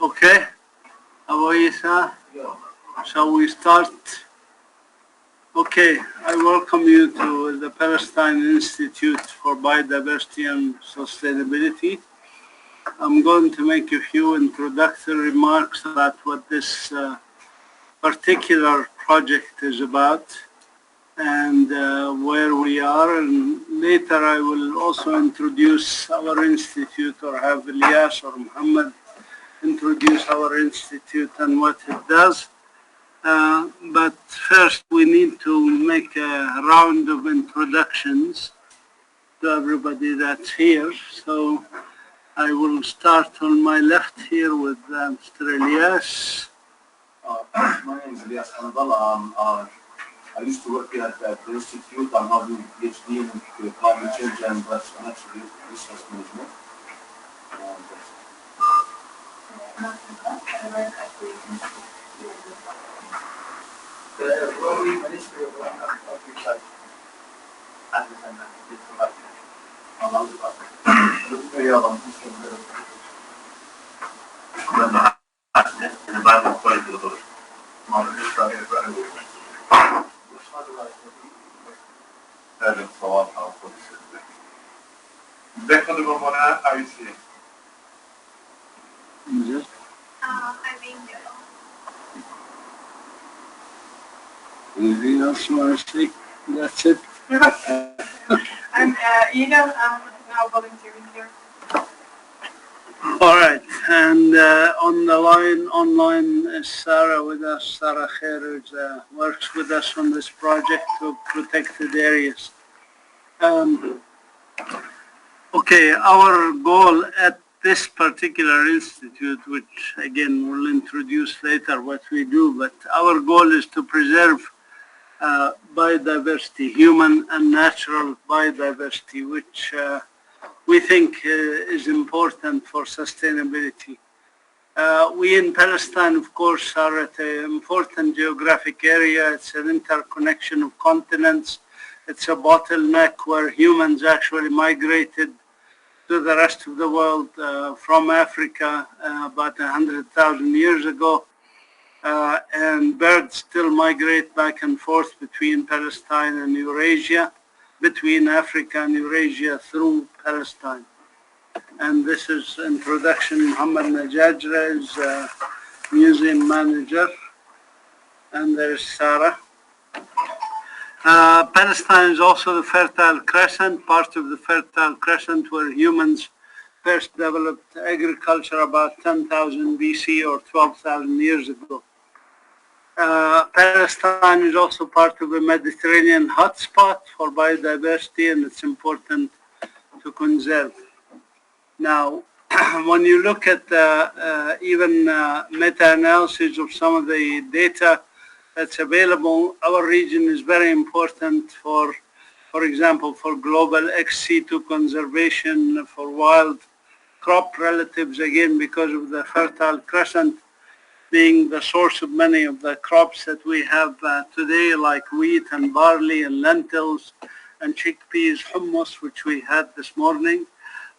Okay, Abu Isa, shall we start? Okay, I welcome you to the Palestine Institute for Biodiversity and Sustainability. I'm going to make a few introductory remarks about what this particular project is about and where we are, and later I will also introduce our institute, or have Ilyas or Muhammad introduce our institute and what it does. But first we need to make a round of introductions to everybody that's here. So I will start on my left here with Mr. Ilyas. My name is Ilyas Hamdallah. I used to work here at the Institute. I'm now doing a PhD in climate change and natural resource management. Ministry of Agriculture. هذا الصواب حاصل دخل بمنا IUCN. Anything else you want to say? That's it. I'm Ida. I'm now volunteering here. All right, and on the line online is Sarah with us. Sarah Khair works with us on this project to protected areas. Okay, our goal at this particular institute, which again we'll introduce later what we do, but our goal is to preserve biodiversity, human and natural biodiversity, which we think is important for sustainability. We in Palestine, of course, are at an important geographic area. It's an interconnection of continents. It's a bottleneck where humans actually migrated to the rest of the world from Africa about 100,000 years ago. And birds still migrate back and forth between Palestine and Eurasia, between Africa and Eurasia through Palestine. And this is introduction. Muhammad Najajra is museum manager, and there's Sarah. Palestine is also the Fertile Crescent, part of the Fertile Crescent where humans first developed agriculture about 10,000 BC or 12,000 years ago. Palestine is also part of a Mediterranean hotspot for biodiversity, and it's important to conserve. Now, when you look at even meta-analysis of some of the data that's available, our region is very important for example, for global ex-situ conservation, for wild crop relatives, again, because of the Fertile Crescent being the source of many of the crops that we have today, like wheat and barley and lentils and chickpeas, hummus, which we had this morning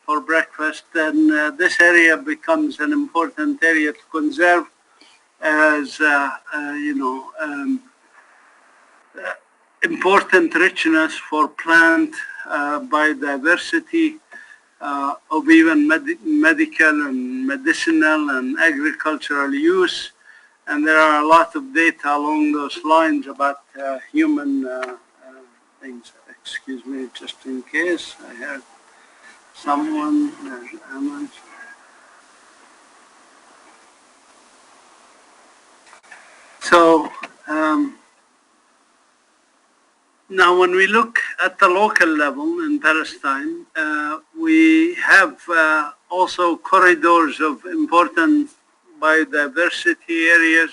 for breakfast. Then this area becomes an important area to conserve as, important richness for plant biodiversity of even medical and medicinal and agricultural use. And there are a lot of data along those lines about human things. Excuse me, just in case I heard someone. So now when we look at the local level in Palestine, we have also corridors of important biodiversity areas.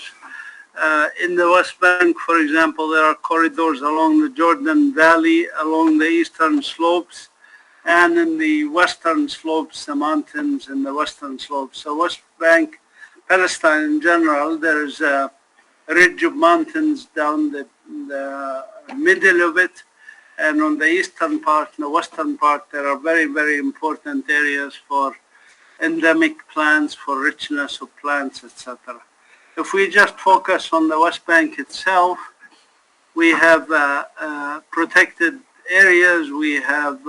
In the West Bank, for example, there are corridors along the Jordan Valley, along the eastern slopes, and in the western slopes, the mountains in the western slopes. So West Bank, Palestine in general, there is a ridge of mountains down the middle of it, and on the eastern part and the western part, there are very, very important areas for endemic plants, for richness of plants, etc. If we just focus on the West Bank itself, we have protected areas, we have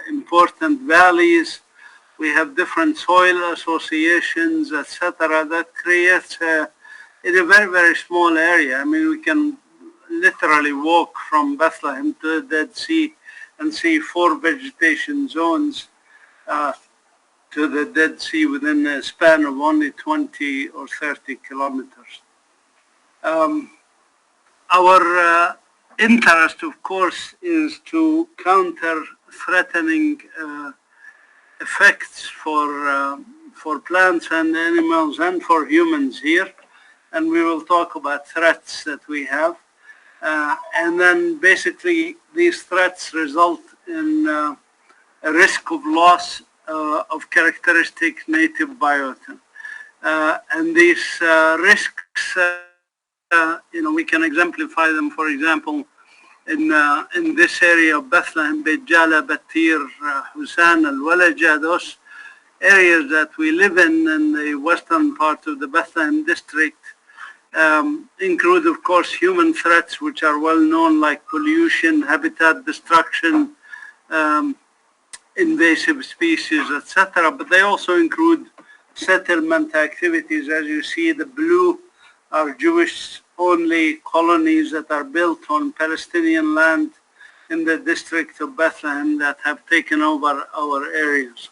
important valleys, we have different soil associations, etc. That creates in a very, very small area. I mean, we can literally walk from Bethlehem to the Dead Sea and see 4 vegetation zones to the Dead Sea within a span of only 20 or 30 kilometers. Our interest, of course, is to counter threatening effects for plants and animals and for humans here. And we will talk about threats that we have. And then basically these threats result in a risk of loss of characteristic native biota. And these risks, we can exemplify them, for example, in this area of Bethlehem, Beit Jala, Batir, Hussan, Al-Walaja, those areas that we live in the western part of the Bethlehem district, include, of course, human threats, which are well known, like pollution, habitat destruction, invasive species, etc. But they also include settlement activities. As you see, the blue are Jewish-only colonies that are built on Palestinian land in the district of Bethlehem that have taken over our areas.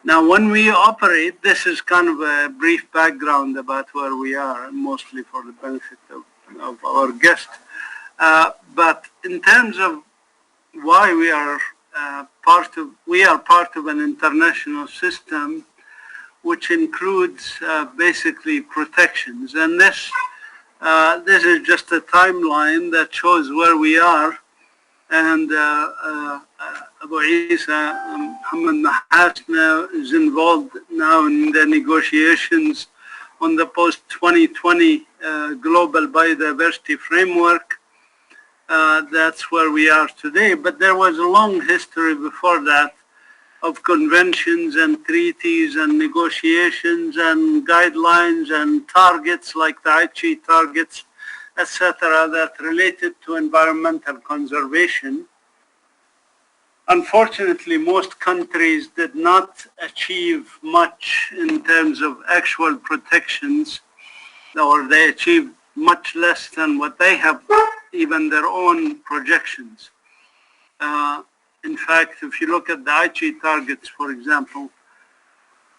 Now, when we operate, this is kind of a brief background about where we are, mostly for the benefit of our guest. But in terms of why we are part of an international system, which includes basically protections, and this is just a timeline that shows where we are. And Abu Isa, Muhammad Mahasna is involved now in the negotiations on the post-2020 global biodiversity framework. That's where we are today. But there was a long history before that of conventions and treaties and negotiations and guidelines and targets like the Aichi targets, etc., that related to environmental conservation. Unfortunately, most countries did not achieve much in terms of actual protections, or they achieved much less than what they have, even their own projections. In fact, if you look at the Aichi targets, for example,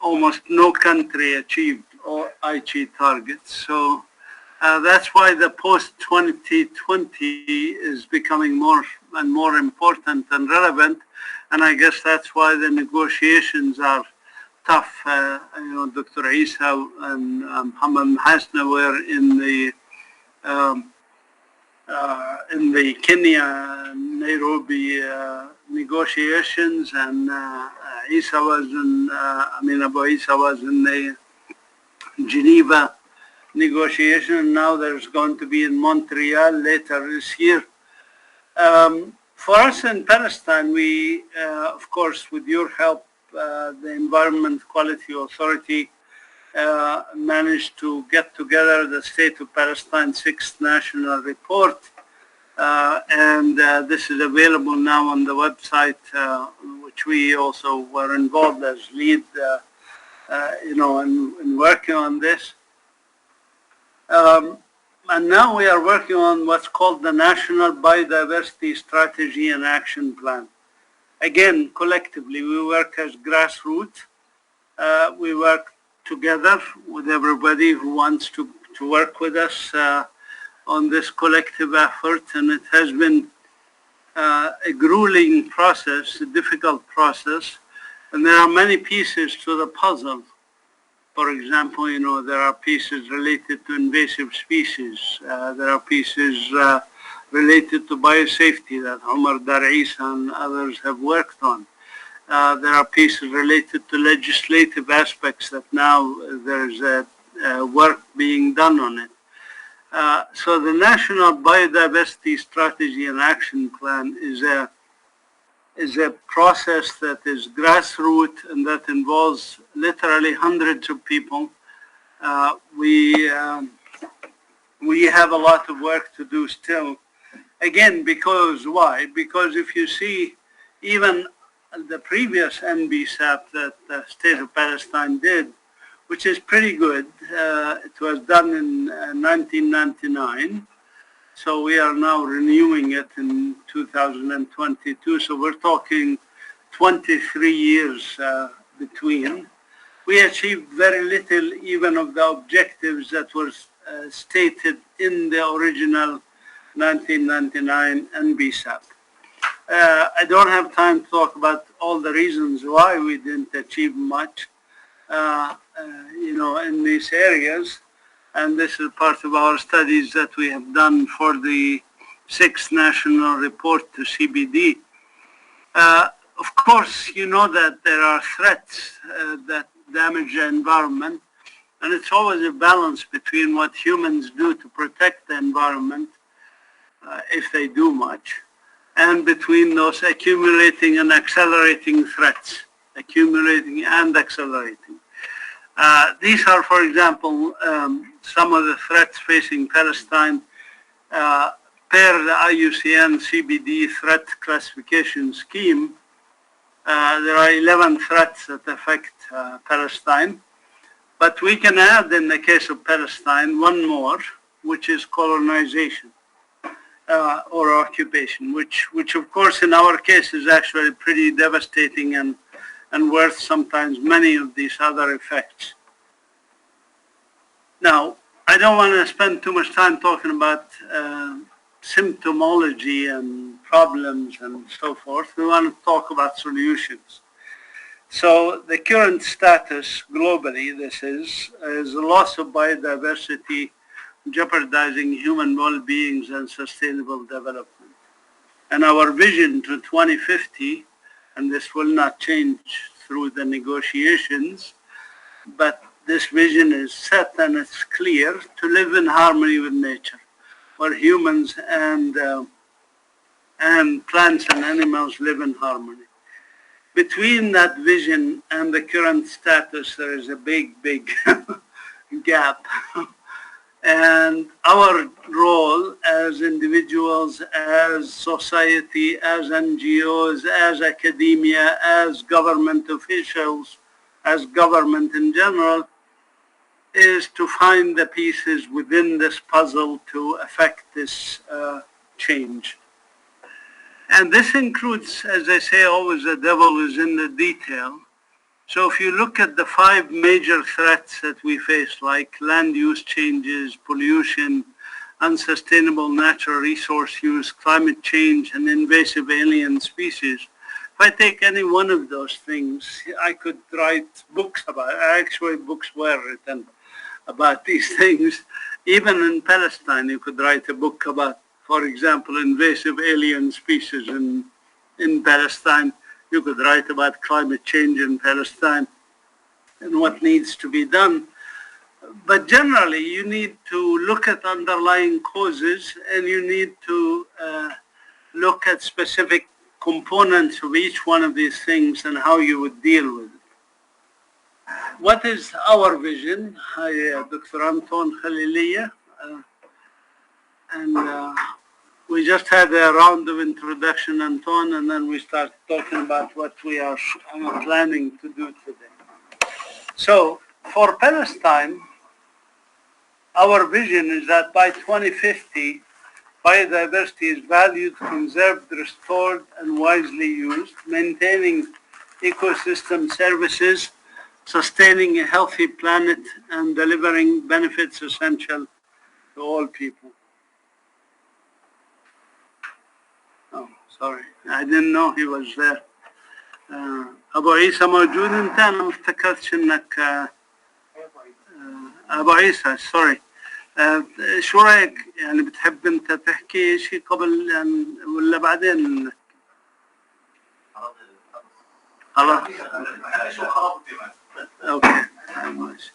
almost no country achieved all Aichi targets. So that's why the post-2020 is becoming more and more important and relevant. And I guess that's why the negotiations are tough. Dr. Isa and Muhammad Mahasna were in the Kenya, Nairobi negotiations, and Abu Isa was in the Geneva negotiation. Now there's going to be in Montreal later this year. For us in Palestine, we, of course, with your help, the Environment Quality Authority managed to get together the State of Palestine 6th National Report. And this is available now on the website, which we also were involved as lead, in working on this. And now we are working on what's called the National Biodiversity Strategy and Action Plan. Again, collectively, we work as grassroots. We work together with everybody who wants to work with us on this collective effort, and it has been a grueling process, a difficult process, and there are many pieces to the puzzle. For example, there are pieces related to invasive species. There are pieces related to biosafety that Omar Dar Isa and others have worked on. There are pieces related to legislative aspects that now there's work being done on it. So the National Biodiversity Strategy and Action Plan is is a process that is grassroots and that involves literally hundreds of people. We have a lot of work to do still. Again, because why? Because if you see even the previous NBSAP that the State of Palestine did, which is pretty good, it was done in 1999. So we are now renewing it in 2022. So we're talking 23 years between. We achieved very little even of the objectives that were stated in the original 1999 NBSAP. I don't have time to talk about all the reasons why we didn't achieve much, in these areas. And this is part of our studies that we have done for the 6th National Report to CBD. Of course, you know that there are threats that damage the environment, and it's always a balance between what humans do to protect the environment, if they do much, and between those accumulating and accelerating threats, accumulating and accelerating. These are, for example, some of the threats facing Palestine. Per the IUCN CBD threat classification scheme, there are 11 threats that affect Palestine. But we can add, in the case of Palestine, one more, which is colonization or occupation, which of course in our case is actually pretty devastating and worth sometimes many of these other effects. Now, I don't want to spend too much time talking about symptomology and problems and so forth. We want to talk about solutions. So the current status globally, this is a loss of biodiversity jeopardizing human well-being and sustainable development. And our vision to 2050, and this will not change through the negotiations, but this vision is set and it's clear to live in harmony with nature, where humans and plants and animals live in harmony. Between that vision and the current status, there is a big gap. And our role as individuals, as society, as NGOs, as academia, as government officials, as government in general, is to find the pieces within this puzzle to affect this change. And this includes, as I say always, the devil is in the detail. So if you look at the 5 major threats that we face, like land use changes, pollution, unsustainable natural resource use, climate change, and invasive alien species, if I take any one of those things, I could write books about it. Actually, books were written about these things. Even in Palestine, you could write a book about, for example, invasive alien species in Palestine. You could write about climate change in Palestine and what needs to be done. But generally, you need to look at underlying causes, and you need to look at specific components of each one of these things and how you would deal with it. What is our vision? Hi, Dr. Anton Khaliliya. We just had a round of introduction, Anton, and then we start talking about what we are planning to do today. So for Palestine, our vision is that by 2050, biodiversity is valued, conserved, restored, and wisely used, maintaining ecosystem services, sustaining a healthy planet, and delivering benefits essential to all people. Oh, sorry, I didn't know he was there. أبو عيسى موجود أنت؟ أنا ما افتكرتش إنك أبو عيسى، سوري. شو رأيك؟ يعني بتحب أنت تحكي شيء قبل ولا بعدين؟ خلاص. أوكي. ماشي.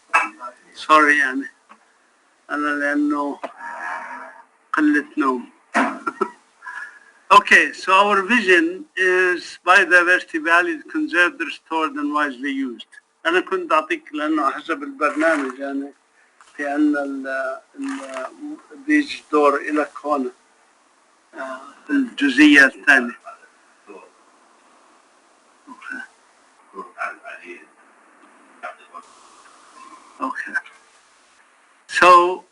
سوري يعني. أنا لأنه قلة نوم. Okay, so our vision is biodiversity valued, conserved, restored, and wisely used. أنا كنت أعطيك لأنه حسب البرنامج يعني في أن بيجي دور إلك هون في الجزئية الثانية. Okay. So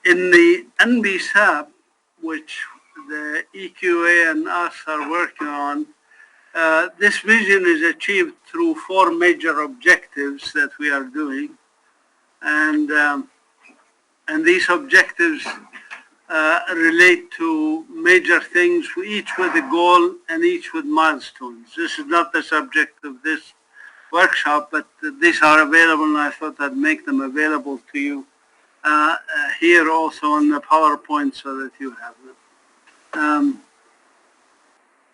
in the NBSAP, which the EQA and us are working on, this vision is achieved through 4 major objectives that we are doing. And these objectives relate to major things, each with a goal and each with milestones. This is not the subject of this workshop, but these are available, and I thought I'd make them available to you here also on the PowerPoint so that you have them.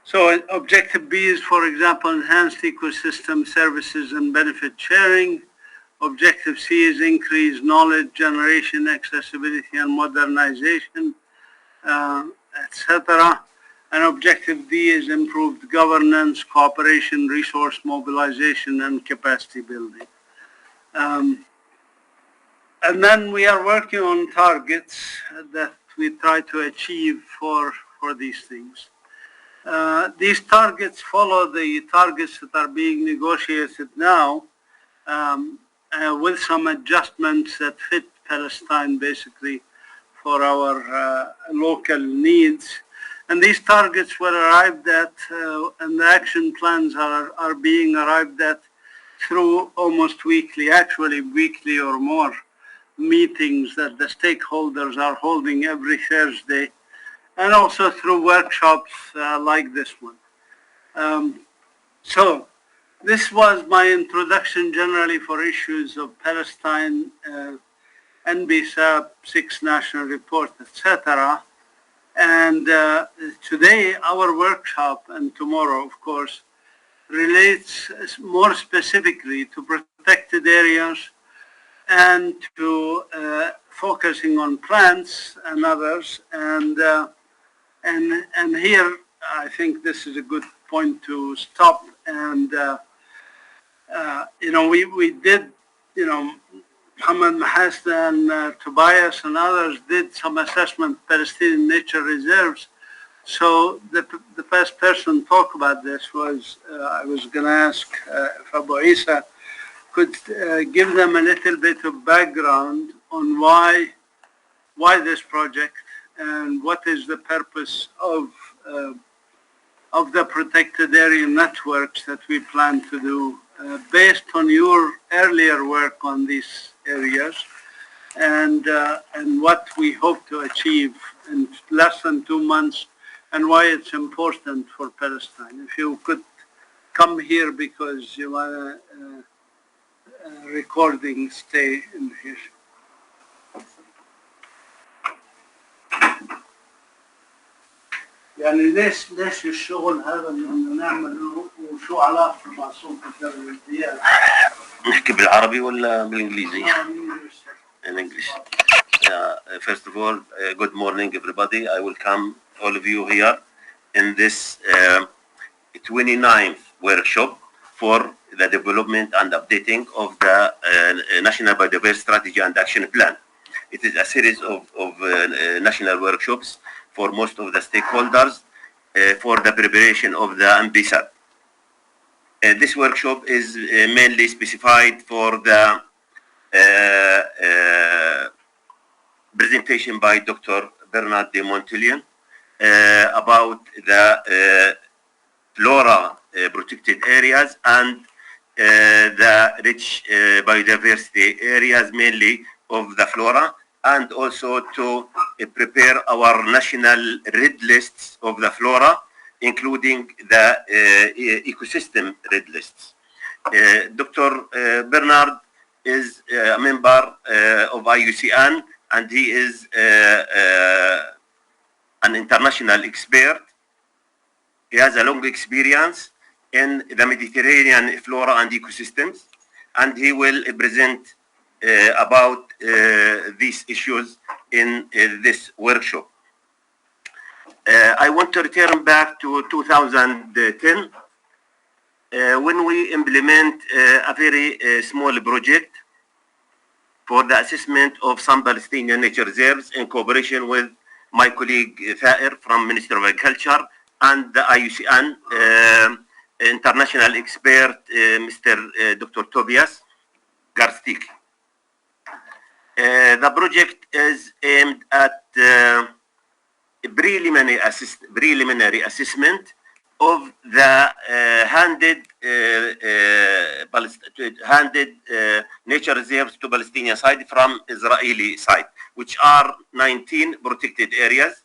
So objective B is, for example, enhanced ecosystem services and benefit sharing. Objective C is increased knowledge generation, accessibility, and modernization, etc. And objective D is improved governance, cooperation, resource mobilization, and capacity building. And then we are working on targets that we try to achieve for these things. These targets follow the targets that are being negotiated now, with some adjustments that fit Palestine basically for our local needs. And these targets were arrived at, and the action plans are being arrived at through almost weekly, actually weekly or more, meetings that the stakeholders are holding every Thursday, and also through workshops like this one. So this was my introduction generally for issues of Palestine, NBSAP, 6 National Report, etc. And today our workshop, and tomorrow of course, relates more specifically to protected areas and to focusing on plants and others. And here I think this is a good point to stop. And we did, Muhammad Mahasna, Tobias and others did some assessment of Palestinian nature reserves. So the first person to talk about this was, I was going to ask if Abu Isa could give them a little bit of background on why this project and what is the purpose of the protected area networks that we plan to do based on your earlier work on these areas, and what we hope to achieve in less than 2 months, and why it's important for Palestine. If you could come here because you want recording stay in here. يعني ليش الشغل هذا اللي نعمله وشو علاقته مع صوت الدوليات؟ نحكي بالعربي ولا بالانجليزي؟ In English. First of all, good morning everybody. I welcome all of you here in this 29th workshop for the development and updating of the National Biodiversity Strategy and Action Plan. It is a series of national workshops for most of the stakeholders for the preparation of the NBSAP. This workshop is mainly specified for the presentation by Dr. Bernard de Montillon about the flora protected areas and the rich biodiversity areas, mainly of the flora, and also to prepare our national red lists of the flora, including the ecosystem red lists. Dr. Bernard is a member of IUCN, and he is an international expert. He has a long experience in the Mediterranean flora and ecosystems, and he will present about these issues in this workshop. I want to return back to 2010 when we implement a very small project for the assessment of some Palestinian nature reserves in cooperation with my colleague Thair from Ministry of Agriculture and the IUCN international expert, Mr. Dr. Tobias Garstiki. The project is aimed at preliminary assessment of the handed nature reserves to Palestinian side from Israeli side, which are 19 protected areas.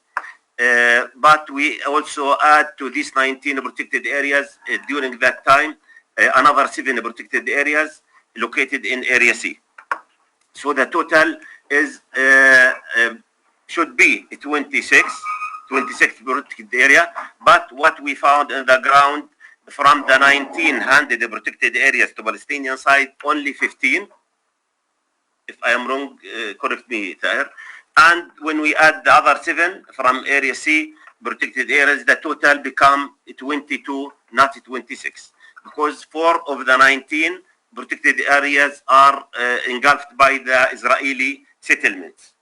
But we also add to these 19 protected areas during that time another 7 protected areas located in Area C. So the total is should be 26 protected area, but what we found in the ground from the 19 handed protected areas to Palestinian side, only 15. If I am wrong, correct me, Tahir. And when we add the other 7 from Area C protected areas, the total become 22, not 26, because 4 of the 19 protected areas are engulfed by the Israeli settlements.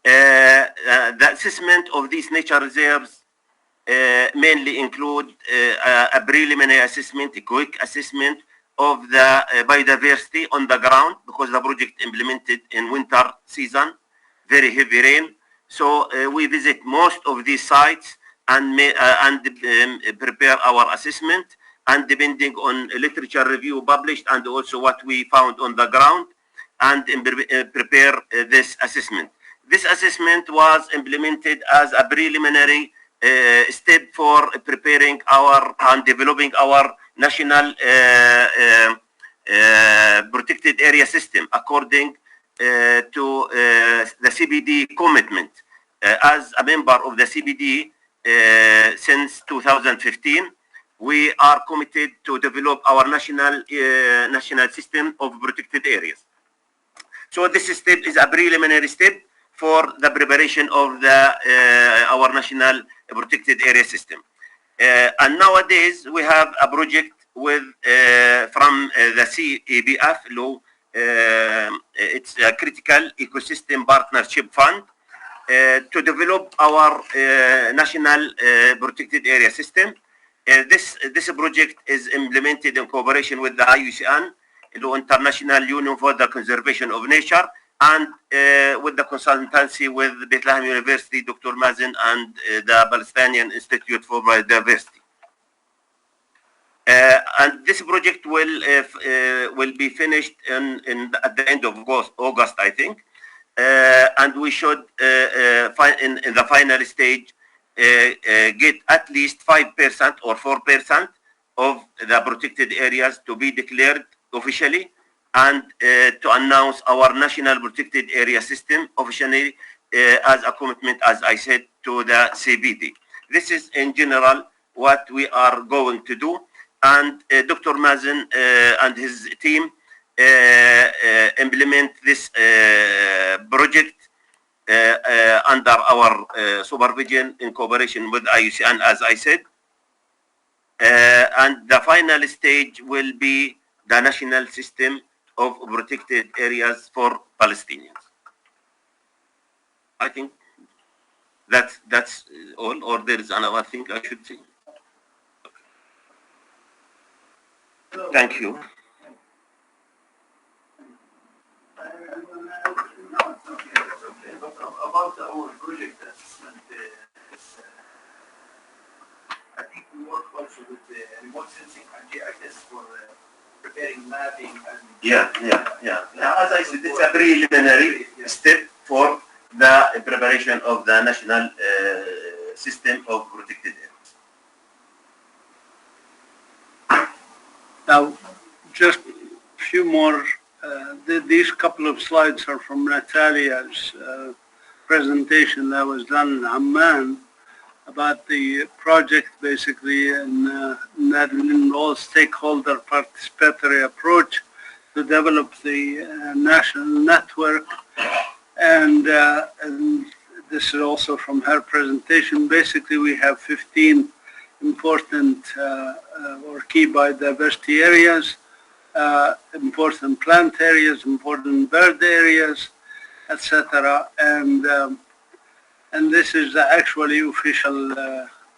The assessment of these nature reserves mainly include a preliminary assessment, a quick assessment of the biodiversity on the ground, because the project implemented in winter season, very heavy rain. So we visit most of these sites and prepare our assessment, and depending on literature review published and also what we found on the ground, and prepare this assessment. This assessment was implemented as a preliminary step for preparing our and developing our national protected area system according to the CBD commitment. As a member of the CBD since 2015, we are committed to develop our national system of protected areas. So this step is a preliminary step for the preparation of our national protected area system. And nowadays we have a project with from the CEBF law. It's a critical ecosystem partnership fund to develop our national protected area system. This project is implemented in cooperation with the IUCN, the International Union for the Conservation of Nature, and with the consultancy with Bethlehem University, Dr. Mazen, and the Palestinian Institute for Biodiversity. And this project will be finished at the end of August, I think, and we should in the final stage get at least 5% or 4% of the protected areas to be declared officially, and to announce our national protected area system officially as a commitment, as I said, to the CBD. This is in general what we are going to do, and Dr. Mazen and his team implement this project under our supervision in cooperation with IUCN, as I said, and the final stage will be the national system of protected areas for Palestinians. I think that's all, or there is another thing I should say. Thank you. About our project assessment, I think we work also with the remote sensing and GIS for preparing mapping and Yeah. As I said, it's a preliminary step for the preparation of the national system of protected areas. Now, just a few more. These couple of slides are from Natalia's presentation that was done in Amman about the project, basically, and that involves stakeholder participatory approach to develop the national network. And this is also from her presentation. Basically, we have 15 important or key biodiversity areas, important plant areas, important bird areas, etc. And this is actually official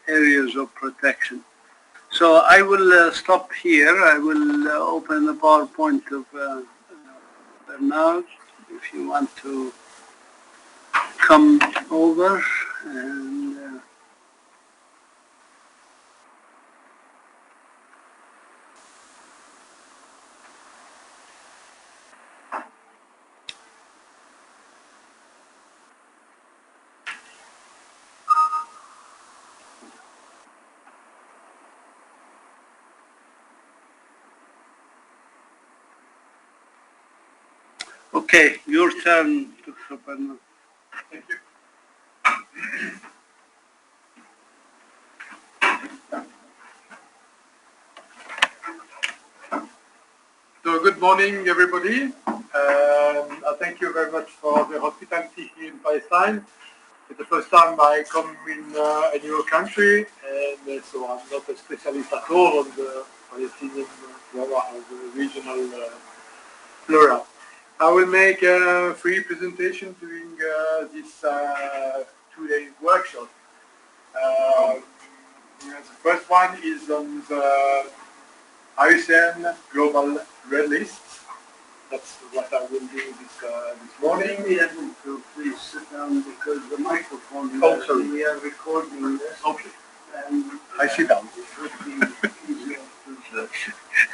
areas of protection. So I will stop here. I will open the PowerPoint of Bernard, if you want to come over. And okay, your turn, Dr. Bernard. Thank you. So good morning, everybody. I thank you very much for the hospitality here in Palestine. It's the first time I come in a new country, and so I'm not a specialist at all on the Palestinian flora or the regional flora. I will make a free presentation during this two-day workshop. The first one is on the IUCN Global Red List. That's what I will do this morning. Maybe able to please sit down because the microphone, Oh, sorry. we are recording this. Okay. And I sit down. it would be easier to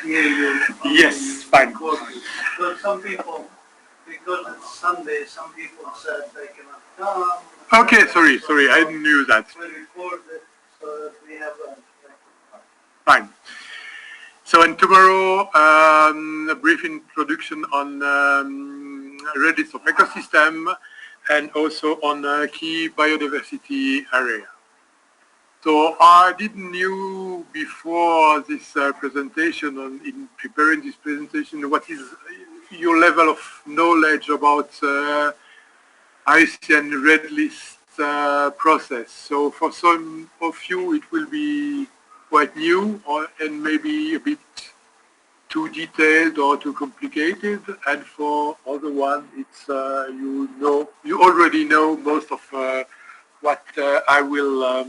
hear you. Yes, fine. Recording. So some people, because it's Sunday, some people said they cannot come. Okay, sorry, I didn't knew that. We record it so that we have a... Fine. So, and tomorrow, a brief introduction on red list of ecosystem and also on key biodiversity area. So I didn't knew before this presentation, in preparing this presentation, what is your level of knowledge about IUCN red list process. So for some of you, it will be quite new and maybe a bit too detailed or too complicated, and for other one, it's you already know most of what I will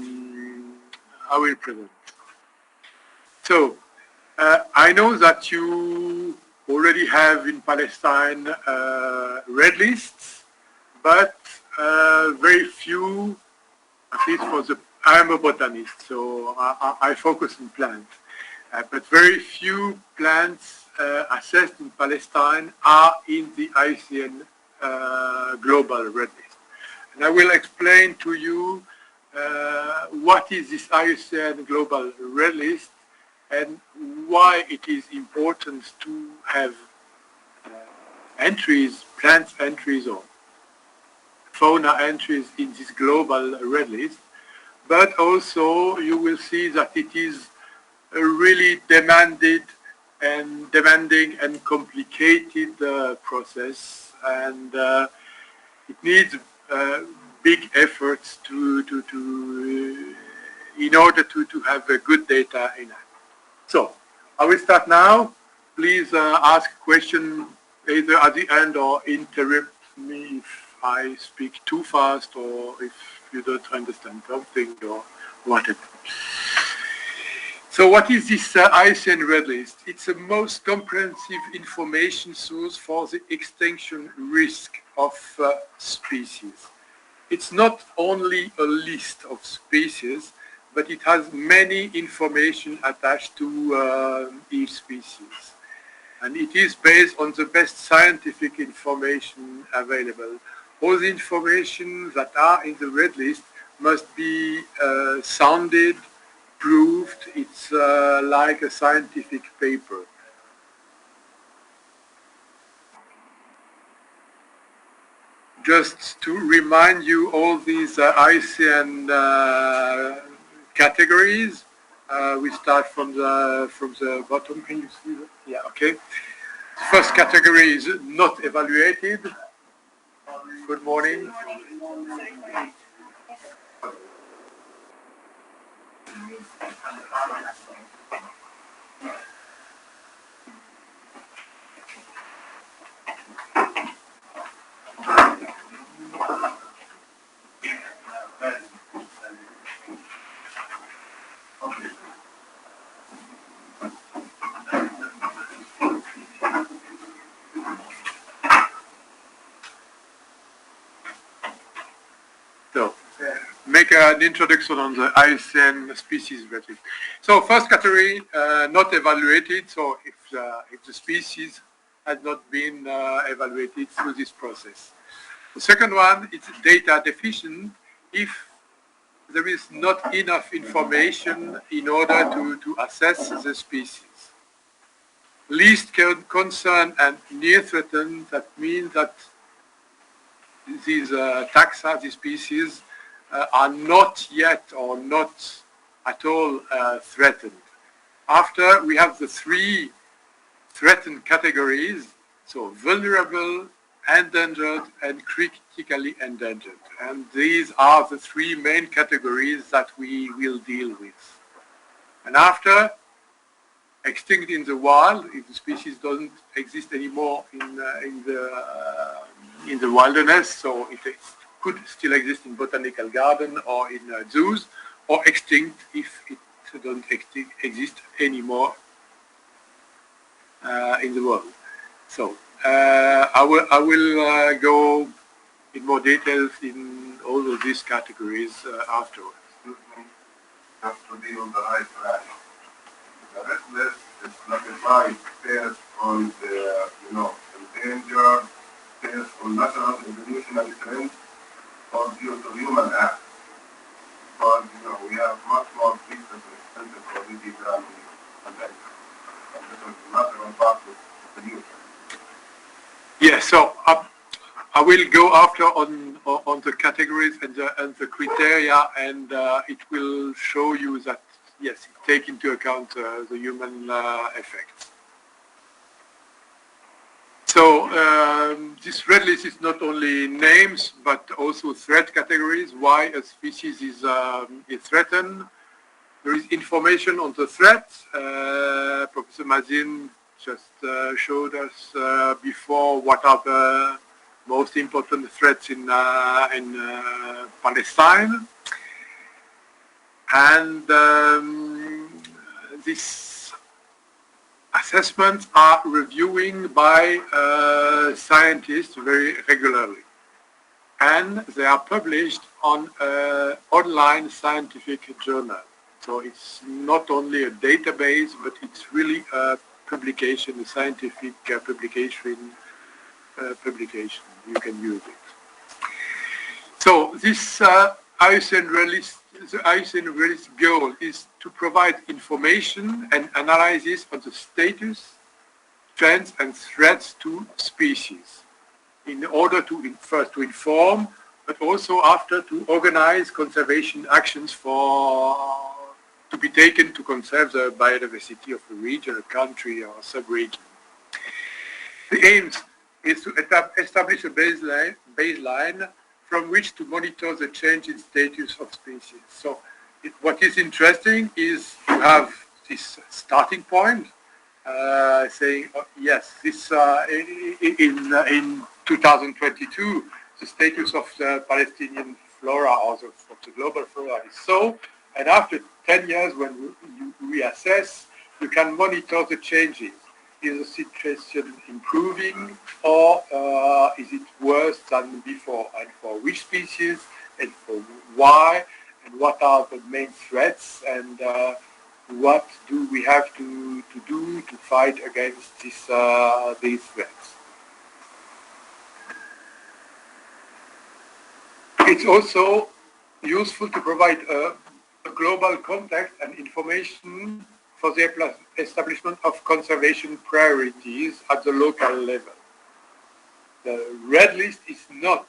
present. So I know that you already have in Palestine red lists, but very few, at least for the I'm a botanist, so I focus on plants. But very few plants assessed in Palestine are in the IUCN Global Red List. And I will explain to you what is this IUCN Global Red List and why it is important to have entries, plant entries or fauna entries in this Global Red List. But also you will see that it is a really demanding and complicated process, and it needs big efforts in order to have good data in it. So I will start now. Please ask a question either at the end or interrupt me if I speak too fast or if you don't understand something or whatever. So what is this IUCN Red List? It's the most comprehensive information source for the extinction risk of species. It's not only a list of species, but it has many information attached to each species. And it is based on the best scientific information available. All the information that are in the red list must be sounded, proved. It's like a scientific paper. Just to remind you, all these IUCN categories. We start from the bottom. Can you see that? Yeah. Okay. First category is not evaluated. Good morning. So, make an introduction on the IUCN species registry. So, first category, not evaluated. So, if the species has not been evaluated through this process. The second one is data deficient if there is not enough information in order to assess the species. Least concern and near threatened, that means that these taxa, these species, are not yet or not at all threatened. After, we have the three threatened categories, so vulnerable, endangered, and critically endangered. And these are the three main categories that we will deal with. And after, extinct in the wild, if the species doesn't exist anymore in the wilderness, so it could still exist in botanical garden or in zoos, or extinct if it doesn't exist anymore in the world. So I will go in more details in all of these categories afterwards. Just to be on the right track. The red list is classified based on the, endangered, based on natural evolutionary trends, or due to human acts. But, we have much more species extensive already than endangered. And this is a natural part of evolution. Yes, so I will go after on the categories and the criteria, and it will show you that, yes, take into account the human effects. So this red list is not only names, but also threat categories, why a species is threatened. There is information on the threat. Professor Mazin just showed us before what are the most important threats in Palestine. And these assessments are reviewing by scientists very regularly. And they are published on an online scientific journal. So it's not only a database, but it's really a publication, a scientific publication. You can use it. So this IUCN release, the IUCN release goal is to provide information and analysis on the status, trends, and threats to species, in order to first to inform, but also after to organize conservation actions to be taken to conserve the biodiversity of a region, a country, or a sub-region. The aims is to establish a baseline from which to monitor the change in status of species. So what is interesting is to have this starting point, saying, oh, yes, this in 2022, the status of the Palestinian flora or of the global flora is so, and after 10 years when you reassess, you can monitor the changes. Is the situation improving, or is it worse than before? And for which species, and for why, and what are the main threats, and what do we have to do to fight against these threats? It's also useful to provide a global context and information for the establishment of conservation priorities at the local level. The red list is not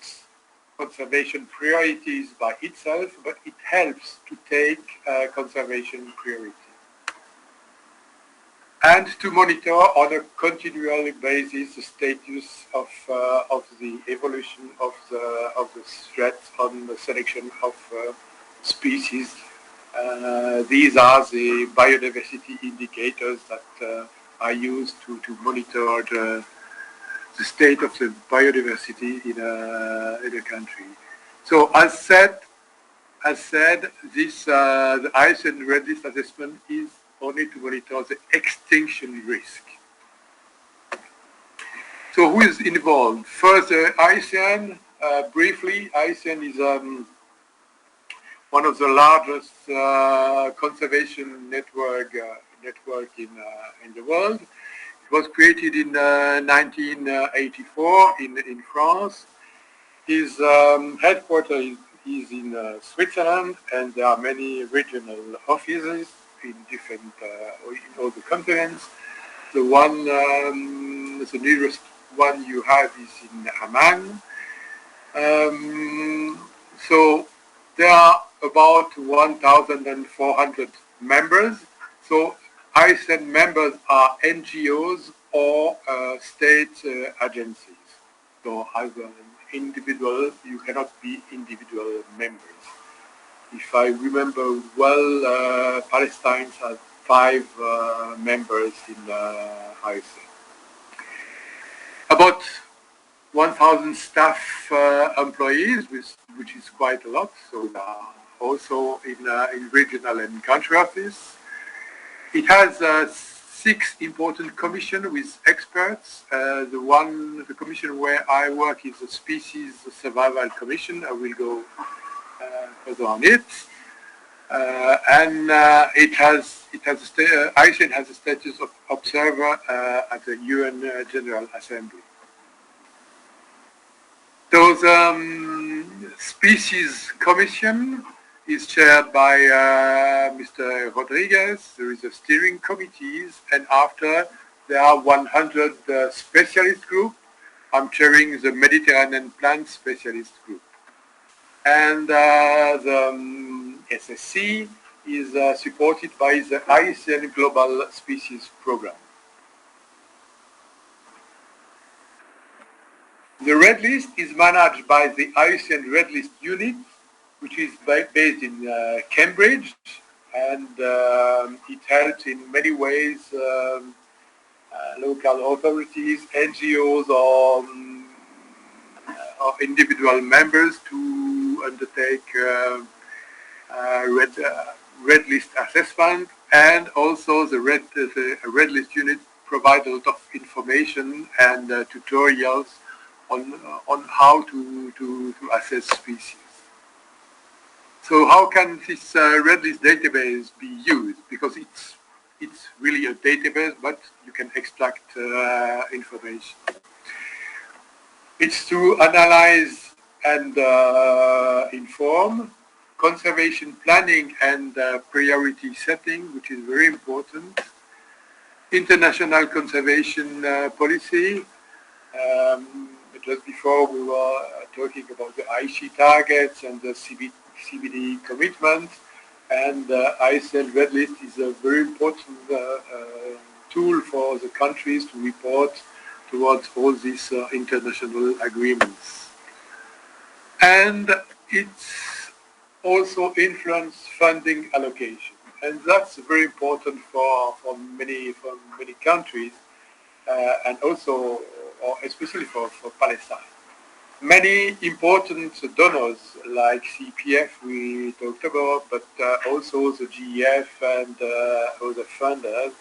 conservation priorities by itself, but it helps to take conservation priorities. And to monitor on a continual basis the status of the evolution of the threat on the selection of species These are the biodiversity indicators that are used to monitor the state of the biodiversity in a country. So as said, this the IUCN Red List assessment is only to monitor the extinction risk. So who is involved? First, IUCN. Briefly, IUCN is one of the largest conservation network in the world. It was created in 1984 in France. His headquarters is in Switzerland, and there are many regional offices in different in all the continents. The one, the nearest one you have is in Amman. So there are about 1,400 members. So IUCN members are NGOs or state agencies. So as an individual, you cannot be individual members. If I remember well, Palestine has 5 members in IUCN. About 1,000 staff employees, which is quite a lot. So also in regional and country office. It has 6 important commissions with experts. The commission where I work is the Species Survival Commission. I will go further on it. And IUCN has the status of observer at the UN General Assembly. Those Species Commission is chaired by Mr. Rodriguez. There is a steering committees, and after there are 100 specialist group. I'm chairing the Mediterranean Plant Specialist Group. And the SSC is supported by the IUCN Global Species Program. The Red List is managed by the IUCN Red List Unit, which is based in Cambridge, and it helps in many ways local authorities, NGOs, or individual members to undertake Red List assessment, and also the Red List Unit provides a lot of information and tutorials on how to assess species. So how can this Red List database be used? Because it's really a database, but you can extract information. It's to analyze and inform, conservation planning and priority setting, which is very important, international conservation policy. Just before we were talking about the IC targets and the CBD commitment, and IUCN Red List is a very important tool for the countries to report towards all these international agreements. And it's also influence funding allocation, and that's very important for many countries, and also, or especially for Palestine. Many important donors like CPF we talked about, but also the GEF and other funders,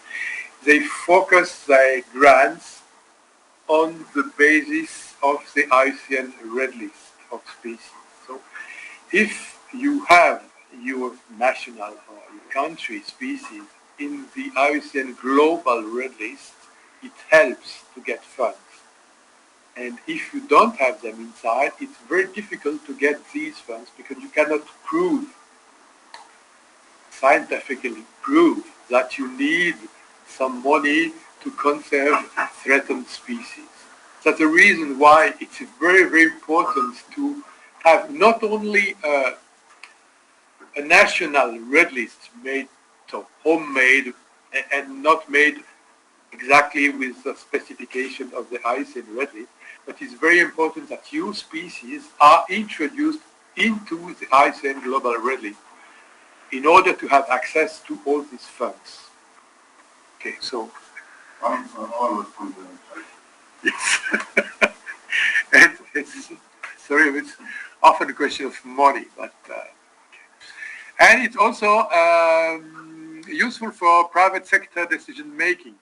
they focus their grants on the basis of the IUCN Red List of species. So if you have your national or your country species in the IUCN Global Red List, it helps to get funds. And if you don't have them inside, it's very difficult to get these funds because you cannot scientifically prove that you need some money to conserve threatened species. That's the reason why it's very, very important to have not only a national red list made, so homemade and not made exactly with the specification of the IUCN Red List, but it's very important that your species are introduced into the IUCN Global Red List. in order to have access to all these funds. Okay, so Funds are always confidential. it's sorry, it's often a question of money, but and it's also useful for private sector decision making.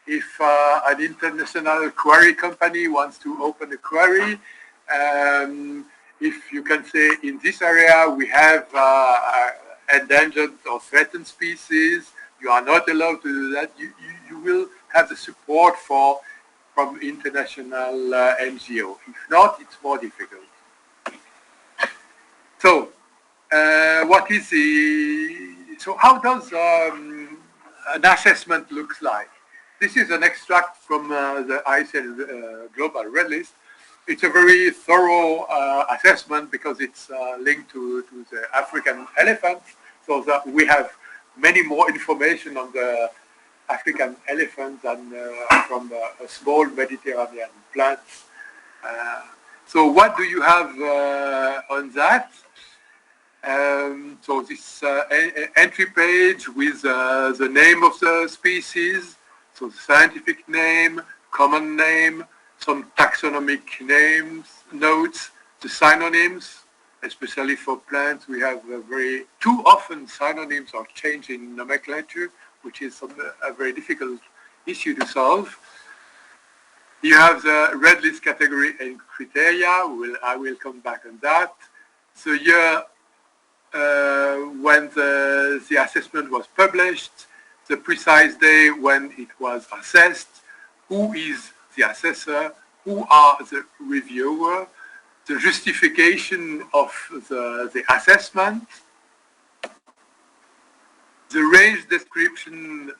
If an international quarry company wants to open a quarry, if you can say in this area we have endangered or threatened species, you are not allowed to do that. You will have the support from international NGO. If not, it's more difficult. So, what is so how does an assessment look like? This is an extract from the IUCN Global Red List. It's a very thorough assessment because it's linked to the African elephant, so that we have many more information on the African elephant than from a small Mediterranean plants. So what do you have on that? So this entry page with the name of the species, so the scientific name, common name, some taxonomic names, notes, the synonyms, especially for plants. We have too often synonyms are changed in nomenclature, which is a very difficult issue to solve. You have the red list category and criteria. I will come back on that. So here, when the assessment was published, the precise day when it was assessed, who is the assessor, who are the reviewer, the justification of the assessment, the range description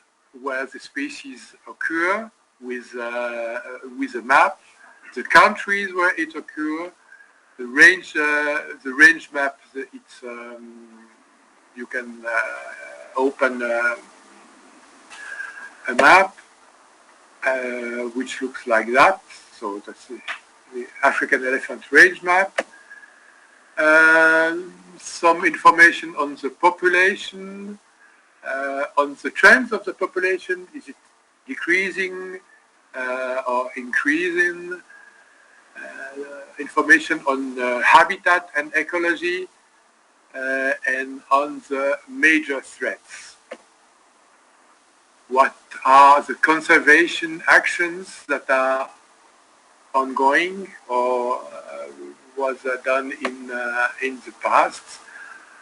where the species occur with a map, the countries where it occurs, the range map. You can open a map which looks like that. So that's the African elephant range map. Some information on the population, on the trends of the population. Is it decreasing or increasing? Information on habitat and ecology, and on the major threats. What are the conservation actions that are ongoing or was done in the past,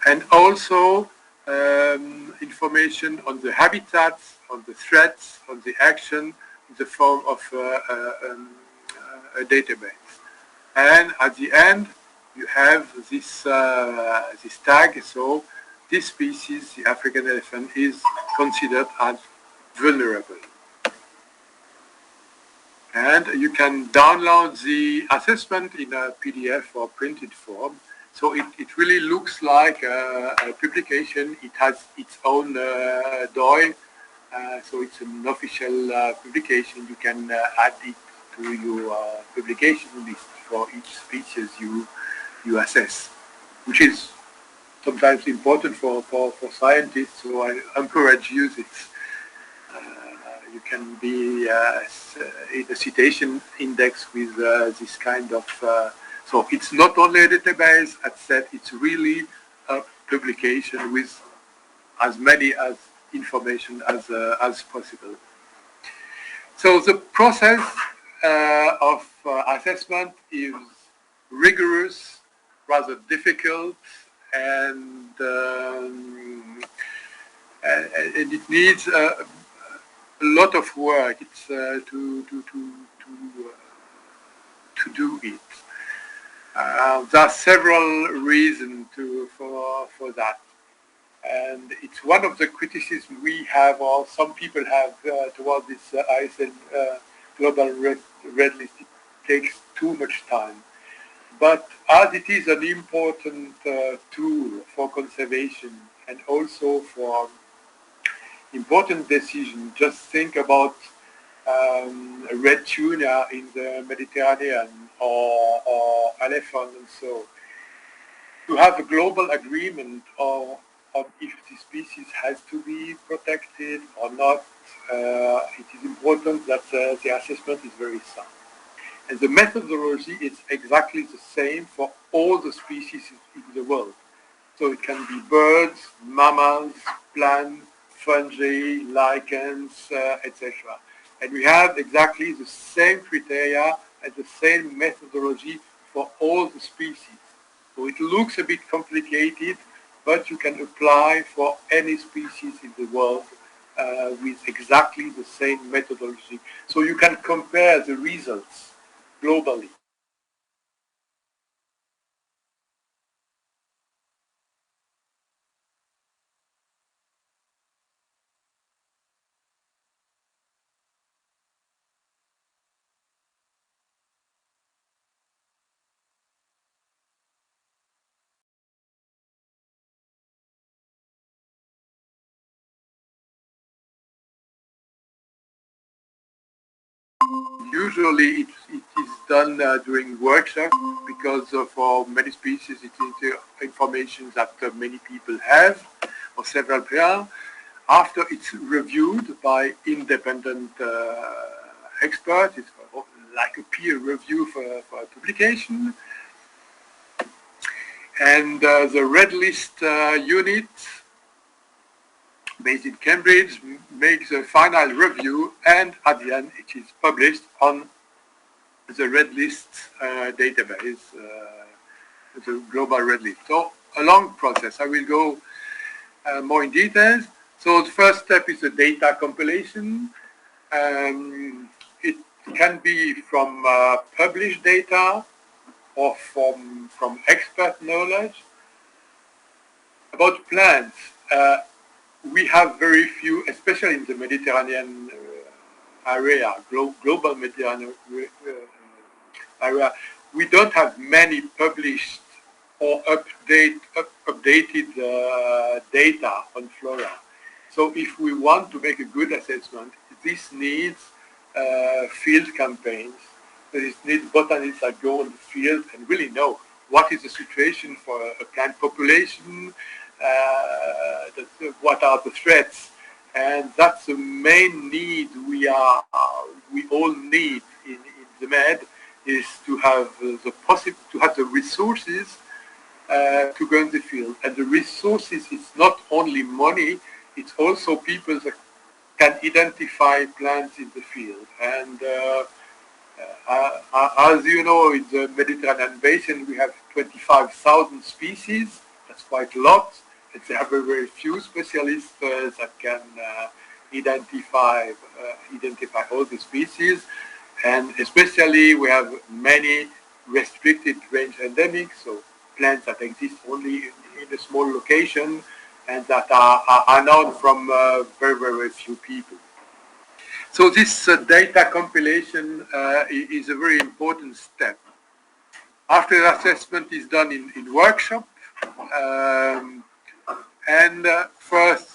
and also information on the habitats, on the threats, on the action in the form of a database. And at the end, you have this this tag. So this species, the African elephant, is considered as vulnerable. And you can download the assessment in a PDF or printed form. So it really looks like a publication. It has its own DOI. So it's an official publication. You can add it to your publication list for each species you assess, which is sometimes important for scientists, so I encourage use it. You can be in a citation index with this kind of, so it's not only a database, as said, it's really a publication with as many as information as possible. So the process of assessment is rigorous, rather difficult, and it needs a lot of work. It's to do it. There are several reasons for that, and it's one of the criticisms we have, or some people have, towards this IUCN Global Red List. It takes too much time. But as it is an important tool for conservation and also for important decisions, just think about red tuna in the Mediterranean or elephant and so. To have a global agreement or on if the species has to be protected or not. It is important that the assessment is very sound. And the methodology is exactly the same for all the species in the world. So it can be birds, mammals, plants, fungi, lichens, etc. And we have exactly the same criteria and the same methodology for all the species. So it looks a bit complicated, but you can apply for any species in the world with exactly the same methodology. So you can compare the results globally. Usually it is done during workshops because for many species it is information that many people have or several people. After it's reviewed by independent experts, it's like a peer review for publication. And the red list unit based in Cambridge makes a final review, and at the end it is published on the red list database, the global red list. So a long process. I will go more in details. So the first step is the data compilation. It can be from published data or from expert knowledge. About plants, we have very few, especially in the Mediterranean area, global Mediterranean area. We don't have many published or updated data on flora. So if we want to make a good assessment, this needs field campaigns. This needs botanists that go on the field and really know what is the situation for a plant population, what are the threats, and that's the main need we all need in the Med, is to have the resources to go in the field. And the resources, it's not only money, it's also people that can identify plants in the field. And as you know, in the Mediterranean basin, we have 25,000 species. That's quite a lot. And there are very few specialists that can identify all the species. And especially, we have many restricted range endemics, so plants that exist only in a small location and that are known from very few people. So this data compilation is a very important step. After the assessment is done in workshop, and first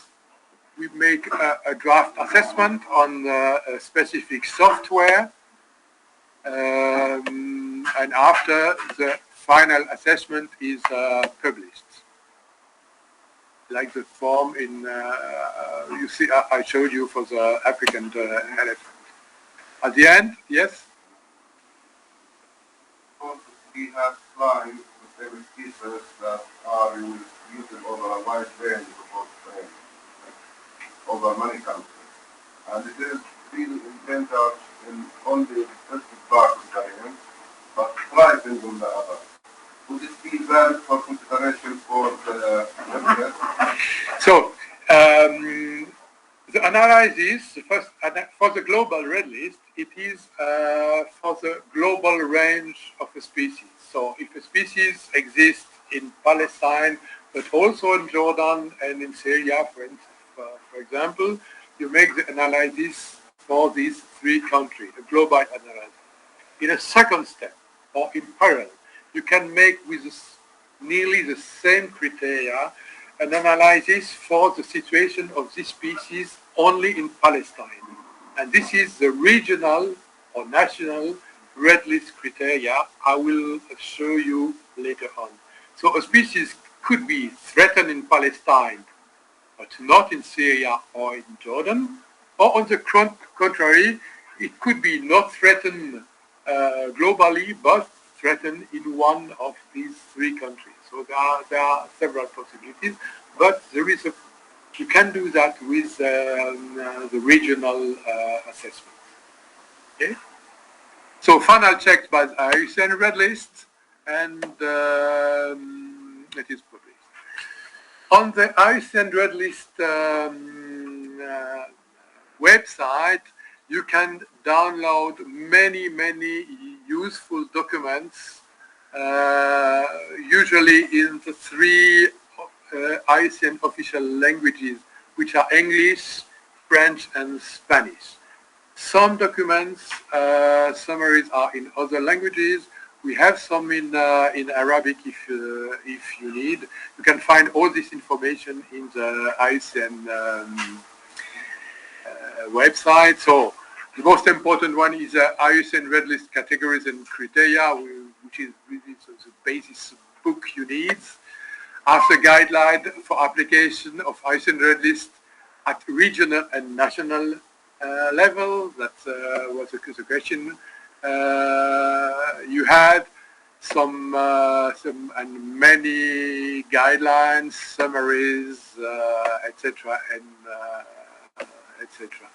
we make a draft assessment on a specific software, and after the final assessment is published. Like the form in, you see, I showed you for the African elephant. At the end, yes? We have slides with every species that are used over a wide range of over many countries. And it is really endangered in only certain parts of the region, but thriving on the other. Would it be valid for consideration for the evidence? So, the analysis, first, for the global red list, it is for the global range of a species. So if a species exists in Palestine, but also in Jordan and in Syria, for example, you make the analysis for these three countries, a global analysis. In a second step, or in parallel, you can make with nearly the same criteria an analysis for the situation of this species only in Palestine. And this is the regional or national red list criteria I will show you later on. So a species could be threatened in Palestine, but not in Syria or in Jordan, or on the contrary, it could be not threatened globally, but threatened in one of these three countries. So there are several possibilities, but you can do that with the regional assessment. Okay? So final checks by the IUCN Red List, and it is published. On the IUCN Red List website, you can download many useful documents, usually in the three IUCN official languages, which are English, French, and Spanish. Some documents, summaries are in other languages. We have some in Arabic if you need. You can find all this information in the IUCN website. So the most important one is IUCN Red List categories and criteria, which is really the basis book you need. After guideline for application of IUCN Red List at regional and national level, that was the question. You had some and many guidelines, summaries, etc. and etc.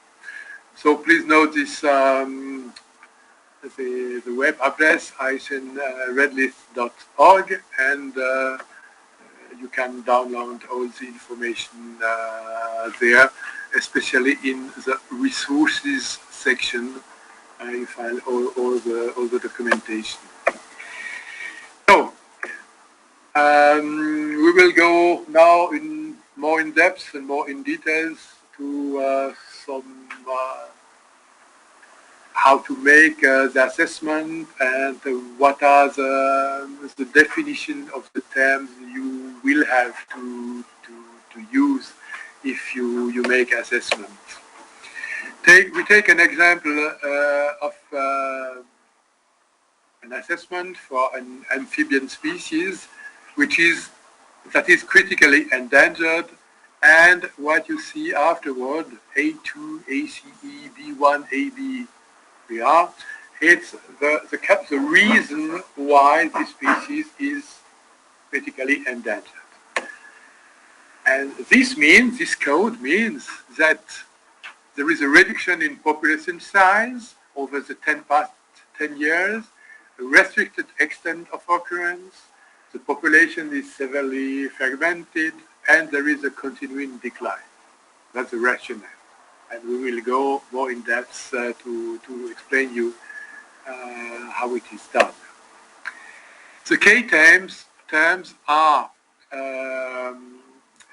So please note this the web address iucnredlist.org, and you can download all the information there, especially in the resources section. You find all the documentation. So we will go now more in depth and more in details to some how to make the assessment and what are the definition of the terms you will have to use if you make assessment. We take an example of an assessment for an amphibian species, that is critically endangered, and what you see afterward, A2, ACE, B1, AB, BR, it's the reason why this species is critically endangered. And this code means that there is a reduction in population size over the past 10 years, a restricted extent of occurrence, the population is severely fragmented, and there is a continuing decline. That's the rationale. And we will go more in depth to explain you how it is done. The key terms are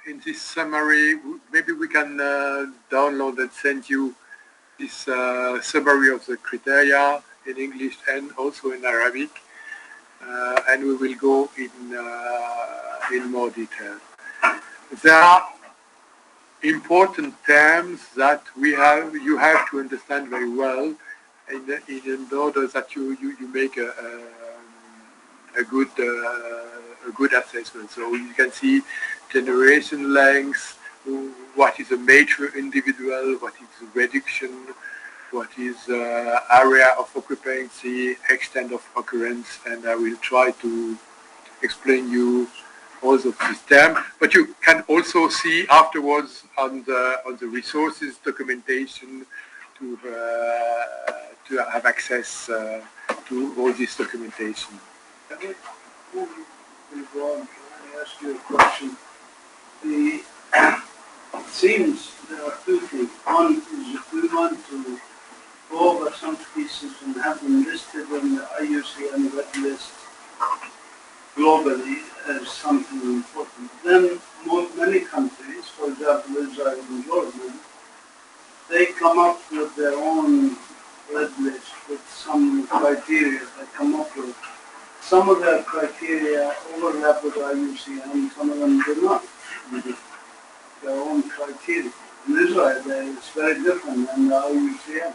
in this summary. Maybe we can download and send you this summary of the criteria in English and also in Arabic, and we will go in more detail. There are important terms that you have to understand very well in order that you make a good assessment. So you can see generation length, what is a mature individual, what is the reduction, what is area of occupancy, extent of occurrence, and I will try to explain you all of these terms. But you can also see afterwards on the resources documentation to have access to all this documentation. Before we go on, can I ask you a question? It seems there are two things. One is if we want to go over some species and have them listed on the IUCN Red List globally as something important, then many countries, for example Israel and Jordan, they come up with their own red list with some criteria they come up with. Some of their criteria overlap with IUCN, some of them do not. Their own criteria. In Israel, it's very different than the IUCN.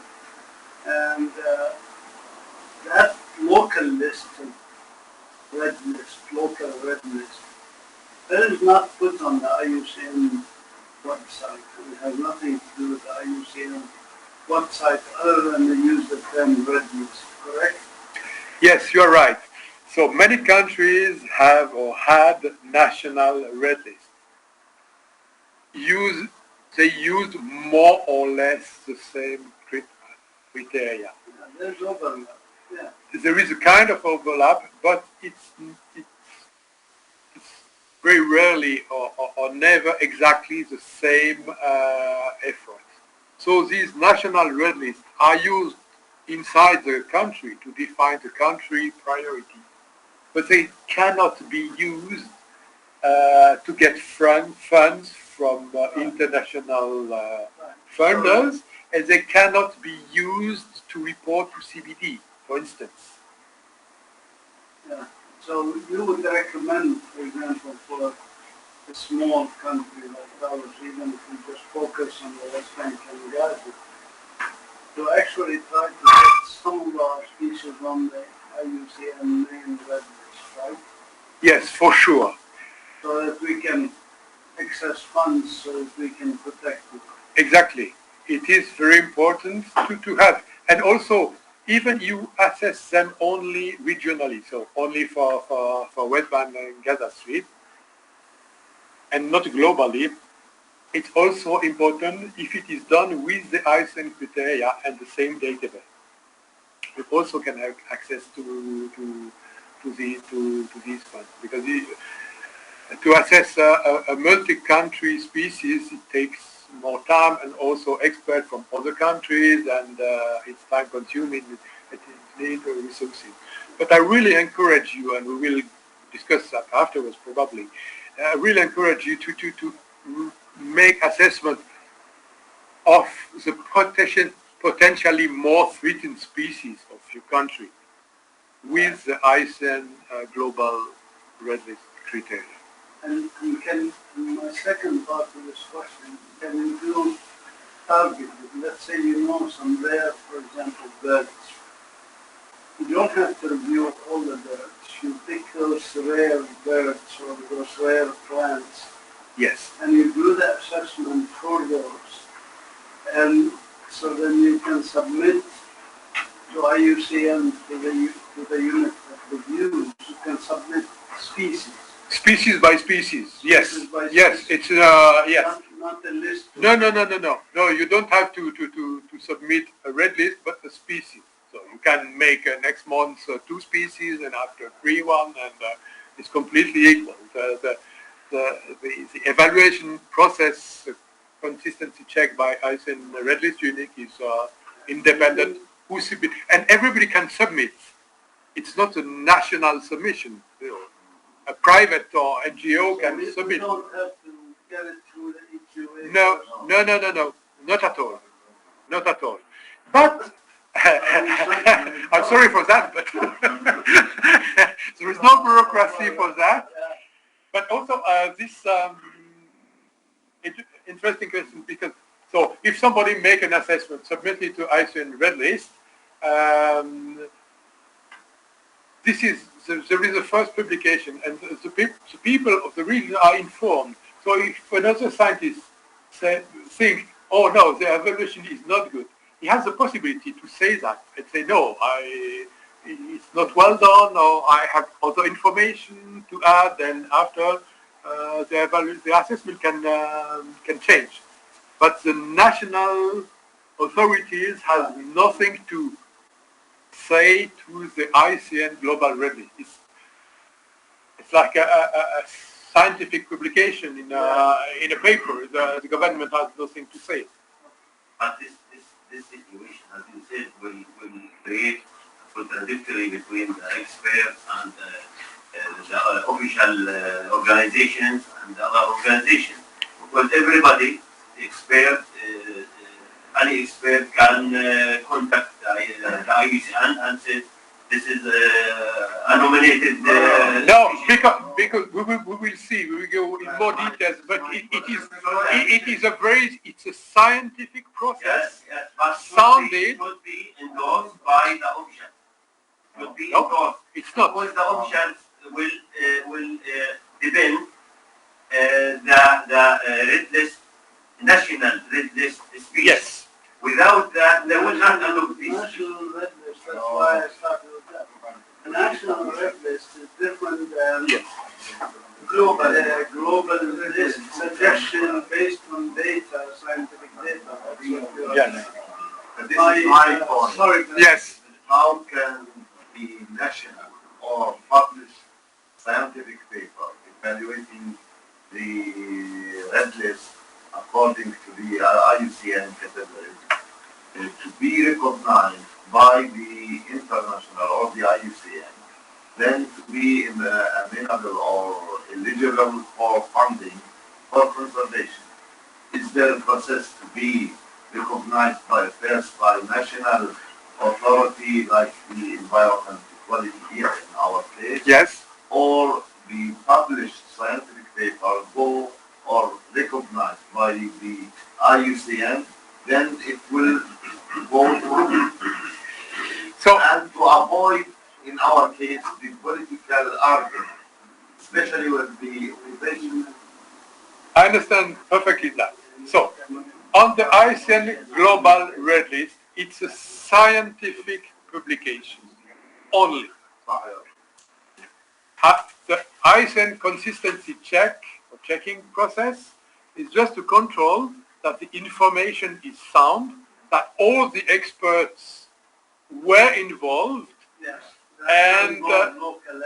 And that local list, local red list, that is not put on the IUCN website. It has nothing to do with the IUCN website other than they use the term red list, correct? Yes, you're right. So many countries have or had national red lists. They used more or less the same criteria. Yeah, there's overlap. Yeah. There is a kind of overlap, but it's very rarely or never exactly the same effort. So these national red lists are used inside the country to define the country priority, but they cannot be used to get funds from international funders, and they cannot be used to report to CBD, for instance. Yeah. So you would recommend, for example, for a small country like ours, even if we just focus on the West Bank and Gaza, to actually try to get some of our species on the IUCN main red list, right? Yes, for sure. So that we can access funds, so that we can protect them. Exactly. It is very important to have. And also, even you assess them only regionally, so only for West Bank and Gaza Strip, and not globally. It's also important if it is done with the IUCN criteria and the same database. We also can have access to these funds, because to assess a multi-country species, it takes more time, and also experts from other countries, and it's time-consuming. It needs resources. But I really encourage you, and we will discuss that afterwards probably. I really encourage you to make assessment of the potentially more threatened species of your country with the IUCN global red list criteria. And can, my second part of this question, can you do targeted? Let's say you know some rare, for example, birds. You don't have to review all the birds. You pick those rare birds or those rare plants. Yes. And you do the assessment for those. And so then you can submit to IUCN, to the unit that reviews. You can submit species. Species by species, yes. Species by yes, species. it's, yes. Not a list. No, you don't have to submit a red list, but a species. So you can make next month 2 species, and after 3 1, and it's completely equal. The evaluation process, consistency check by IUCN Red List Unit is independent. Who submit, and everybody can submit. It's not a national submission. You know, a private or NGO can we submit. don't have to get it through the EQA. No, not at all. Not at all. But I'm sorry for that, but there is no bureaucracy for that. But also this interesting question, because so if somebody make an assessment, submit it to IUCN Red List, this is there is a first publication, and the people of the region are informed. So if another scientist think, oh no, the evaluation is not good, he has the possibility to say that and say, no, it's not well done, or I have other information to add, and after the assessment can change. But the national authorities have nothing to say to the IUCN Global Red List. It's like a scientific publication in a paper. The government has nothing to say. But this situation, as you said, will create a contradictory between the experts and the official organizations and the other organizations. Because everybody, expert, any expert can contact the IUCN and say, this is a nominated... No, because we will see, we will go in more details, but it's a scientific process. Yes, but Sounded. should be endorsed by the officials. Should be No, endorsed. it's not. Because the officials will depend the red list, national red list species. Yes. Without that, they will not adopt this. National red list, that's why I started with that. The national red list is different than Yes. global list suggestion based on data, scientific data. That's what we are Yes. saying. This is my point. Sorry. Yes. How can the national or published scientific paper evaluating the red list according to the IUCN categories to be recognized by the international or the IUCN, then to be amenable or eligible for funding for conservation? Is there a process to be recognized by national authority like the Environment Quality here in our place, Yes. or the published scientific paper go or recognized by the IUCN, then it will go through. So, And to avoid, in our case, the political argument, especially with the organization. I understand perfectly that. So, on the IUCN Global Red List, it's a scientific publication only. The IUCN consistency check or checking process is just to control that the information is sound, that all the experts were involved. Yes. And, Local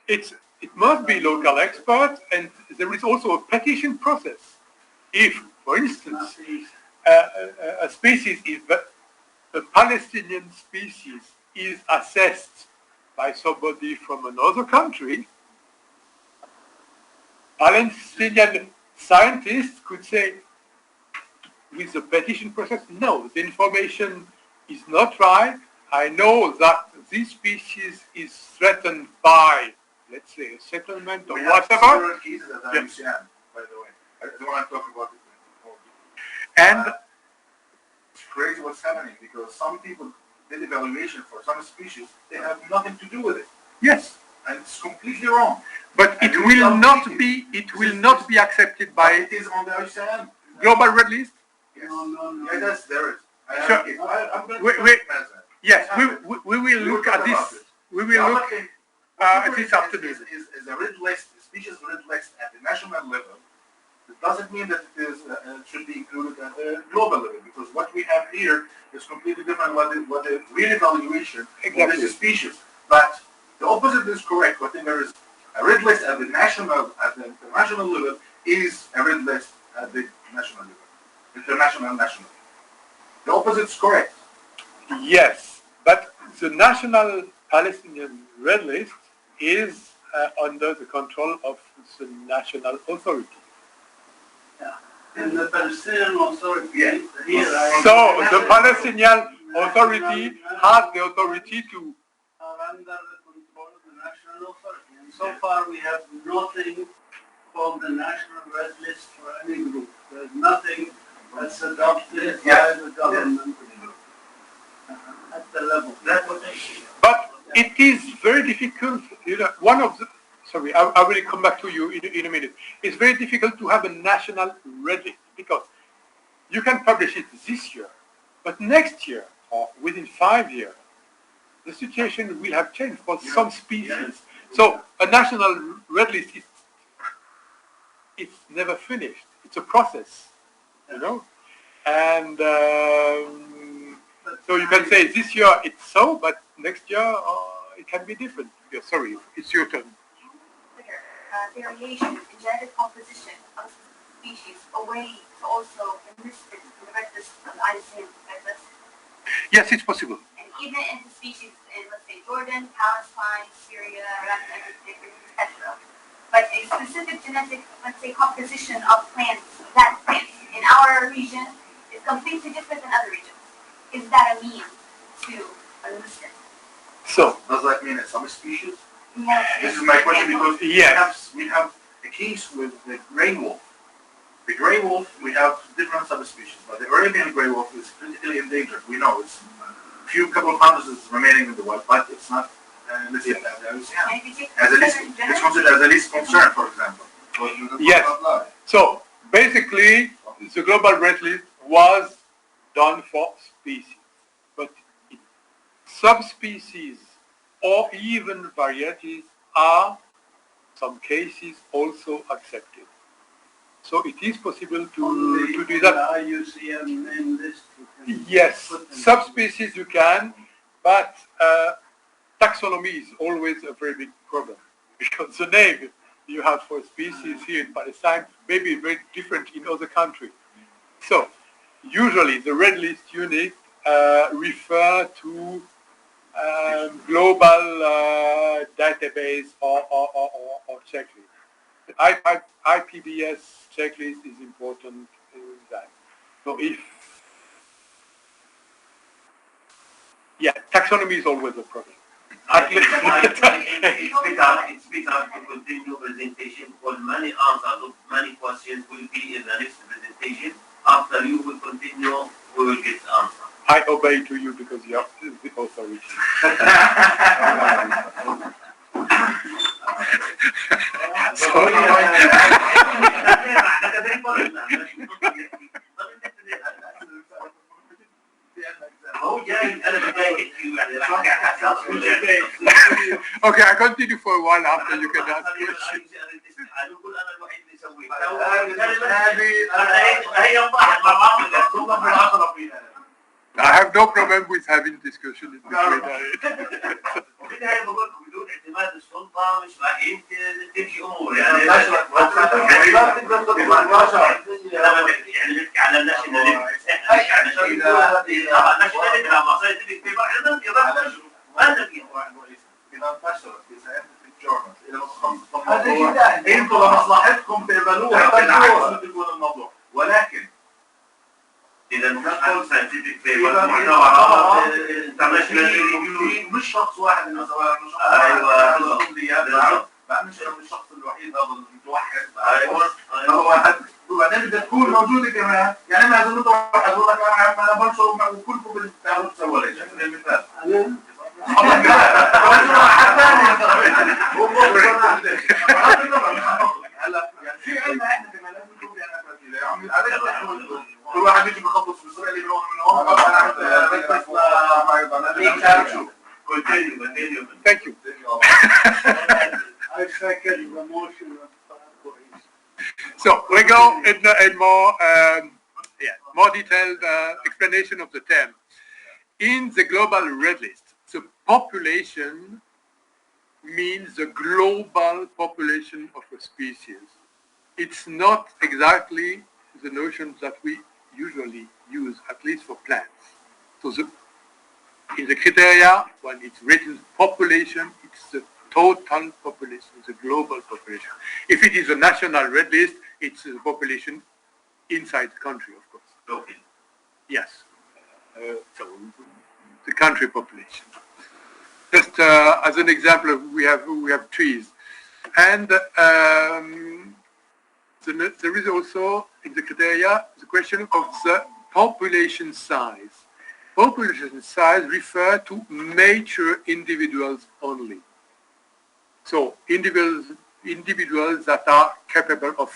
experts. It must be local experts, and there is also a petition process. If, for instance, a species is a Palestinian species is assessed by somebody from another country, Palestinian scientists could say, with the petition process, no, the information is not right. I know that this species is threatened by, let's say, a settlement or We have whatever. several cases at the Yes. IUCN, by the way. I don't want to talk about it. And It's crazy what's happening because some people did evaluation for some species, they have nothing to do with it. yes, And it's completely wrong. but it will not be accepted by It is on the IUCN. Global Red List. Yes. No. Yeah, that's there is. I have Sure. a case. I'm going to Wait. recognize that. Yes, I have it. we will We look will at talk this. about it. We The will other look thing, this afternoon. is a red list, species red list at the national level. It doesn't mean that it should be included at the global level, because what we have here is completely different what the real evaluation Exactly. of this species. But the opposite is correct. What there is a red list at the international level is a red list at the national level, international. The opposite is correct. Yes, but the National Palestinian Red List is under the control of the national authority. And the Palestinian Authority Yeah. here So the Palestinian authority has the authority to. are under the control of the national authority. And so far we have nothing called the National Red List for any group. There's nothing that's adopted by the government at the level. That's what they see. But it is very difficult. One of the. Sorry, I will come back to you in a minute. It's very difficult to have a national red list because you can publish it this year, but next year or within 5 years, the situation will have changed for some species. So a national red list it's never finished. It's a process, And so you can say this year it's so, but next year it can be different. Yeah, sorry, it's your turn. Variation in genetic composition of species away to also enlisted in the red list of the IUCN red list. Yes, it's possible. And even into species in, let's say, Jordan, Palestine, Syria, Iraq, etc. But a specific genetic, let's say, composition of plants, that plant in our region is completely different than other regions. Is that a means to enlist it? So, Does that mean it's some species? Yes. This is my question because Yes. we have a case with the gray wolf. The gray wolf, we have different subspecies, but the Arabian gray wolf is critically endangered. We know it's a few couple of hundreds is remaining in the wild, but it's not listed as the IUCN. And if you take As a least, it's considered as a least concern, for example. Yes. So basically, the global red list was done for species, but subspecies or even varieties are, some cases, also accepted. So it is possible to do that. IUCN name list. Yes, subspecies you can, but taxonomy is always a very big problem because the name you have for species here in Palestine may be very different in other countries. So usually the red list unit refer to global database or checklist. The IPBS checklist is important in that. So if, yeah, taxonomy is always a problem. It's better to continue presentation because many answers of many questions will be in the next presentation. After you will continue, we will get answers. I obey to you because you are the authority. Okay, I continue for a while after you can ask questions. I have no problem with having discussion in between. بدون اعتماد السلطه مش راح تمشي امور يعني نحكي على الناشونال طبعا الناشونال لما صارت بيبر ايضا ماذا فيها؟ اذا انتشرت في ساينتفك جورنالز الى انتم لمصلحتكم تقبلوها بالعكس تكون الموضوع ولكن اذا ندخل ساينتفك بيبر معتبره انترناشونال مش شخص واحد من الزوايا ايوه مع مش الشخص الوحيد هذا المتوحد ايوه وبعدين بدها تكون موجوده كمان يعني ما لازم واحد يقول لك انا بنشر وكلكم بتعرفوا تسووا ليش المثال هلا يعني في علم احنا كمان لازم نكون يعني كل واحد يجي بخبط في الصوره اللي من هون Thank you. I second the motion of So we go in more detailed explanation of the term. In the global red list, the population means the global population of a species. It's not exactly the notion that we usually use, at least for plants. So in the criteria, when it's written population, it's the total population, the global population. If it is a national red list, it's the population inside the country, of course. Okay. Yes. So the country population. Just as an example, we have trees, and there is also in the criteria the question of the population size. Population size refer to mature individuals only. So individuals that are capable of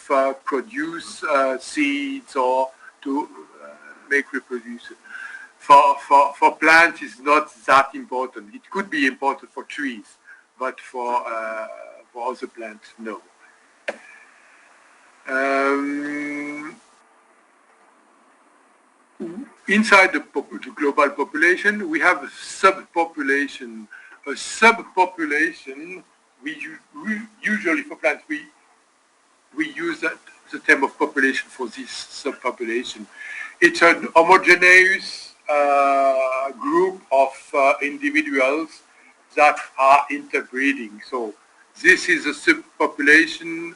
produce seeds or to make reproduction. For plants, it's not that important. It could be important for trees, but for other plants, no. Inside the global population, we have a subpopulation. A subpopulation, we usually for plants, we use the term of population for this subpopulation. It's an homogeneous group of individuals that are interbreeding. So this is a subpopulation,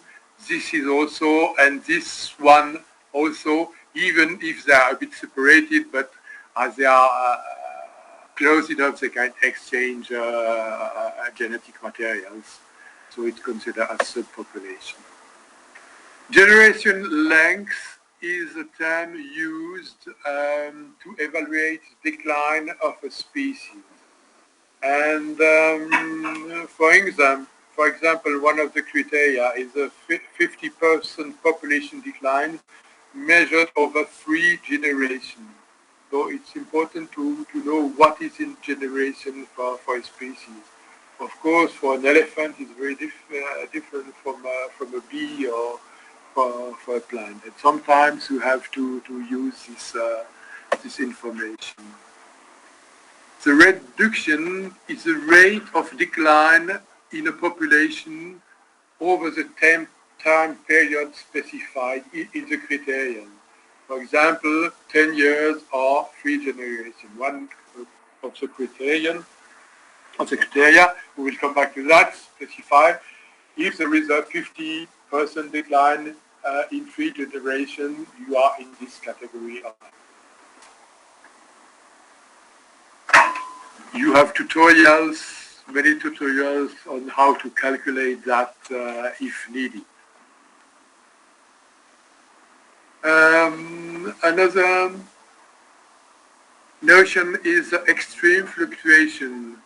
this is also, and this one also, even if they are a bit separated, but as they are close enough, they can exchange genetic materials. So it's considered as subpopulation. Generation length is a term used to evaluate decline of a species. And for for example, one of the criteria is a 50% population decline measured over 3 generations. So it's important to know what is in generation for a species. Of course, for an elephant, it's very different from a bee or for a plant. And sometimes you have to use this information. The reduction is the rate of decline in a population over the time period specified in the criterion. For example, 10 years or 3 generations. One of the criteria, we will come back to that, specify if there is a 50% decline in 3 generations, you are in this category. You have many tutorials on how to calculate that if needed. Another notion is extreme fluctuation.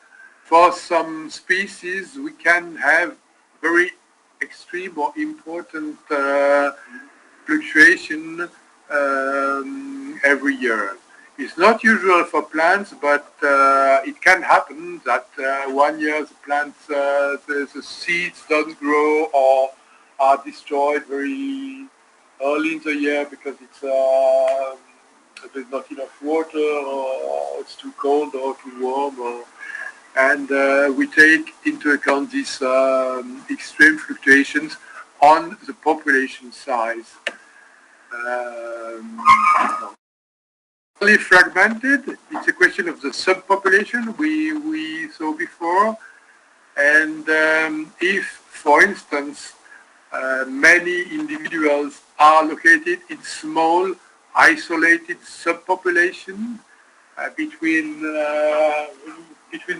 For some species, we can have very extreme or important fluctuation every year. It's not usual for plants, but it can happen that one year the plants, the seeds don't grow or are destroyed very early in the year because there's not enough water or it's too cold or too warm. And we take into account these extreme fluctuations on the population size. Fragmented, it's a question of the subpopulation we saw before, and if, for instance, many individuals are located in small, isolated subpopulation, between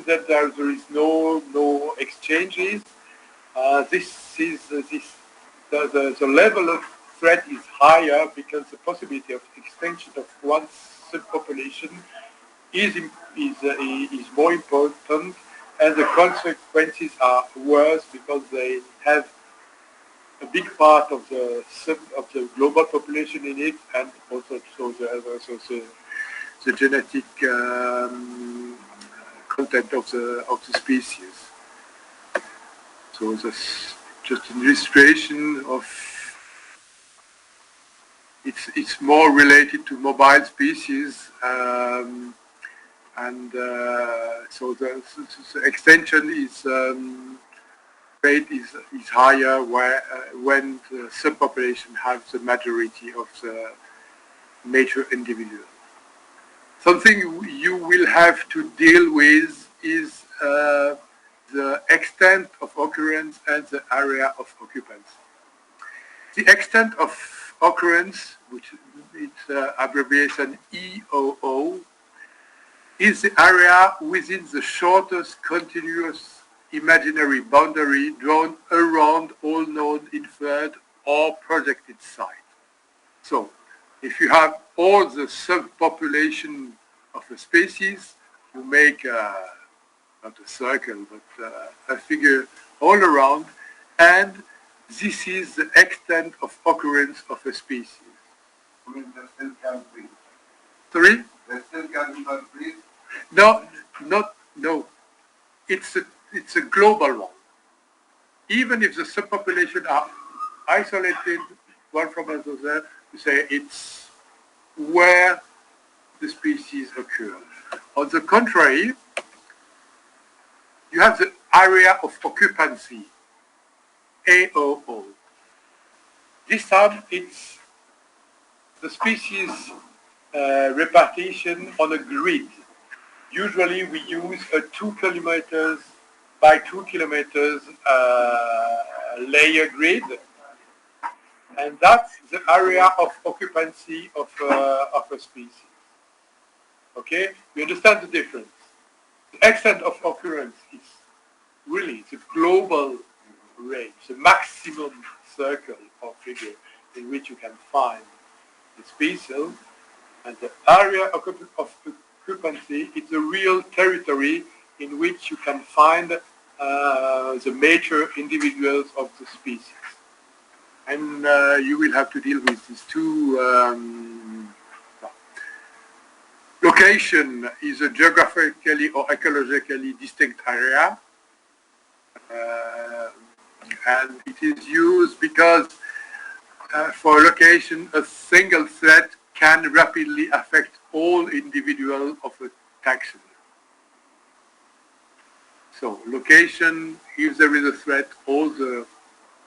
them there is no exchanges. The level of threat is higher because the possibility of extinction of one subpopulation is more important, and the consequences are worse because they have a big part of the global population in it, and also the genetic content of the species. So that's just an illustration of. It's more related to mobile species, so the extension rate is higher when the subpopulation has the majority of the major individuals. Something you will have to deal with is the extent of occurrence and the area of occupancy. The extent of occurrence, which is abbreviation EOO, is the area within the shortest continuous imaginary boundary drawn around all known, inferred, or projected sites. So, if you have all the subpopulation of a species, you make not a circle, but a figure all around, and this is the extent of occurrence of a species. I mean, they still can't breathe. Sorry? They still can't breathe? No. It's a global one. Even if the subpopulation are isolated one from another, you say it's where the species occur. On the contrary, you have the area of occupancy, AOO. This time it's the species repartition on a grid. Usually we use a 2 kilometers by 2 kilometers layer grid, and that's the area of occupancy of a species. Okay, you understand the difference? The extent of occurrence is really the global range, the maximum circle or figure in which you can find the species, and the area of occupancy is the real territory in which you can find the major individuals of the species. And you will have to deal with these two. Location is a geographically or ecologically distinct area. And it is used because for location, a single threat can rapidly affect all individuals of a taxon. So location, if there is a threat, all the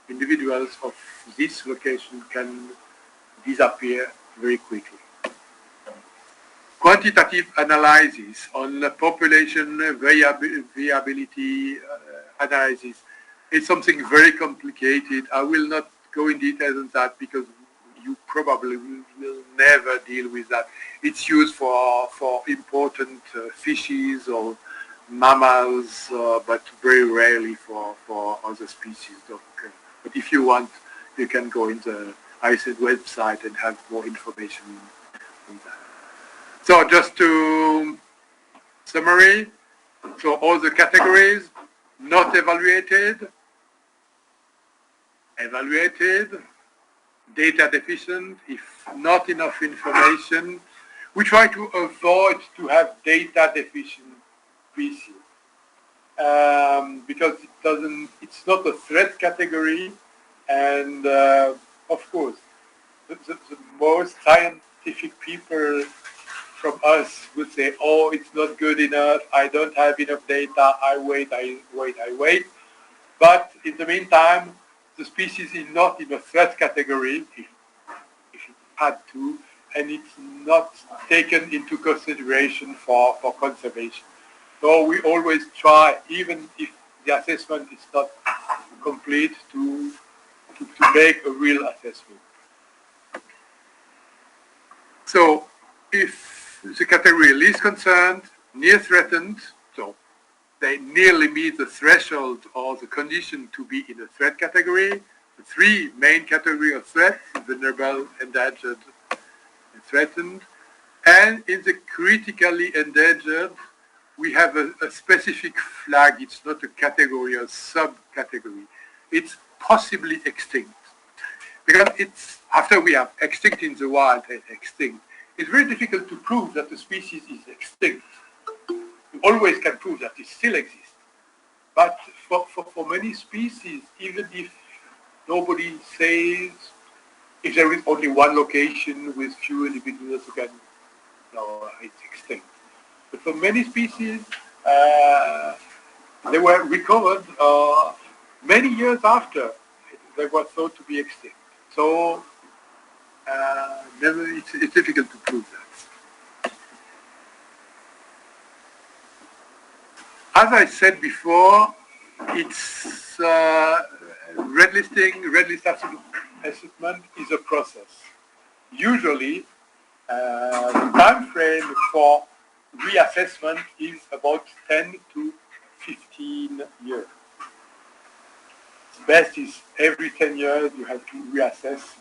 individuals of this location can disappear very quickly. Quantitative analysis on the population variability analysis is something very complicated. I will not go in details on that because you probably will never deal with that. It's used for important fishes or mammals, but very rarely for other species. But if you want, you can go in the ICED website and have more information on that. So just to summary, so all the categories not evaluated, evaluated, data deficient, if not enough information. We try to avoid to have data deficient species because it's not a threat category, and of course, the most scientific people from us would say, oh, it's not good enough, I don't have enough data, I wait. But in the meantime, the species is not in a threat category, if it had to, and it's not taken into consideration for conservation. So we always try, even if the assessment is not complete, to make a real assessment. So if the category is concerned, near threatened, so they nearly meet the threshold or the condition to be in a threat category. The three main categories of threats: vulnerable, endangered, and threatened. And in the critically endangered, we have a specific flag. It's not a category or subcategory. It's possibly extinct. Because it's, after we have extinct in the wild and extinct, it's very difficult to prove that the species is extinct. You always can prove that it still exists. But for many species, even if nobody says, if there is only one location with few individuals who can, no, it's extinct. But for many species, they were recovered many years after they were thought to be extinct. So it's difficult to prove that. As I said before, it's red list assessment is a process. Usually, the time frame for reassessment is about 10 to 15 years. The best is every 10 years you have to reassess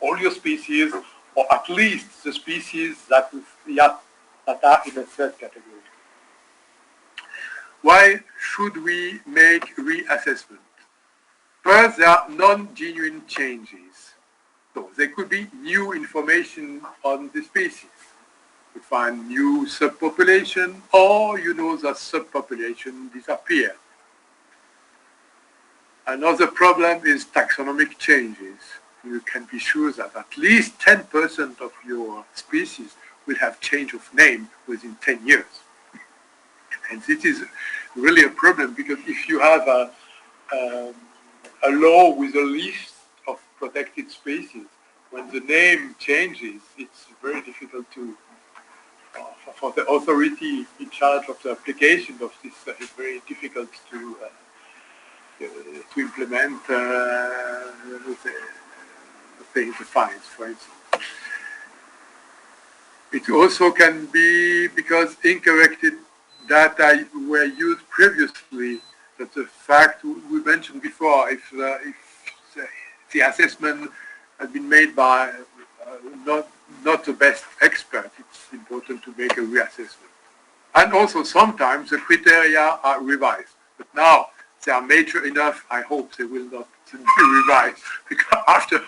all your species, or at least the species that are in a threat category. Why should we make reassessment? First, there are non-genuine changes. So there could be new information on the species. We find new subpopulation, or that subpopulation disappear. Another problem is taxonomic changes. You can be sure that at least 10% of your species will have change of name within 10 years. And this is really a problem, because if you have a law with a list of protected species, when the name changes, it's very difficult to, for the authority in charge of the application of this, it's very difficult to implement the fines, for instance. It also can be because incorrect data were used previously. That's a fact we mentioned before. If the assessment has been made by not the best expert, it's important to make a reassessment. And also sometimes the criteria are revised. But Now, they are mature enough, I hope they will not be revised, because after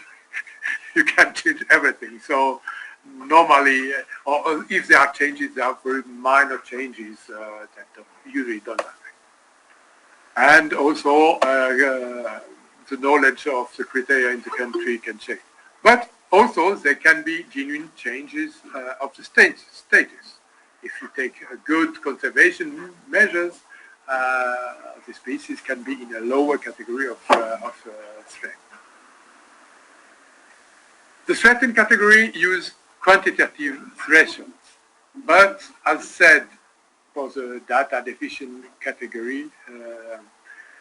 you can change everything. So normally, or if there are changes, there are very minor changes that usually don't happen. And also, the knowledge of the criteria in the country can change. But also, there can be genuine changes of the status. If you take good conservation measures, the species can be in a lower category of threat. The threatened category use quantitative thresholds, but as said, for the data deficient category,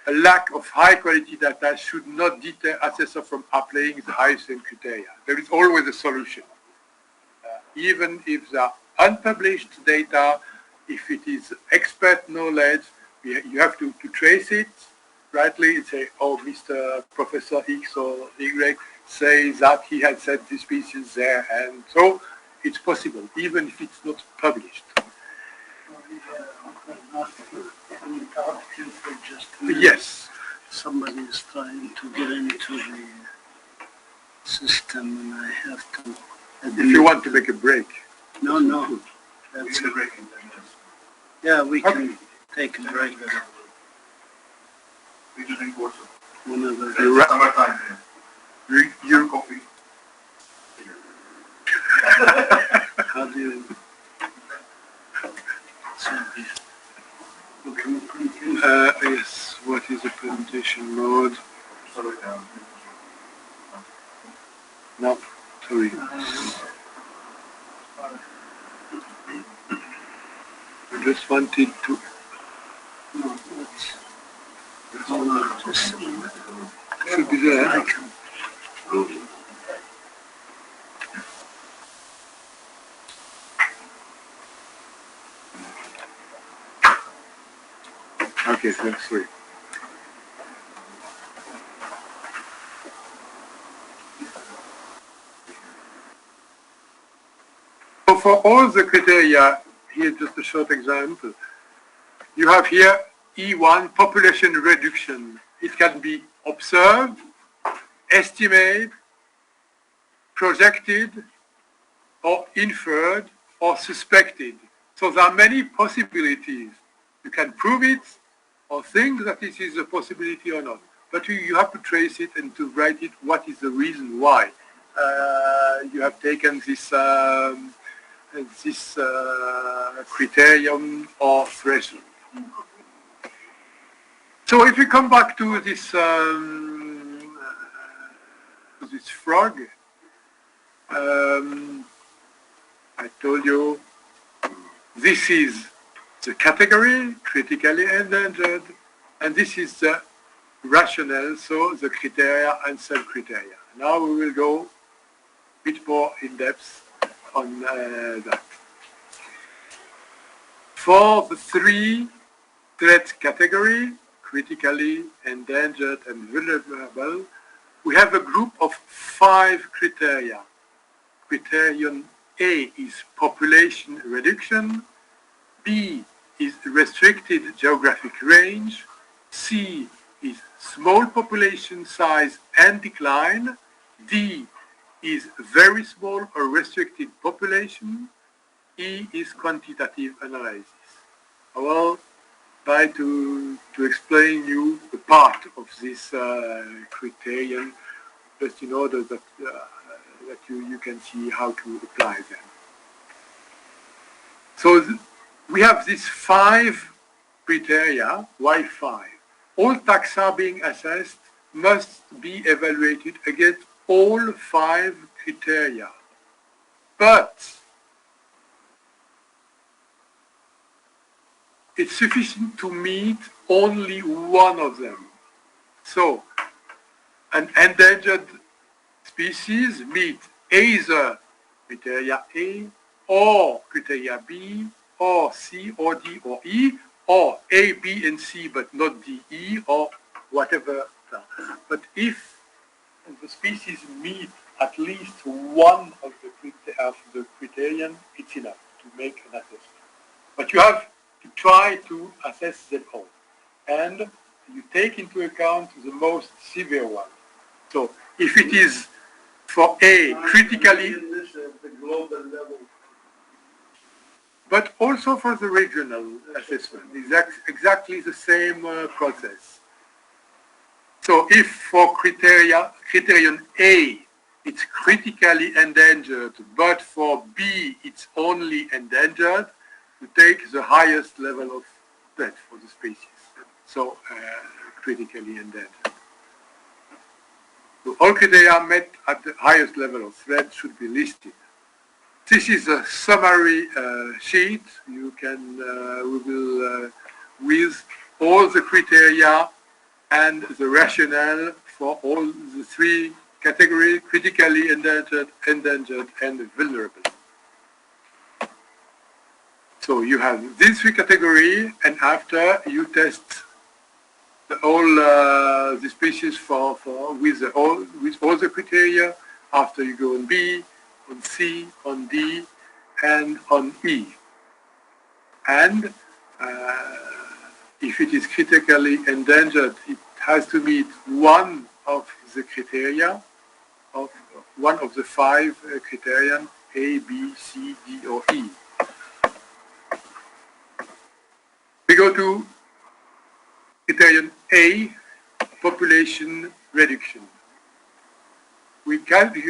a lack of high quality data should not deter assessor from applying the highest criteria. There is always a solution. Even if the unpublished data, if it is expert knowledge, you have to trace it rightly and say, oh, Mr. Professor X or Y says that he had said this species there, and so it's possible, even if it's not published. Yes. Somebody is trying to get into the system and I have to If you want to make a break. No. That's it. Yeah, we can take a break We just drink water. whenever. You're Summertime. You Coffee. How do you? yes, what is the presentation mode? No, sorry. I just wanted to. No, hold on, just a minute. Should be there. I can. Okay, thanks, sorry. So for all the criteria, here just a short example. You have here E1, population reduction. It can be observed, estimated, projected, or inferred, or suspected. So there are many possibilities. You can prove it, or think that this is a possibility or not. But you have to trace it and to write it, what is the reason why you have taken this criterion or threshold. So if we come back to this frog, I told you this is the category, critically endangered, and this is the rationale, so the criteria and sub-criteria. Now we will go a bit more in depth on that. For the three threat category, critically endangered and vulnerable, we have a group of 5 criteria. Criterion A is population reduction, B is restricted geographic range, C is small population size and decline, D is very small or restricted population, E is quantitative analysis. I will try to explain you the part of this criterion, just in order that you can see how to apply them. So we have these 5 criteria. Why 5? All taxa being assessed must be evaluated against all 5 criteria. But it's sufficient to meet only one of them. So an endangered species meet either criteria A or criteria B or C or D or E, or A, B, and C, but not D, E, or whatever. But if the species meet at least one of the criterion, it's enough to make an assessment. But you have to try to assess them all. and you take into account the most severe one. So if it is for A, critically, At the global level. but also for the regional assessment, exactly the same process. So if for criterion A, it's critically endangered, but for B, it's only endangered, you take the highest level of threat for the species. So critically endangered. So all criteria met at the highest level of threat should be listed. This is a summary sheet. You can, we will, with all the criteria and the rationale for all the three categories, critically endangered, and vulnerable. So you have these three categories, and after you test all the species with all the criteria. After you go on B, on C, on D, and on E. And if it is critically endangered, it has to meet one of the criteria, of one of the five criterion, A, B, C, D, or E. We go to criterion A, population reduction. You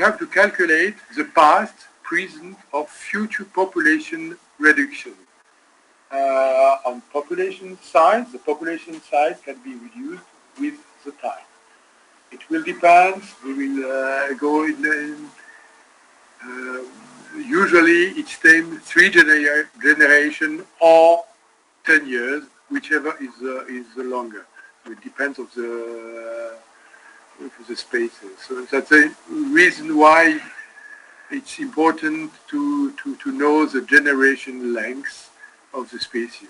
have to calculate the past, present, or future population reduction. On population size, the population size can be reduced with the time. It will depend. We will go in. Usually, it's taken 3 generations or 10 years, whichever is the longer. So it depends of the spaces. So that's a reason why it's important to know the generation length of the species.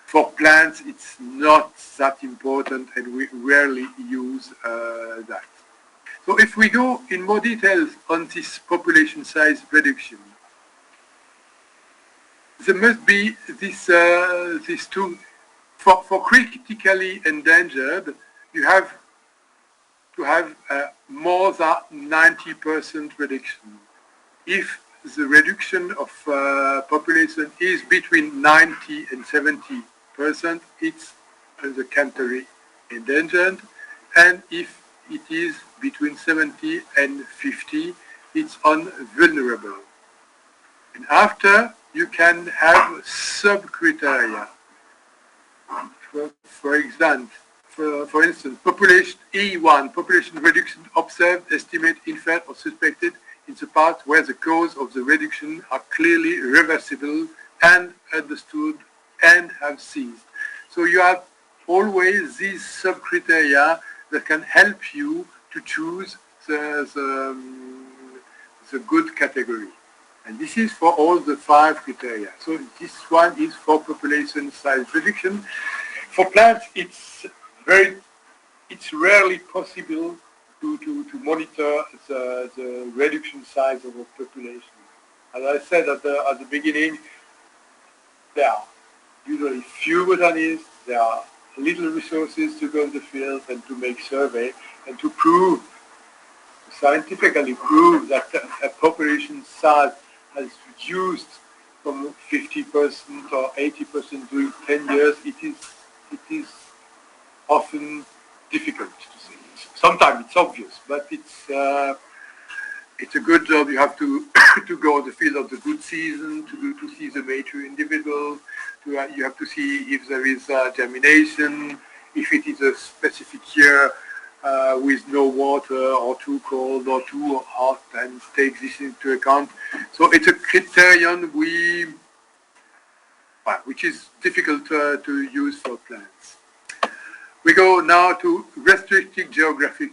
For plants, it's not that important, and we rarely use that. So if we go in more details on this population size reduction, there must be these two. For critically endangered, you have to have more than 90% reduction. If the reduction of population is between 90 and 70%, it's the category endangered, and if it is between 70 and 50, it's on vulnerable. And after, you can have sub-criteria. For example, for instance, population E1, population reduction observed, estimated, inferred, or suspected in the part where the cause of the reduction are clearly reversible and understood and have ceased. So you have always these sub-criteria that can help you to choose the good category. And this is for all the 5 criteria. So this one is for population size reduction. For plants, it's rarely possible to monitor the reduction size of a population. As I said at the beginning, there are usually few botanists, there are little resources to go in the field and to make survey and to prove, scientifically prove that a population size has reduced from 50% or 80% during 10 years. It is often difficult to see. Sometimes it's obvious, but it's a good job. You have to to go to the field of the good season, to see the mature individual. You have to see if there is germination, if it is a specific year with no water or too cold or too hot, and take this into account. So it's a criterion which is difficult to use for plants. We go now to restricted geographic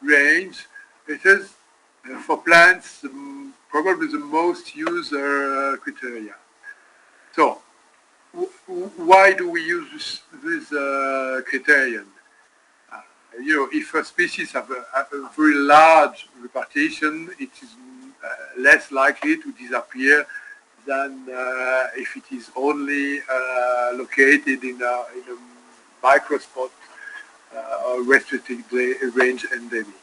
range. It is for plants probably the most used criteria. So why do we use this criterion? If a species have a very large repartition, it is less likely to disappear than if it is only located in a microspot or restricted range endemic.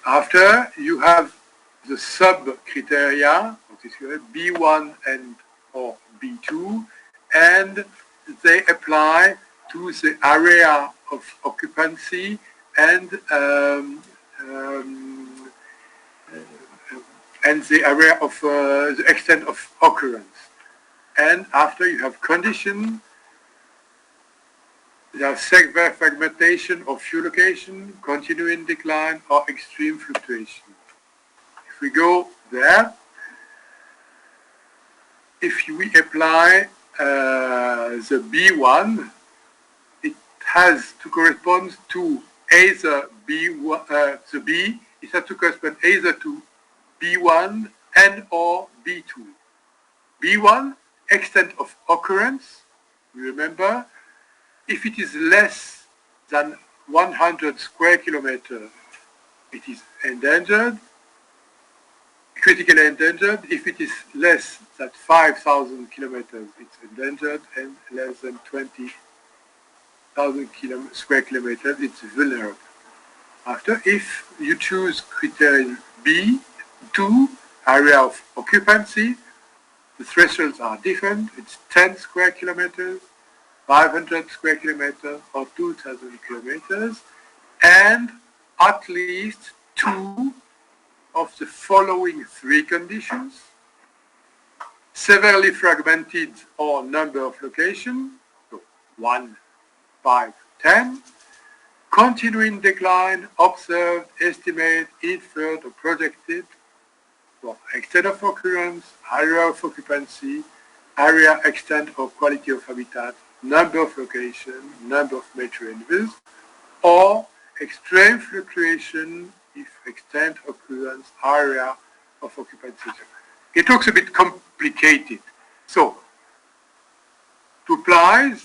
After, you have the sub-criteria, B1 and or B2, and they apply to the area of occupancy and the area of the extent of occurrence. And after, you have condition. There are severe fragmentation or few location, continuing decline, or extreme fluctuation. If we go there, if we apply the B1, it has to correspond to either B1, the B, it has to correspond either to B1 and or B2. B1, extent of occurrence, remember, if it is less than 100 square kilometers, it is endangered, critically endangered. If it is less than 5,000 kilometers, it's endangered, and less than 20,000 square kilometers, it's vulnerable. After, if you choose criterion B2, area of occupancy, the thresholds are different. It's 10 square kilometers, 500 square kilometers, or 2,000 kilometers, and at least 2 of the following 3 conditions: severely fragmented or number of locations, so 1, 5, 10, continuing decline, observed, estimate, inferred, or projected, for extent of occurrence, area of occupancy, area, extent, or quality of habitat, number of locations, number of metro individuals, or extreme fluctuation if extent, occurrence, area of occupancy. It looks a bit complicated. So, to apply,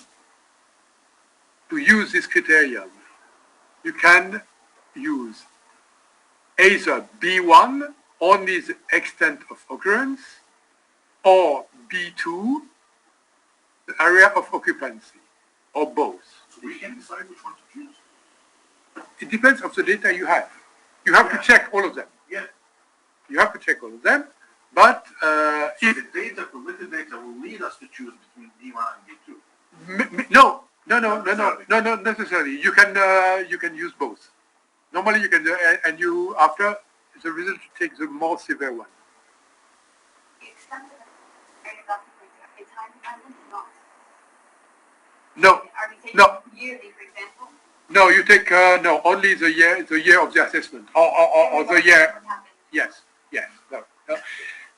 to use this criterion, you can use either B1, only the extent of occurrence, or B2, the area of occupancy, or both. So we can decide which one to choose. It depends on the data you have. You have to check all of them. Yeah. You have to check all of them, but if The data, permitted data, will lead us to choose between B1 and B2. no, not necessarily. You can use both. Normally, you can, and you after the result you take the more severe one. The extent of the area of occupancy is time dependent or not? No, Are we taking no. yearly, for example? No, you take no only the year of the assessment, or the year. What happened? Yes. No.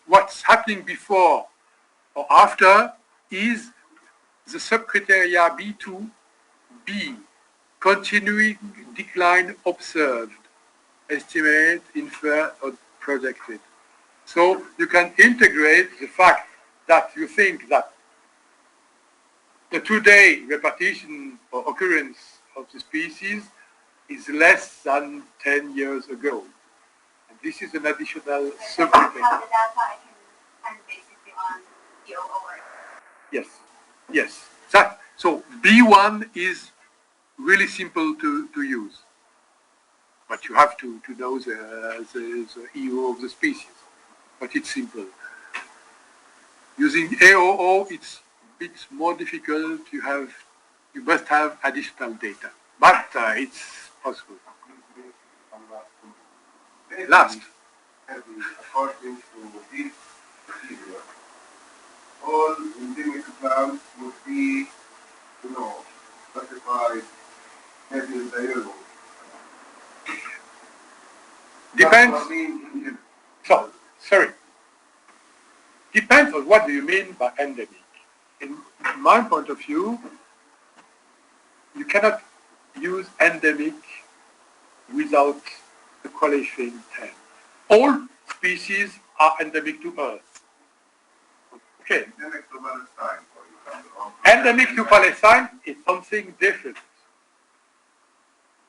What's happening before or after is the sub-criteria B2, B, continuing decline observed, estimate, infer, or projected. So you can integrate the fact that you think that the 2-day repetition or occurrence of the species is less than 10 years ago. And this is an additional If I sub-criteria. have the data, I can kind of basically on the OOR. Yes. So B1 is really simple to use. But you have to know the EU of the species. But it's simple. Using AOO, it's a bit more difficult. You must have additional data. But it's possible. Last. According to this procedure, all endemic plants would be, certified maybe in the year. Depends. That's what I mean. So, sorry. Depends on what do you mean by endemic. In my point of view, you cannot use endemic without the qualifying term. All species are endemic to Earth. Okay. Endemic to Palestine, for example. Endemic to Palestine is something different.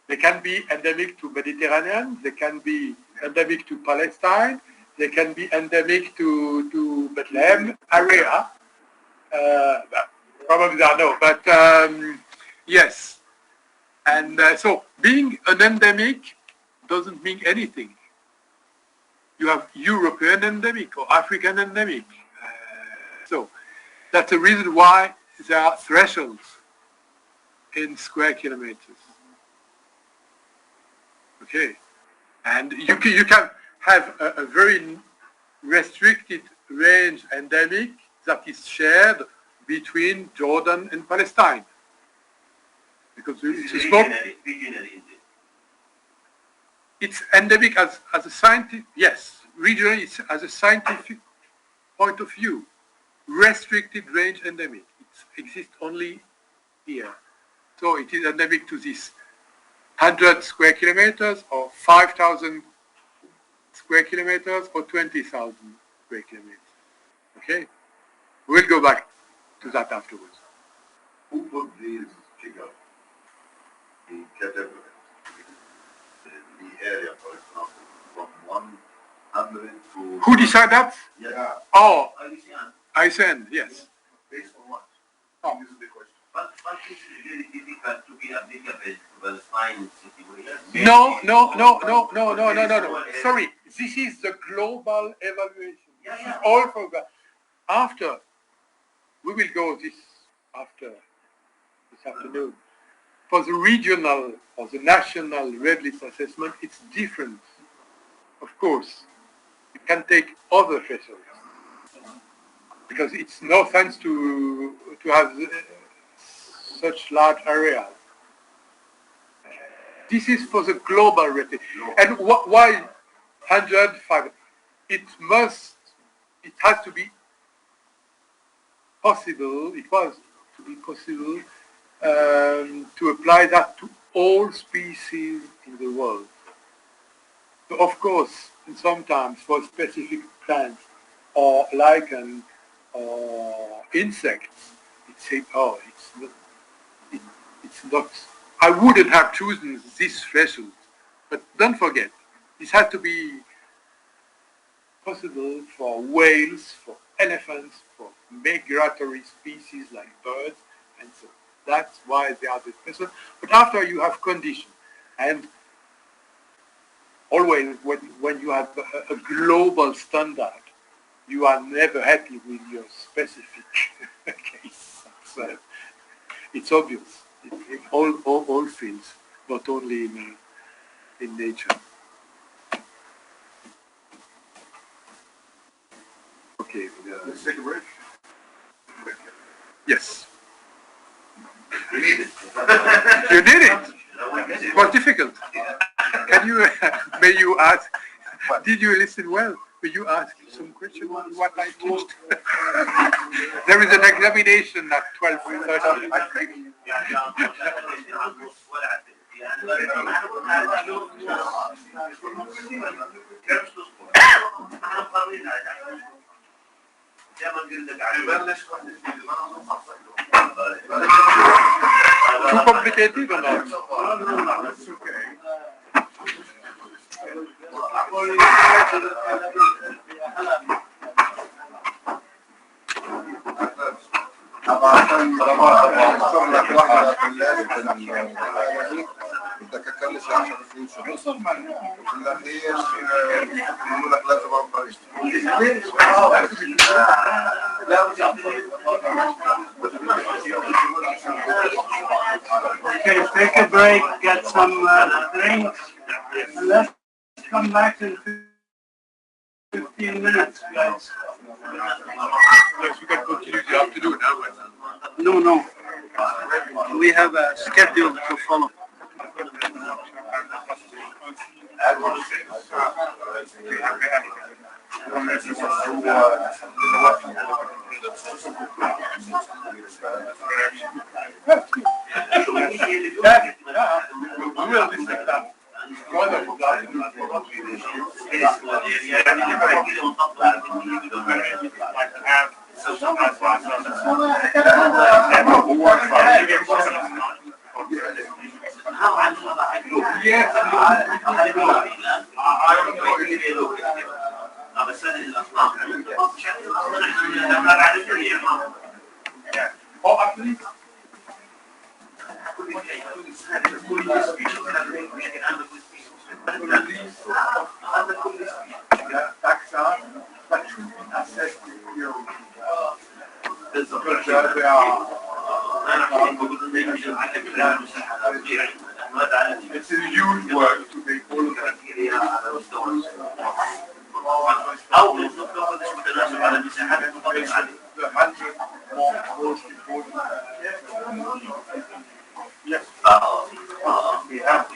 They can be endemic to Mediterranean, they can be endemic to Palestine, they can be endemic to Bethlehem area. Probably there are no, but Yes. And so being an endemic doesn't mean anything. You have European endemic or African endemic. So that's the reason why there are thresholds in square kilometers. Okay. And you can have a very restricted range endemic that is shared between Jordan and Palestine. Because it's endemic as a scientific, yes, regionally it's as a scientific point of view. Restricted range endemic. It exists only here. So it is endemic to this 100 square kilometers or 5,000 square kilometers or 20,000 square kilometers. Okay? We'll go back to that afterwards. Who put these figures? The category, the area, for example, from 100 to... Who decided that? Yeah. Oh, IUCN. IUCN, yes. Based on what? Oh. This is the question. But this is very difficult to be applicable to Palestine situation. No. Sorry, this is the global evaluation. This is all for that. After, we will go this afternoon. For the regional or the national red list assessment, it's different. Of course, you can take other thresholds because it's no sense to have such large areas. This is for the global rating. And why 105? It has to be possible, it was to be possible to apply that to all species in the world. So of course, and sometimes for specific plants or lichen or insects, it's not, I wouldn't have chosen this threshold. But don't forget, this has to be possible for whales, for elephants, for migratory species like birds, and so that's why they are this special. But after you have conditions, and always when you have a global standard, you are never happy with your specific case. So it's obvious in all fields, not only in nature. Okay. Let's take a break. Yes. We need it. You did it. It was difficult. Can you, may you ask, did you listen well? May you ask some questions on what I teach? There is an examination at 12:30. I think. Too complicated or not? No, it's okay. بدك تكلف 10 فلوس وفي الاخير يقولوا لك لازم Okay, take a break, get some drinks, and let's come back in 15 minutes, guys. Yes, we can continue the afternoon now. No. We have a schedule to follow. taxa that should be assessed yearly. Because they are it's a huge work to make all of that. The 100 most important. Yes. We have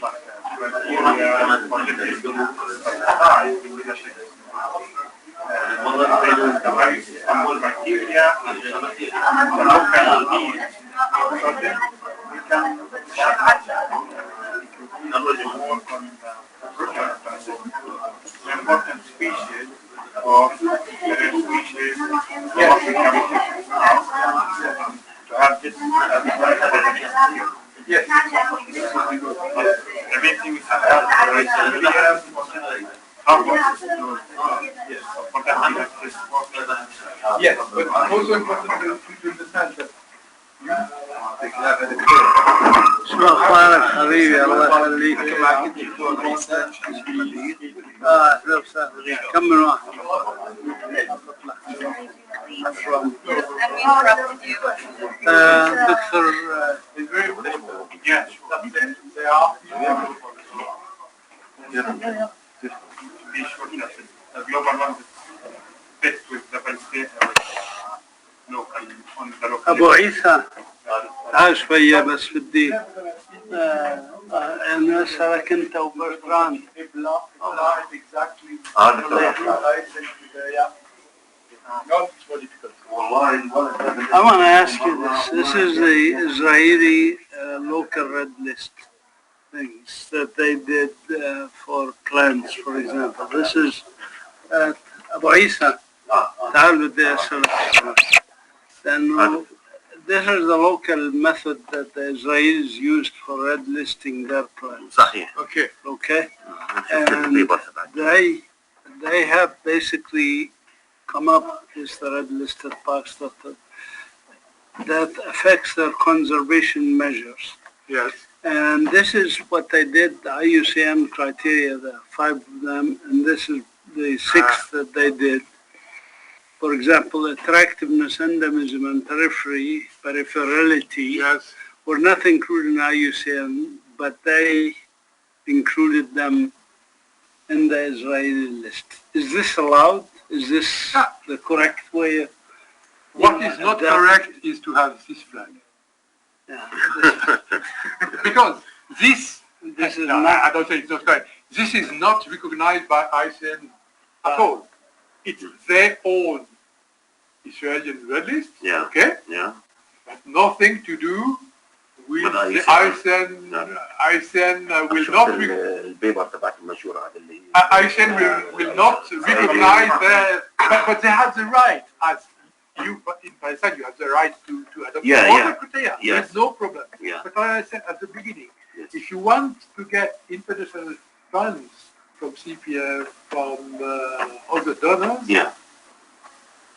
more bacteria, the local needs. So then we can work on the important species of the species of to have this yes. Everything is about yes, but also important to understand that شو اخبارك حبيبي؟ الله يخليك. اهلا وسهلا. كم من واحد؟ دكتور yes, they are be sure that the global one fits with the Palestinian local on the local. ابو عيسى تعال شوية بس بدي انا اسالك انت وبرتراند. Exactly. Not so difficult. I want to ask you this. This is the Israeli local red list things that they did for plants, for example. This is أبو عيسى تعال بدي أسألك سؤال. لأنه this is the local method that the Israelis used for red listing their plants. صحيح. Okay. Okay. شفت البيبر تبعك. They have basically come up with the red listed parks that affects their conservation measures. Yes. And this is what they did, the IUCN criteria, there are 5 of them, and this is the 6th that they did. For example, attractiveness, endemism, and peripherality Yes. were not included in IUCN, but they included them in the Israeli list. Is this allowed? Is this the correct way? What is not correct is to have this flag. Yeah. Because this is no, not- I don't say it's not correct. This is not recognized by ICN at all. It's their own Israeli red list. Yeah. Okay? Yeah. But nothing to do with With the ICN. ICN will not البيبر تبعك المنشور هذا اللي ICN will not recognize that, but they have the right, as you in Pakistan, you have the right to adopt Yeah, all yeah. the criteria. Yes. There's no problem. Yeah. But as I said at the beginning, Yes. if you want to get international funds from CPF, from other donors, Yeah.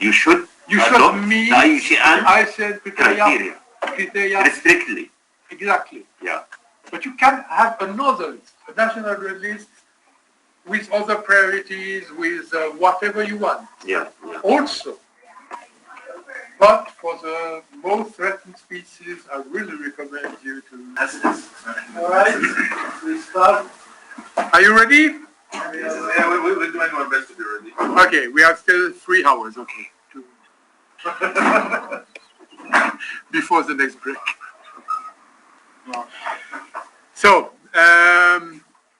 You should you should adopt meet the IUCN ICN criteria. strictly. Exactly. Yeah. But you can have another list, a national list with other priorities, with whatever you want. Yeah. Yeah. Also, but for the most threatened species, I really recommend you to. All right, we start. Are you ready? Yeah, we're doing our best to be ready. Okay, we have still 3 hours. Okay, before the next break. So,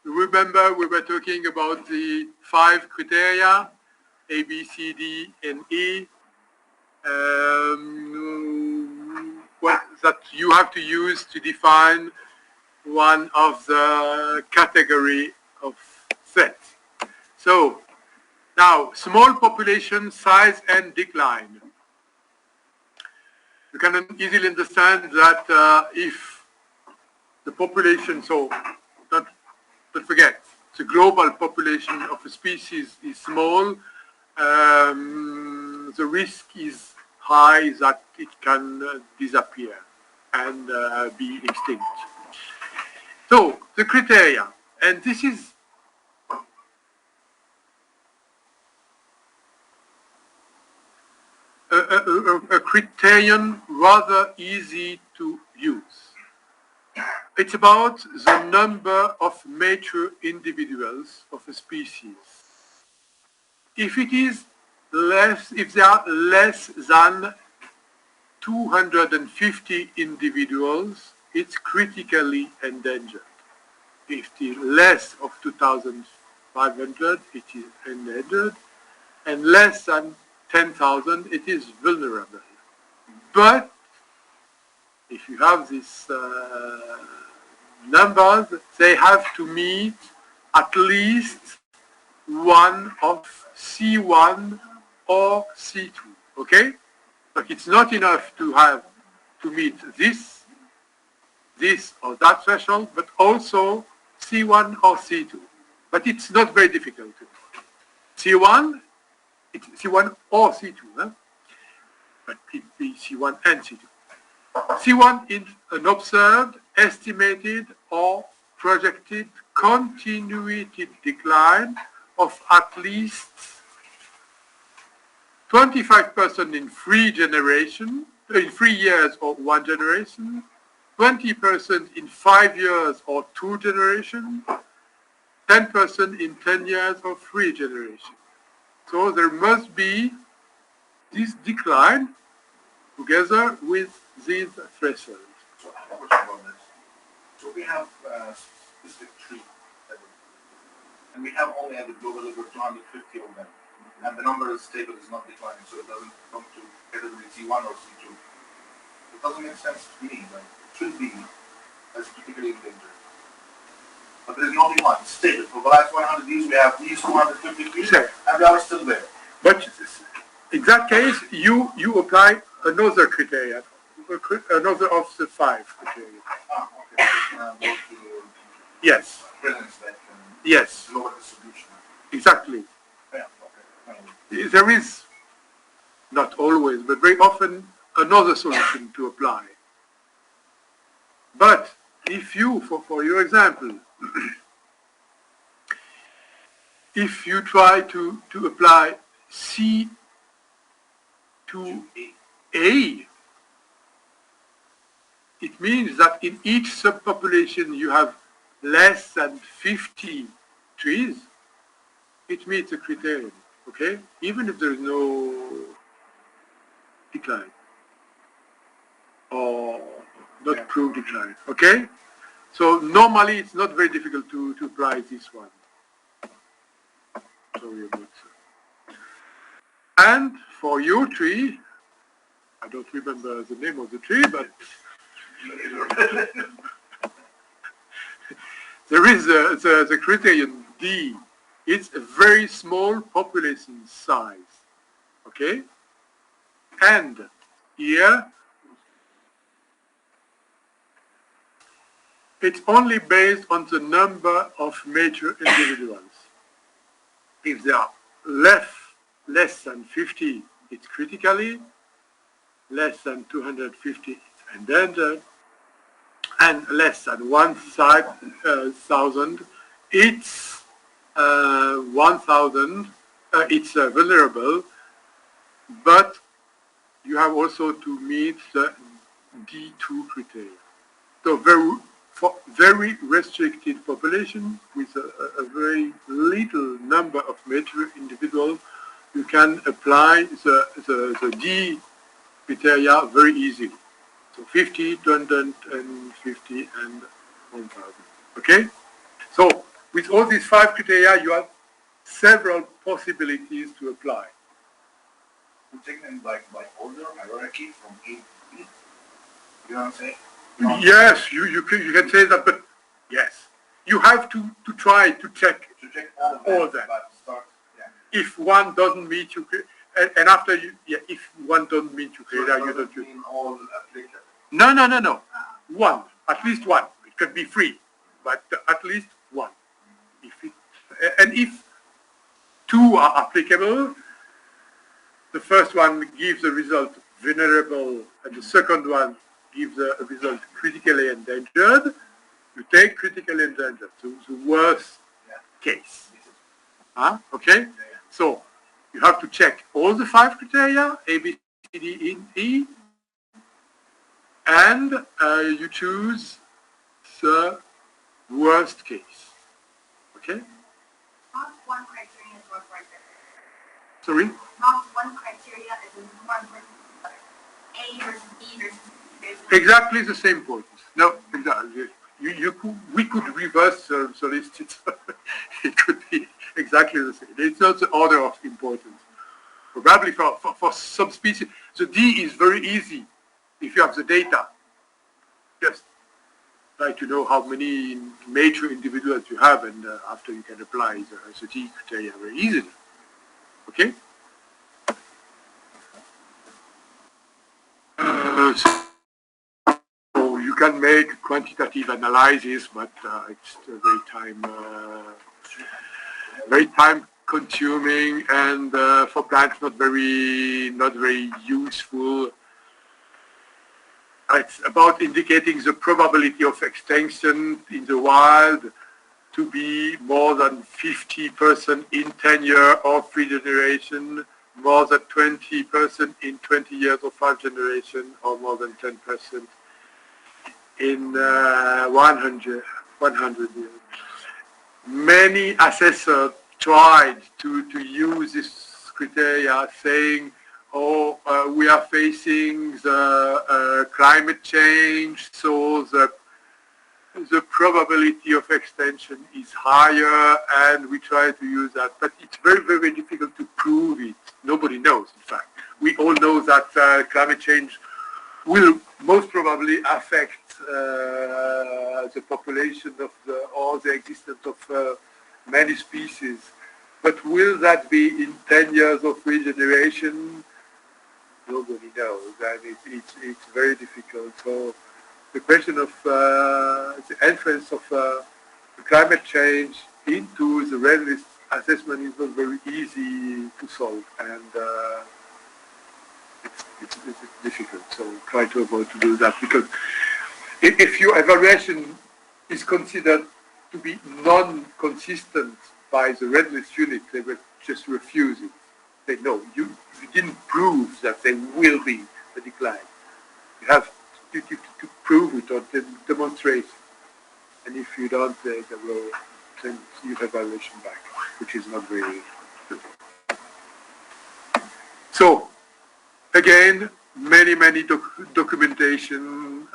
remember we were talking about the 5 criteria, A, B, C, D, and E, that you have to use to define one of the category of threats. So, now, small population size and decline. You can easily understand that if the population, so don't forget, the global population of a species is small, the risk is high that it can disappear. and be extinct. So the criteria, and this is a criterion rather easy to use. It's about the number of mature individuals of a species. If it is less, if there are less than 250 individuals, it's critically endangered. If it is less of 2,500, it is endangered, and less than 10,000, it is vulnerable. But if you have these numbers, they have to meet at least one of C1 or C2, okay? But it's not enough to meet this or that threshold, but also C1 or C2. But it's not very difficult. C1, it's C1 or C2, huh? But it be C1 and C2. C1 is an observed, estimated, or projected continuity decline of at least 25% in 3 years or 1 generation, 20% in 5 years or 2 generations, 10% in 10 years or 3 generations. So there must be this decline together with these thresholds. So I have a question about this. So we have specific tree level, and we have only at the global level 250 of them, and the number is stable, is not declining, so it doesn't come to category C1 or C2. It doesn't make sense to me that it should be as particularly endangered. But there is no decline, it's stable. For the last 100 years, we have these 250 trees, Sure. and they are still there. But in that case, you apply another criteria, another of the 5 criteria. Ah, okay. Go to Yes, presence that yes, lower distribution. exactly. Yeah, okay. There is, not always, but very often, another solution to apply. But if you, for your example, if you try to apply C2A, it means that in each subpopulation you have less than 50 trees. It meets the criterion, okay? Even if there is no decline or not proved decline, okay? So normally it's not very difficult to apply this one. Sorry about that. And for your tree, I don't remember the name of the tree, but there is the criterion D. It's a very small population size, okay? And here, it's only based on the number of mature individuals. If they are less than 50, it's critically, less than 250, it's endangered, and less than 1,000, it's 1,000, it's vulnerable, but you have also to meet the D2 criteria. So for very restricted population with a very little number of mature individuals, you can apply the D criteria very easily. So 50, 250, and 1,000. Okay? So with all these 5 criteria, you have several possibilities to apply. I'm taking them by order, hierarchy from A to B. You know what I'm saying? Yes, you can say that, but yes, you have to try to check To check all of them. But start, yeah. if one doesn't meet you, and after you, if one doesn't meet you, So it you doesn't don't. mean all applicable. No. One, at least one. It could be 3, but at least one. And if 2 are applicable, the first one gives the result vulnerable, and the second one If the result critically endangered, you take critically endangered, so the worst case. Okay? So you have to check all the 5 criteria, A, B, C, D, E, and you choose the worst case. Okay? Not one criteria is more important. Sorry? Not one criteria is more important than the other. A versus B versus C versus Exactly the same point. No, exactly. We could reverse the list. It could be exactly the same. It's not the order of importance. Probably for subspecies, the D is very easy if you have the data. Just try to know how many major individuals you have, and after you can apply the D criteria very easily. Okay? So you can make quantitative analysis, but it's very time consuming, and for plants not very useful. It's about indicating the probability of extinction in the wild to be more than 50% in 10 years of regeneration, more than 20% in 20 years of 5 generation, or more than 10% in 100 years. Many assessors tried to use this criteria, saying, we are facing the climate change, so the probability of extension is higher, and we try to use that. But it's very, very difficult to prove it. Nobody knows, in fact. We all know that climate change will most probably affect the population of or the existence of many species. But will that be in 10 years of regeneration? Nobody knows, and it's very difficult. So the question of the entrance of climate change into the red list assessment is not very easy to solve, and it's difficult. So try to avoid to do that, because if your evaluation is considered to be non-consistent by the red list unit, they will just refuse it. They know you didn't prove that there will be a decline. You have to prove it or demonstrate it. And if you don't, they will send your evaluation back, which is not very good. So, again, many documentation.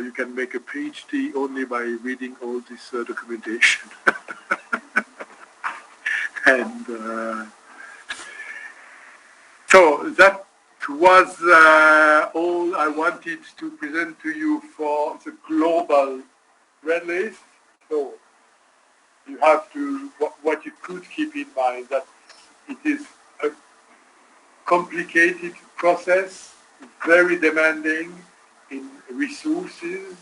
You can make a PhD only by reading all this documentation. And so that was all I wanted to present to you for the global red list. So you have to, what you could keep in mind, that it is a complicated process, very demanding in resources,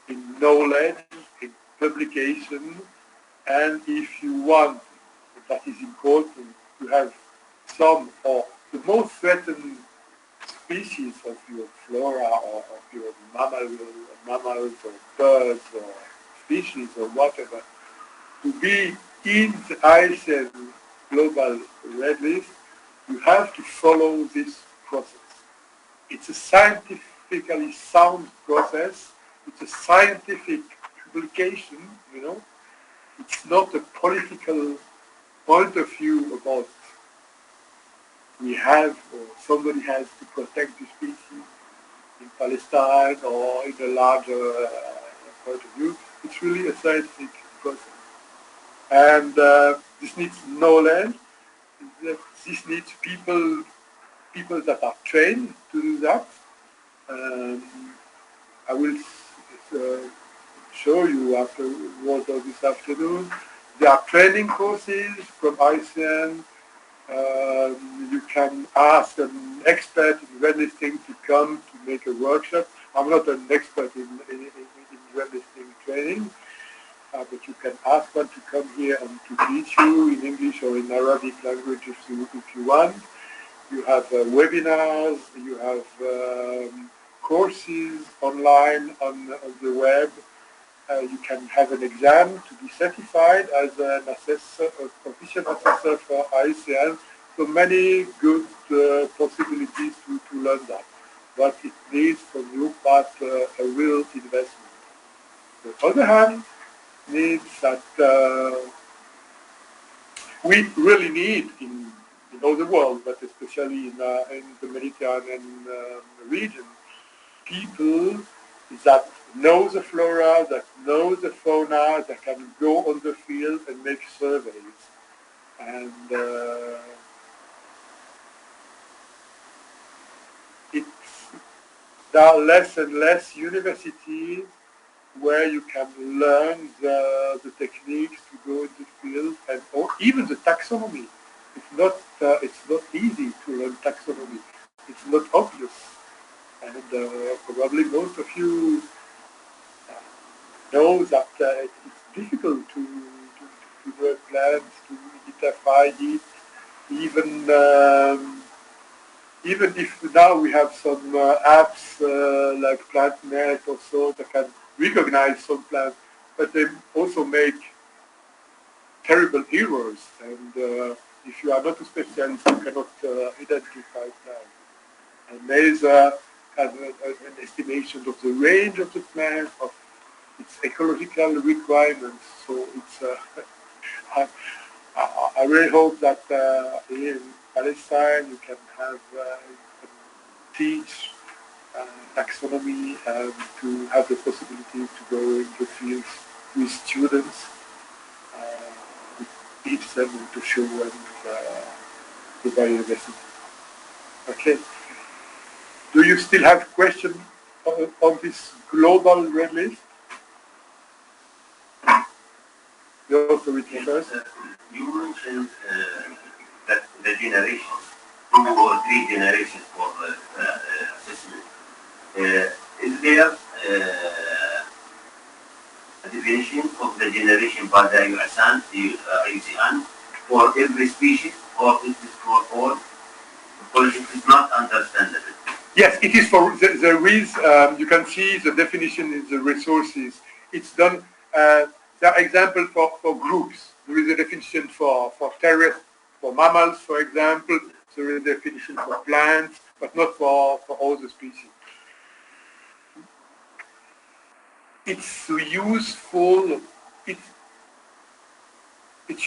in knowledge, in publication, and if you want, that is important, to have some or the most threatened species of your flora or of your mammals or birds or species or whatever to be in the IUCN global red list, you have to follow this process. It's a scientifically sound process. It's a scientific publication, you know. It's not a political point of view about we have or somebody has to protect the species in Palestine or in a larger point of view. It's really a scientific process. And this needs knowledge. This needs people that are trained to do that. I will show you afterwards or this afternoon. There are training courses from IUCN. You can ask an expert in red listing to come to make a workshop. I'm not an expert in red listing training, but you can ask one to come here and to teach you in English or in Arabic language if you want. You have webinars, you have courses online on the web. You can have an exam to be certified as an assessor, a proficient assessor for IUCN. So many good possibilities to learn that. But it needs from your part a real investment. On the other hand, needs that we really need in all the world, but especially in the Mediterranean region, people that know the flora, that know the fauna, that can go on the field and make surveys. And there are less and less universities where you can learn the techniques to go in the field, and or even the taxonomy. It's not easy to learn taxonomy. It's not obvious, and probably most of you know that it's difficult to learn plants, to identify it, even even if now we have some apps like PlantNet or so that can recognize some plants, but they also make terrible errors. And if you are not a specialist, you cannot identify plants. And there is an estimation of the range of the plant, of its ecological requirements. So it's I really hope that in Palestine you can have teach taxonomy and to have the possibility to go in the fields with students, teach them and to show them the biodiversity. Okay. Do you still have questions on this global red list? The authority first. You mentioned that the generation, 2 or 3 generations for assessment. Is there a definition of the generation by the IUCN for every species, or is it for all? Because it is not understandable. Yes, it is for there is. You can see the definition in the resources. It's done. There are examples for groups. There is a definition for terrestrial, for mammals, for example. There is a definition for plants, but not for all the species. It's useful. It's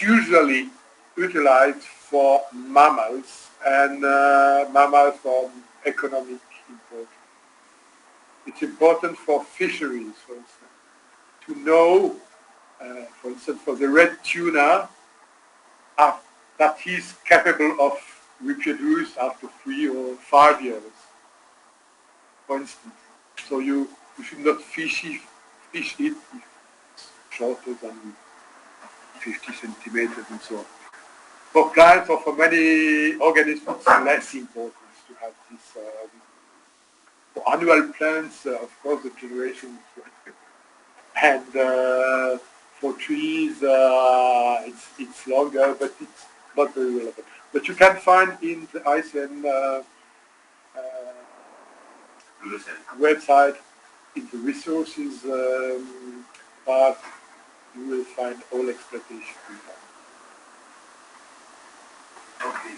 usually utilized for mammals and mammals for economic importance. It's important for fisheries, for instance, to know, for instance, for the red tuna, that he's capable of reproduce after 3 or 5 years, for instance. So you should not fish it if it's shorter than 50 centimeters and so on. For plants or for many organisms, it's less important to have this. For annual plants, of course, the generation is and for trees, it's longer, but it's not very relevant. But you can find in the IUCN website, in the resources part, you will find all exploitation. Okay.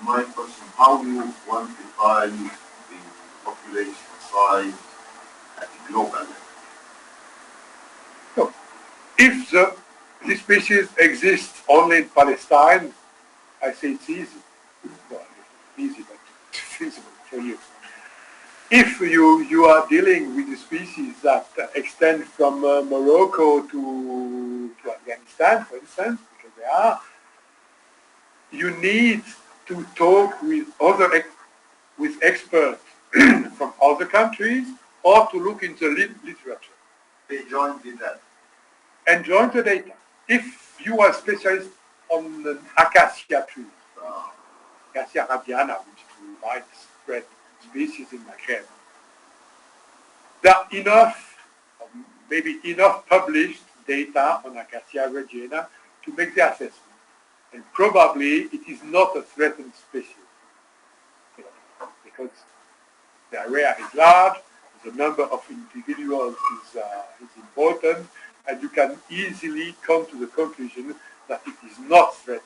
My question, how do you quantify the population size at the global level? So, if this species exists only in Palestine, I say it's easy. Well, easy, but it's feasible for you. If you are dealing with a species that extend from Morocco to Afghanistan, for instance, because they are, you need to talk with with experts from other countries, or to look into literature. They joined the data. And join the data. If you are a specialist on the acacia tree, Acacia radiana, which is a widespread species in Maghreb, there are enough, maybe enough published data on Acacia radiana to make the assessment. And probably it is not a threatened species, because The area is large, the number of individuals is important, and you can easily come to the conclusion that it is not threatened.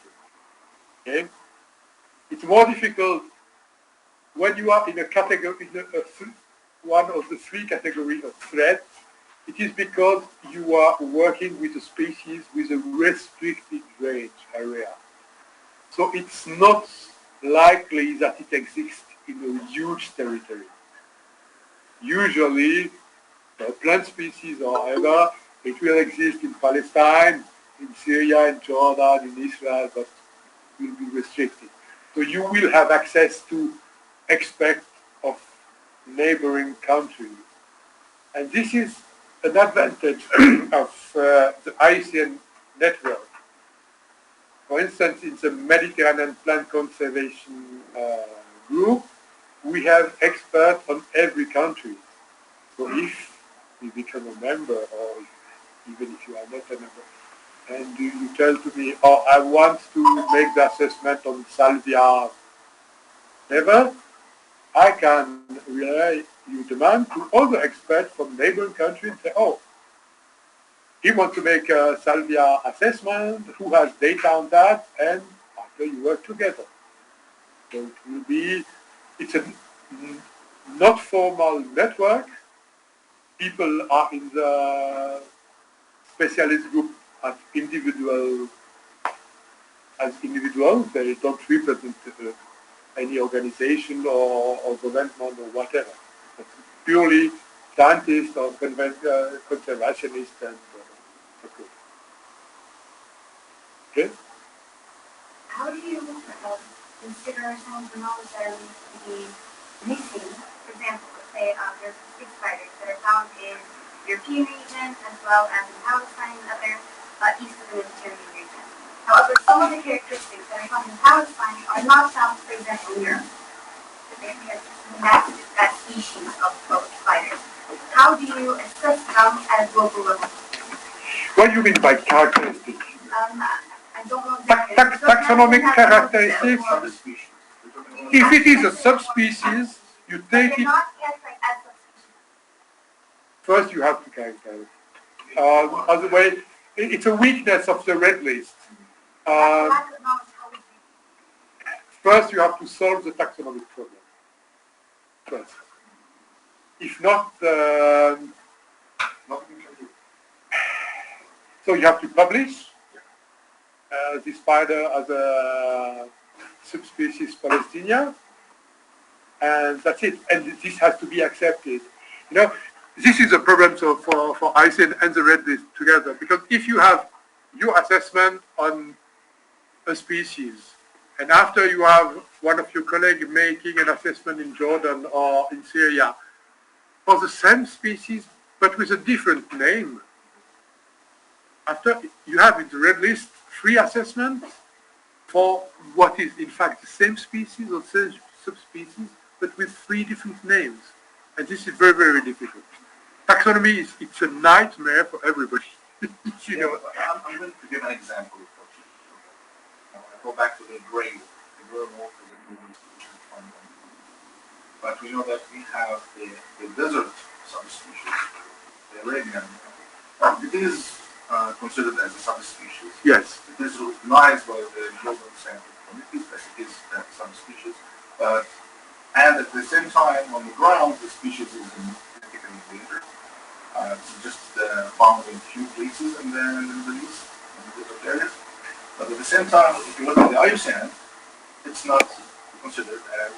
Okay? It's more difficult when you are in a category, one of the three categories of threat. It is because you are working with a species with a restricted range area. So it's not likely that it exists in a huge territory. Usually, plant species or whatever, it will exist in Palestine, in Syria, in Jordan, in Israel, but will be restricted. So you will have access to experts of neighboring countries. And this is an advantage of the IUCN network. For instance, in the Mediterranean Plant Conservation Group, we have experts on every country. So if you become a member, or even if you are not a member, and you tell to me, oh, I want to make the assessment on salvia level, I can relay your demand to other experts from neighboring countries and say, oh, he wants to make a salvia assessment, who has data on that, and after you work together. So it will be, it's a not formal network. People are in the specialist group as individuals. They don't represent any organization or government or whatever. It's purely scientists or conservationists and okay. How do you consider some of the knowledge that are be missing? For example, let's say there's 6 spiders that are found in European region as well as in Palestine and other east of the Mediterranean region. However, some of the characteristics that are found in Palestine are not found, for example, in Europe. That species of spiders. How do you assess them at a global level? What do you mean by characteristics? I don't know exactly. Taxonomic characteristics. Subspecies. If it is a subspecies, you take it. Not categorized as subspecies. First, you have to characterize. Otherwise, it's a weakness of the red list. Lack of knowledge, how we do. First, you have to solve the taxonomic problem. First. If not, Nothing you can do. so you have to publish the spider as a subspecies Palestinia, and that's it. And this has to be accepted. You know, this is a problem for IUCN and the red list together, because if you have your assessment on a species, and after you have one of your colleagues making an assessment in Jordan or in Syria for the same species but with a different name, after you have in the red list 3 assessments for what is in fact the same species or same subspecies but with 3 different names, and this is very, very difficult. Taxonomy it's a nightmare for everybody. You know. I'm going to give an example of what you I go back to the gray wolf is a movement species one. But we know that we have the desert subspecies, the Arabian. It is considered as a subspecies. Yes. It is recognized by the global scientific community that it is a subspecies. And at the same time, on the ground, the species is critically endangered. It's just found in few places in the Middle East, in the desert areas. But at the same time, if you look at the IUCN, it's not considered as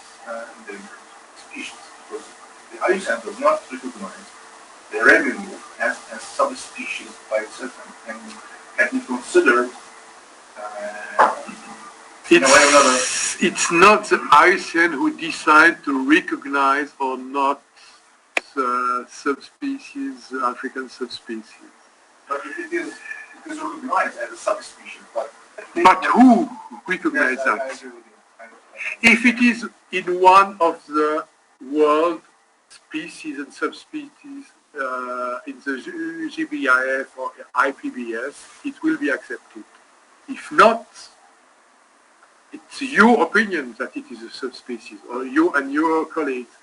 endangered species, because the IUCN does not recognize the Arabian wolf as a subspecies by itself and can be considered in a way or another. It's not the IUCN who decide to recognize or not the subspecies, African subspecies. But it is recognized as a subspecies. But who recognizes Yes, I that? agree with you. If it is in one of the world species and subspecies in the GBIF or IPBS, it will be accepted. If not, it's your opinion that it is a subspecies, or you and your colleagues.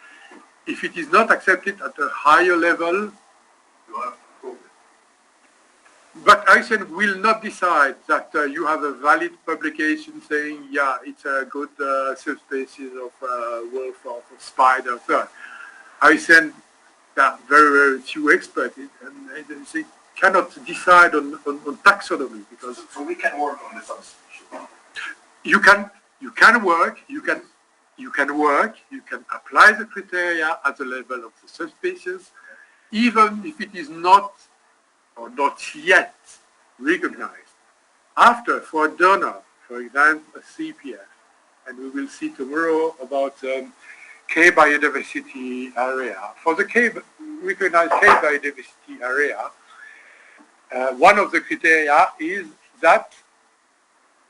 if it is not accepted at a higher level, You have to prove it. but IUCN will not decide that you have a valid publication saying, yeah, it's a good subspecies of wolf or of spider. So IUCN, there are very, very few experts, and they cannot decide on taxonomy because So we can work on the substitution. you can work, you can apply the criteria at the level of the subspecies, even if it is not or not yet recognized. After, for a donor, for example, a CPF, and we will see tomorrow about K biodiversity area. For the recognized K biodiversity area, one of the criteria is that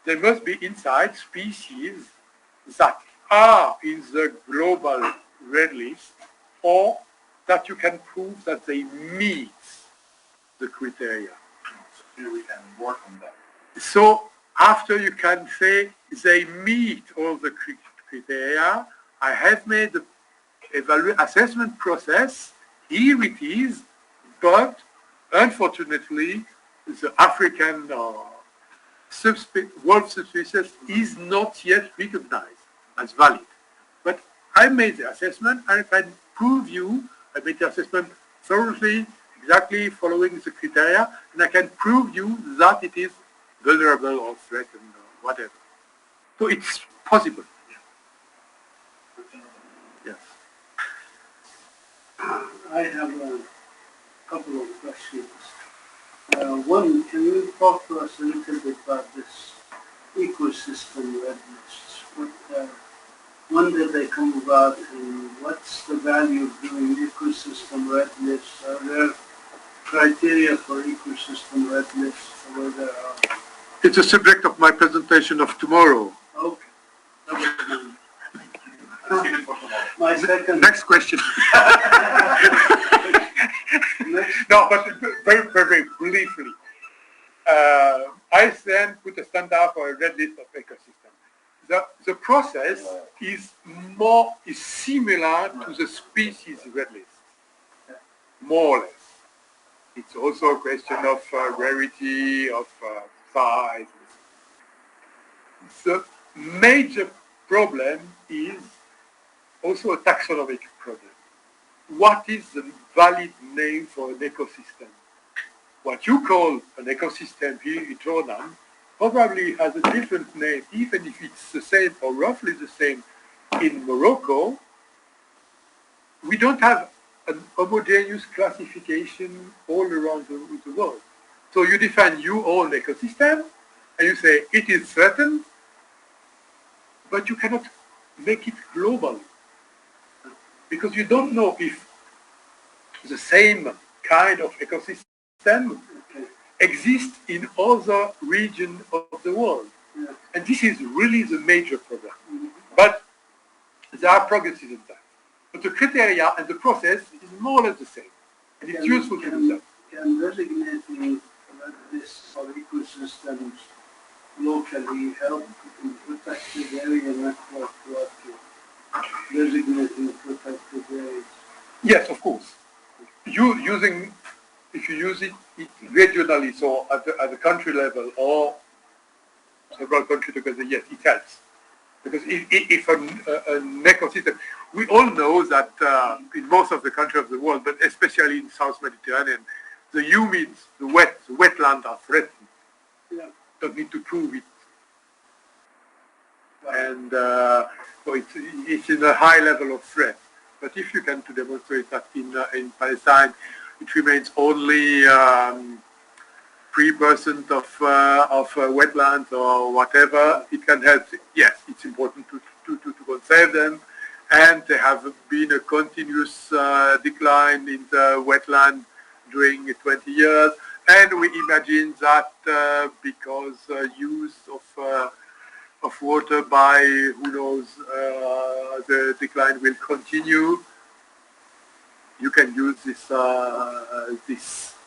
there must be inside species that are in the global red list, or that you can prove that they meet the criteria. So here we can work on that. So after you can say they meet all the criteria, I have made the assessment process, here it is, but unfortunately the African wolf subspecies is not yet recognized as valid. But I made the assessment and I can prove you, I made the assessment thoroughly, exactly following the criteria, and I can prove you that it is vulnerable or threatened or whatever. So it's possible. Yes. I have a couple of questions. One, can you talk to us a little bit about this ecosystem red lists? When did they come about, and what's the value of doing ecosystem red lists? Are there criteria for ecosystem red lists? Where there are? It's a subject of my presentation of tomorrow. Okay. My second. Next question. Next. No, but very, very briefly. I then put a standard for a red list of ecosystems. The process is similar to the species red list, more or less. It's also a question of rarity, of size. The major problem is also a taxonomic problem. What is the valid name for an ecosystem? What you call an ecosystem here in Jordan probably has a different name, even if it's the same or roughly the same in Morocco. We don't have an homogeneous classification all around the world. So you define your own ecosystem, and you say it is threatened, but you cannot make it global, because you don't know if the same kind of ecosystem exists in other regions of the world. Yeah. And this is really the major problem. But there are progresses in that. But the criteria and the process is more or less the same. And it's useful to do that. Can designating this or ecosystems locally help in protected area network work, designating protected areas? Yes, of course. If you use it regionally, so at the country level or several countries together, yes, it helps. Because if an ecosystem, we all know that in most of the countries of the world, but especially in South Mediterranean, the humid, the wetlands are threatened. Yeah. Don't need to prove it. And so it's in a high level of threat. But if you can to demonstrate that in Palestine, it remains only 3% of wetlands or whatever, it can help. Yes, it's important to conserve them. And there have been a continuous decline in the wetland during 20 years. And we imagine that because use of water by, who knows, the decline will continue. You can use this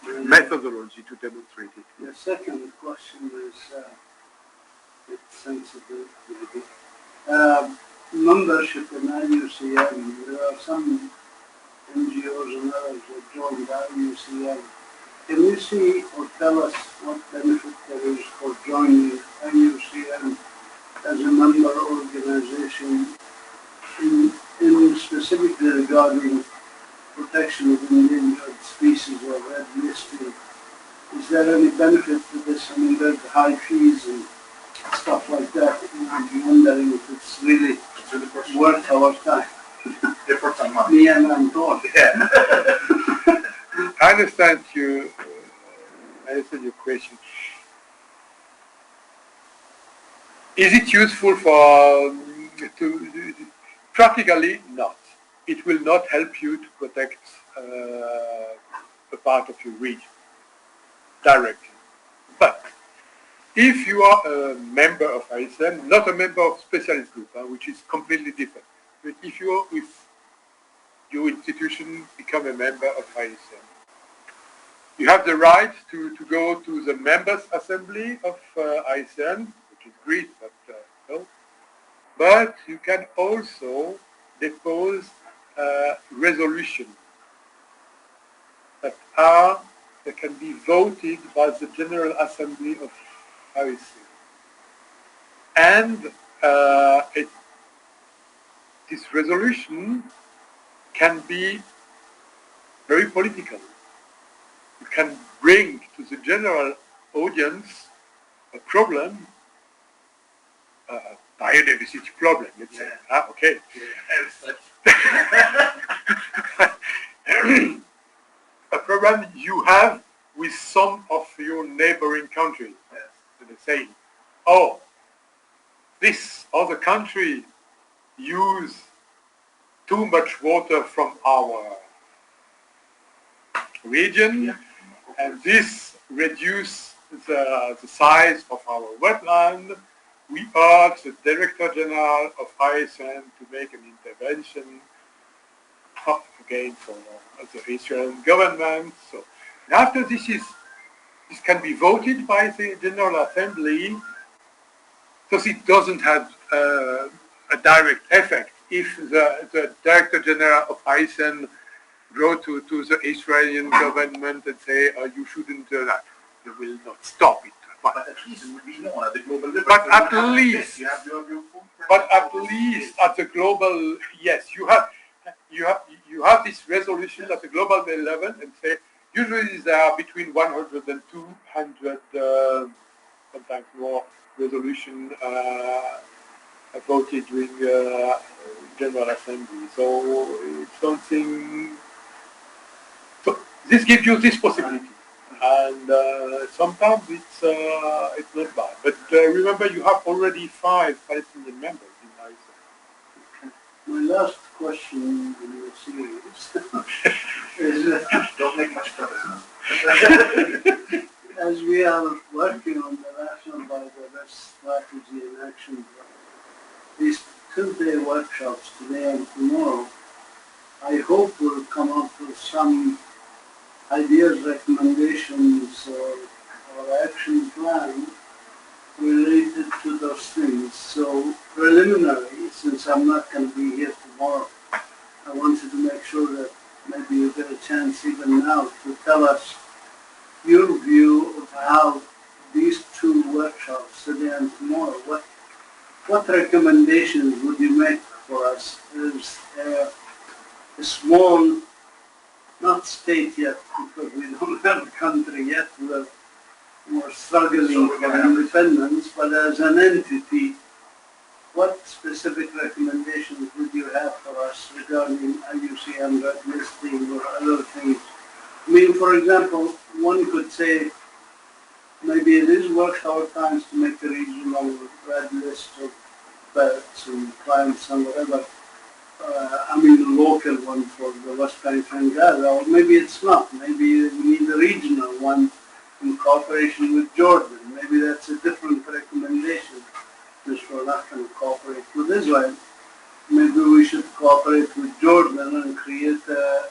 methodology to demonstrate it. The second question is it's sensitive, maybe. Membership in IUCN, there are some NGOs and others that joined the IUCN. Can you see or tell us what benefit there is for joining IUCN as a member organization in specifically regarding protection of endangered species or red listing? Is there any benefit to this? I mean, there's high fees and stuff like that. I'm wondering if it's really worth our time. Effort and money. Me and Anton. Yeah. I understand you. I understand your question. Is it useful for practically not? It will not help you to protect a part of your region directly. But if you are a member of ISM, not a member of specialist group, which is completely different, but if your institution become a member of ISM, you have the right to go to the members' assembly of ISM, which is great, but no. But you can also depose resolutions that can be voted by the General Assembly of ISM. And this resolution can be very political. It can bring to the general audience a problem, biodiversity problem, let's say. Okay. A problem you have with some of your neighboring countries. So they say, oh, this other country use too much water from our region, and this reduce the size of our wetland. We urge the Director General of ISN to make an intervention again for the Israeli government. So after this can be voted by the General Assembly, because it doesn't have a direct effect. If the Director General of ISN go to the Israeli government and say, you shouldn't do that, they will not stop it. But at least it would be known at the global level. But at least, you have your food. but at least at the global, yes, you have this resolution at the global level and say, usually there are between 100 and 200, sometimes more, resolution voted during General Assembly. So it's something. So this gives you this possibility, and sometimes it's not bad. But remember, you have already 5 Palestinian members in ISIS. My last question in your series is, Don't make much trouble. as we are working on the National Biodiversity Strategy and Action Plan, these 2-day workshops today and tomorrow, I hope will come up with some ideas, recommendations, or action plan related to those things. So preliminary, since I'm not going to be here tomorrow, I wanted to make sure that maybe you get a chance even now to tell us your view of how these 2 workshops, today and tomorrow, what recommendations would you make for us as a small, not state yet, because we don't have a country yet, we're struggling for independence, but as an entity, what specific recommendations would you have for us regarding IUCN red listing or other things? I mean, for example, one could say maybe it is worth our times to make a regional red list of birds and plants and whatever. I mean, a local one for the West Bank and Gaza, or maybe it's not. Maybe we need a regional one in cooperation with Jordan. Maybe that's a different recommendation, because we're not going to cooperate with Israel. Maybe we should cooperate with Jordan and create a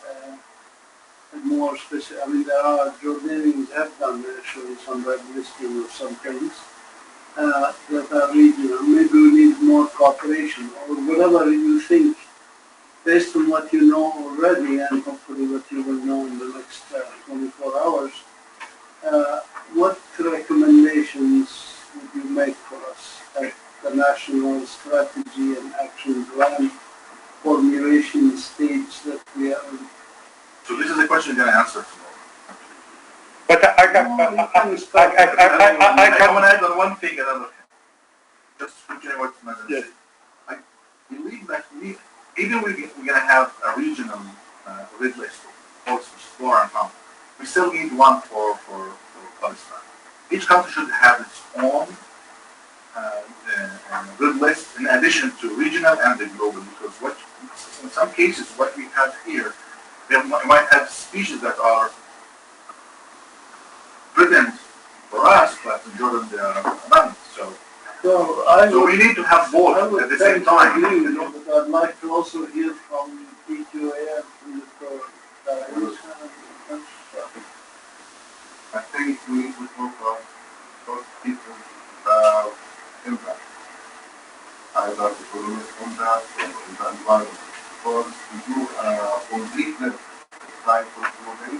more specific. I mean, there are Jordanians have done actually some red listing of some things that are regional. Maybe we need more cooperation or whatever you think based on what you know already and hopefully what you will know in the next 24 hours, what recommendations would you make for us at the national strategy and action plan formulation stage that we are in? So this is a question you're gonna answer tomorrow. But I can, No, you can start. I want to add on one thing, another thing. Just to continue what Madam Yes. said. I believe that even we're gonna have a regional red list of ports which is flora and fauna, we still need one for Palestine. Each country should have its own red list in addition to regional and the global, because in some cases what we have here, we might have species that are present for us, but in Jordan they are abundant. So we need to have both at the same time. Agree with you, but I'd like to also hear from PQA from the I think we need to talk about both people's impact. Either economic impact or the environment. Because we do completely type of moving,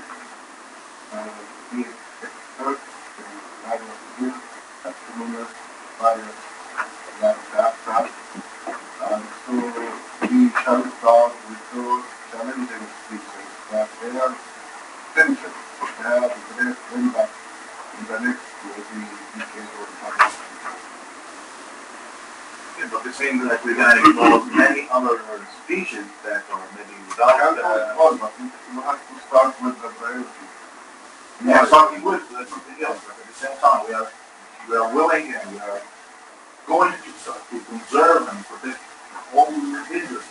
be it experts in matter of use, astronomers, fire, landcraft, and so we shall start with those challenging species that they are potential to have the great impact in the next maybe decade or decade. Yeah, but it seems like we're gonna involve many other species that are maybe without But you have to start with the priority. yeah, starting with something else, but at the same time we are willing and we are going to conserve and protect all interests.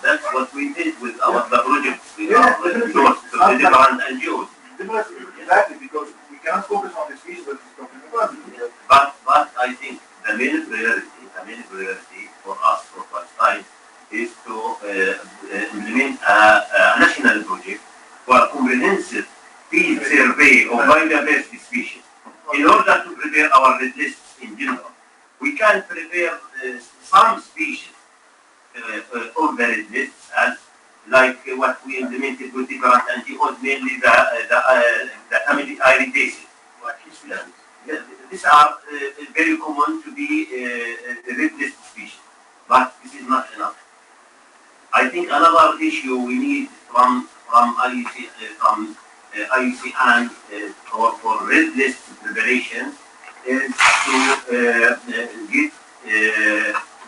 That's what we did with the projects with Yeah, our definitely. the different NGOs. Exactly, because we cannot focus on the species that we're talking about. But I think the main priority for us, for Palestine, is to implement a national project for a comprehensive field survey of biodiversity species in order to prepare our red lists in general. We can prepare some species of the red lists as like what we implemented with different NGOs, mainly the family iridaceae. Yeah, these are very common to be red list species, but this is not enough. I think another issue we need from IUCN for red list preparation is to get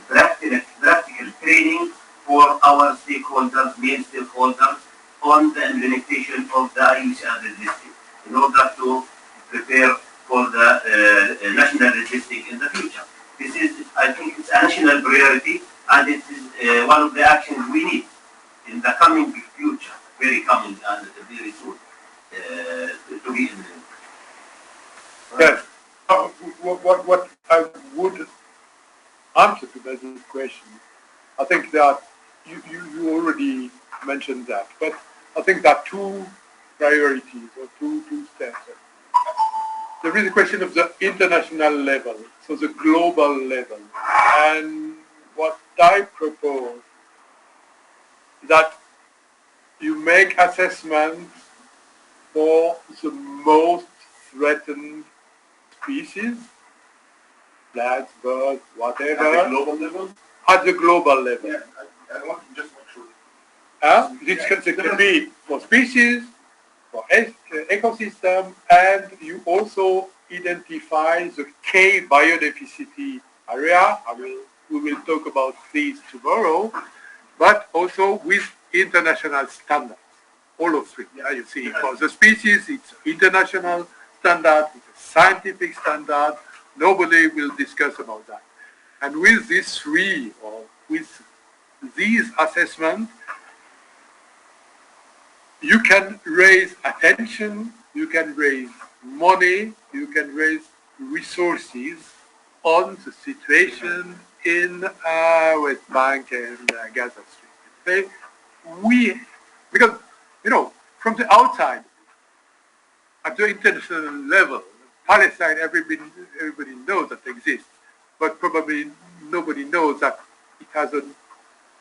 practical training for our stakeholders, main stakeholders, on the implementation of the IUCN red listing in order to prepare for the national registering in the future. This is, I think, it's a national priority, and it is one of the actions we need in the coming future, very coming and very soon, to be implemented. Yes. What I would answer to that question, I think that you already mentioned that, but I think there are two priorities or two steps. There is a question of the international level, so the global level. And what I propose is that you make assessments for the most threatened species, plants, birds, whatever. At the global level? At the global level. Yeah, I want to just make sure. It can be for species, for ecosystem, and you also identify the K biodiversity area. We will talk about these tomorrow, but also with international standards. All of three. Yeah, you see, for the species, it's international standard, it's a scientific standard. Nobody will discuss about that. And with these three, or with these assessments, you can raise attention, you can raise money, you can raise resources on the situation in West Bank and Gaza Strip. Because, from the outside, at the international level, Palestine, everybody knows that exists, but probably nobody knows that it has a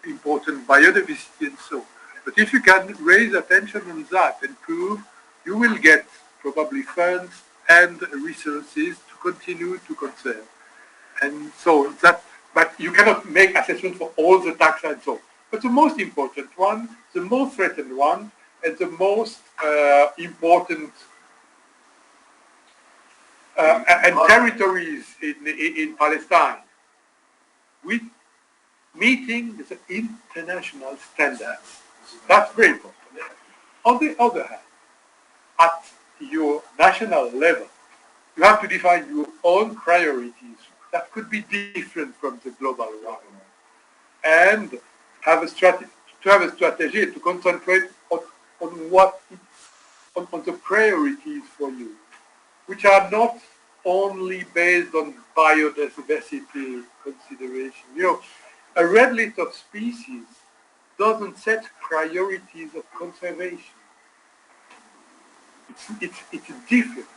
important biodiversity and so. But if you can raise attention on that and prove, you will get probably funds and resources to continue to conserve. And so that, but you cannot make assessment for all the taxa and so. But the most important one, the most threatened one, and the most important and territories in Palestine, with meeting the international standards. That's very important. On the other hand, at your national level, you have to define your own priorities that could be different from the global one, and have a strategy to concentrate on what on the priorities for you, which are not only based on biodiversity consideration. You know, a red list of species doesn't set priorities of conservation. It's different.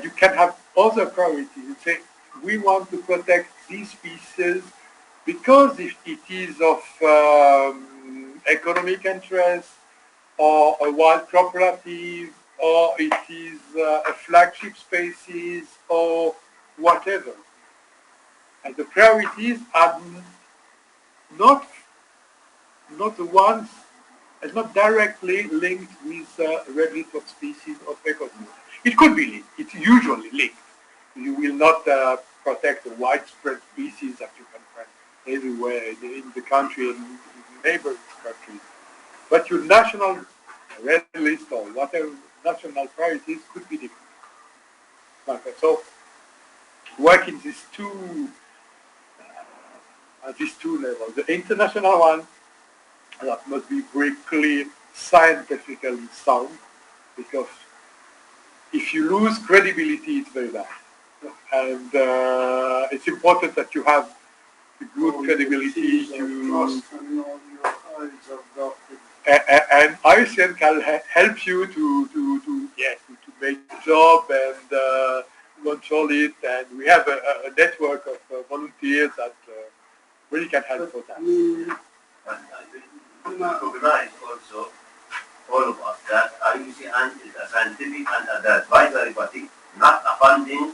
You can have other priorities and say, we want to protect these species because it is of economic interest, or a wild cooperative, or it is a flagship species, or whatever. And the priorities are not the ones, and not directly linked with red list of species of ecosystem. It could be linked. It's usually linked. You will not protect a widespread species that you can find everywhere in the country and in neighboring countries. But your national red list or whatever national priorities could be different. Okay, so work in these two levels. The international one that must be very clear, scientifically sound, because if you lose credibility, it's very bad. And it's important that you have good credibility and IUCN can help you to make the job and control it. And we have a network of volunteers that really can help for that. And I will recognize also, all of us, that IUCN is a scientific and an advisory body, not a funding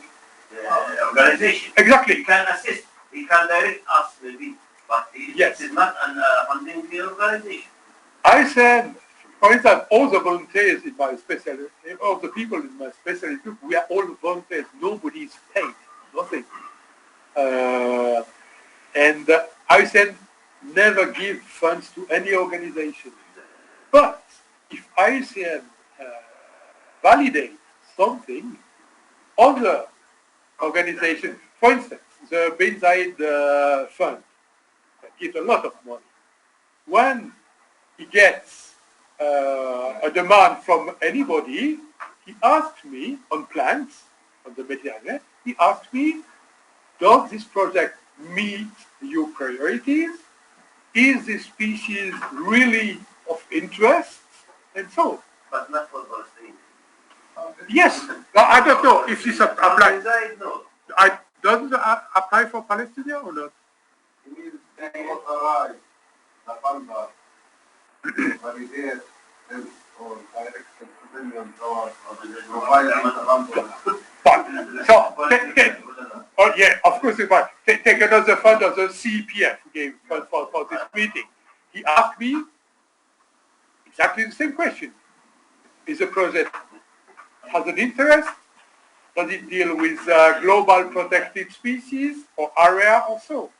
organization. Exactly. He can assist, he can direct us maybe, but Yes. it is not a funding organization. I said, for instance, all the volunteers in my specialty, all the people in my specialty group, we are all volunteers. Nobody is paid, nothing. And I said, never give funds to any organization. But if IUCN validates something, other organizations, for instance, the PIBS-IUCN fund, that gives a lot of money. When he gets a demand from anybody, he asked me on plants, on the Mediterranean, he asked me, does this project meet your priorities? Is this species really of interest? And so. But not for Palestinians. Yes, I don't know if this applies. No. Doesn't it apply for Palestinians or not? validate this or direct opinion or oh yeah, of course, but take another fund of the CPF gave for this meeting. He asked me exactly the same question. Is the project has an interest? Does it deal with global protected species or area or so?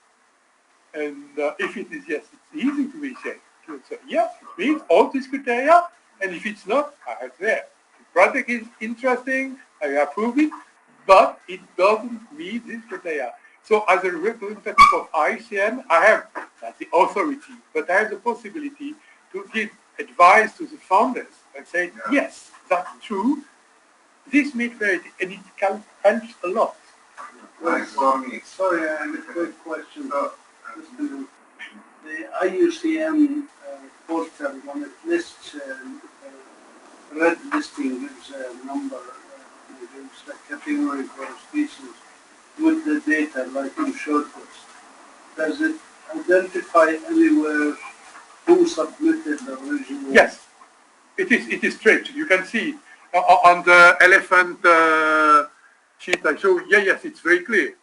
And if it is yes, it's easy to be said. To say, yes, it meets all these criteria, and if it's not, I have there. The project is interesting, I approve it, but it doesn't meet this criteria. So as a representative of IUCN, I have, that's the authority, but I have the possibility to give advice to the founders and say, yes, that's true, this meets priority, and it can help a lot. Sorry, I have a quick question. The IUCN portal, when it lists red listing, gives a number, gives a category for a species with the data, like in short list. Does it identify anywhere who submitted the original? Yes, it is straight. You can see on the elephant sheet I show. Yeah, yes, it's very clear.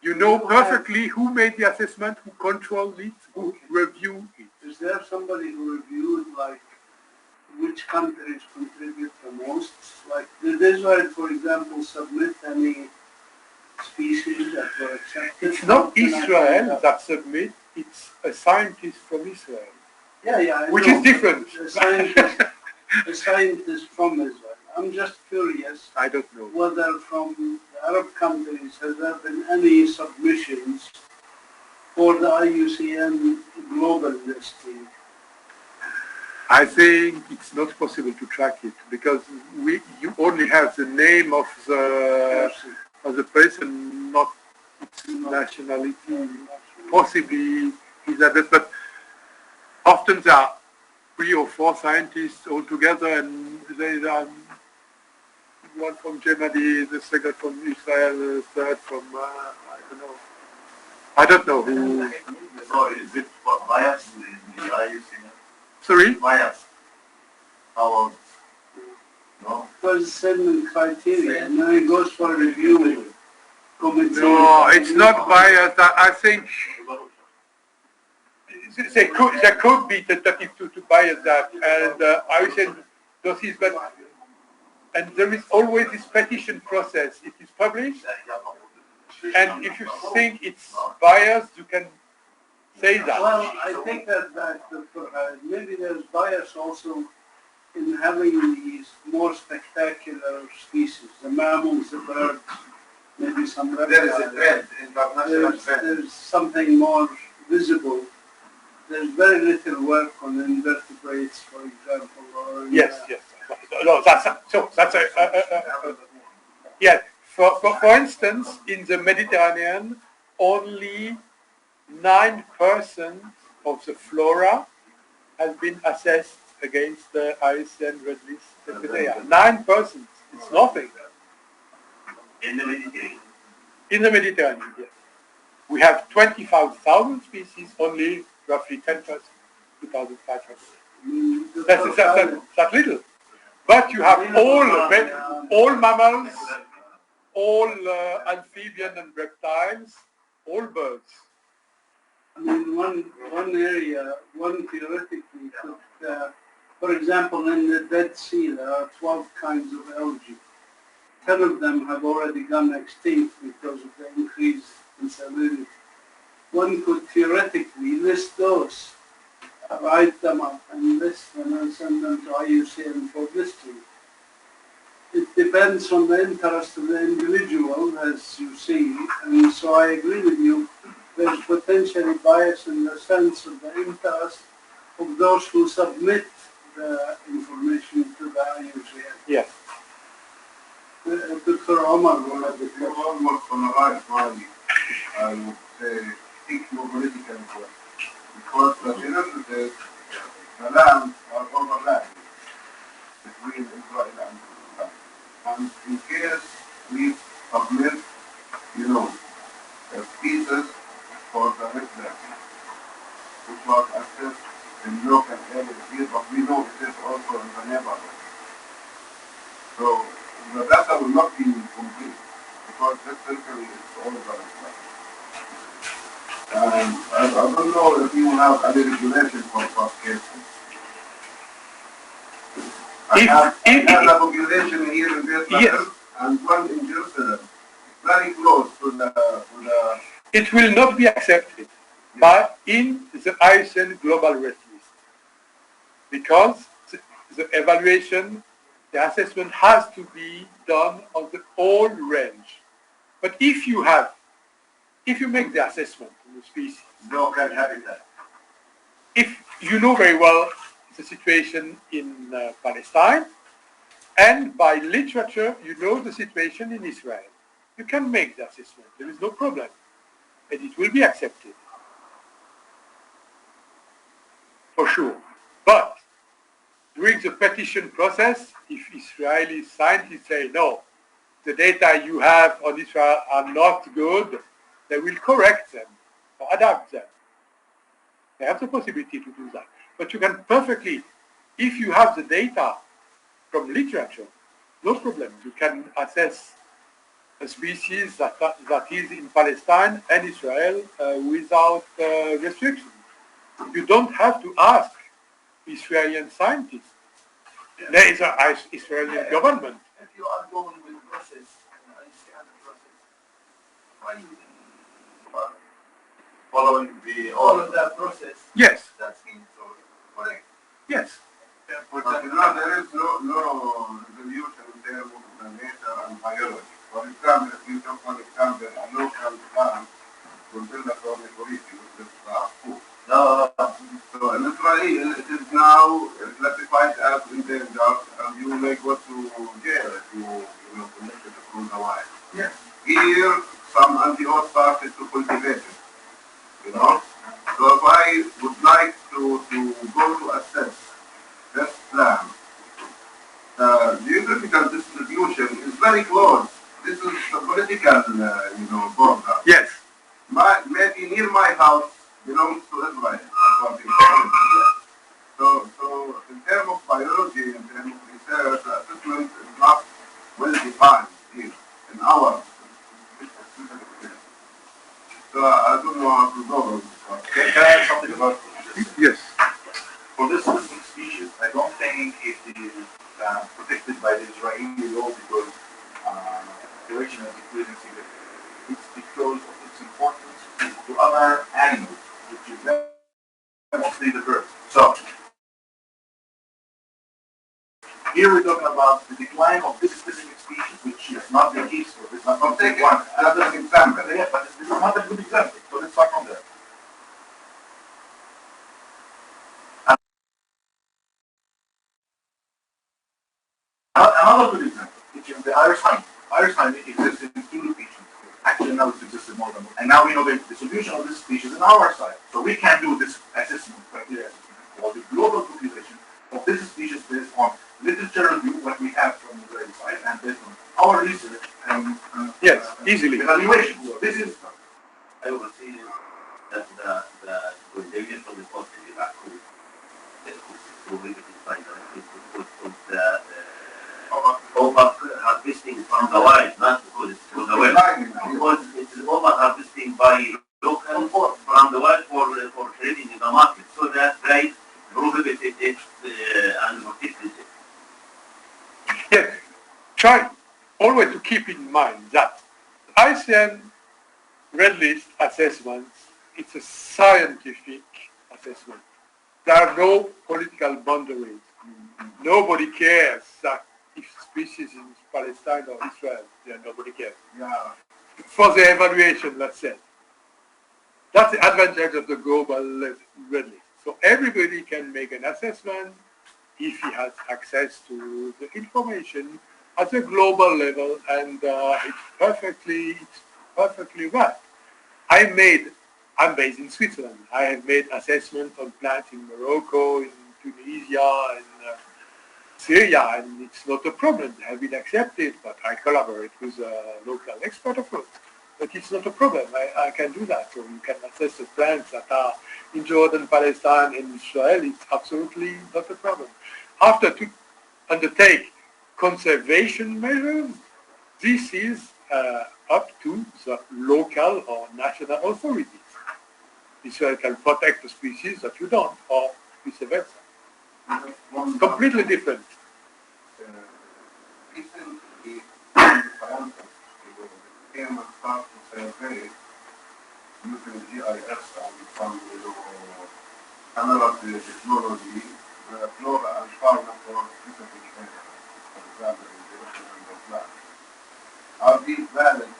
You know perfectly who made the assessment, who controlled it, who reviewed it. Is there somebody who reviewed, like, which countries contribute the most? Like, did Israel, for example, submit any species that were accepted? It's not How can I Israel find out? that submit, it's a scientist from Israel, Yeah, I which know. is different. A scientist from Israel. I'm just curious I don't know. whether from the Arab countries has there been any submissions for the IUCN global listing? I think it's not possible to track it because you only have the name of the person, not its nationality, possibly his address. But often there are 3 or 4 scientists all together, and there are one from Germany, the second from Israel, the third from I don't know who. So is it bias in the IUCN? Sorry. Bias. How no? There's certain criteria, and then it goes for review committee. No, it's not biased. I think there could be tentative to bias that, and I said those is, but and there is always this petition process. It is published, and if you think it's biased, you can say that. Well, I think that maybe there's bias also in having these more spectacular species, the mammals, the birds, maybe some reptiles. There is a trend, international trend. There's something more visible. There's very little work on invertebrates, for example. Or Yes. No, that's yeah. For instance, in the Mediterranean, only 9% of the flora has been assessed against the IUCN red list criteria. 9%. It's nothing. In the Mediterranean. In the Mediterranean, yes. We have 25,000 species, only roughly 10%, 2,500. That's little. But you have all mammals, all amphibian and reptiles, all birds. I mean, one area, theoretically could, for example, in the Dead Sea, there are 12 kinds of algae. 10 of them have already gone extinct because of the increase in salinity. One could theoretically list those, write them up and list them and send them to IUCN for listing. It depends on the interest of the individual, as you see, and so I agree with you. There's potentially bias in the sense of the interest of those who submit the information to the IUCN. Yes. Dr. Omar will have the You're question. almost on the right line, I would say, techno-political question. Because the lands are overlapping between Israel and Palestine. And in case we submit, pieces for the reference, which was assessed in local areas here, but we know it is also in the neighborhood. So the data will not be complete because this circle is all over the place. And I don't know if you have any regulation for such cases. I have a population here in Vietnam Yes. and one in Jerusalem, very close to the It will not be accepted by in the IUCN Global Red List because the evaluation, the assessment has to be done on the whole range. But if you make the assessment of the species, Local habitat. if you know very well the situation in Palestine, and by literature you know the situation in Israel, you can make the assessment. There is no problem, and it will be accepted for sure. But during the petition process, if Israeli scientists say no, the data you have on Israel are not good, they will correct them. or adapt them. They have the possibility to do that. But you can perfectly, if you have the data from literature, no problem. You can assess a species that is in Palestine and Israel without restriction. You don't have to ask Israeli scientists. There is an Israeli government. If you are going with the process, I understand the process. Why you are following all of that process? Yes, That seems so correct. yes. For But example, you know, there is no resolution in terms of nature and biology. For example, if you take, for example, a local plant considered from equality, which is food. no, So in Israel, it is now classified as endangered, and you may go to jail if you connect it from the wild. yes. Here, some NGOs started to cultivate it, you know. So if I would like to go to assess this plan, the geographical distribution is very close. This is the political, border. Yes. Maybe near my house belongs to Israel, according to me. So in terms of biology, in terms of research, the assessment is not well defined here in our specific. So I don't know how to go on this one. Can I add something about this? Yes. For this specific species, I don't think it is protected by the Israeli law because the original decreasing significance. It's because of its importance to other animals, which is mostly the birds. So, here we're talking about the decline of this specific species, which is not the case for this. Not I'll take one. another example. Yeah, but this is not a good example. So let's start from there. Another good example, which is the Irish honey. Irish honey exists in two locations. Actually, now it exists in more than one. And now we know the distribution of this species in our side. So we can do this assessment criteria for the global population of this species based on literature review, what we have from the Israeli side, and based on our research and Yes, easily. evaluation. So this is I will say that the recommendation from the court is that who will decide because the over harvesting from the wild, not because it's from the wild. Because it's over harvesting by local from the wild for trading in the market. So that they prohibited it and protected it. Yes. Try always to keep in mind that ICN Red List assessments, it's a scientific assessment. There are no political boundaries. Nobody cares that if species in Palestine or Israel, nobody cares. Yeah. For the evaluation, let's say. That's the advantage of the global Red List. So everybody can make an assessment if he has access to the information at a global level, and it's perfectly right. I'm based in Switzerland. I have made assessment on plants in Morocco, in Tunisia, and Syria, and it's not a problem. They have been accepted, but I collaborate with a local expert, of course. But it's not a problem. I can do that. So you can assess the plants that are in Jordan, Palestine, and Israel. It's absolutely not a problem. After to undertake conservation measures, this is up to the local or national authorities. Israel can protect the species that you don't, or vice versa. One Completely different. recently, scientists came and started to survey using GIS and some analog technology, the flora and fauna for specific areas, for example, in the ocean and the land. Are these valid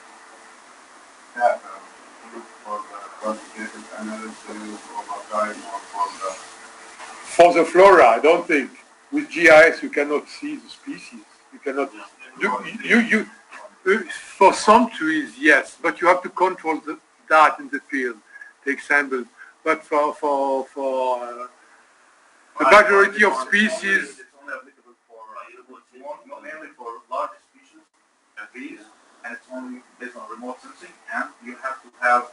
data to look for the quantitative analysis over time or for the... For the flora, I don't think. With GIS, you cannot see the species. You cannot. For some trees, yes, but you have to control that in the field, take samples. But for the majority of species, it's only applicable for mainly for large species, bees, and it's only based on remote sensing, and you have to have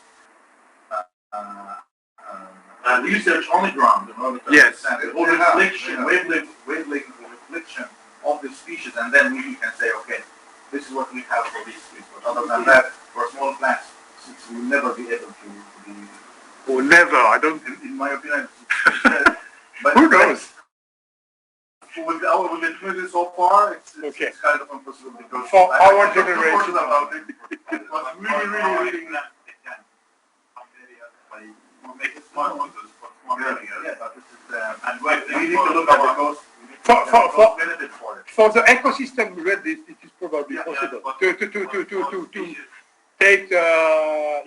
research on the ground in order to Yes. understand the whole reflection, wavelength reflection of the species, and then we can say, okay, this is what we have for this species. But other than that, for small plants, we will never be able to be. Or never, I don't. In my opinion, Who knows? with the technology so far, it's Okay. kind of impossible because For I our talked to generation. reporters about it. It was really We'll make it smart motors for smart areas. yeah, but this is And wait, we need to look at the cost. We need to For- look at the for- cost benefit for it. For the ecosystem redlist, it is probably possible to take,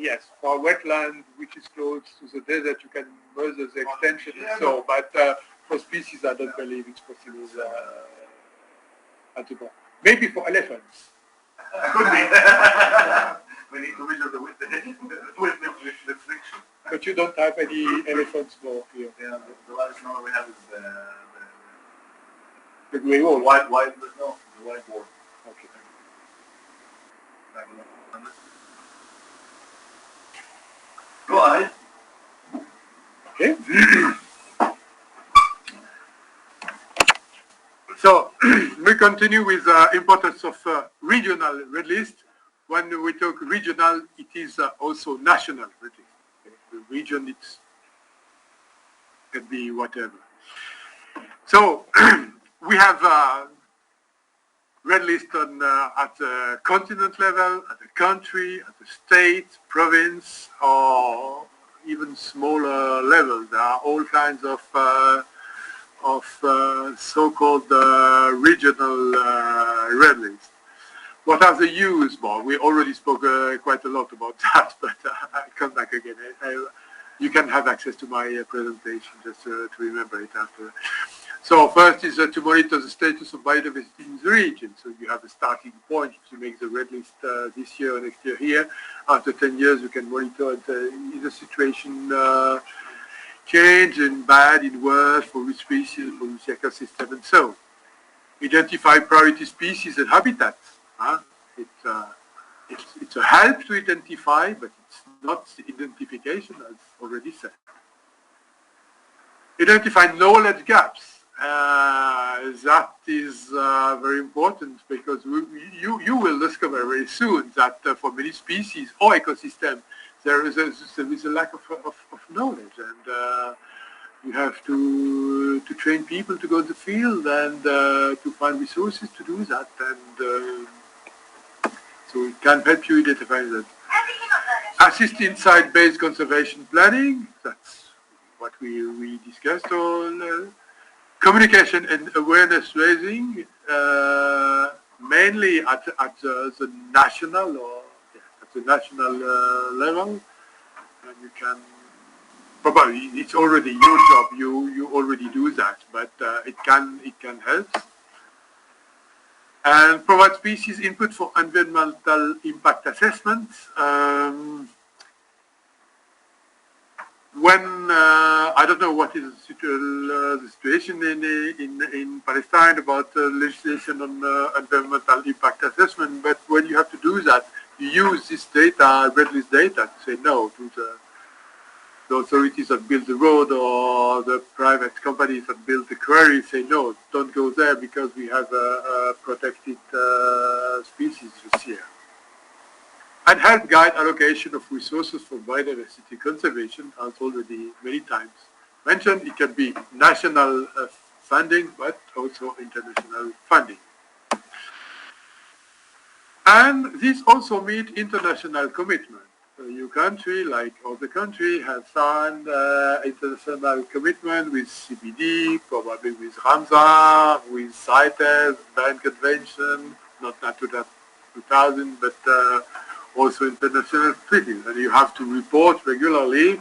yes, for wetland which is close to the desert, you can measure the extension and so, but for species, I don't believe it's possible at the moment. Maybe for elephants. Could be. We need to measure the width, the friction. But you don't have any elephants more here. Yeah, the largest number we have is The grey wall. the white board. Okay. Go ahead. Okay. So we continue with the importance of regional red list. When we talk regional, it is also national red list. Okay. The region can be whatever. So we have red list on at the continent level, at the country, at the state, province, or even smaller level. There are all kinds of so-called regional red list. What are the use? Well, we already spoke quite a lot about that, but I'll come back again. You can have access to my presentation just to remember it after. So first is to monitor the status of biodiversity in the region. So you have a starting point to make the red list this year or next year here. After 10 years, you can monitor is the situation change in bad, in worse, for which species, for which ecosystem, and so on. Identify priority species and habitats. It's a help to identify, but it's not identification, as already said. Identify knowledge gaps. That is very important because you will discover very soon that for many species or ecosystems there is a lack of knowledge, and you have to train people to go to the field and to find resources to do that, and so it can help you identify that. Assist insight-based conservation planning. That's what we discussed all. Communication and awareness raising, mainly at the national level, and you can probably it's already your job. You already do that, but it can help. And provide species input for environmental impact assessment. When I don't know what is the situation in Palestine about legislation on environmental impact assessment, but when you have to do that, you use this data, red list data, to say no to the authorities that build the road or the private companies that build the quarry. Say no, don't go there because we have a protected species this year. And help guide allocation of resources for biodiversity conservation, as already many times mentioned. It can be national funding, but also international funding. And this also meets international commitment. So your country, like other country, has signed international commitment with CBD, probably with Ramsar, with CITES, Berne Convention, not Natura 2000, but also international treaties, and you have to report regularly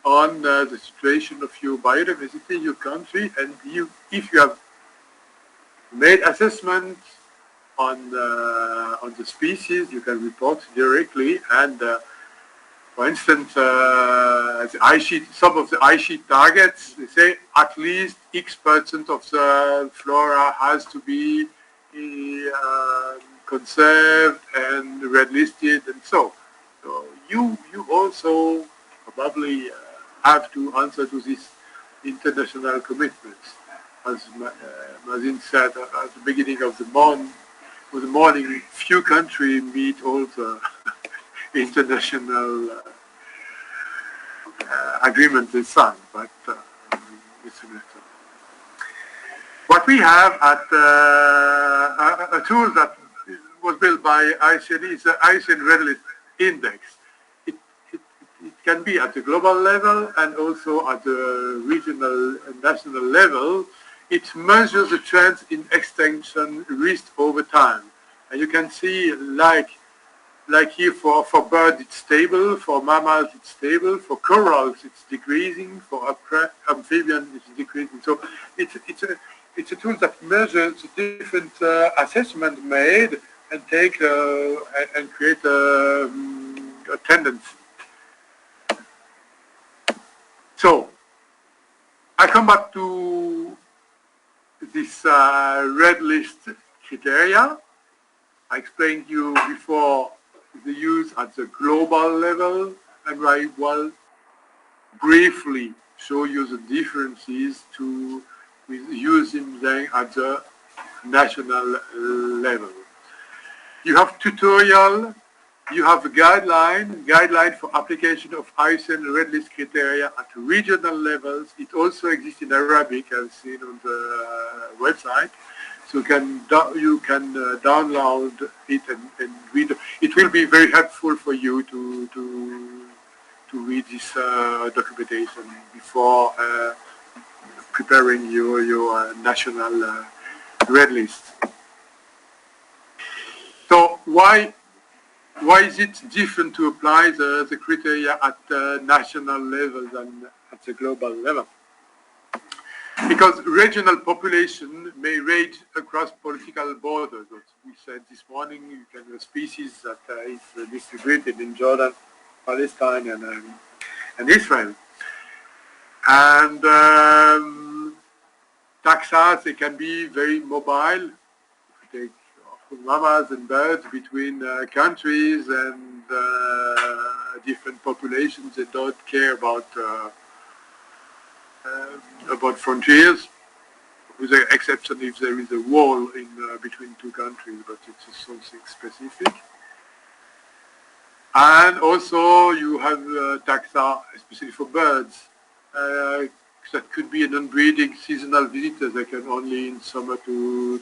on the situation of your biodiversity in your country, and if you have made assessments on the species, you can report directly. And for instance, the iSheet, some of the iSheet targets, they say at least X% of the flora has to be conserved and red listed, and so you also probably have to answer to these international commitments. As Mazin said at the beginning of the morning, few countries meet all the international agreements they signed, but it's a matter. What we have at a tool that was built by IUCN is the IUCN Red List Index. It can be at the global level and also at the regional and national level. It measures the trends in extinction risk over time. And you can see like here for birds it's stable, for mammals it's stable, for corals it's decreasing, for amphibians it's decreasing. So it's a tool that measures the different assessments made and take and create a tendency. So I come back to this red list criteria. I explained you before the use at the global level, and I will briefly show you the differences with using them at the national level. You have tutorial, you have a guideline for application of IUCN Red List criteria at regional levels. It also exists in Arabic, I've seen on the website. So you can download it and read. It will be very helpful for you to read this documentation before preparing your national red list. So why is it different to apply the criteria at the national level than at the global level? Because regional population may range across political borders. As we said this morning, you can have a species that is distributed in Jordan, Palestine, and Israel. And taxa, they can be very mobile. Take mammals and birds between countries and different populations that don't care about frontiers, with the exception if there is a wall in between two countries, but it's something specific. And also you have taxa, especially for birds, that could be an unbreeding seasonal visitor. They can only in summer for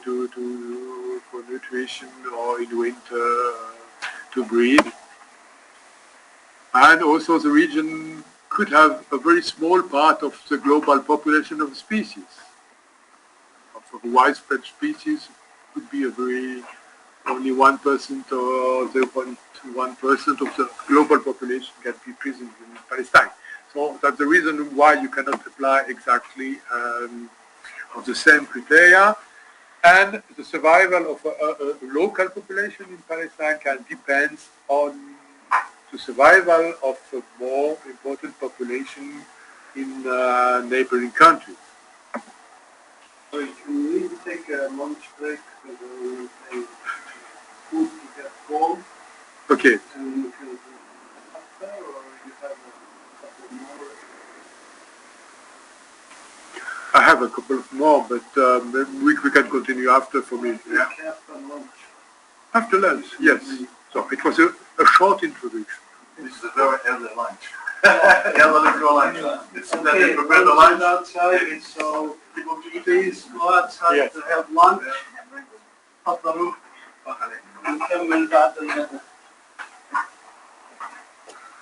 nutrition or in winter to breed. And also the region could have a very small part of the global population of species. For widespread species, could be a very only 1% or 0.1% of the global population can be present in Palestine. So that's the reason why you cannot apply exactly of the same criteria. And the survival of a local population in Palestine can depend on the survival of a more important population in neighboring countries. Sorry, can we take a lunch break for the food to get cold? Okay. And we can after, or you have a couple more? I have a couple of more, but we can continue after for me. Yeah. After lunch. After lunch, yes. So it was a short introduction. This is a very early lunch. Yeah, let's go lunch. It's that they prepare the lunch. Outside, so please go outside to have lunch. تفضلوا نكمل بعد الغداء.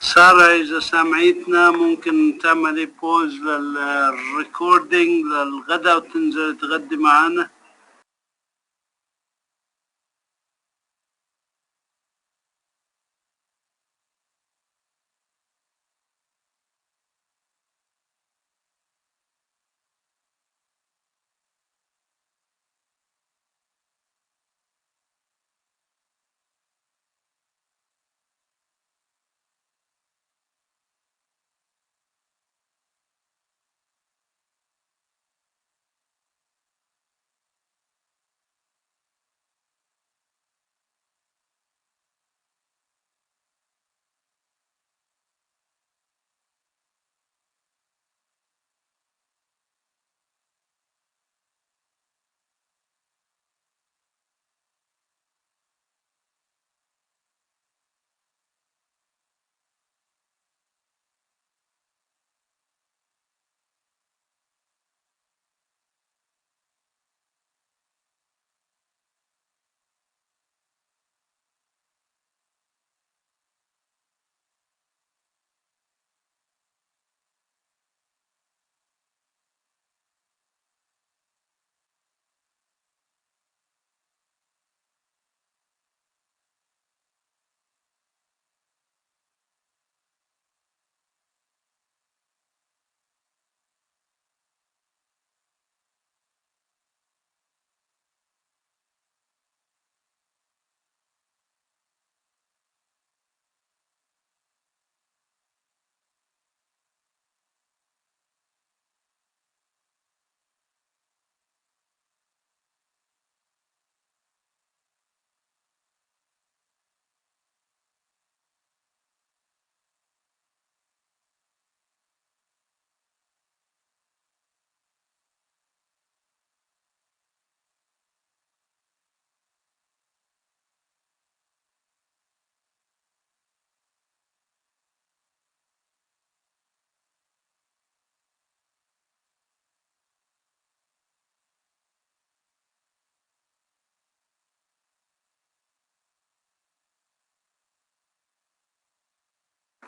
سارة إذا سامعتنا ممكن تعملي بوز للريكوردينج للغداء وتنزل تغدي معنا.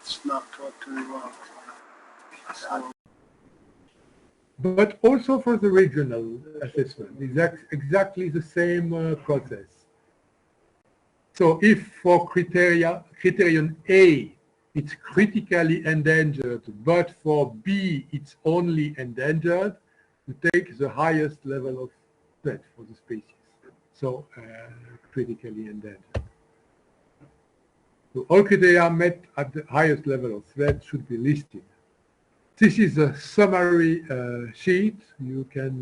it's not what we want. So, But also for the regional assessment, exactly the same process. So if for criterion A, it's critically endangered, but for B, it's only endangered, you take the highest level of threat for the species. So critically endangered. So all criteria met at the highest level of threat should be listed. This is a summary sheet. You can,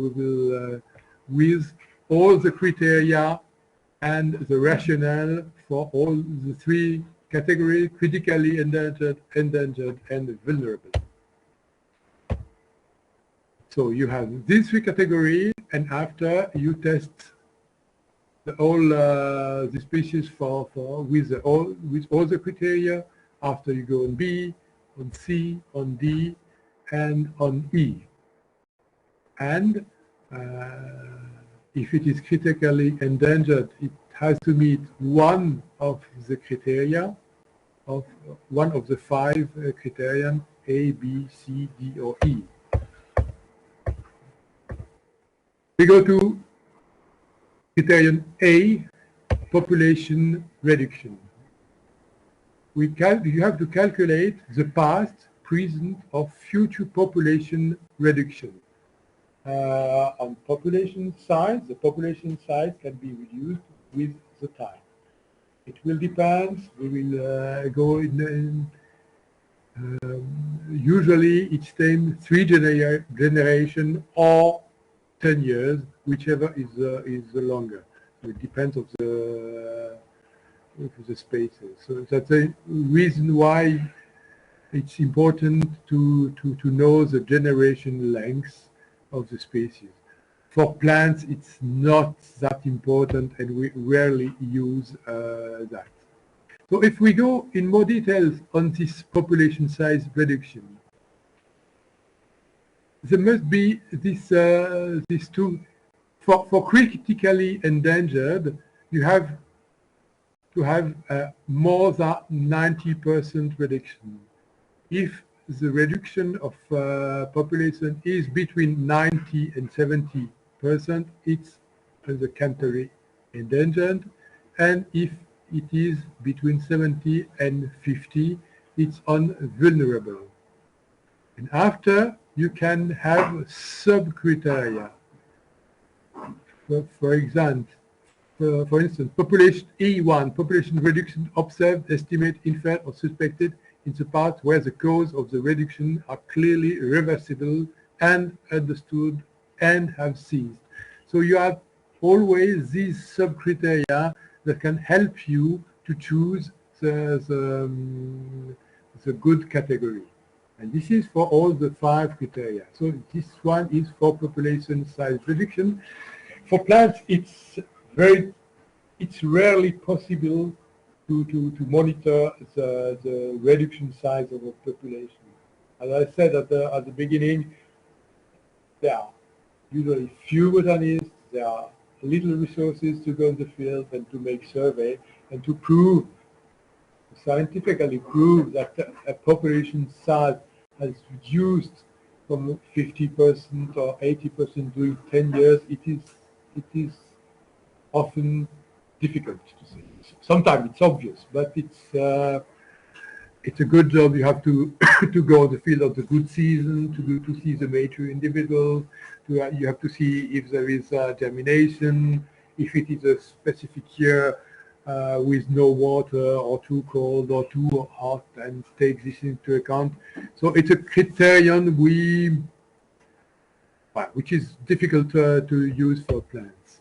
we will, with all the criteria and the rationale for all the three categories: critically endangered, and vulnerable. So you have these three categories, and after you test all the species with all the criteria. After you go on B, on C, on D, and on E. And if it is critically endangered, it has to meet one of the criteria, of one of the five criterion, A, B, C, D, or E. We go to criterion A, population reduction. You have to calculate the past, present, or future population reduction. On population size, the population size can be reduced with the time. It will depend. We will go in. Usually, it's taken 3 generations or 10 years, whichever is the longer. So it depends of the spaces. So that's a reason why it's important to know the generation length of the species. For plants, it's not that important, and we rarely use that. So if we go in more details on this population size reduction, there must be these two. For critically endangered, you have to have more than 90% reduction. If the reduction of population is between 90 and 70%, it's on the category endangered, and if it is between 70 and 50, it's on vulnerable. And after, you can have sub-criteria. For example, for instance, population E1, population reduction observed, estimate, inferred, or suspected in the parts where the cause of the reduction are clearly reversible and understood and have ceased. So you have always these sub-criteria that can help you to choose the good category. And this is for all the 5 criteria. So this one is for population size reduction. For plants, it's rarely possible to monitor the reduction size of a population. As I said at the beginning, there are usually few botanists, there are little resources to go in the field and to make survey and to prove, scientifically prove, that a population size has reduced from 50% or 80% during 10 years. It is often difficult to say. Sometimes it's obvious, but it's a good job. You have to to go in the field of the good season, to see the mature individual. You have to see if there is germination, if it is a specific year with no water, or too cold, or too hot, and take this into account. So it's a criterion which is difficult to use for plants.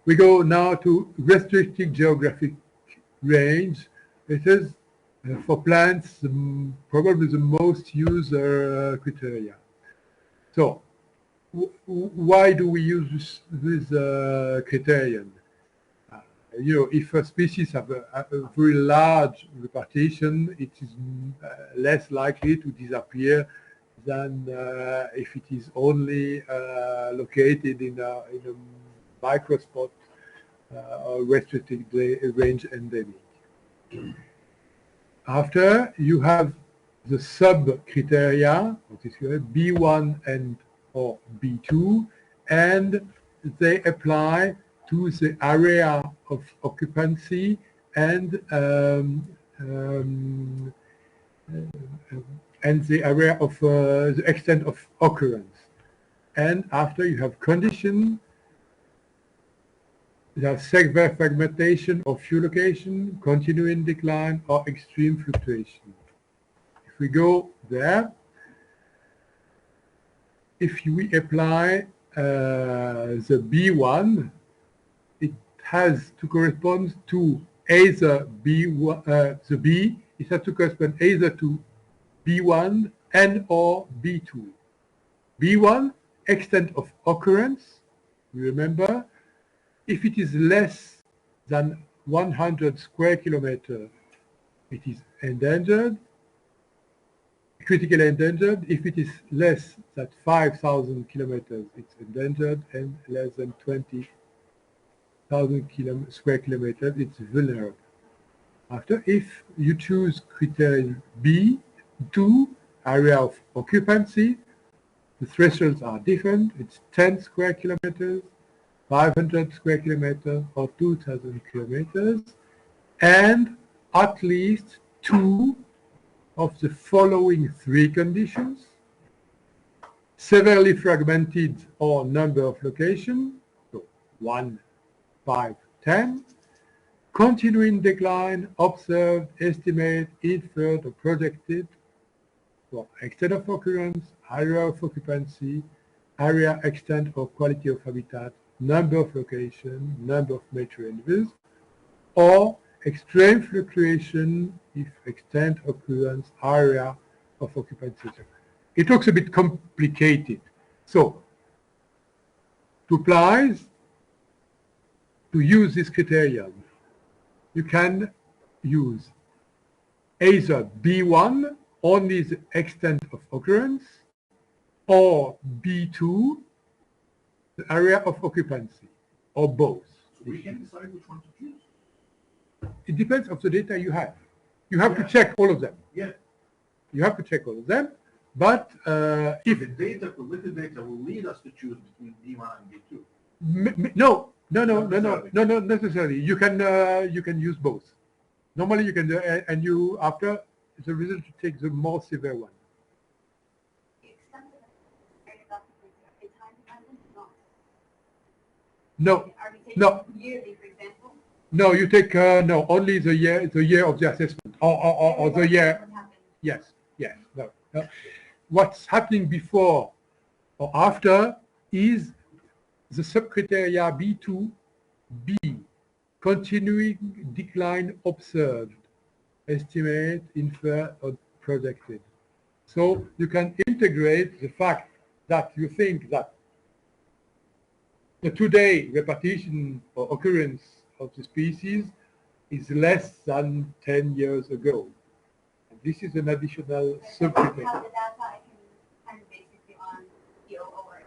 We go now to restricted geographic range. It is for plants probably the most used criteria. So why do we use this criterion? If a species have a very large repartition, it is less likely to disappear than if it is only located in a microspot or restricted range endemic. After, you have the sub-criteria, what is here, B1 and or B2, and they apply to the area of occupancy and the area of the extent of occurrence. And after, you have condition, you have severe fragmentation or few location, continuing decline, or extreme fluctuation. If we go there, if we apply the B1, it has to correspond to either B1, the B, it has to correspond either to B1 and or B2. B1, extent of occurrence, you remember, if it is less than 100 square kilometers, it is endangered, critically endangered. If it is less than 5,000 kilometers, it's endangered, and less than 20,000 square kilometers, it's vulnerable. After, if you choose criterion B2, area of occupancy, the thresholds are different. It's 10 square kilometers, 500 square kilometers, or 2,000 kilometers, and at least 2 of the following 3 conditions: severely fragmented or number of locations, so 1, 5, 10, continuing decline, observed, estimate, inferred, or projected, for extent of occurrence, area of occupancy, area, extent, or quality of habitat, number of locations, number of metro individuals, or extreme fluctuation if extent, occurrence, area of occupancy. It looks a bit complicated. So, to apply, to use this criterion, you can use either B1, only the extent of occurrence, or B2, the area of occupancy, or both. So we can decide which one to choose. It depends on the data you have. You have to check all of them. Yeah. You have to check all of them, but if the data, collected data, will lead us to choose between B1 and B2. No, not necessarily. You can use both. Normally, you can, and you after the result you take the more severe one. No, no. Yearly, for example? No, you take no, only the year of the assessment, or the year. Yes, no. What's happening before or after is the subcriteria B2B, continuing decline observed, estimate, infer, or projected. So you can integrate the fact that you think that the today repetition or occurrence of the species is less than 10 years ago. And this is an additional subcriteria. Have the data, I can kind of basically on the OOR.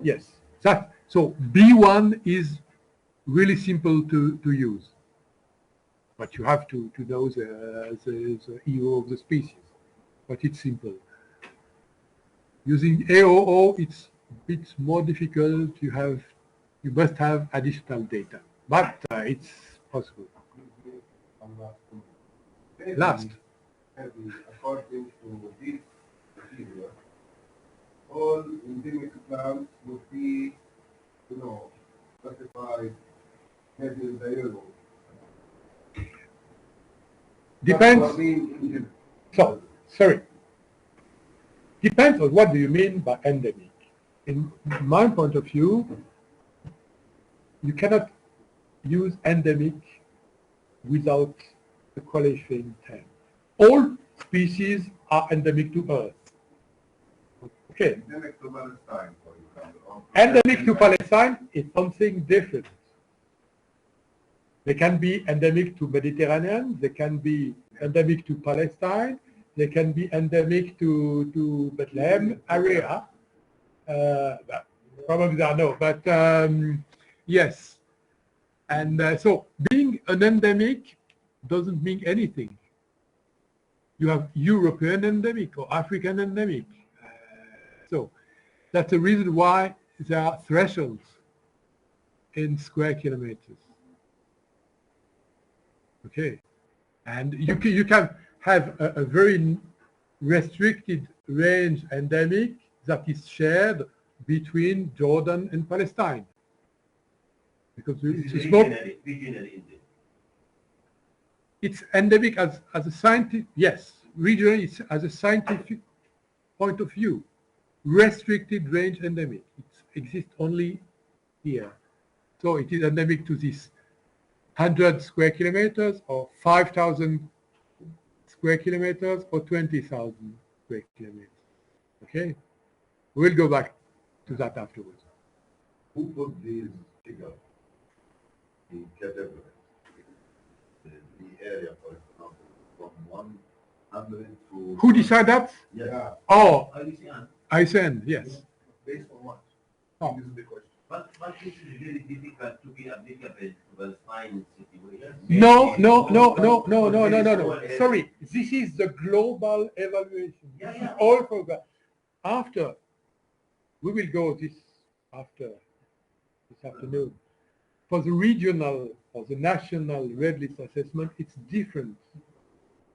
Yes. So B1 is really simple to use, but you have to know the EO of the species. But it's simple. Using AOO, it's a bit more difficult. You must have additional data, but it's possible. Last. According to this procedure, all endemic plants would be, classified maybe in the yellow. Depends. So, sorry. Depends on what do you mean by endemic. In my point of view, you cannot use endemic without the qualifying term. All species are endemic to Earth. Okay. Endemic to Palestine, for example. Endemic to Palestine is something different. They can be endemic to Mediterranean, they can be endemic to Palestine, they can be endemic to Bethlehem area. Probably there are no, but yes. And so being an endemic doesn't mean anything. You have European endemic or African endemic. So that's the reason why there are thresholds in square kilometers. Okay, and you can have a very restricted range endemic that is shared between Jordan and Palestine. Because it's small. It's endemic as a scientific, yes, regionally it's as a scientific point of view. Restricted range endemic. It exists only here. So it is endemic to this 100 square kilometers or 5,000 square kilometers or 20,000 square kilometers. Okay? We'll go back to that afterwards. Who put these figures in categories? The area, for example, from 100 to... Who decided that? Yeah. Oh, IUCN. IUCN, yes. Based on what? Oh. This is the question. But this is very difficult to be applicable to Palestine situation. No. Sorry, this is the global evaluation. This is all for that. After, we will go this afternoon. For the regional or the national red list assessment, it's different.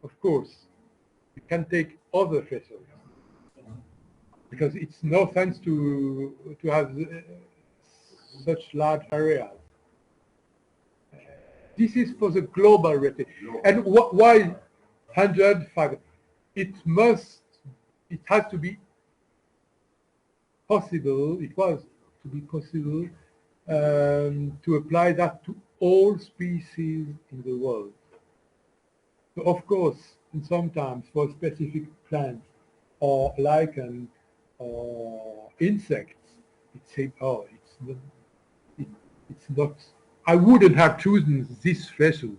Of course, you can take other thresholds because it's no sense to have such large areas. This is for the global rating. And why 105? It has to be possible, it was to be possible to apply that to all species in the world. So of course, and sometimes for specific plants or lichen or insects, it's not, I wouldn't have chosen this threshold.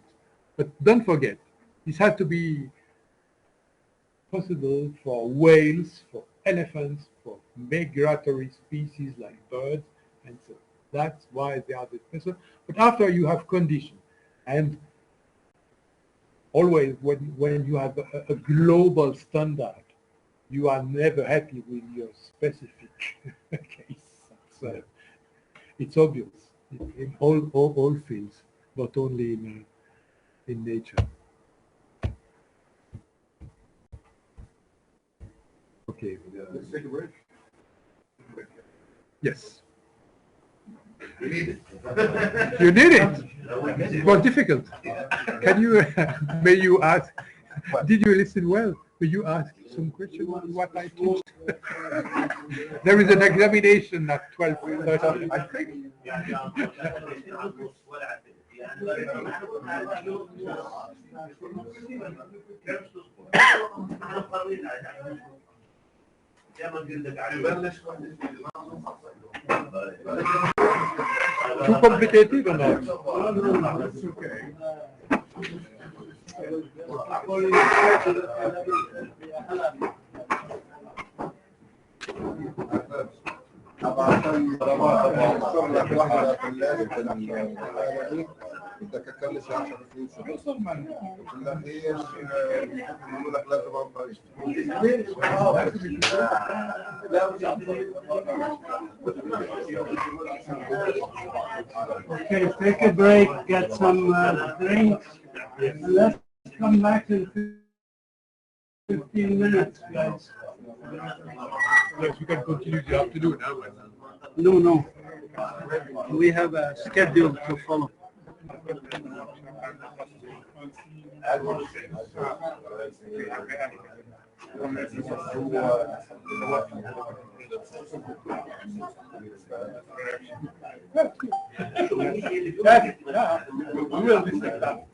But don't forget, this has to be possible for whales, for elephants, for migratory species like birds, and so that's why they are the threshold. But after you have conditions, and always when you have a global standard, you are never happy with your specific case. So it's obvious in all fields, not only in nature. Okay. Let's take a break. Yes. We need it. You did it. It was difficult. Can you? May you ask? Did you listen well? Will you ask some questions on what I teach? There is an examination at 12:30. I think. Too complicated or not? No, it's okay. بدك تكلف 10 فلوس ولا ايش بيقولوا لك لازم Okay, take a break, get some drinks, and let's come back in 15 minutes, guys. Yes, we can continue the afternoon now. No. We have a schedule to follow. We will discuss that.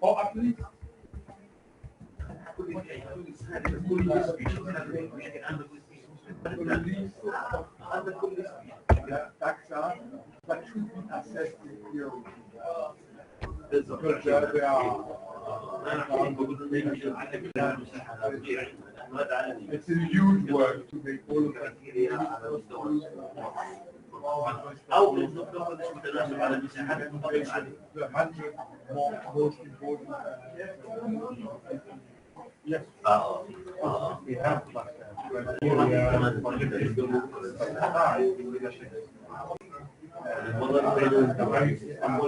Or at least release of other taxa that should be assessed in priority. Because they are it's a huge work to make all of that. The 100 most important. Yes. We have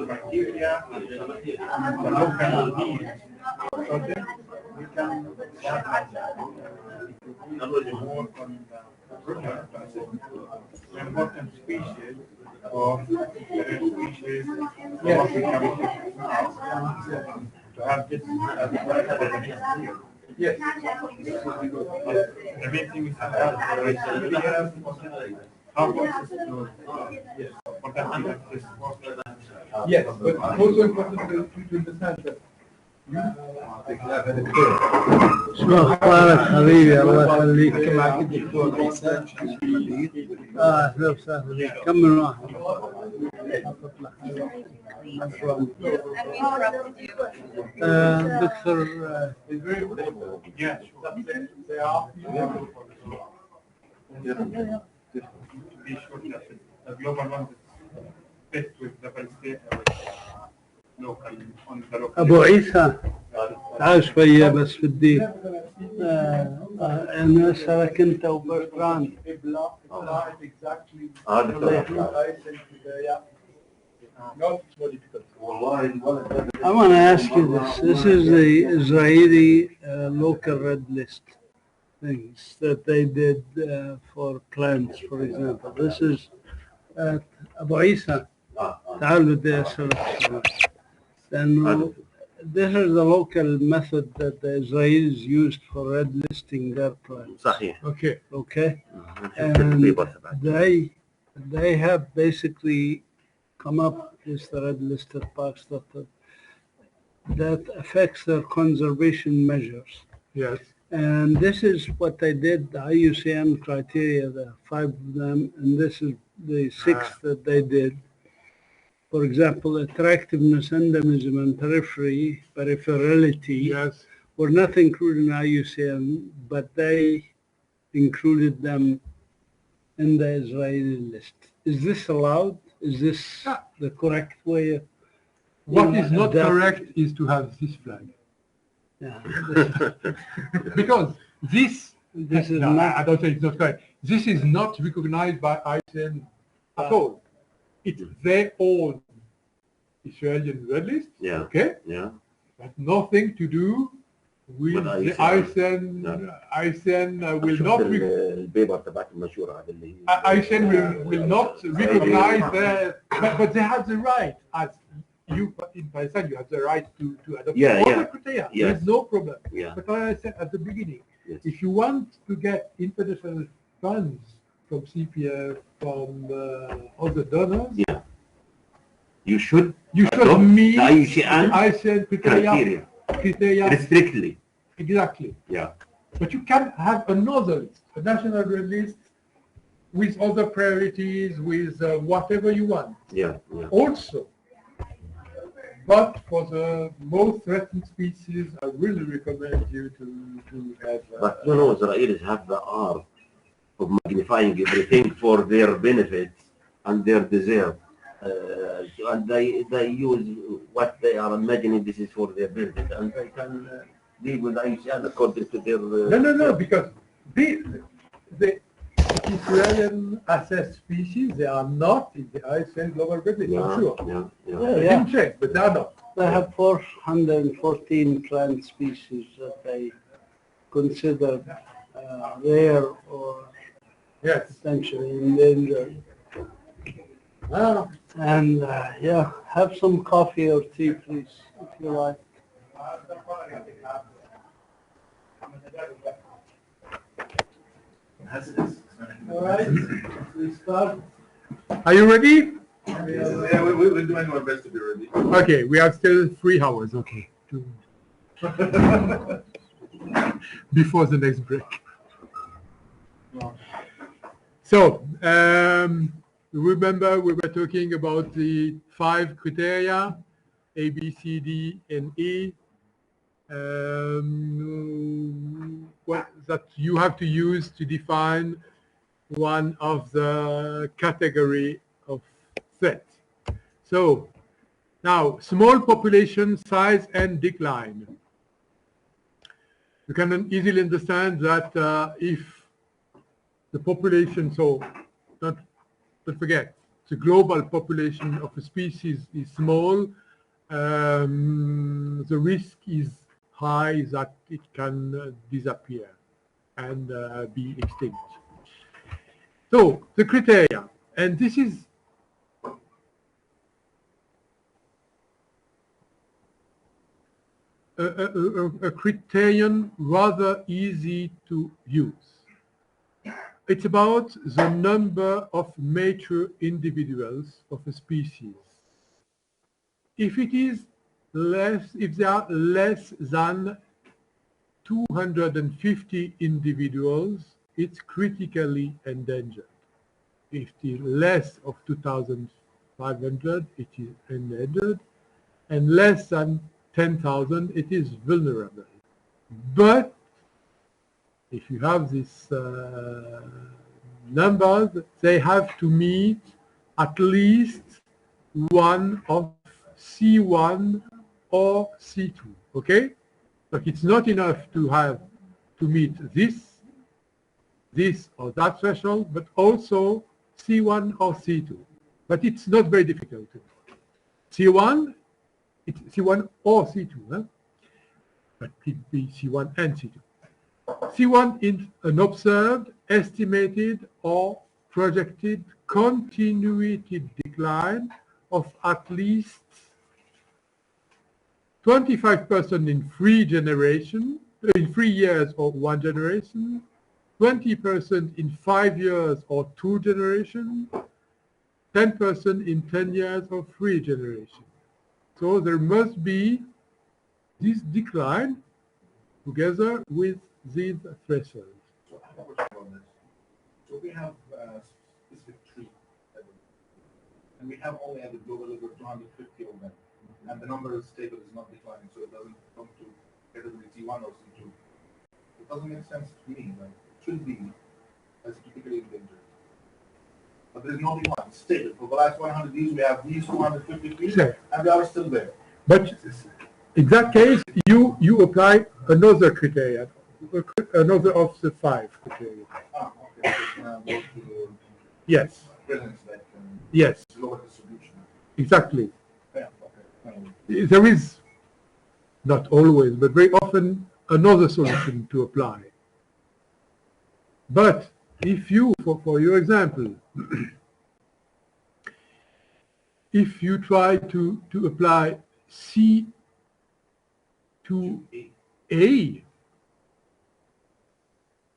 criteria, the local needs. So then we can work on the important species or species to have this yes. The main thing is to have criteria. How much is it? Yes, for that yes, but it's also important to understand that شو اخبارك حبيبي؟ الله يخليك. اهلا وسهلا. كم من واحد؟ دكتور be sure that the global one is fit with the Palestinian local on the local. ابو عيسى تعال شويه بس بدي انا اسالك انت وبرتراند. I want to ask you this. This is the Israeli local red list things that they did for plants, for example. This is Abu Isa. تعال بدي أسألك سؤال. لأنه this is the local method that the Israelis used for red listing their plants. صحيح. Okay. And they have basically come up with the red listed parks that affects their conservation measures. Yes. And this is what they did, the IUCN criteria, the 5 of them, and this is the 6th that they did. For example, attractiveness, endemism, and peripherality Yes. were not included in IUCN, but they included them in the Israeli list. Is this allowed? Is this the correct way? What is not correct is to have this flag. Yeah. Because this is no, not. I don't say it's not correct. This is not recognized by IUCN at all. It's their own Israeli red list. Yeah. Okay. Yeah. But nothing to do with the IUCN. IUCN will not. البيبر تبعت المنشورة هذا اللي IUCN will not recognize that, but they have the right as. You in Pakistan, you have the right to adopt all the criteria. Yes. There's no problem. Yeah. But like I said at the beginning, Yes. if you want to get international funds from CPF, from other donors, you should meet IUCN IUCN criteria strictly. Exactly. Yeah. But you can have another list, a national red list with other priorities, with whatever you want. Yeah. Also. But for the most threatened species, I really recommend you to have. But Israelis have the art of magnifying everything for their benefits and their deserve, and they use what they are imagining this is for their benefit, and they can deal with IUCN according to their. No, because the Israeli assessed species, they are not in the IUCN global red list, I'm sure. They didn't check, but they are not. They have 414 plant species that they consider rare or potentially endangered. And have some coffee or tea, please, if you like. All right, we start. Are you ready? Yeah, we're doing our best to be ready. Okay, we have still 3 hours, okay, before the next break. So, remember we were talking about the 5 criteria, A, B, C, D, and E, that you have to use to define one of the category of threat. So, now, small population size and decline. You can easily understand that if the population, so don't forget, the global population of a species is small, the risk is high that it can disappear and be extinct. So the criteria, and this is a criterion rather easy to use. It's about the number of mature individuals of a species. If it is less, if there are less than 250 individuals, it's critically endangered. If it is less of 2,500, it is endangered, and less than 10,000, it is vulnerable. But if you have these numbers, they have to meet at least one of C1 or C2, okay? But it's not enough to have to meet this or that threshold, but also C1 or C2. But it's not very difficult. C1, it's C1 or C2, huh? But it could be C1 and C2. C1 is an observed, estimated, or projected continuity decline of at least 25% in 3 years or 1 generation, 20% in 5 years or 2 generations, 10% in 10 years or 3 generations. So there must be this decline together with these thresholds. So I have a question on this. So we have a specific tree, and we have only at the global level 250 of them, and the number is stable, is not declining, so it doesn't come to category C1 or C2. It doesn't make sense to me. Like, it should be as critically endangered. But there's no decline. It's stable. For the last 100 years, we have these 250 trees, Sure. and they are still there. But in that case, you apply another criteria, another of the 5 criteria. Ah, okay. So, Yes. presence that Yes, lower distribution. exactly. Yeah, okay. There is, not always, but very often, another solution to apply. But if you, for your example, if you try to apply C2A,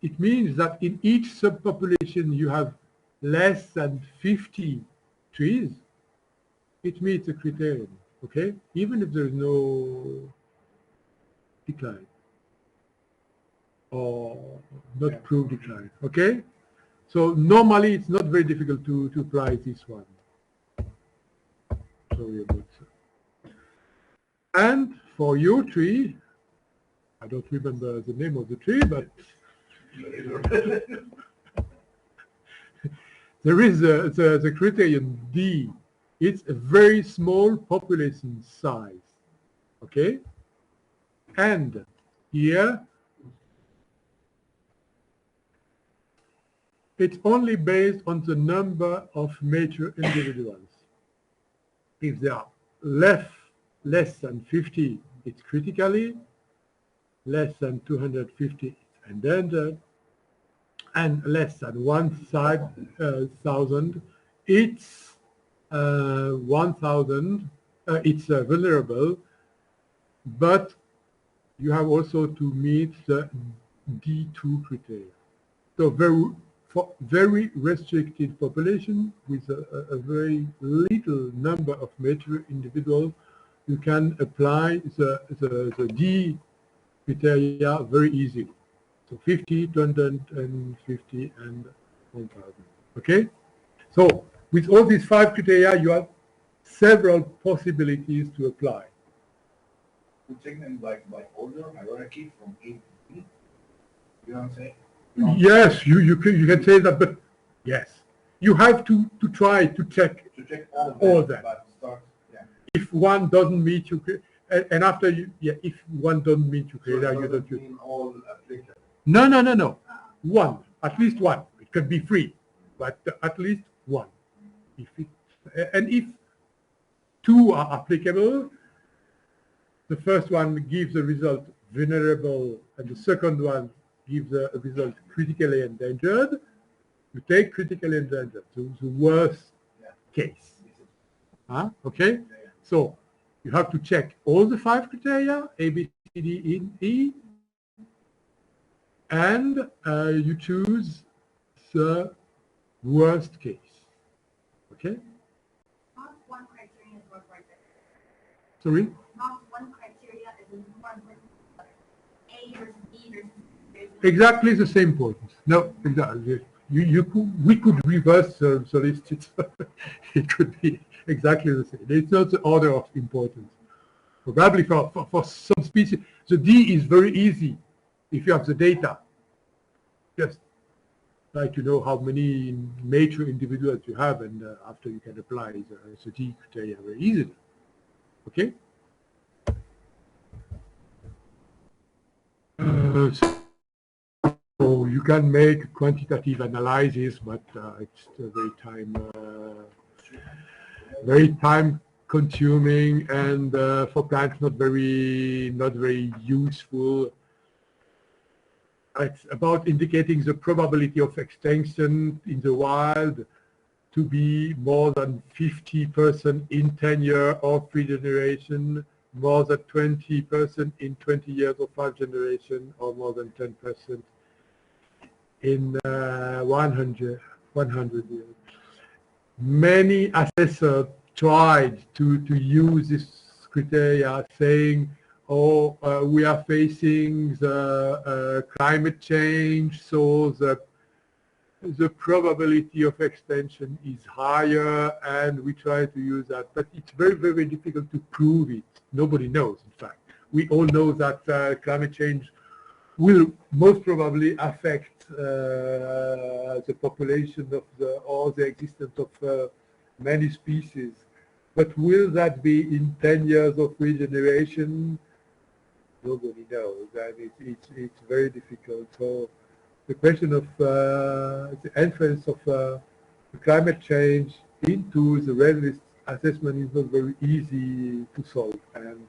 it means that in each subpopulation you have less than 50 trees, it meets the criterion, okay? Even if there is no decline or not proved decline, okay? So normally it's not very difficult to apply this one. Sorry about that. And for your tree, I don't remember the name of the tree, but there is the criterion D. It's a very small population size, okay? And here, it's only based on the number of mature individuals. If they are less than 50, it's critically, less than 250, it's endangered, and less than 1,000, it's 1,000, it's vulnerable, but you have also to meet the D2 criteria. So for very restricted population with a very little number of mature individuals, you can apply the D criteria very easily. So 50, 250, and 1,000. Okay? So with all these 5 criteria, you have several possibilities to apply. We take them by order, hierarchy from A to B. You know what I'm saying? Yes, you can say that, but yes, you have to try to check To check all of all them, that. but start, yeah. If one doesn't meet you, and after you, yeah, if one doesn't meet you, So it you don't doesn't use. mean all applicable. No. One, at least one. It could be 3, but at least one. And if 2 are applicable, the first one gives a result vulnerable, and the second one gives a result critically endangered. You take critically endangered, so the worst case. Okay? So you have to check all the 5 criteria, A, B, C, D, E, and you choose the worst case. Okay? Not one criteria is more important. Sorry? Not one criteria is more important. A versus B versus C. Exactly the same importance. No, exactly. We could reverse the list. It could be exactly the same. It's not the order of importance. Probably for some species, the D is very easy if you have the data. Just try to know how many major individuals you have, and after you can apply the D criteria very easily. Okay? So you can make quantitative analysis, but it's very time consuming, and for plants not very useful. It's about indicating the probability of extinction in the wild to be more than 50% in 10 years of regeneration, more than 20% in 20 years of 5 generations, or more than 10% in 100 years. Many assessors tried to use this criteria, saying, oh, we are facing the climate change, so the probability of extension is higher, and we try to use that. But it's very, very difficult to prove it. Nobody knows, in fact. We all know that climate change will most probably affect the population of or the existence of many species. But will that be in 10 years of regeneration? Nobody knows, and it's very difficult. So the question of the entrance of climate change into the red list assessment is not very easy to solve, and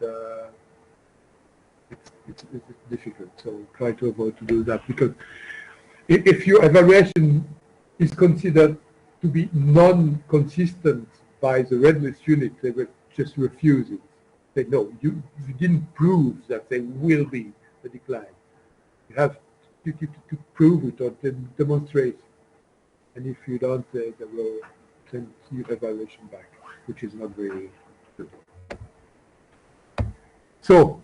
it's difficult. So try to avoid to do that, because if your evaluation is considered to be non-consistent by the red list unit, they will just refuse it. Say, no, you didn't prove that there will be a decline. You have to prove it or to demonstrate. And if you don't, they will send your evaluation back, which is not very good. So,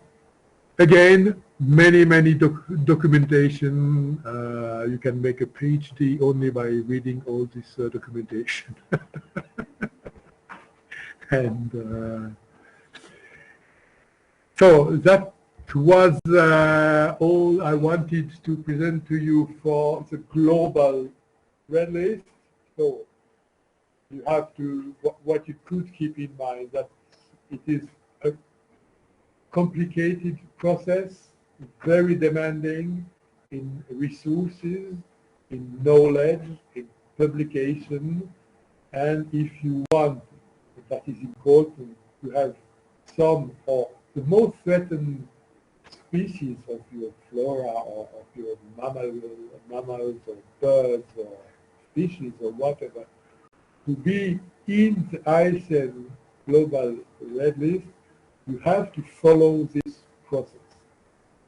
again, many documentation. You can make a PhD only by reading all this documentation. And so that was all I wanted to present to you for the global red list. So you have to, what you could keep in mind, that it is a complicated process, very demanding in resources, in knowledge, in publication, and if you want, that is important, to have some or the most threatened species of your flora or of your mammals or birds or species or whatever to be in the IUCN Global Red List, you have to follow this process.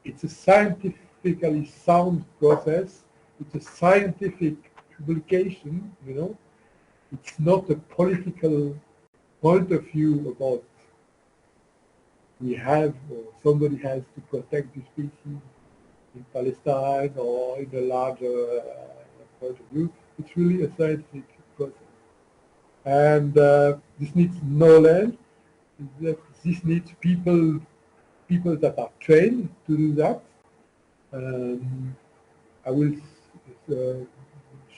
It's a scientifically sound process. It's a scientific publication, you know. It's not a political point of view about we have or somebody has to protect the species in Palestine or in a larger point of view. It's really a scientific process. And this needs knowledge. This needs people that are trained to do that. I will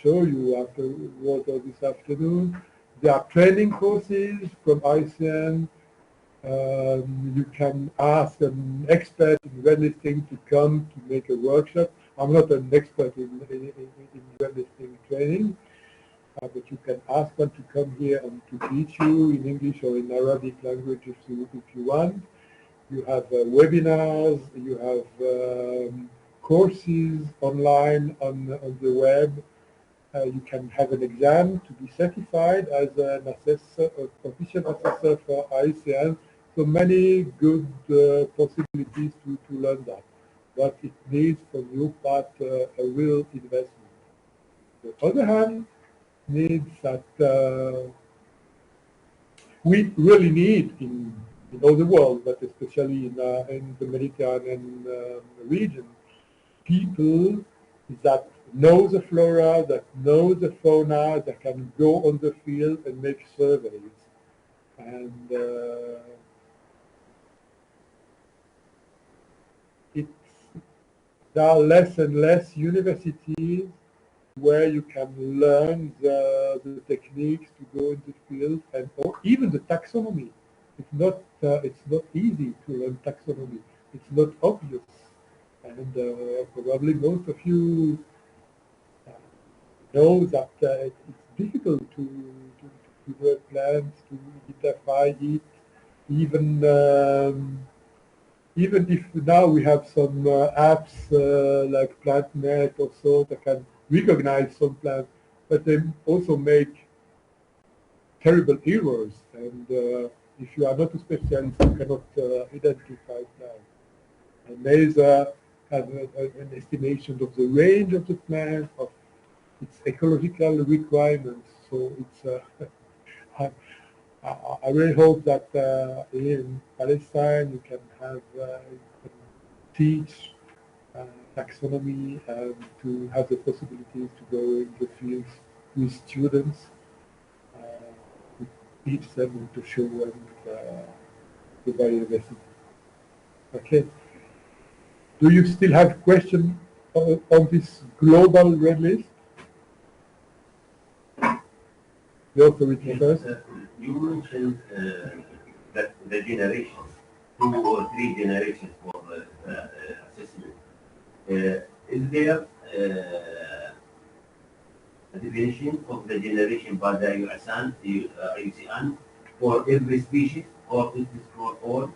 show you afterwards or this afternoon. There are training courses from IUCN. You can ask an expert in wetlisting to come to make a workshop. I'm not an expert in wetlisting training, but you can ask them to come here and to teach you in English or in Arabic language if you want. You have webinars, you have courses online on the web. You can have an exam to be certified as an assessor, official assessor for IUCN. So many good possibilities to learn that. But it needs from your part a real investment. On the other hand, needs that we really need in all the world, but especially in the Mediterranean region, people that know the flora, that know the fauna, that can go on the field and make surveys. And there are less and less universities where you can learn the techniques to go in the field, and or even the taxonomy. It's not easy to learn taxonomy. It's not obvious, and probably most of you know that it's difficult to work plants, to identify it, even if now we have some apps like PlantNet or so that can recognize some plants, but they also make terrible errors. And if you are not a specialist, you cannot identify plants. And laser have an estimation of the range of the plant, of its ecological requirements. So it's I really hope that in Palestine you can have you can teach taxonomy and to have the possibilities to go in the fields with students, to teach them and to show them the biodiversity. Okay. Do you still have questions on this global red list? The authority first. You mentioned that the generations, 2 or 3 generations for assessment. Is there a definition of the generation by the IUCN for every species, or it is for all?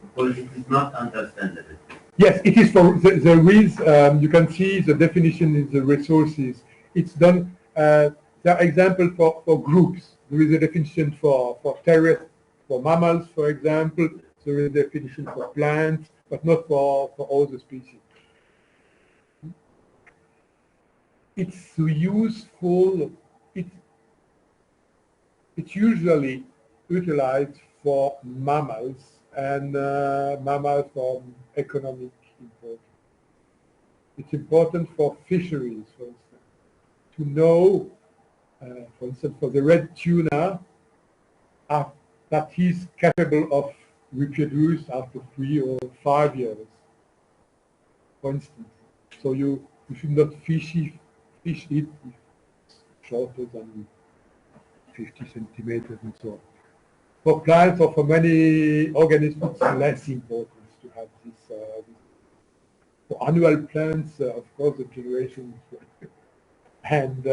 Because it is not understandable. Yes, it is for there is. You can see the definition in the resources. It's done. There are examples for groups. There is a definition for terrestrial, for mammals, for example. There is a definition for plants, but not for all the species. It's useful. It's usually utilized for mammals and mammals for economic importance. It's important for fisheries, for instance, to know. For instance, for the red tuna, that he's capable of reproduce after 3 or 5 years, for instance. So you should not fish it if it's shorter than 50 centimeters and so on. For plants or for many organisms, it's less important to have this. For annual plants, of course, the generations and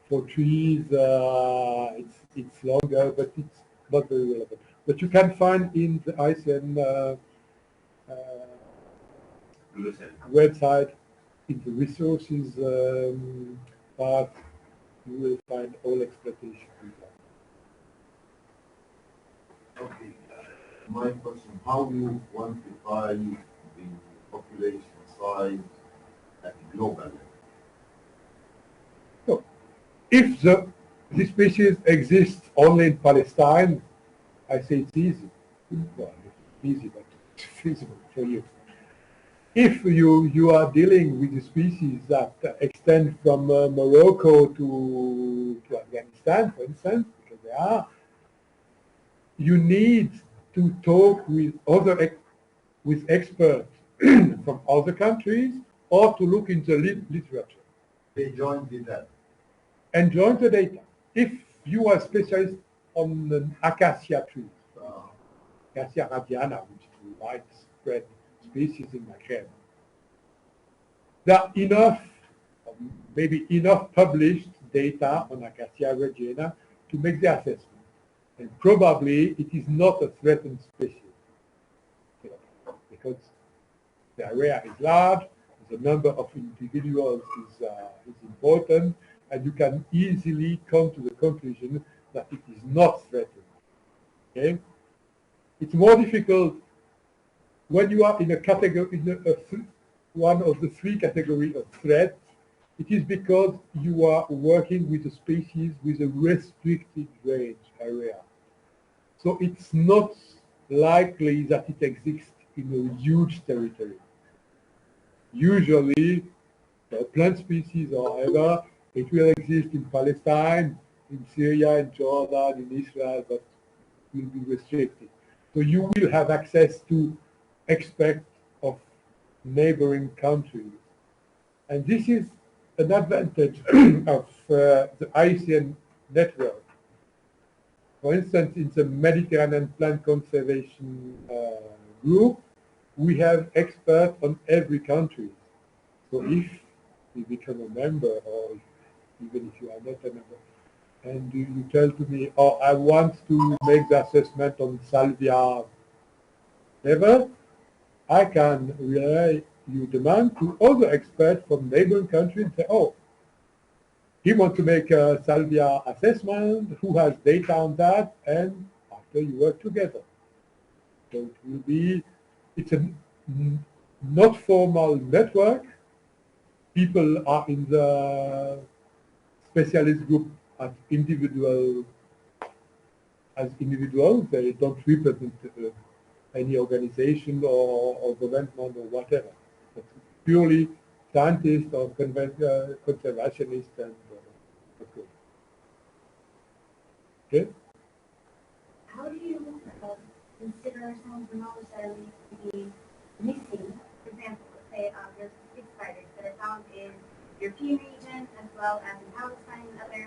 for trees, it's longer, but it's not very relevant. But you can find in the IUCN website, in the resources part, you will find all exploitation. Okay. My question, how you quantify the population size at global level? So, if this species exists only in Palestine, I say it's easy. Well, it's easy, but it's feasible for you. if you are dealing with a species that extend from Morocco to Afghanistan, for instance, because they are, you need to talk with with experts from other countries, or to look into literature. They joined the data. And join the data. If you are specialist on acacia trees, Acacia radiana, which is a widespread species in Maghreb, there are enough, maybe enough published data on Acacia radiana to make the assessment. And probably it is not a threatened species, because the area is large, the number of individuals is important, and you can easily come to the conclusion that it is not threatened. Okay? It's more difficult when you are in a category, one of the three categories of threat. It is because you are working with a species with a restricted range area. So it's not likely that it exists in a huge territory. Usually, plant species, however, it will exist in Palestine, in Syria, in Jordan, in Israel, but will be restricted. So you will have access to experts of neighboring countries. And this is an advantage of the IUCN network. For instance, in the Mediterranean Plant Conservation Group, we have experts on every country. So if you become a member, or even if you are not a member, and you tell to me, oh, I want to make the assessment on salvia level, I can relay your demand to other experts from neighboring countries and say, oh, he wants to make a salvia assessment, who has data on that, and after you work together. So it will be, it's a not formal network. People are in the specialist group as individuals. They don't represent any organization or government or whatever. It's purely scientists or conservationists and okay. How do you consider some of the knowledge that are to be missing? For example, let's say there's big spiders that are found in the European region as well as in Palestine and other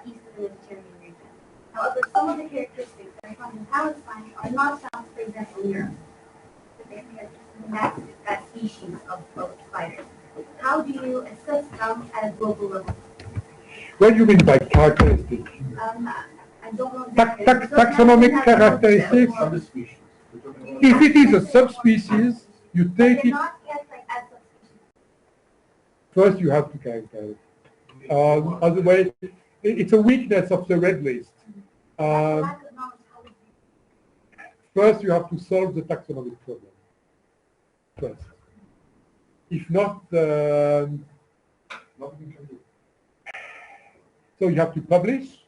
east of the Mediterranean region. However, some of the characteristics that are found in Palestine are not found, for example, in Europe. That species of spiders. How do you assess them at a global level? What do you mean by characteristics? I don't know taxonomic characteristics. Subspecies. If it is a subspecies, you take it. Not yet like as subspecies. First, you have to characterize. Otherwise, it's a weakness of the red list. First, you have to solve the taxonomic problem. First. If not, nothing you can do. So you have to publish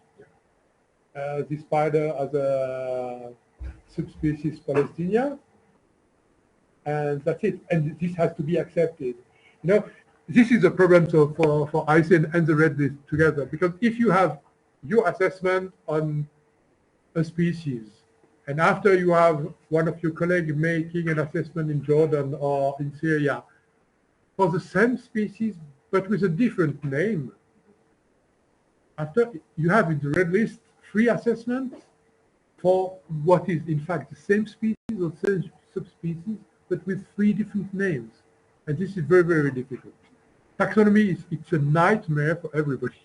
this spider as a subspecies Palestinia, and that's it. And this has to be accepted. You know, this is a problem for IUCN and the red list together, because if you have your assessment on a species, and after you have one of your colleagues making an assessment in Jordan or in Syria for the same species but with a different name, after you have in the red list 3 assessments for what is in fact the same species or same subspecies but with 3 different names, and this is very, very difficult. Taxonomy it's a nightmare for everybody.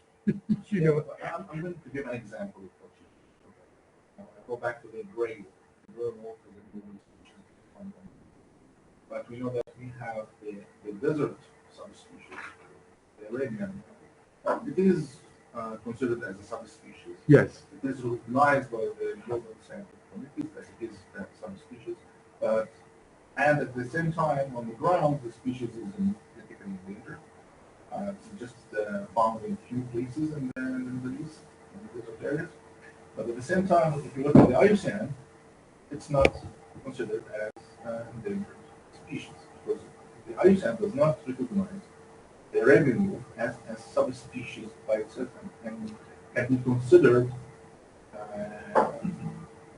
you know. I'm going to give an example. I go back to the gray wolf of the Middle East, but we know that we have the desert subspecies, the Arabian. It is considered as a subspecies. Yes. It is recognized by the global scientific community that it is a subspecies, and at the same time, on the ground, the species is critically endangered. It's just found in a few places in the Middle East, in the desert areas. But at the same time, if you look at the IUCN, it's not considered as an endangered species because it the IUCN does not recognize the revenue as a subspecies by itself and can be considered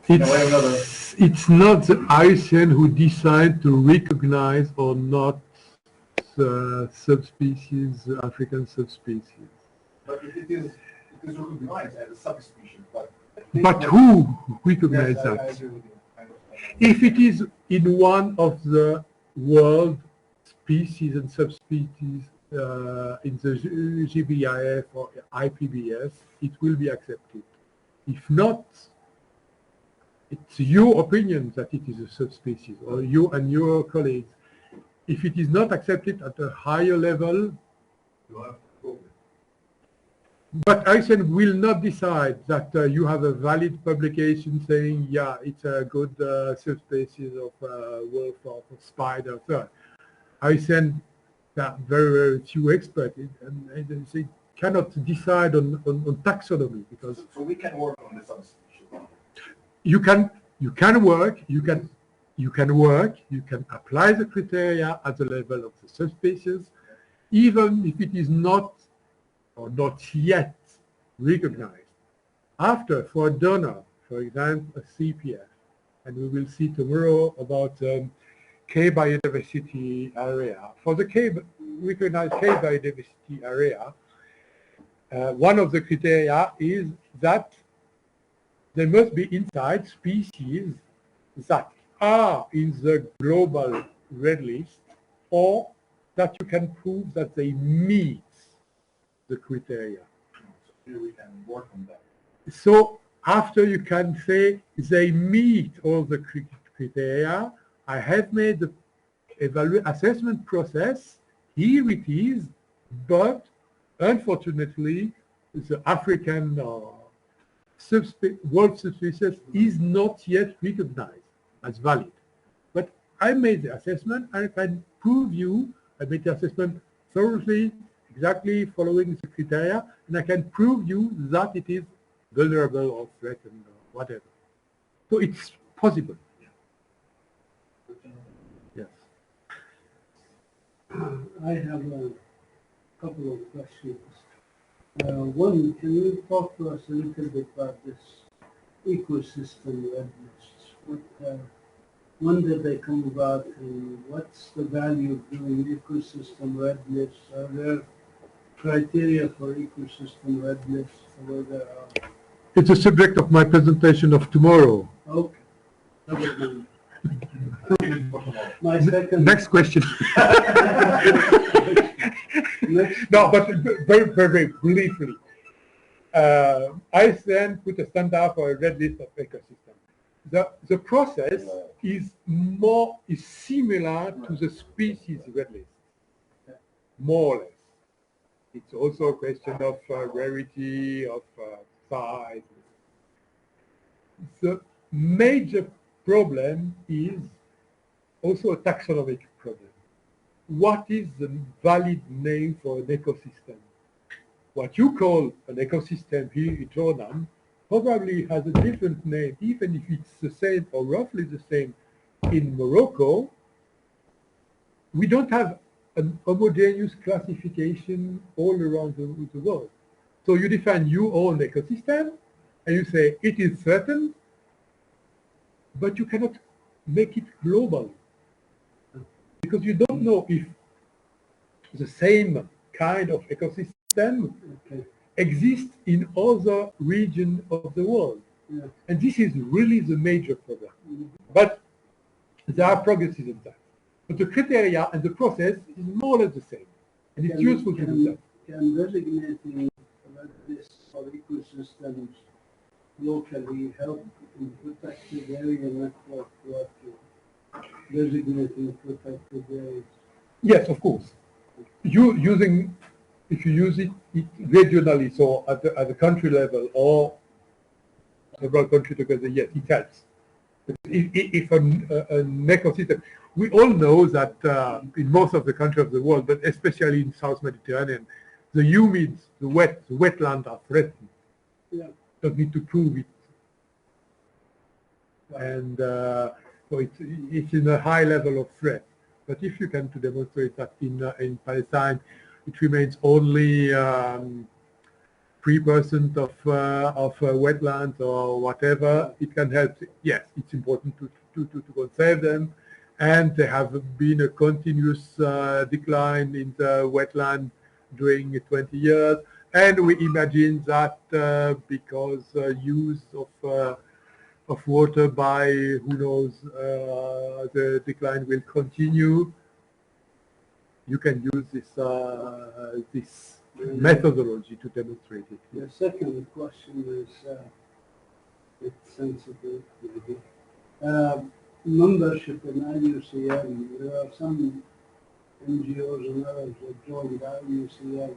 in a way or another. It's not the IUCN who decide to recognize or not the subspecies, the African subspecies. But it is recognized as a subspecies. But who recognizes yes, that? I agree with you. If it is in one of the world species and subspecies in the GBIF or IPBS, it will be accepted. If not, it's your opinion that it is a subspecies, or you and your colleagues. If it is not accepted at a higher level, You have a problem. but IUCN will not decide that you have a valid publication saying, yeah, it's a good subspecies of wolf or spider. So IUCN, very, very few experts, and they cannot decide on taxonomy because So we can work on the subspecies. you can work, you can apply the criteria at the level of the subspecies, even if it is not or not yet recognized. After, for a donor, for example, a CPF, and we will see tomorrow about K biodiversity area. For the recognized K biodiversity area, one of the criteria is that there must be inside species that are in the global red list, or that you can prove that they meet the criteria. So here we can work on that. So after you can say they meet all the criteria, I have made the assessment process, here it is, but unfortunately the African world subspecies is not yet recognized as valid. But I made the assessment, and I can prove you, I made the assessment thoroughly, exactly following the criteria, and I can prove you that it is vulnerable or threatened or whatever. So it's possible. Yes. I have a couple of questions. One, can you talk to us a little bit about this ecosystem red lists? When did they come about, and what's the value of doing ecosystem red lists? Are there criteria for ecosystem red lists? It's a subject of my presentation of tomorrow. Okay. Never mind. My second. Next question. Next. No, but very, very briefly. I then put a standard for a red list of ecosystems. The process is similar to the species red list, more or less. It's also a question of rarity, of size. The major problem is also a taxonomic problem. What is the valid name for an ecosystem? What you call an ecosystem here in Jordan probably has a different name, even if it's the same or roughly the same in Morocco. We don't have an homogeneous classification all around the world. So you define your own ecosystem, and you say it is certain, but you cannot make it global, because you don't know if the same kind of ecosystem exists in other regions of the world. Yeah. And this is really the major problem. But there are progresses in that. But the criteria and the process is more or less the same. And it's useful to do that. Can designating this for ecosystems locally help in protected area network work, designating protected areas? Yes, of course. If you use it regionally, so at the country level or several countries together, yes, it helps. If an ecosystem, we all know that in most of the countries of the world, but especially in South Mediterranean, the humid, the wetlands are threatened. Yeah. Don't need to prove it. And so it's in a high level of threat. But if you can to demonstrate that in Palestine, it remains only 3% of wetlands or whatever, it can help. Yes, it's important to conserve them, and there have been a continuous decline in the wetland during 20 years, and we imagine that because use of water by who knows, the decline will continue. You can use this methodology to demonstrate it. The second question is it's sensitive, maybe. Membership in IUCN. There are some NGOs and others that joined IUCN.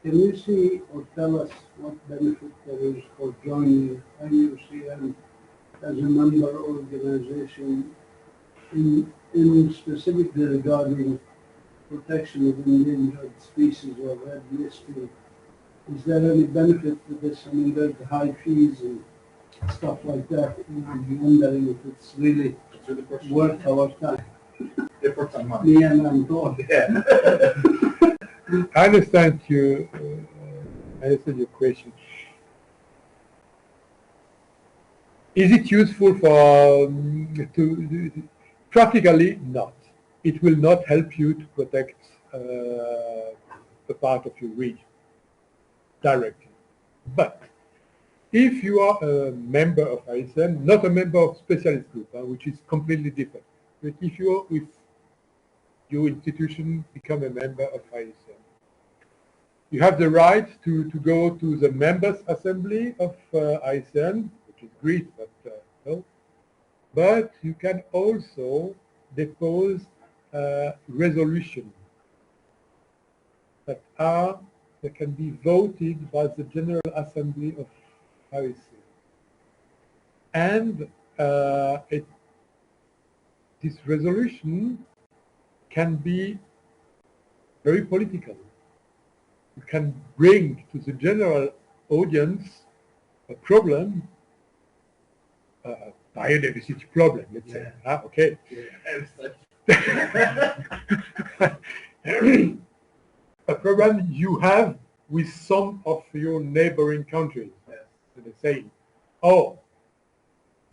Can you see or tell us what benefit there is for joining IUCN as a member organization in specifically regarding protection of endangered species or red listing? Is there any benefit to this? I mean, there's high fees and stuff like that. I'm wondering if it's really worth our time. Me and I'm told. Yeah. I understand you. I understand your question. Is it useful for practically not? It will not help you to protect a part of your region directly. But if you are a member of IUCN, not a member of specialist group, which is completely different, but if your institution become a member of IUCN, you have the right to go to the members' assembly of IUCN, which is great, but no. But you can also depose resolution that can be voted by the General Assembly of IUCN. And this resolution can be very political. You can bring to the general audience a problem, biodiversity problem, let's say. Okay. A problem you have with some of your neighboring countries. So they say, oh,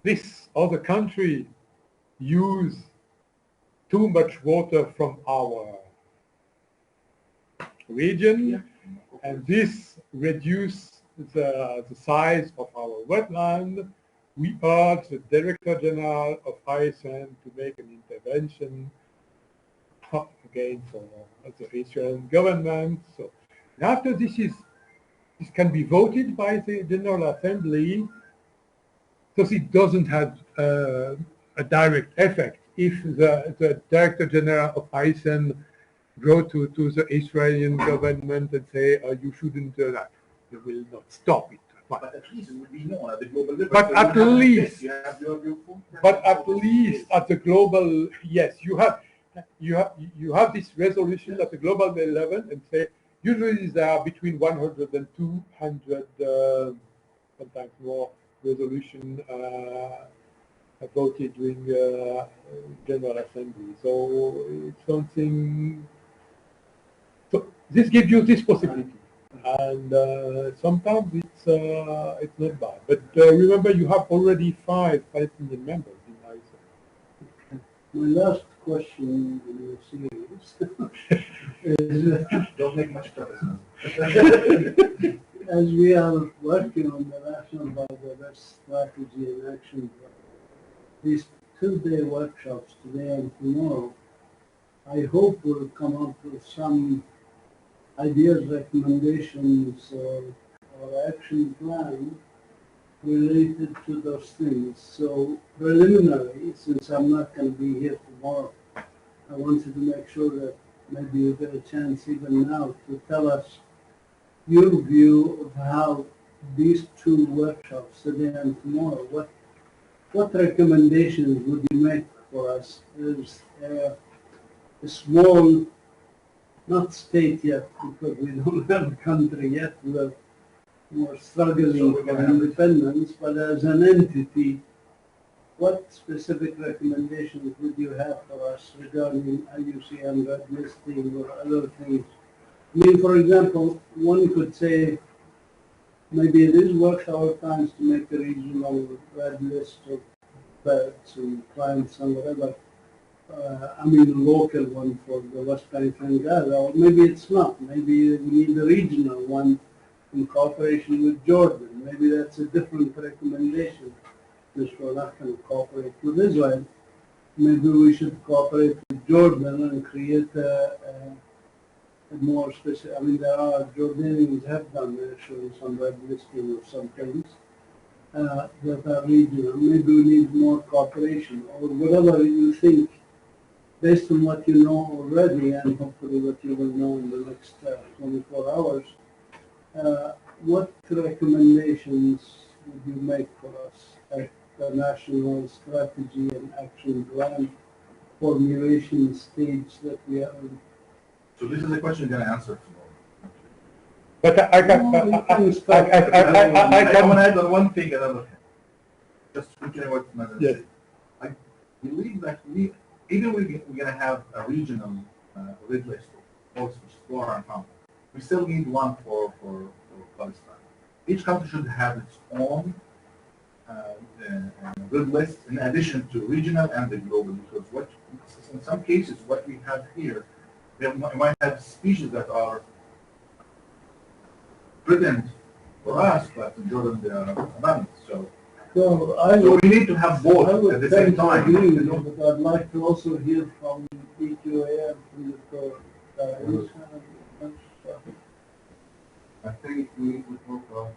this other country use too much water from our region, and this reduce the size of our wetland. We urge the Director General of IUCN to make an intervention against the Israeli government. So after this can be voted by the General Assembly, because it doesn't have a direct effect. If the Director General of IUCN go to the Israeli government and say, you shouldn't do that, they will not stop it. But at least it would be known at the global level. But at least, at the global, yes, you have this resolution at the global level, and say usually there are between 100 and 200, sometimes more, resolution voted during General Assembly. So it's something. So this gives you this possibility, and sometimes it's not bad. But remember, you have already 5 Palestinian members in IUCN. My last question in the series is, don't make much trouble. as we are working on the National Biodiversity Strategy and Action Plan, these 2-day workshops today and tomorrow, I hope we'll come up with some ideas, recommendations, or action plan related to those things. So preliminary, since I'm not going to be here tomorrow, I wanted to make sure that maybe you get a chance even now to tell us your view of how these 2 workshops, today and tomorrow, what recommendations would you make for us as a small, not state yet, because we don't have a country yet, we're struggling for independence, but as an entity what specific recommendations would you have for us regarding IUCN red listing or other things? I mean, for example, one could say maybe it is worth our times to make a regional red list of birds and plants and whatever. I mean, a local one for the West Bank and Gaza, or maybe it's not. Maybe we need a regional one in cooperation with Jordan. Maybe that's a different recommendation. Because we're not going to cooperate with Israel. Maybe we should cooperate with Jordan and create a more specific. I mean, there are Jordanians have done actually some red listing of some things that are regional. Maybe we need more cooperation or whatever you think, based on what you know already and hopefully what you will know in the next 24 hours. What recommendations would you make for us at the national strategy and action plan formulation stage that we are in? So this is a question you're gonna answer tomorrow. But I want to add on one thing, another thing. Just looking at what Madan Yes. said. I believe that even we're gonna have a regional red list of both flora and fauna, we still need one for Palestine. Each country should have its own red list in addition to regional and the global, because what in some cases what we have here, we might have species that are threatened for us, but in Jordan they are abundant. So we need to have both at the same time. But I'd like to also hear from PQAM, from the I think we need to talk about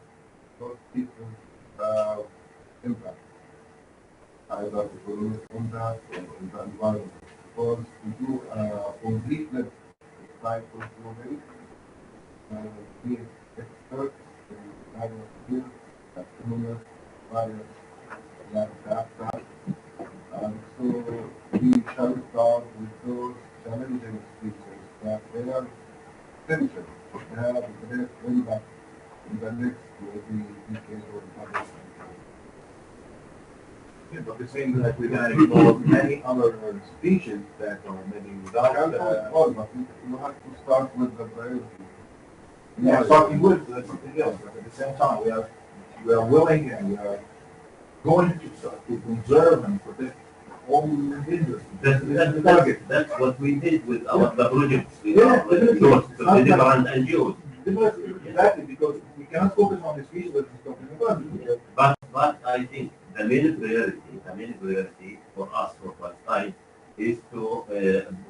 different impact, either economic impact or in the environment. Because to do a completeness type of survey, we need experts in various fields, economists, various factors. And so we shall start with those challenging species that they are potential to have a great impact in the next maybe decade or other. Yeah, but it seems like we're going to ignore many other species that are maybe without. But you have to start with the priority. Yeah, starting with something else, but at the same time, we are willing and we are going to conserve and protect all indigenous. That's the target. That's what we did with the projects. Yeah, different NGOs. Exactly, because we cannot focus on the species that is talking about. But I think the main priority for us, for Palestine, is to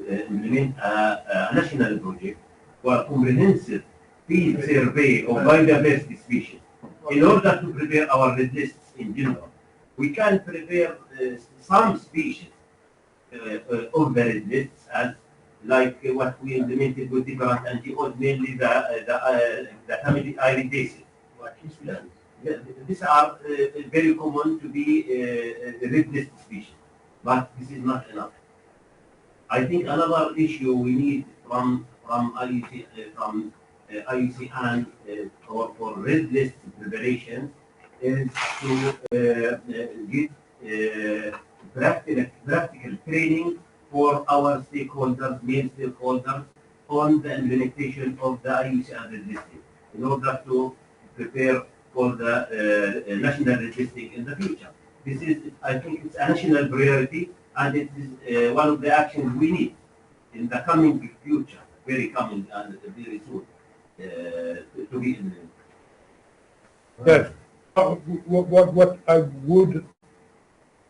implement a national project for a comprehensive field survey of biodiversity species in order to prepare our red lists in general. We can prepare some species of the red lists as like what we implemented with different NGOs, mainly the family iridaceae. These are very common to be red list species, but this is not enough. I think another issue we need from IUCN for red list preparation is to get practical training for our stakeholders, main stakeholders, on the implementation of the IUCN red listing in order to prepare for the national red listing in the future. This is, I think, it's a national priority, and it is one of the actions we need in the coming future, very coming and very soon, to be implemented. Yes. What I would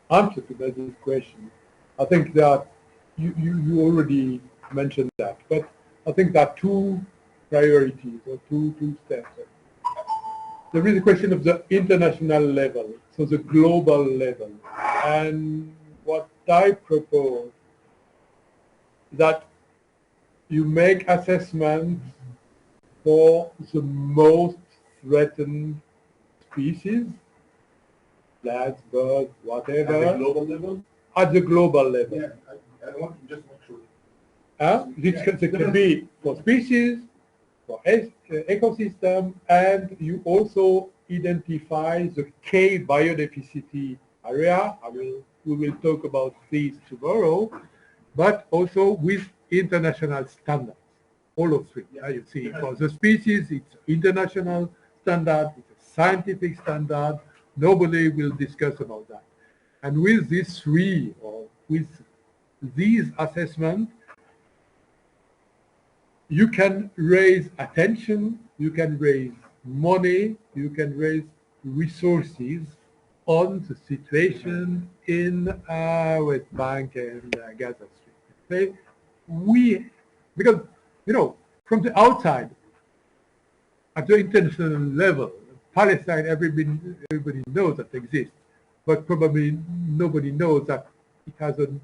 answer to that is question, I think that you already mentioned that, but I think there are two priorities or two steps. There is a question of the international level, so the global level, and what I propose that you make assessments for the most threatened species, plants, birds, whatever. At the global level? At the global level. Yeah, I want to just make sure. This can be for species, for ecosystem, and you also identify the K biodiversity area. We will talk about these tomorrow, but also with international standards. All of three. Yeah, you see, for the species, it's international standard, it's a scientific standard. Nobody will discuss about that. And with these three, or with these assessments, you can raise attention, you can raise money, you can raise resources on the situation in West Bank and Gaza Strip. Because, from the outside, at the international level, Palestine, everybody knows that exists, but probably nobody knows that it has an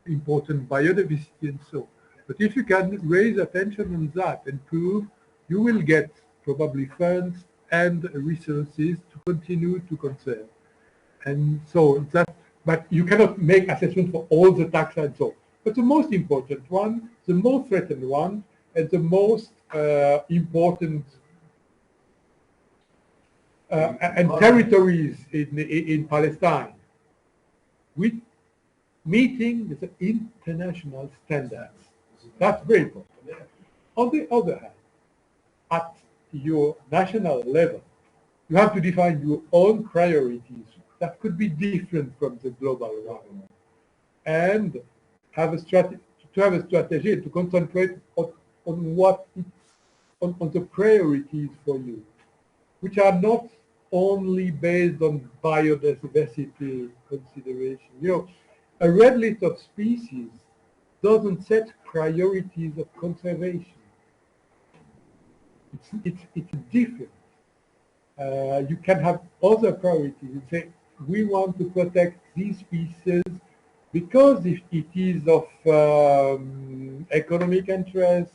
important biodiversity and so. But if you can raise attention on that and prove, you will get probably funds and resources to continue to conserve. And so that, but you cannot make assessment for all the taxa and so. But the most important one, the most threatened one, and the most important and territories in Palestine, with meeting the international standards. That's very important. On the other hand, at your national level, you have to define your own priorities that could be different from the global one, and have a strategy to concentrate on what on the priorities for you, which are not only based on biodiversity consideration. A red list of species doesn't set priorities of conservation. It's different. You can have other priorities and say, we want to protect these species because if it is of economic interest,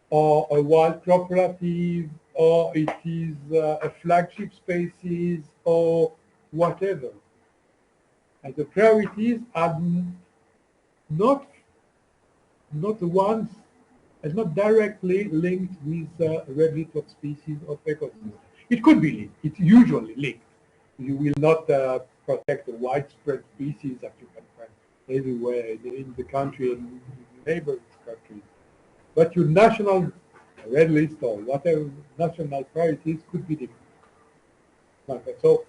or a wild cooperative, or it is a flagship species, or whatever. And the priorities are not the ones, and not directly linked with the red list of species of ecosystem. It could be linked. It's usually linked. You will not protect a widespread species that you can find everywhere in the country and neighboring countries. But your national red list or whatever national priorities could be different. Okay, so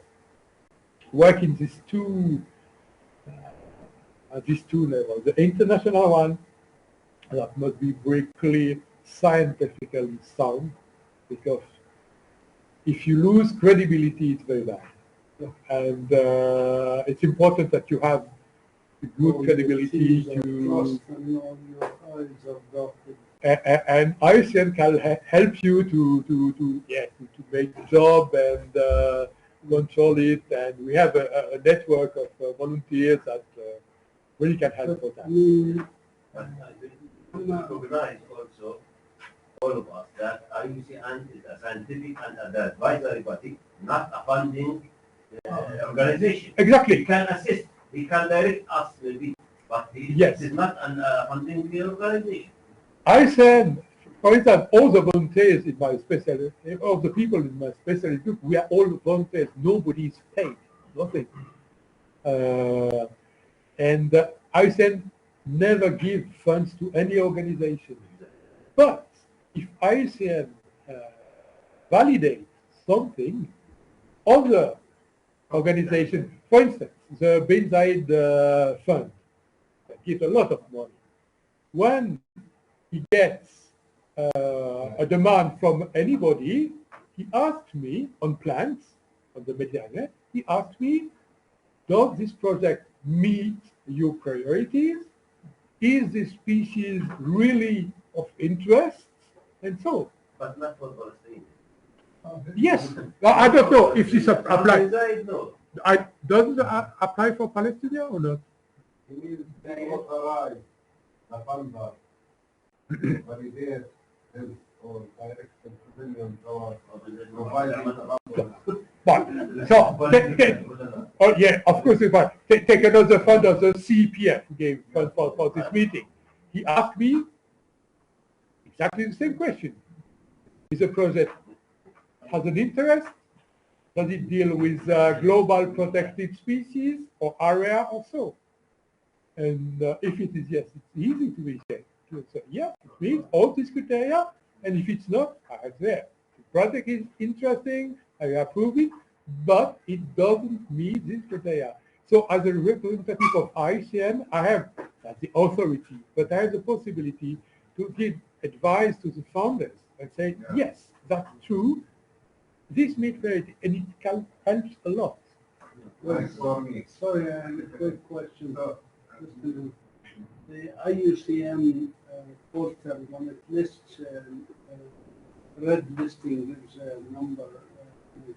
work in these two levels. The international one that must be very clear, scientifically sound, because if you lose credibility, it's very bad. And it's important that you have good credibility to. And IUCN can help you to make the job and control it. And we have a network of volunteers that really can help for that. We recognize also, all of us, that IUCN is a scientific and an advisory body, not a funding organization. Exactly. He can assist, he can direct us maybe, but he is not a funding organization. I said, for instance, all the volunteers in my specialty, all the people in my specialty group, we are all volunteers. Nobody is paid, nothing. And I said, never give funds to any organization. But if IUCN validates something, other organizations, for instance, the Bin Zayed Fund, gives a lot of money. When he gets a demand from anybody, he asked me on plants, on the Mediterranean, he asked me, does this project meet your priorities? Is this species really of interest? And so. But not for Palestinians. Yes. I don't know if this applies. No. Doesn't apply for Palestinians or not? But yeah, of course, if I take another fund of the CPF gave fund for this meeting. He asked me exactly the same question. Is a project has an interest Does it deal with global protected species or area or so? And if it is yes, it's easy to be said. To say, yeah, it meets all these criteria, and if it's not, I there. The project is interesting, I approve it, but it doesn't meet this criteria. So as a representative of IUCN, I have the authority, but I have the possibility to give advice to the founders and say, yes, that's true, this meets criteria, and it can help a lot. Sorry, I have a quick question. The IUCN portal, when it lists red listing, gives a number,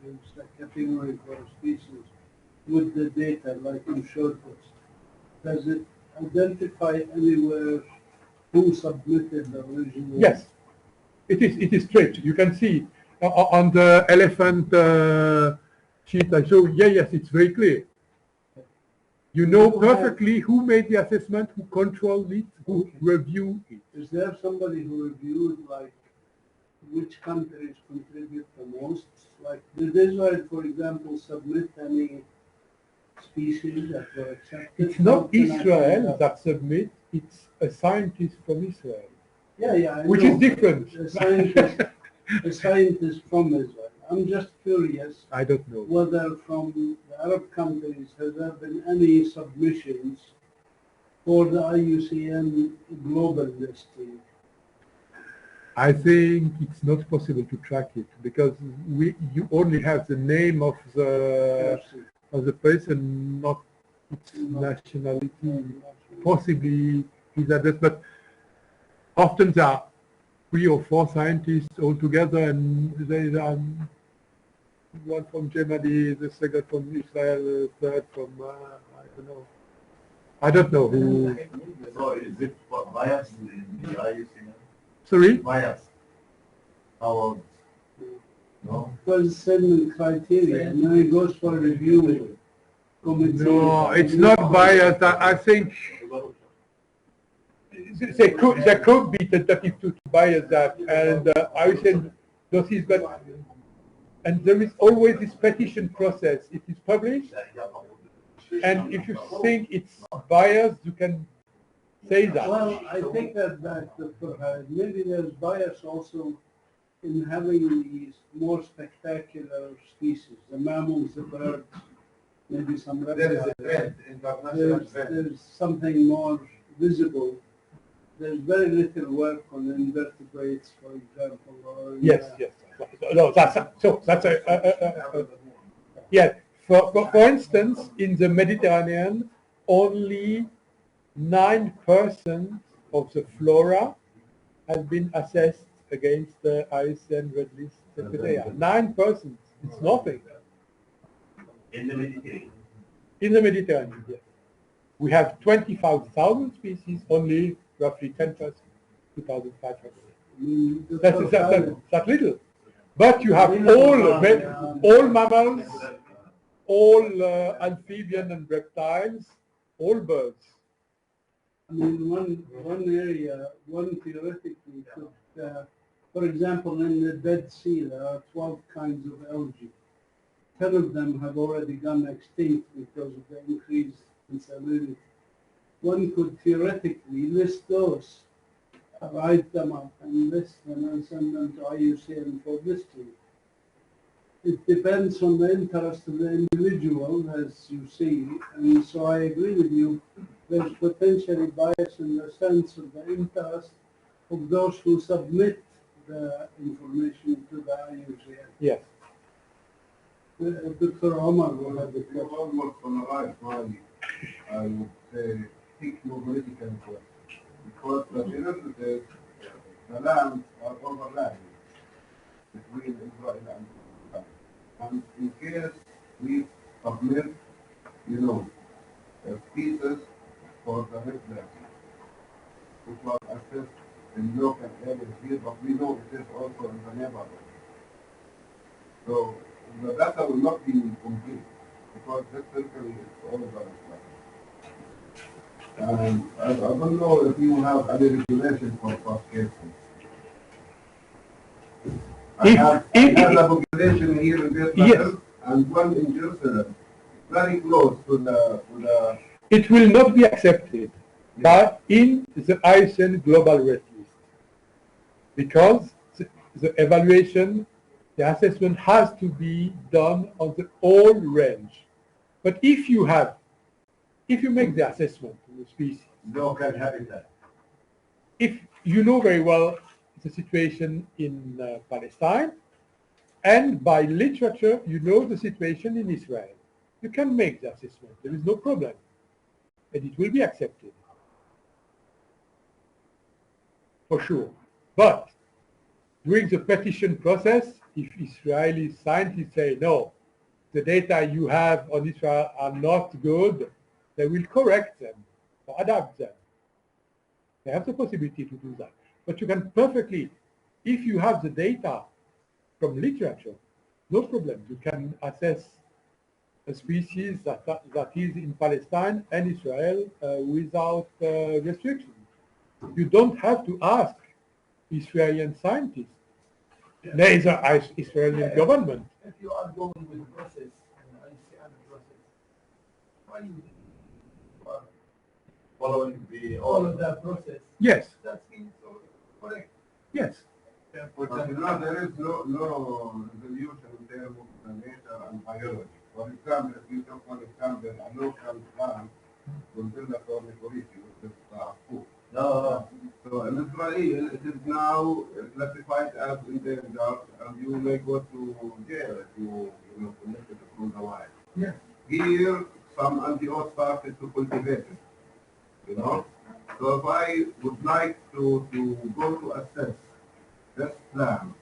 gives a category for a species with the data, like you showed us. Does it identify anywhere who submitted the original? Yes, it is straight. You can see on the elephant sheet I show. Yeah, yes, it's very clear. You know perfectly who made the assessment, who controlled it, who reviewed it. Is there somebody who reviewed, like, which countries contribute the most? Like, did Israel, for example, submit any species that were accepted? It's not Israel that submits, it's a scientist from Israel. Yeah, I which know, is different. A scientist from Israel. I'm just curious. I don't know. Whether from the Arab countries has there been any submissions for the IUCN global listing? I think it's not possible to track it because you only have the name of the person, not its nationality, possibly his address. But often there are 3 or 4 scientists all together, and there are one from Germany, the second from Israel, the third from I don't know who. So is it biased in the IUCN? Sorry? Biased. How no? Because certain criteria, and then it goes for review committee. No, it's not biased. I think there could be tentative to bias that, and I said dossiers, but and there is always this petition process. It is published, and if you think it's biased, you can say that. Well, I think that maybe there's bias also in having these more spectacular species, the mammals, the birds, maybe some reptiles. There's something more visible. There's very little work on invertebrates, for example. Or yes. No, that's a yeah. For instance, in the Mediterranean, only 9% of the flora has been assessed against the IUCN red list criteria. 9%. It's nothing. In the Mediterranean. In the Mediterranean, yes. We have 25,000 species, only roughly 10%, 2,500. That's little. But you have all mammals, all amphibian and reptiles, all birds. I mean, one area, theoretically could, for example, in the Dead Sea, there are 12 kinds of algae. 10 of them have already gone extinct because of the increase in salinity. One could theoretically list those, write them up and list them and send them to IUCN for listing. It depends on the interest of the individual, as you see, and so I agree with you. There's potentially bias in the sense of the interest of those who submit the information to the IUCN. Yes. Dr. Omar will have the question. Almost on the right, I would say, techno-political question. Because at the end of the day, the lands are overlapping between Israel and Palestine. And in case we submit, pieces for the reflection, which was assessed in local areas here, but we know it is also in the neighborhood. So the data will not be complete because this circle is all over the place. And I don't know if you have any regulation for such cases. I have a population here in Vietnam, yes. and one in Jerusalem, very close to the It will not be accepted in the IUCN Global Red List because the evaluation, the assessment has to be done on the whole range. But if you make the assessment of the species, local habitat. if you know very well the situation in Palestine, and by literature you know the situation in Israel, you can make the assessment. There is no problem, and it will be accepted for sure. But during the petition process, if Israeli scientists say no, the data you have on Israel are not good, they will correct them or adapt them. They have the possibility to do that. But you can perfectly, if you have the data from literature, no problem. You can assess a species that is in Palestine and Israel without restriction. You don't have to ask Israeli scientists, neither Israeli government. If you are going with the process, IUCN process, why you are following all of that process? Yes, That seems so correct. yes. But you know, there is no resolution in terms of nature and biology. For example, if you take, for example, a local plant within the cornicoriti, which is food. No. So in Israel, it is now classified as endangered, and you may go to jail if you commit it through the wild. Yeah. Here, some NGOs started to cultivate it, you know. So if I would like to go to assess this plan,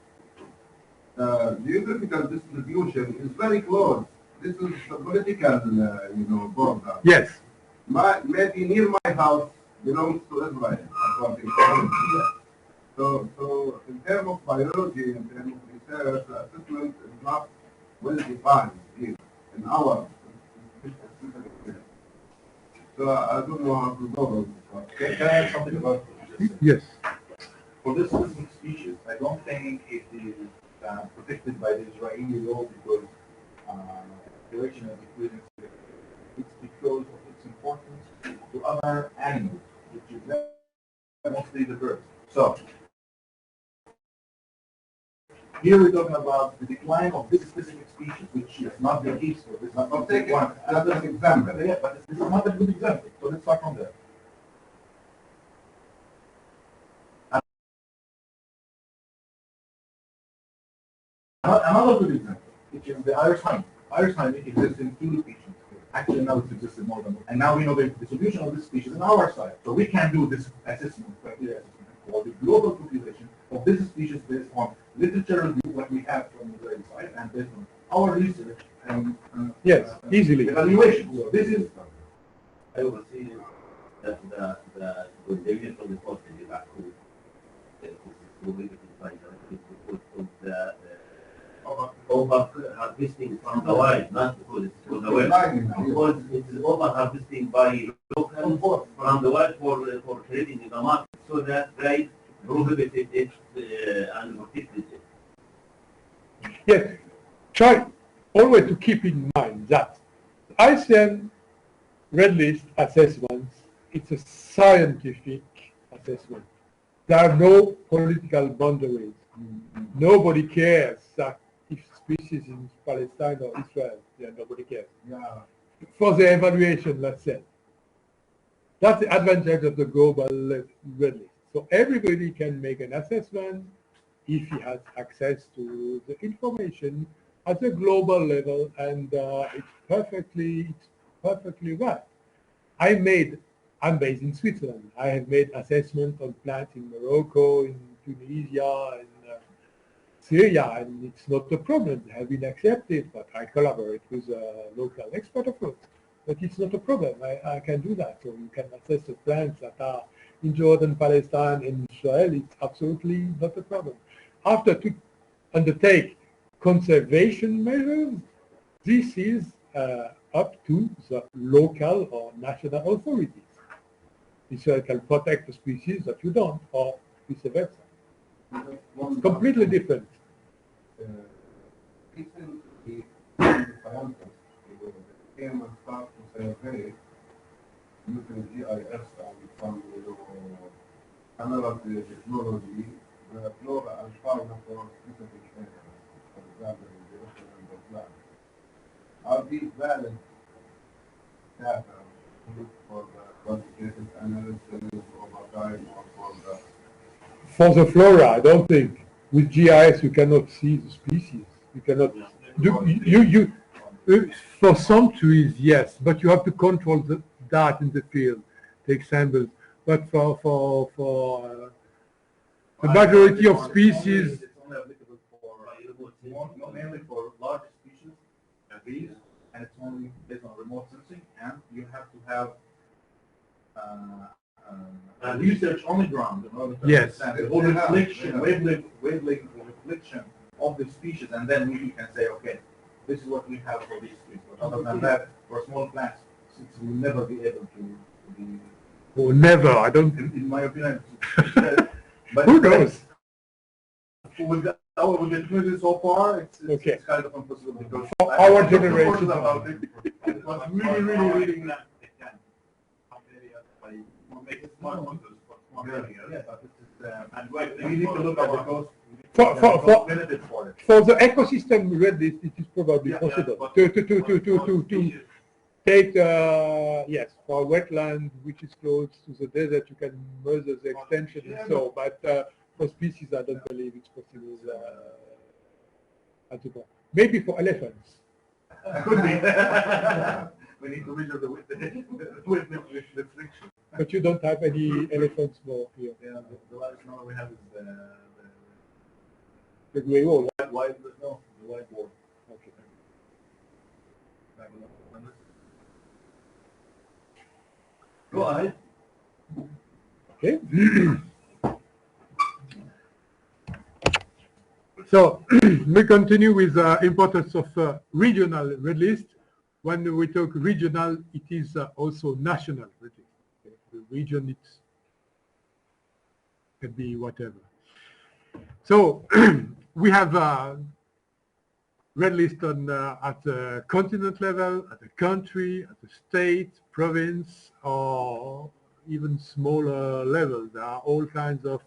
the geographical distribution is very close. This is the political, border. Yes. Maybe near my house belongs to Israel, according to So in terms of biology, in terms of research, the assessment is not well defined here in our specific. So I don't know how to go about this. Can I add something about this? Yes. For this specific species, I don't think it is protected by the Israeli law because duration of equivalence. It's because of its importance to other animals, which is mostly the birds. So here we're talking about the decline of this specific species, which is not the case for this. I'll take one as an example. Yeah, but this is not a good example. So let's start from there. Another good example, which is the Irish hind. Irish hind exists in 2 locations. Actually, now it exists in more than one. And now we know the distribution of this species on our side. So we can do this assessment, criteria assessment, called the global population of this species based on literature review, what we have from the Israeli side, and based on our research and Yes, easily. evaluation. So this is I oversee that the data from the post in the over harvesting from the wild, not because it's from the wild. Because it is over harvesting by local from the wild for trading in the market, so that they prohibited it and protected it. Yes. Try always to keep in mind that IUCN Red List assessments, it's a scientific assessment. There are no political boundaries. Nobody cares that if species in Palestine or Israel, nobody cares. Yeah. For the evaluation, let's say. That's the advantage of the global Red List. So everybody can make an assessment if he has access to the information at the global level, and it's perfectly right. I'm based in Switzerland. I have made assessment on plants in Morocco, in Tunisia, in Syria, and it's not a problem. They have been accepted, but I collaborate with a local expert, of course. But it's not a problem. I can do that. So you can assess the plants that are in Jordan, Palestine, and Israel. It's absolutely not a problem. After to undertake conservation measures, this is up to the local or national authorities. Israel can protect the species that you don't, or vice versa. It's completely different. Recently, scientists came and start to say, hey, using GIS and some analytic technology, the flora and fauna for specific areas, for example, in the ocean and the land. Are these valid data for the quantitative analysis over time or for the... For the flora, I don't think. With GIS, you cannot see the species. You cannot. For some trees, yes, but you have to control that in the field, take samples. But for the majority of species, It's only applicable for mainly for large species, bees, and it's only based on remote sensing, and you have to have research on the ground in order to yes, understand the whole reflection, wavelength reflection of the species, and then we can say, okay, this is what we have for these trees. But other than that, for small plants, since we'll never be able to be. or never. I don't. In my opinion, but who knows? With the technology so far, it's kind of impossible because our generation about it. And it was really not. It can make it smart models for small areas. Yeah, but this is and we need to look at the cost. Benefits for it. For the ecosystem readiness, it is probably possible to take yes, for wetland which is close to the desert, you can measure the extension and so. But for species, I don't believe it's possible. At all. Maybe for elephants. Could be. We need to measure the friction. But you don't have any elephants more here. Yeah, the largest number we have is the grey wall. the white wall. Okay. Go ahead. Okay. So we continue with the importance of regional red list. When we talk regional, it is also national red list. Okay. The region, it can be whatever. So we have red list on at the continent level, at the country, at the state, province, or even smaller levels. There are all kinds of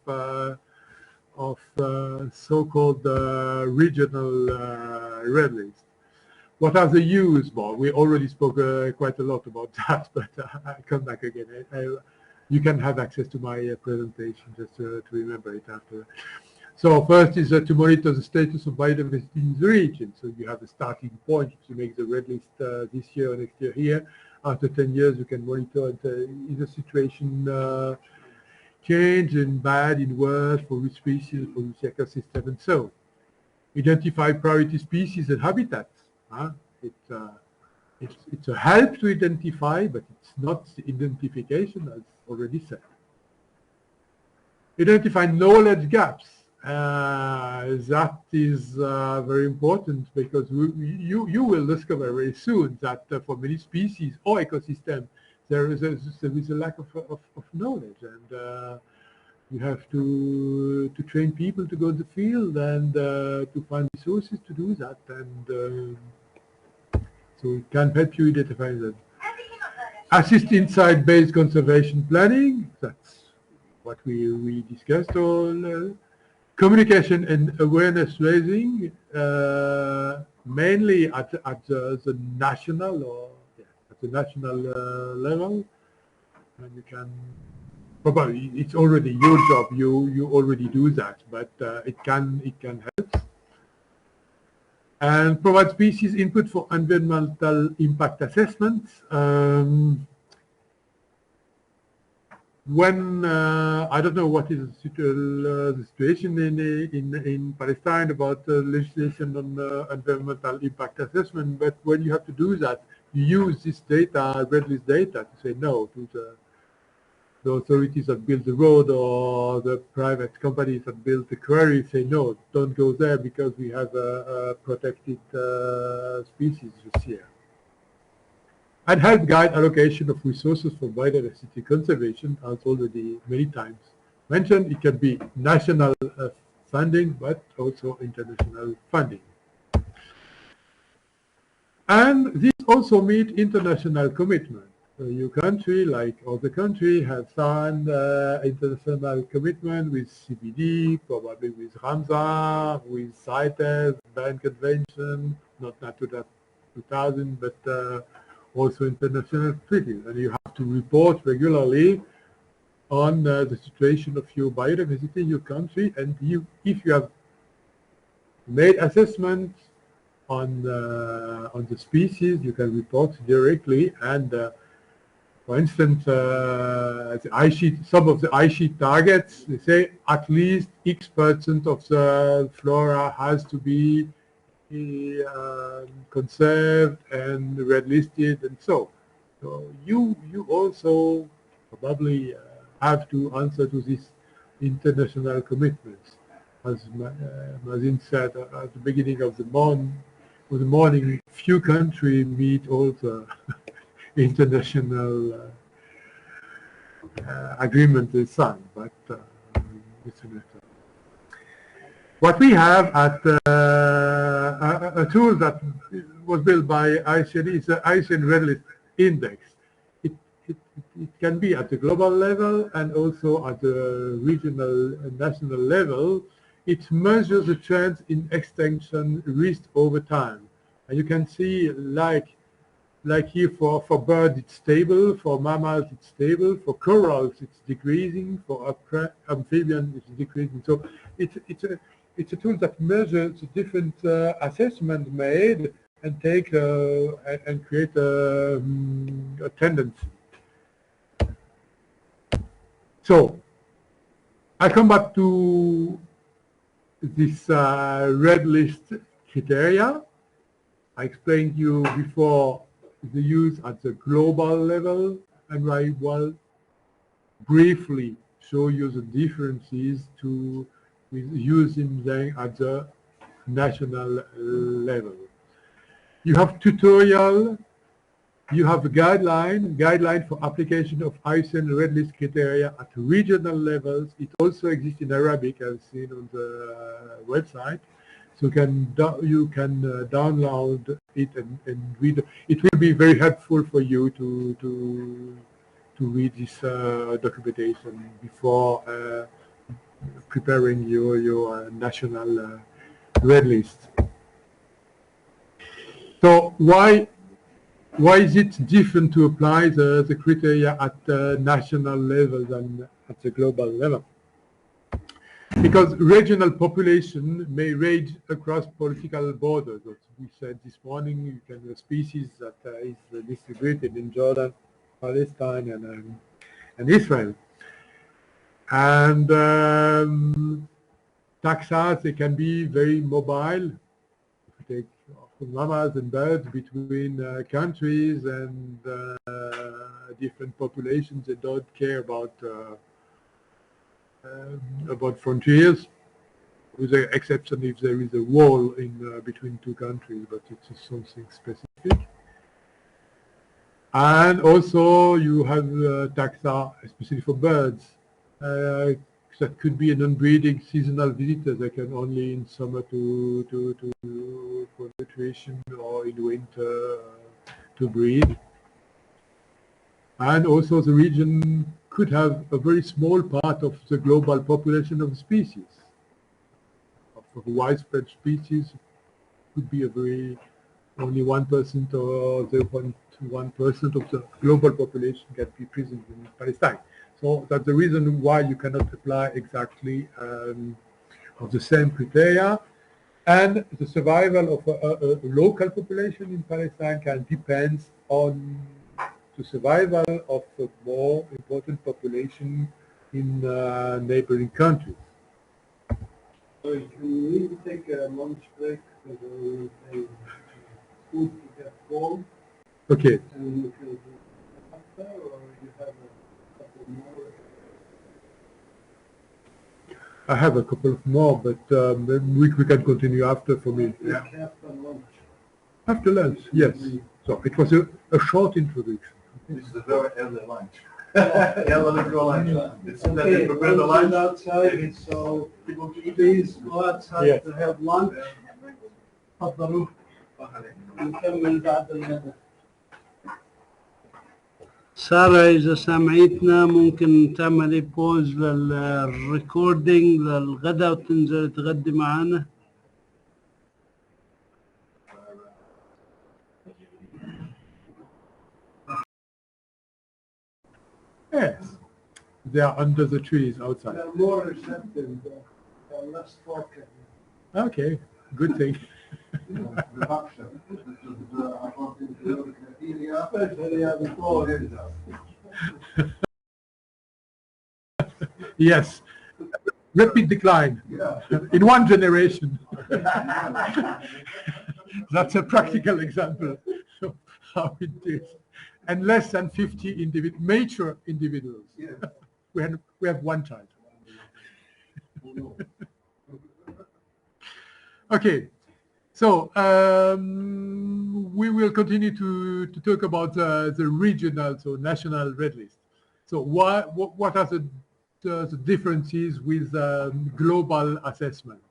so-called regional red list. What are the use? Well, we already spoke quite a lot about that, but I come back again. You can have access to my presentation just to remember it after. So first is to monitor the status of biodiversity in the region. So you have a starting point to make the red list this year or next year here. After 10 years, you can monitor is the situation change in bad, in worse, for which species, for which ecosystem, and so. Identify priority species and habitats. It's a help to identify, but it's not identification, as already said. Identify knowledge gaps. That is very important because you will discover very soon that for many species or ecosystems there is a lack of knowledge, and you have to train people to go to the field and to find resources to do that, and so it can help you identify that. Assist in site-based conservation planning. That's what we discussed all. Communication and awareness raising, mainly at the national or at the national level, and you can probably it's already your job. You already do that, but it can help. And provide species input for environmental impact assessments. When I don't know what is the situation in Palestine about legislation on environmental impact assessment, but when you have to do that, you use this data, red list data, to say no to the authorities that build the road or the private companies that build the quarry. Say no, don't go there because we have a protected species this year. And help guide allocation of resources for biodiversity conservation, as already many times mentioned. It can be national funding, but also international funding. And this also meet international commitment. So your country, like other country, have signed international commitment with CBD, probably with Ramsar, with CITES, Berne Convention, not Natura 2000, but also international treaties. And you have to report regularly on the situation of your biodiversity in your country. And if you have made assessments on the species, you can report directly. And for instance, the ice sheet, some of the ice sheet targets, they say at least X% of the flora has to be conserved and red listed, and so you also probably have to answer to these international commitments. As Mazin said at the beginning of the morning, few countries meet all the international agreement is signed, but it's a matter. What we have at a tool that was built by IUCN is the IUCN Red List Index. It can be at the global level and also at the regional and national level. It measures the trends in extinction risk over time. And you can see like here for birds it's stable, for mammals it's stable, for corals it's decreasing, for amphibians it's decreasing. So it's a tool that measures different assessments made and take and create a tendency. So I come back to this red list criteria. I explained to you before the use at the global level, and I will briefly show you the differences with using them at the national level. You have tutorial, you have a guideline for application of IUCN Red List criteria at regional levels. It also exists in Arabic, as seen on the website. So you can download it and read. It will be very helpful for you to read this documentation before preparing your national red list. So why is it different to apply the criteria at the national level than at the global level? Because regional population may range across political borders. As we said this morning, you can have species that is distributed in Jordan, Palestine, and Israel. And taxa, they can be very mobile. If you take mammals and birds between countries and different populations, they don't care about frontiers, with the exception if there is a wall in between two countries, but it's something specific. And also you have taxa, especially for birds, that could be a non-breeding seasonal visitor. They can only in summer for nutrition or in winter to breed. And also the region could have a very small part of the global population of species. Of a widespread species could be only 1% or 0.1% of the global population can be present in Palestine. So that's the reason why you cannot apply exactly of the same criteria. And the survival of a local population in Palestine can depend on the survival of a more important population in neighboring countries. Sorry, can we take a lunch break for the food to get warm? Okay. And we can do after, or you have a couple more? I have a couple of more, but we can continue after for me. Yeah. After lunch. After lunch, yes. So it was a short introduction. This is a very early lunch. Yeah, let me go lunch. It's that they prepare the lunch. Outside, so please go outside to have lunch. نكمل بعد الغداء. سارة إذا سمعتنا ممكن تعملي بوز للريكوردينج للغداء وتنزل تغدي معانا. Yes, they are under the trees outside. They're more receptive, they're less talking. Okay, good thing. Especially at the floor. Yes, rapid decline in one generation. That's a practical example of how it is. And less than 50 mature individuals. We have one child. Okay, so we will continue to talk about the regional, so national red list. So what are the differences with global assessment?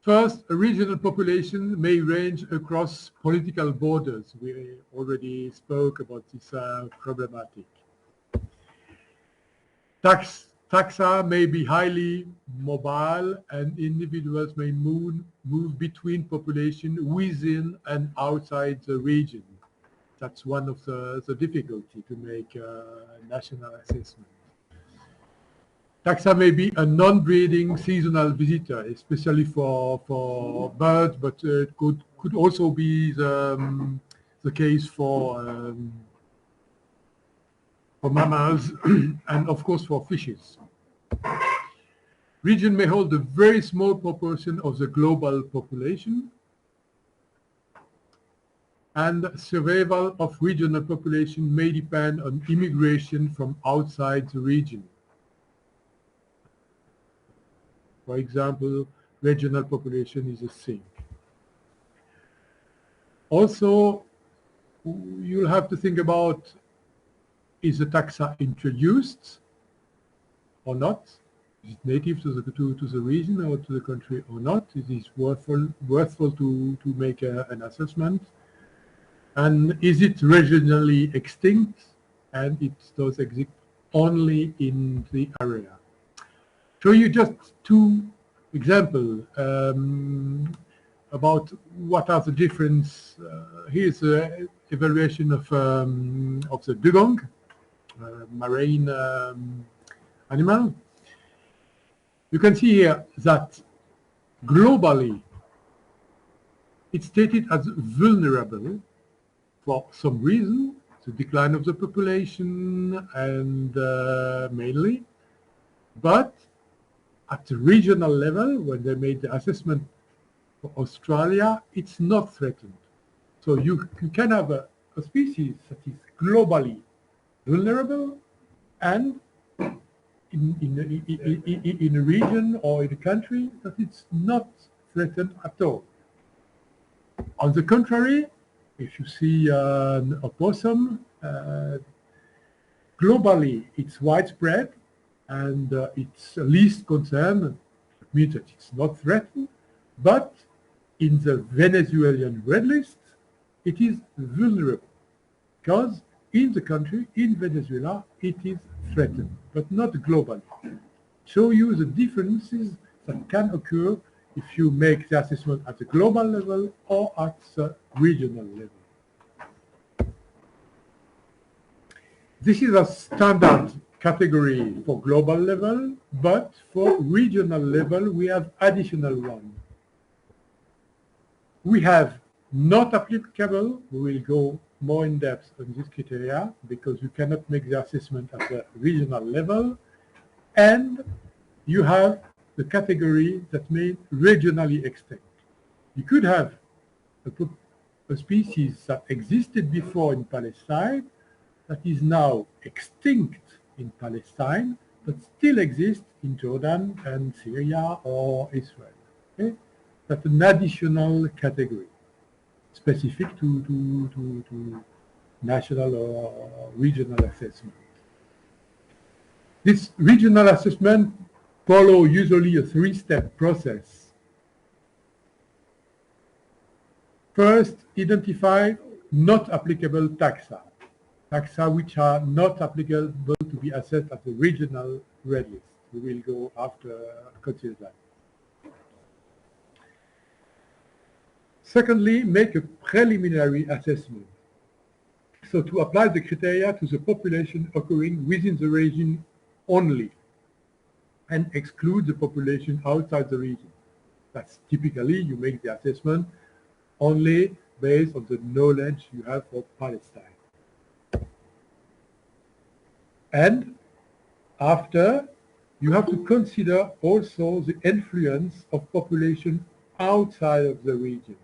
First, a regional population may range across political borders. We already spoke about this problematic. Taxa may be highly mobile, and individuals may move between population within and outside the region. That's one of the difficulty to make a national assessment. Taxa may be a non-breeding seasonal visitor, especially for birds, but it could also be the case for mammals and of course for fishes. Region may hold a very small proportion of the global population, and survival of regional population may depend on immigration from outside the region. For example, regional population is a sink. Also, you'll have to think about, is the taxa introduced or not? Is it native to the region or to the country or not? Is it worthful to make an assessment? And is it regionally extinct, and it does exist only in the area? Show you just two examples about what are the difference. Here's the evaluation of the dugong, marine animal. You can see here that globally it's stated as vulnerable for some reason, the decline of the population and mainly, but at the regional level, when they made the assessment for Australia, it's not threatened. So you can have a species that is globally vulnerable and in a region or in a country that it's not threatened at all. On the contrary, if you see an opossum, globally it's widespread and it's least concern, means that it's not threatened, but in the Venezuelan red list, it is vulnerable because in the country, in Venezuela, it is threatened, but not globally. Show you the differences that can occur if you make the assessment at the global level or at the regional level. This is a standard category for global level, but for regional level, we have additional one. We have not applicable. We will go more in depth on this criteria because you cannot make the assessment at the regional level, and you have the category that may regionally extinct. You could have a species that existed before in Palestine that is now extinct in Palestine, but still exists in Jordan and Syria or Israel. Okay? That's an additional category, specific to national or regional assessment. This regional assessment follows usually a three-step process. First, identify not applicable taxa. Taxa which are not applicable to be assessed at the regional red list. We will go after consider that. Secondly, make a preliminary assessment. So to apply the criteria to the population occurring within the region only and exclude the population outside the region. That's typically you make the assessment only based on the knowledge you have of Palestine. And after, you have to consider also the influence of population outside of the region,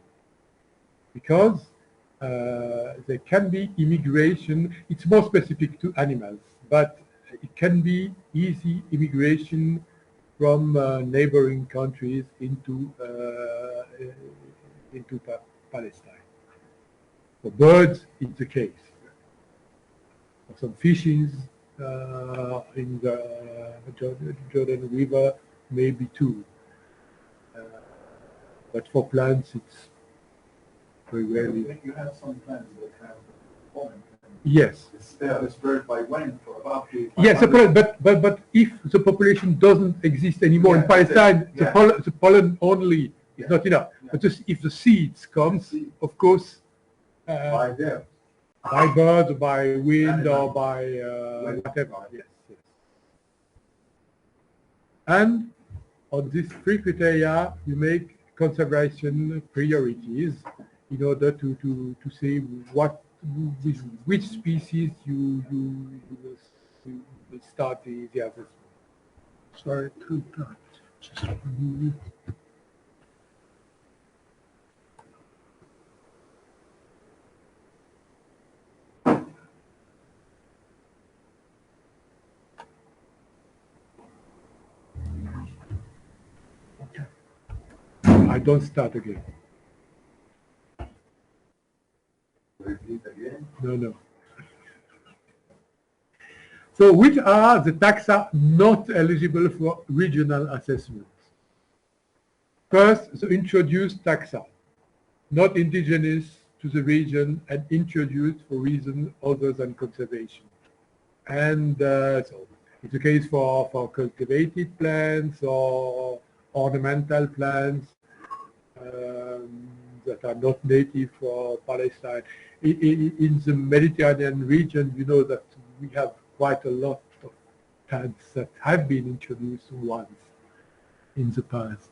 because there can be immigration. It's more specific to animals, but it can be easy immigration from neighboring countries into Palestine. For birds, it's the case. For some fishes in the Jordan River, maybe too. But for plants, it's very rarely. You have some plants that have pollen. Yes. It's spread by wind for about 500. Yes, but if the population doesn't exist anymore in Palestine, the pollen only is not enough. But just if the seeds comes, of course, By them. by birds, or by wind, or by whatever. Yes, yes. And on these three criteria, you make conservation priorities in order to say which species you will start the assessment. Sorry to interrupt. Just 1 minute. I don't start again. Repeat again. No. So which are the taxa not eligible for regional assessments? First, the introduced taxa, not indigenous to the region and introduced for reasons other than conservation. And so it's the case for cultivated plants or ornamental plants that are not native for Palestine. In the Mediterranean region, you know that we have quite a lot of plants that have been introduced once in the past.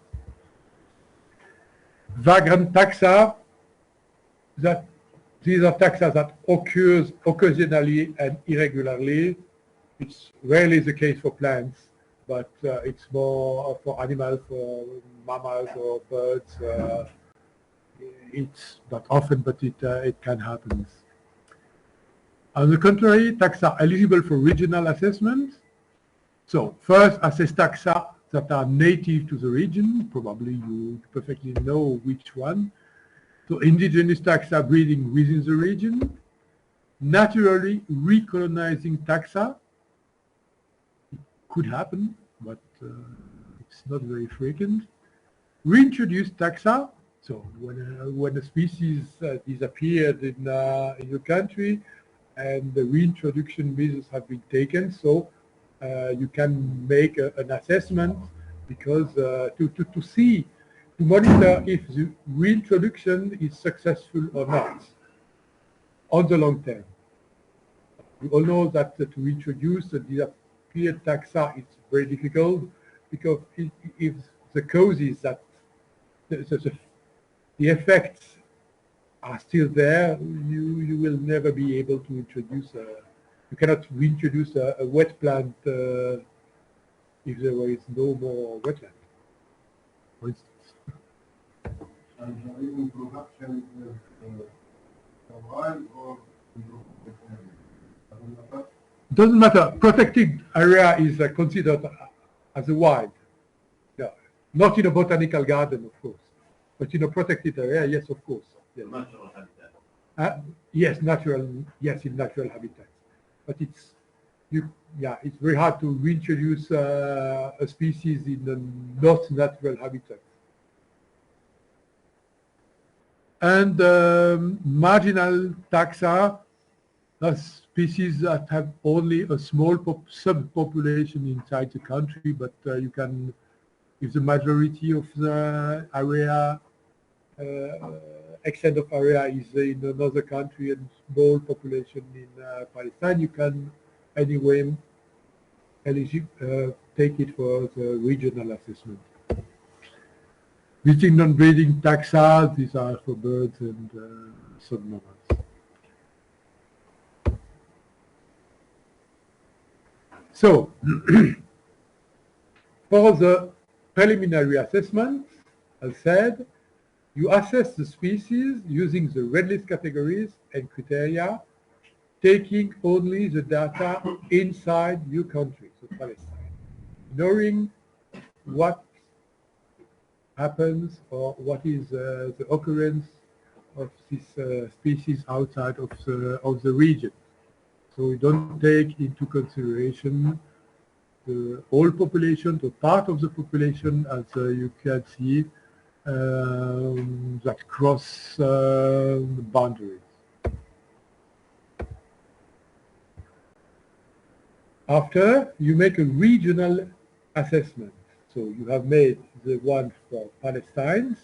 Vagrant taxa, that these are taxa that occurs occasionally and irregularly. It's rarely the case for plants, but it's more for animals, for mammals or birds. It's not often, but it can happen. On the contrary, taxa are eligible for regional assessment. So first, assess taxa that are native to the region. Probably you perfectly know which one. So indigenous taxa breeding within the region. Naturally recolonizing taxa. It could happen, but it's not very frequent. Reintroduced taxa. So when a species disappeared in your country and the reintroduction measures have been taken, so you can make an assessment because to see, to monitor if the reintroduction is successful or not on the long term. We all know that to reintroduce the disappeared taxa is very difficult because if the causes that the effects are still there, you will never be able to introduce you cannot reintroduce a wet plant if there is no more wetland, for instance. And even production wild or Doesn't matter. Protected area is considered as a wild. Yeah. Not in a botanical garden, of course, but in a protected area, yes, of course. Yes. Natural habitat. Yes, natural. Yes, in natural habitats, but it's very hard to reintroduce a species in a not natural habitat. And marginal taxa are species that have only a small subpopulation inside the country, but you can, if the majority of the area, extent of area is in another country and small population in Palestine, you can anyway take it for the regional assessment. Visiting non-breeding taxa, these are for birds and some mammals. So, for the preliminary assessment, as said, you assess the species using the red list categories and criteria, taking only the data inside your country, so Palestine, ignoring what happens or what is the occurrence of this species outside of the region. So we don't take into consideration the whole population, the part of the population, as you can see, that cross boundaries. After, you make a regional assessment. So you have made the one for Palestine,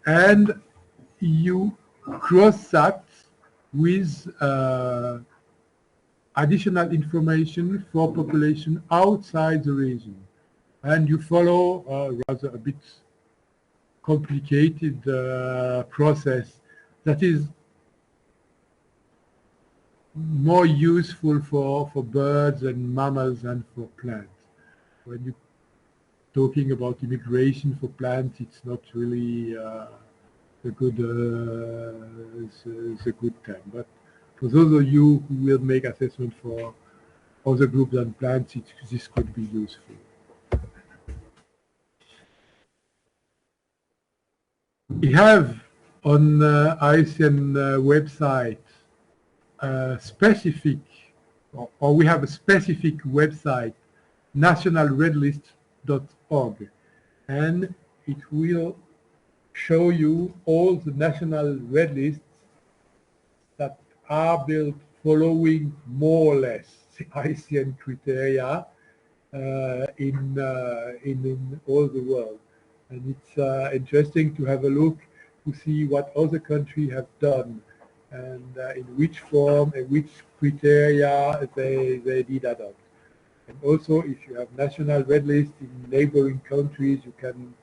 and you cross that with additional information for population outside the region. And you follow rather a bit complicated process that is more useful for birds and mammals than for plants. When you're talking about immigration for plants, it's not really a good term. But for those of you who will make assessment for other groups than plants, this could be useful. We have on IUCN website specific, or we have a specific website, nationalredlist.org, and it will show you all the national red lists that are built following more or less the IUCN criteria in all the world. And it's interesting to have a look to see what other countries have done and in which form and which criteria they did adopt. And also, if you have national red list in neighboring countries, you can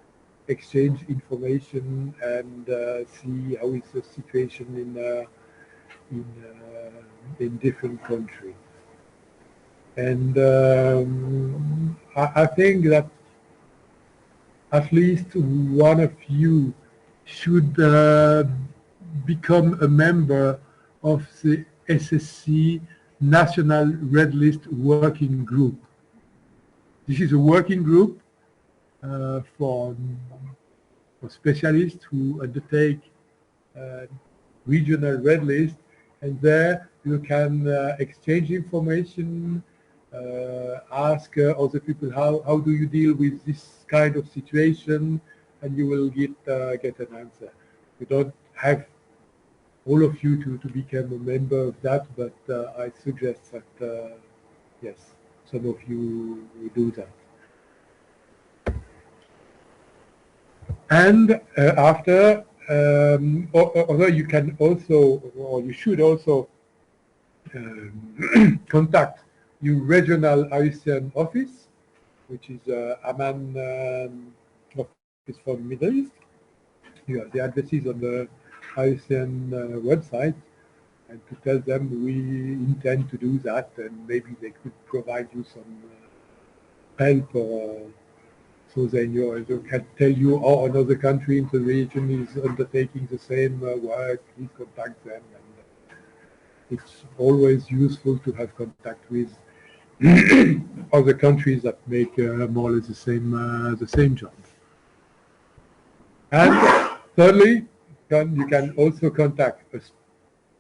exchange information and see how is the situation in different countries. And I think that at least one of you should become a member of the SSC National Red List Working Group. This is a working group for specialists who undertake regional red list, and there you can exchange information, ask other people how do you deal with this kind of situation, and you will get an answer. You don't have all of you to become a member of that, but I suggest that yes, some of you will do that. And after, although you can also, or you should also contact your regional IUCN office, which is Amman office for Middle East. You have the addresses on the IUCN website, and to tell them we intend to do that, and maybe they could provide you some help, so then you can tell you, oh, another country in the region is undertaking the same work, please contact them. And it's always useful to have contact with other countries that make more or less the same job. And thirdly, you can also contact a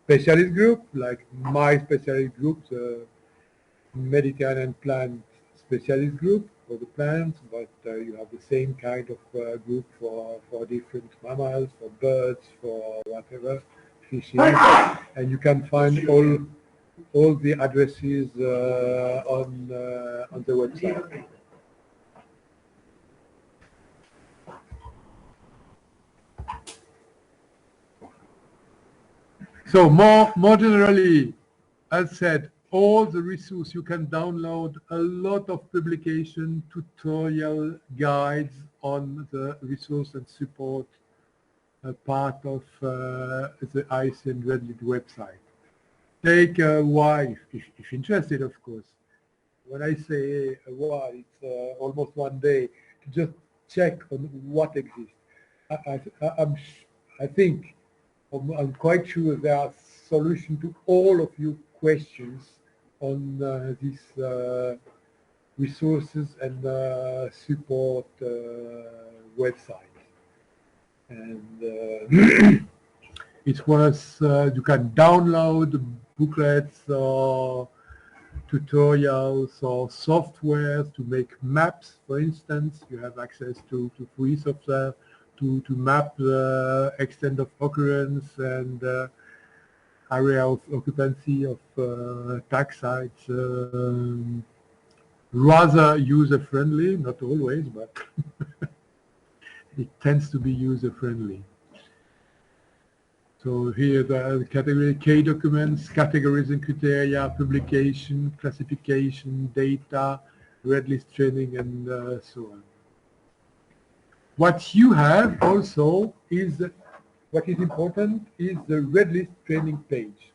specialist group, like my specialist group, the Mediterranean Plant Specialist Group, for the plants, but you have the same kind of group for different mammals, for birds, for whatever, fishing, and you can find all the addresses on the website. So more generally, as said, all the resources you can download, a lot of publication, tutorial guides on the resource and support part of the IUCN Red website. Take a while, if interested, of course. When I say a while, it's almost one day to just check on what exists. I think, I'm quite sure there are solutions to all of your questions on these resources and support website. And it was, you can download booklets or tutorials or software to make maps, for instance. You have access to free software to map the extent of occurrence and area of occupancy of tax sites. Rather user-friendly, not always, but it tends to be user-friendly. So here the category K documents, categories and criteria, publication, classification, data, red list training, and so on. What you have also is, what is important is the red list training page.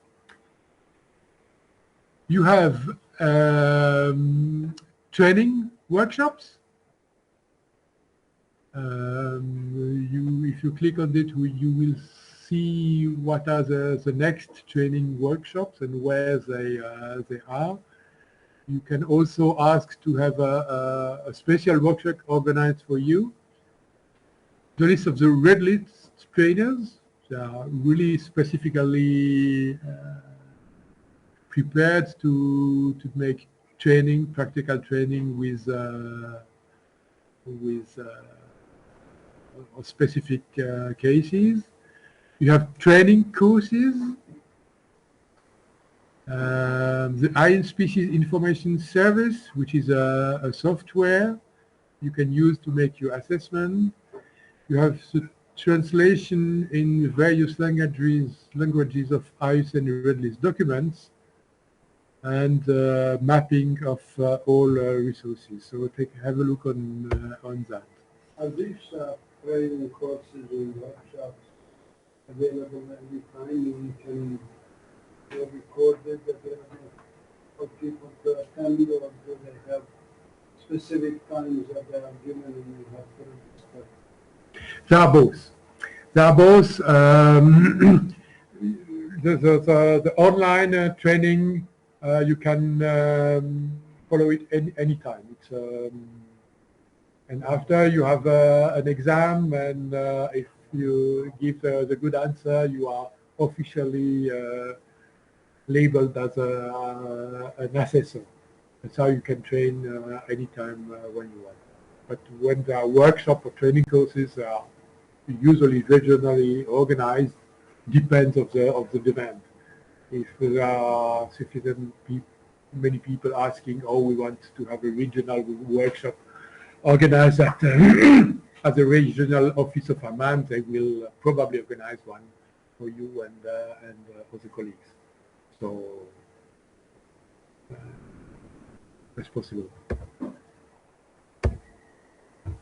You have training workshops. If you click on it, you will see what are the next training workshops and where they are. You can also ask to have a special workshop organized for you. The list of the red list trainers, they are really specifically prepared to make training, practical training with specific cases. You have training courses, the Iron Species Information Service, which is a software you can use to make your assessment. You have the translation in various languages of IUCN Red List documents, and mapping of all resources. So have a look on that. Are these training courses and workshops available every time? You can record it available for people to attend, or do they have specific times that they are given and you have to register? They are both. They are both. The online training, you can follow it anytime. It's and after you have an exam, and if you give the good answer, you are officially labeled as an assessor. That's how you can train anytime when you want. But when there are workshop or training courses, they are usually regionally organized, depends of the demand. If there are sufficient many people asking, oh, we want to have a regional workshop organized at at the regional office of Amman, they will probably organize one for you and other colleagues. So that's possible.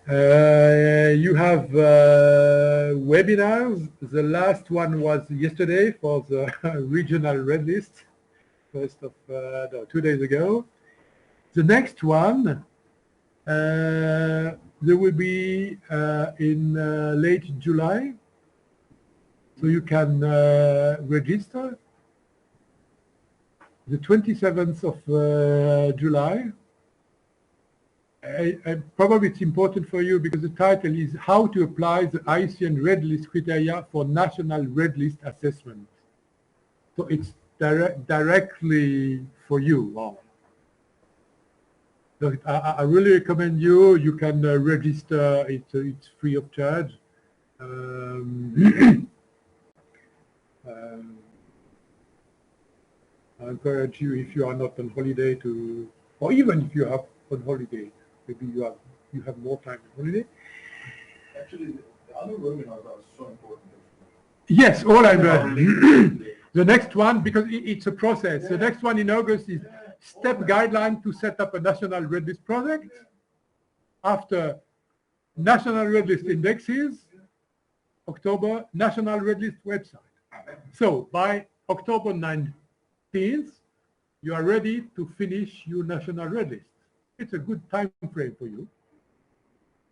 You have webinars. The last one was yesterday for the regional red list, 2 days ago. The next one, there will be in late July, so you can register. The 27th of July. Probably it's important for you because the title is How to Apply the IUCN Red List Criteria for National Red List Assessment. So it's directly for you. Wow. So I really recommend you. You can register. It's free of charge. I encourage you, if you are not on holiday, to, or even if you have on holiday, maybe you have more time on holiday. Actually, the other webinars are so important. Yes, all I'm the next one, because it's a process. The next one in August is step guideline to set up a national red list project. After national red list indexes, October, national red list website. So by October 19th, you are ready to finish your national red list. It's a good time frame for you.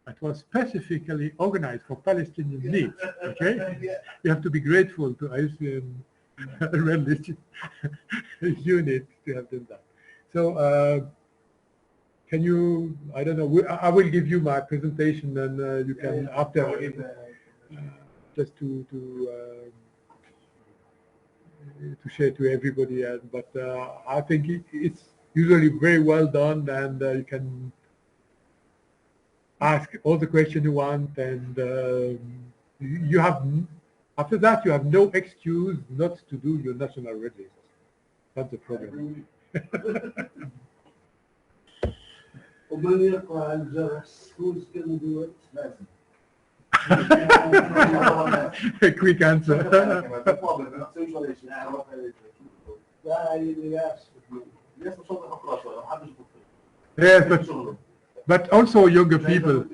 It was specifically organized for Palestinian needs, okay? You have to be grateful to IUCN Red List unit to have done that. So can you, I don't know, I will give you my presentation and you can, after, just to share to everybody, but I think it's usually very well done, and you can ask all the questions you want, and you have, after that, you have no excuse not to do your national red list. That's the problem. Who's going to do it? A quick answer. Yes, but also younger people.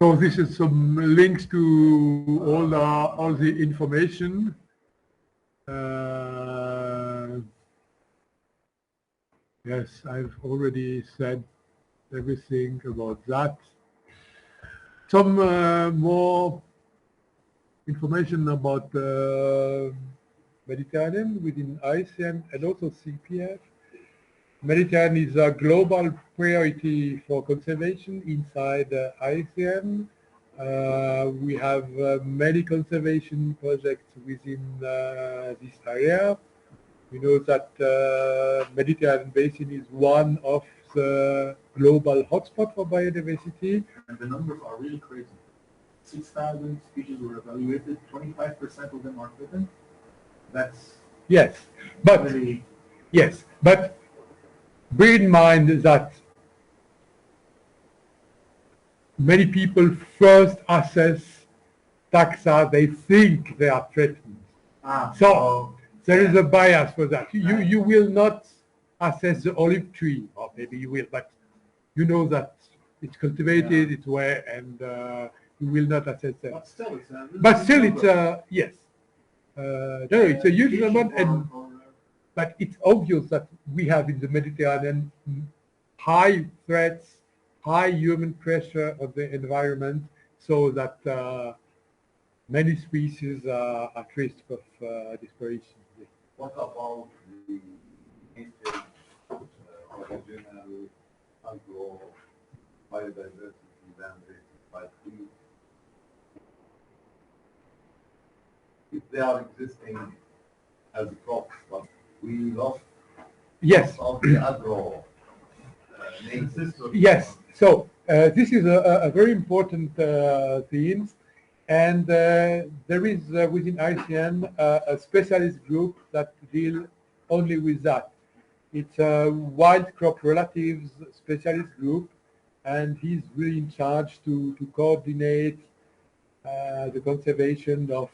So this is some links to all the information. Yes, I've already said everything about that. Some more information about Mediterranean within IUCN and also CPF. Mediterranean is a global priority for conservation inside IUCN. We have many conservation projects within this area. We know that Mediterranean Basin is one of the global hotspots for biodiversity. And the numbers are really crazy. 6,000 species were evaluated, 25% of them are threatened. That's yes, but really, yes, but bear in mind that many people first assess taxa, they think they are threatened. So there is a bias for that. You will not assess the olive tree, or maybe you will, but you know that it's cultivated, it's where, and you will not assess that. but still, it's yes. No, it's a huge number, but it's obvious that we have in the Mediterranean high threats, high human pressure on the environment, so that many species are at risk of disappearation. What about the original agro biodiversity boundaries like these? If they are existing as crops, but we lost Yes. of the agro Yes. So this is a very important theme, and there is within IUCN a specialist group that deal only with that. It's a wild crop relatives specialist group, and he's really in charge to coordinate the conservation of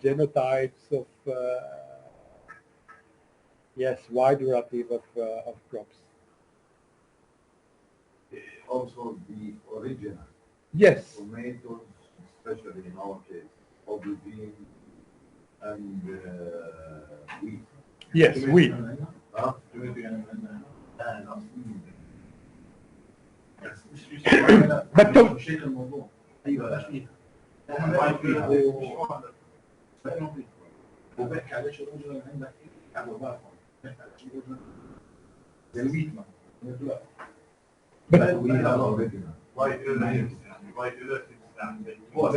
genotypes of yes, wide variety of crops. Also the original. Yes. Tomatoes, especially in our case, aubergine and wheat. Yes, wheat. But don't. But we have original. هو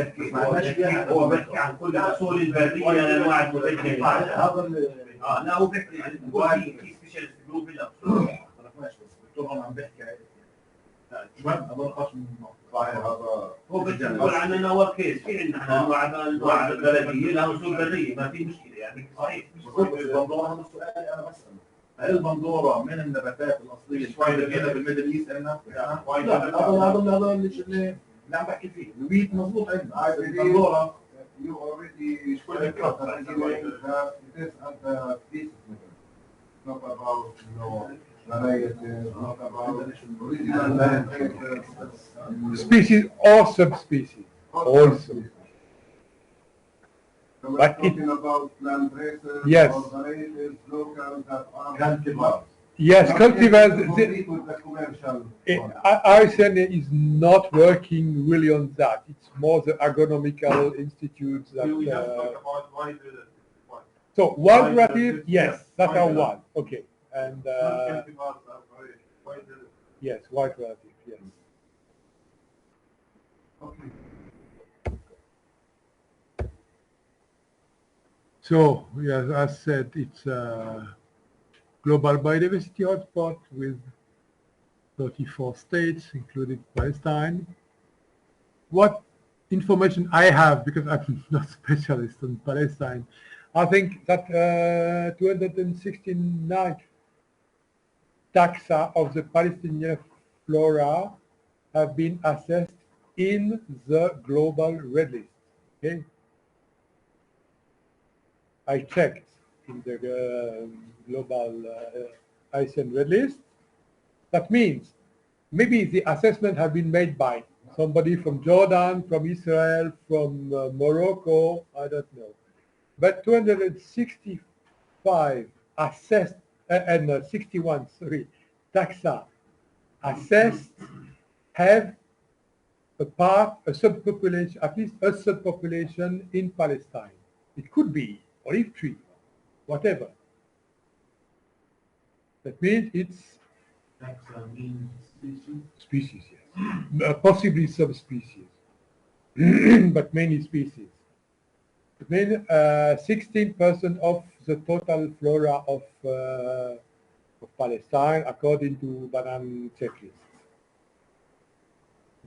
بيحكي عن كل الاصول البريه لانواع المبيدات. هذا لا هو بيحكي يعني في سبيشالست جروب للاصول. طبعا عم بحكي هذا القسم صحيح هذا هو بيقول عن انه هو كيس في عندنا انواع بلديه لها اصول بريه ما في مشكله يعني صحيح. البندوره هذا السؤال انا بساله هل البندوره من النباتات الاصليه اللي هنا بالميدل ايست عندنا؟ لا هذا اللي عم بحكي فيه الويت مضبوط عندنا البندوره you already should have not about species or subspecies also. But talking about plant races Yes. or varieties, locals that are cultivars. Yes, cultivars. With the commercial IUCN is not working really on that. It's more the agronomical institutes that. So wild varieties, yes, that are one. Okay, and yes, wild varieties, yes. Okay. So, yes, as said, it's a global biodiversity hotspot with 34 states, including Palestine. What information I have, because I'm not specialist on Palestine, I think that 269 taxa of the Palestinian flora have been assessed in the global red list. Okay. I checked in the global IUCN red list. That means maybe the assessment have been made by somebody from Jordan, from Israel, from Morocco, I don't know. But 265 assessed, and 61, sorry, taxa assessed have a subpopulation, at least a subpopulation in Palestine. It could be olive tree, whatever. That means it's species, yes. Possibly subspecies, but mainly species. It means 16% of the total flora of Palestine, according to Banan checklist.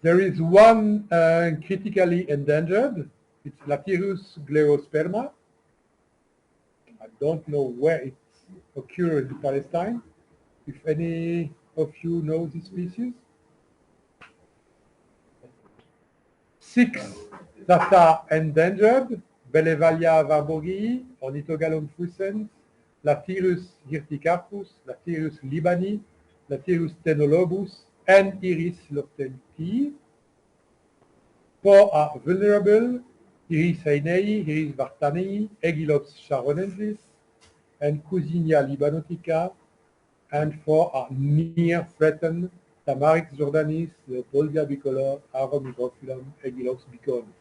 There is one critically endangered. It's Lathyrus gleosperma. I don't know where it occurs in Palestine. If any of you know this species. 6 that are endangered: Belevalia warburgii, Ornithogalon fuscens, Lathyrus hirticarpus, Lathyrus libani, Lathyrus tenolobus, and Iris lofteltii. 4 are vulnerable: Iris hainei, Iris vartanei, Aegilops sharonensis, and Cousinia libanotica. And 4 are near threatened: Tamarix jordanis, Leopoldia bicolor, Aromigrophyllum, Aegilops bicornis.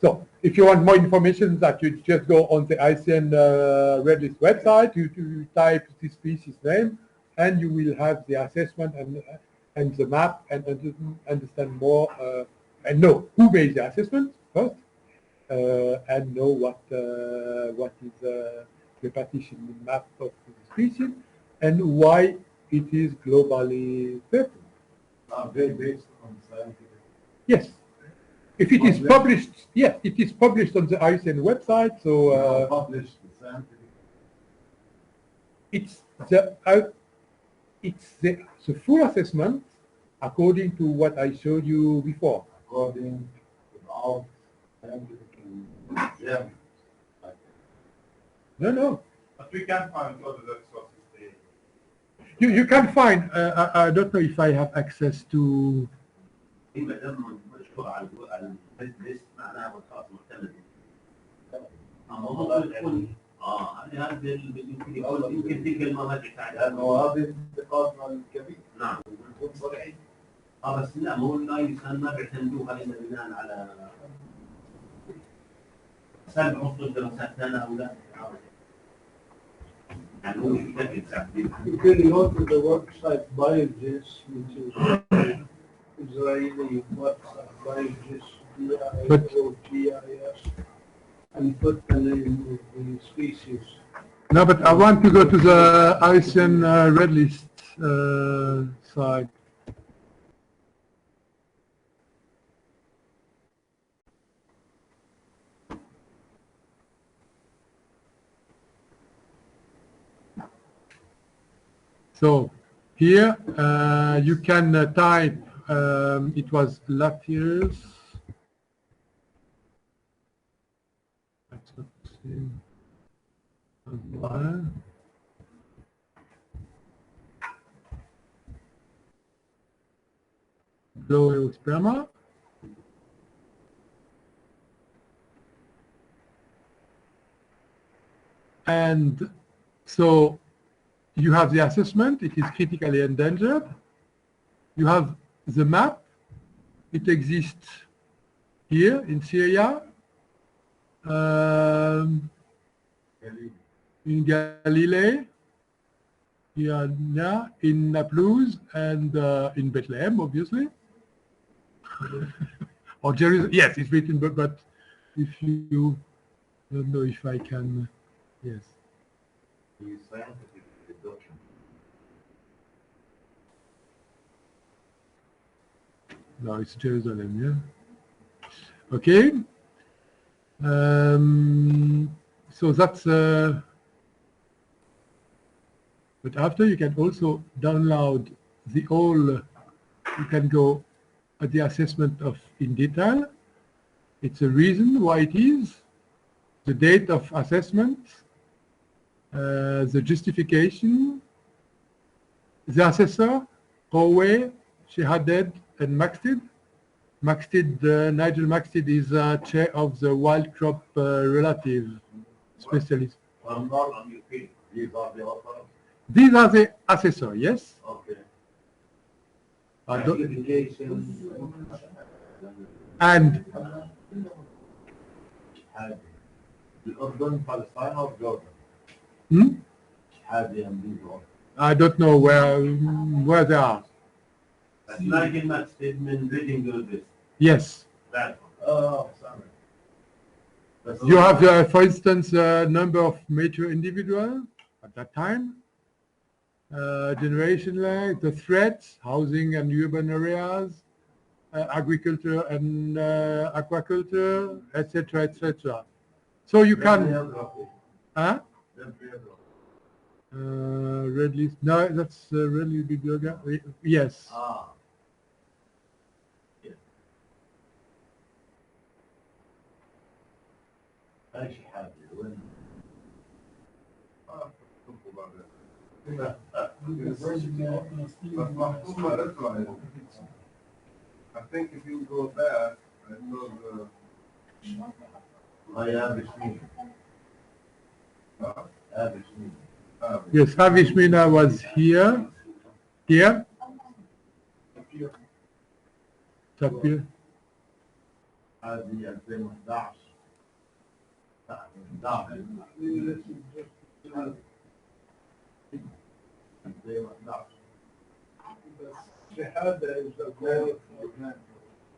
So, if you want more information, that you just go on the IUCN Red List website, you type the species name, and you will have the assessment and the map, and understand more and know who made the assessment first, and know what is the repartition map of the species, and why it is globally threatened. Are they based on scientific? Yes. If it is published, yes, it is published on the IUCN website. So Published scientific. it's the full assessment according to what I showed you before. According without scientific. Yeah. No. But we can find other sources. You can find. I don't know if I have access to. ما دام مشهور على البيست معناها مصادر معتمده. ممكن تكون هذا يمكن تلك المراجع تعالى. لانه هذه انتقادنا الكبير. نعم. نكون صريحين. بس لا مو الآيوسن ما بيعتمدوها الا بناء على سبع عنصر دراسات لنا او لا. يعني هو مش متاكد ساعات. You can go to the website PIBS, which is Israeli website, PIBS PIBS But- or GIS and put the name of the species. No, but I want to go to the IUCN red list side. So here you can type, it was Latius. That's not the same. Gloeosperma. And so you have the assessment, it is critically endangered. You have the map, it exists here in Syria, in Galilee, here, in Naples, and in Bethlehem, obviously. Or Jerusalem, yes, it's written, but if you don't know if I can, yes. No, it's Jerusalem, yeah. Okay. So that's, but after you can also download the whole, you can go at the assessment of in detail. It's a reason why it is, the date of assessment, the justification, the assessor, Howe, Shehaded, and Maxted. Maxted, Nigel Maxted is chair of the wild crop relative specialist. These are the assessor, yes? Okay. And الأردن Palestine or Jordan? I don't know where they are. Like in that statement, reading this. Yes. That one. Oh, sorry. You have, for instance, a number of major individuals at that time, generation length, the threats, housing and urban areas, agriculture and aquaculture, etc., etc. So you can, huh? Red list. No, that's red list bibliography. Yes. Ah. ايش حاجه وين I think if you go back, I know the. Yes, Havishmina was here. Here. Tapir. هذه 2011 Shahada is a goal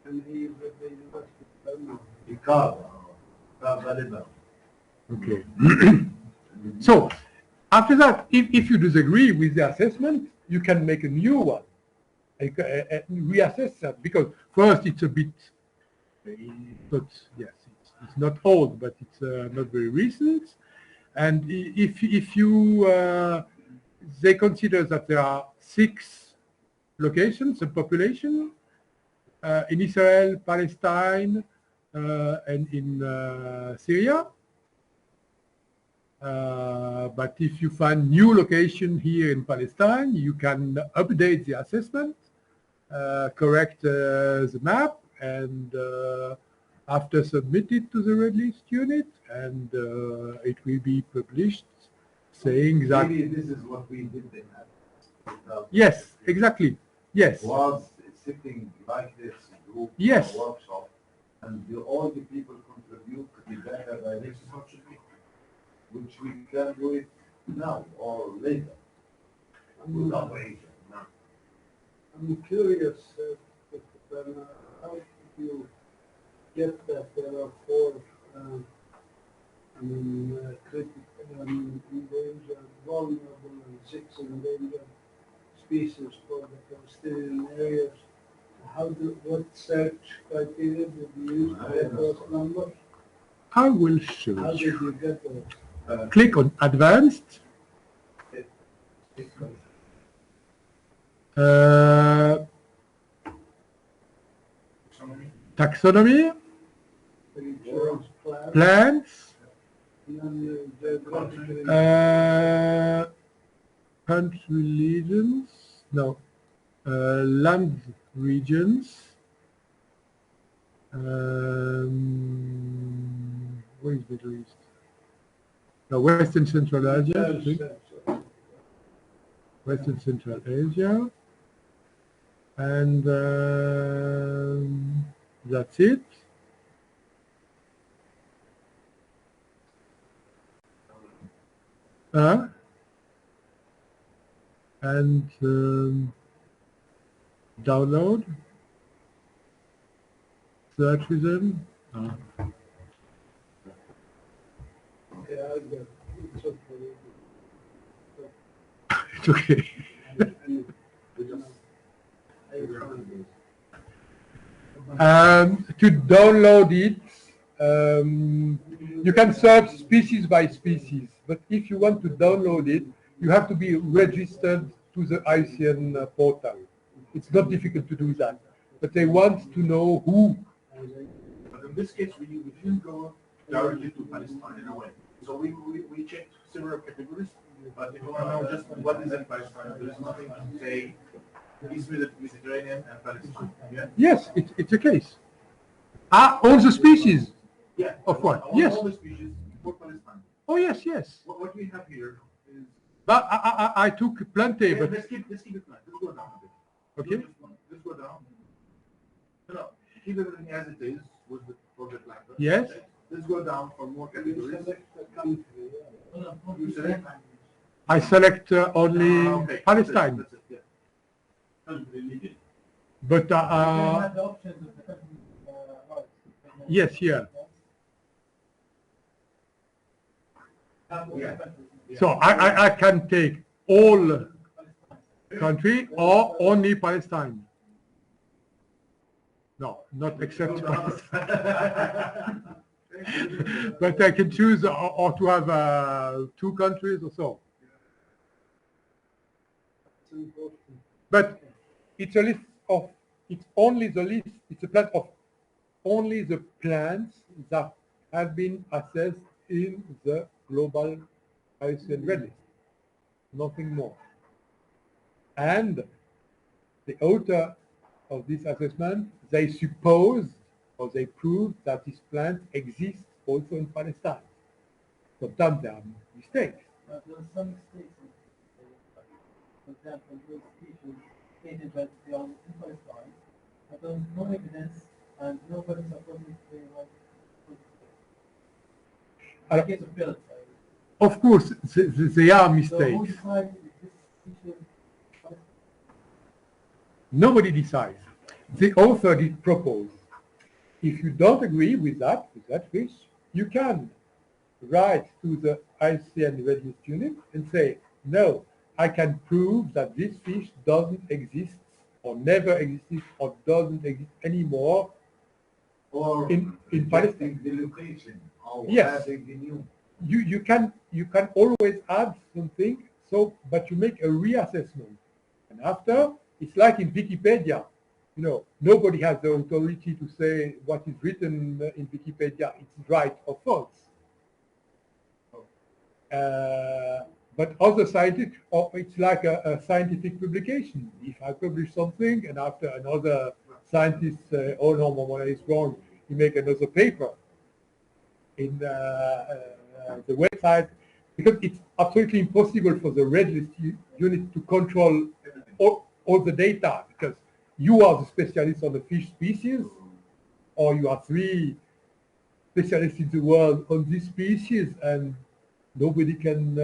and he's at the University of Belmont. Okay. So, after that, if you disagree with the assessment, you can make a new one. Reassess that, because first it's a bit, but yes, it's not old, but it's not very recent. And if you, they consider that there are 6 locations of population in Israel, Palestine, and in Syria. But if you find new location here in Palestine, you can update the assessment, correct the map, and after submit it to the red list unit, and it will be published, saying that. Maybe this is what we did in that. Yes, exactly. Yes. Was sitting like this group Yes. workshop, and all the people contribute to the better direction, which we can do it now or later. Without waiting. I'm curious, how did you get that there are four, critical, endangered, vulnerable, and 6 endangered species for the Palestinian areas. What search criteria did you use to get those numbers? I will show How you. did you get those? Click on Advanced. Taxonomy, You chose plants, plants, and then you geographically. country regions, no, land regions. Where is Middle East? No, Western Central Asia, I think. Western Central Asia. And that's it. And download, search within. Yeah, I get it. It's okay. It's okay. To download it, you can search species by species, but if you want to download it, you have to be registered to the IUCN portal. It's not difficult to do that, but they want to know who. But in this case, we didn't go directly to Palestine in a way. So we checked several categories, but if you want to know just what is in Palestine, there is nothing to say East Mediterranean and Palestine. Yeah? Yes, it's a case. All the species. Yeah. Of what? All, Yes. all the species for Palestine. Oh yes, yes. What we have here is. But I took plenty, Yeah, but let's keep it like. Let's go down a bit. okay. Let's go down. No, keep everything as it is with for the planter. Yes. Let's go down for more categories. You select. I select only Okay, Palestine. That's it, yeah. But yes, here. Yeah. So I can take all country or only Palestine. No, not except Palestine. But I can choose or to have 2 countries or so. But it's a list of, it's only the list, it's a plan of only the plants that have been assessed in the global IUCN red list, nothing more. And the author of this assessment, they suppose or they prove that this plant exists also in Palestine. Sometimes there are mistakes. There are some mistakes. For example, those species stated that they are in Palestine, but there is no evidence and nobody supported the in the case of pellets. Of course, there are mistakes. So who decides if this species is Palestine? Nobody decides. The author did propose. If you don't agree with that fish, you can write to the IUCN Red List unit and say, no, I can prove that this fish doesn't exist or never existed or doesn't exist anymore Or in Palestine. the location, or Yes. adding the new. You can always add something, so but you make a reassessment. And after, it's like in Wikipedia. You know, nobody has the authority to say what is written in Wikipedia, it's right or false. But other scientific, it's like a scientific publication. If I publish something and after another scientist say, oh no, Momona is wrong, you make another paper in the website, because it's absolutely impossible for the red list unit to control all the data, because you are the specialist on the fish species, or you are 3 specialists in the world on this species, and nobody can.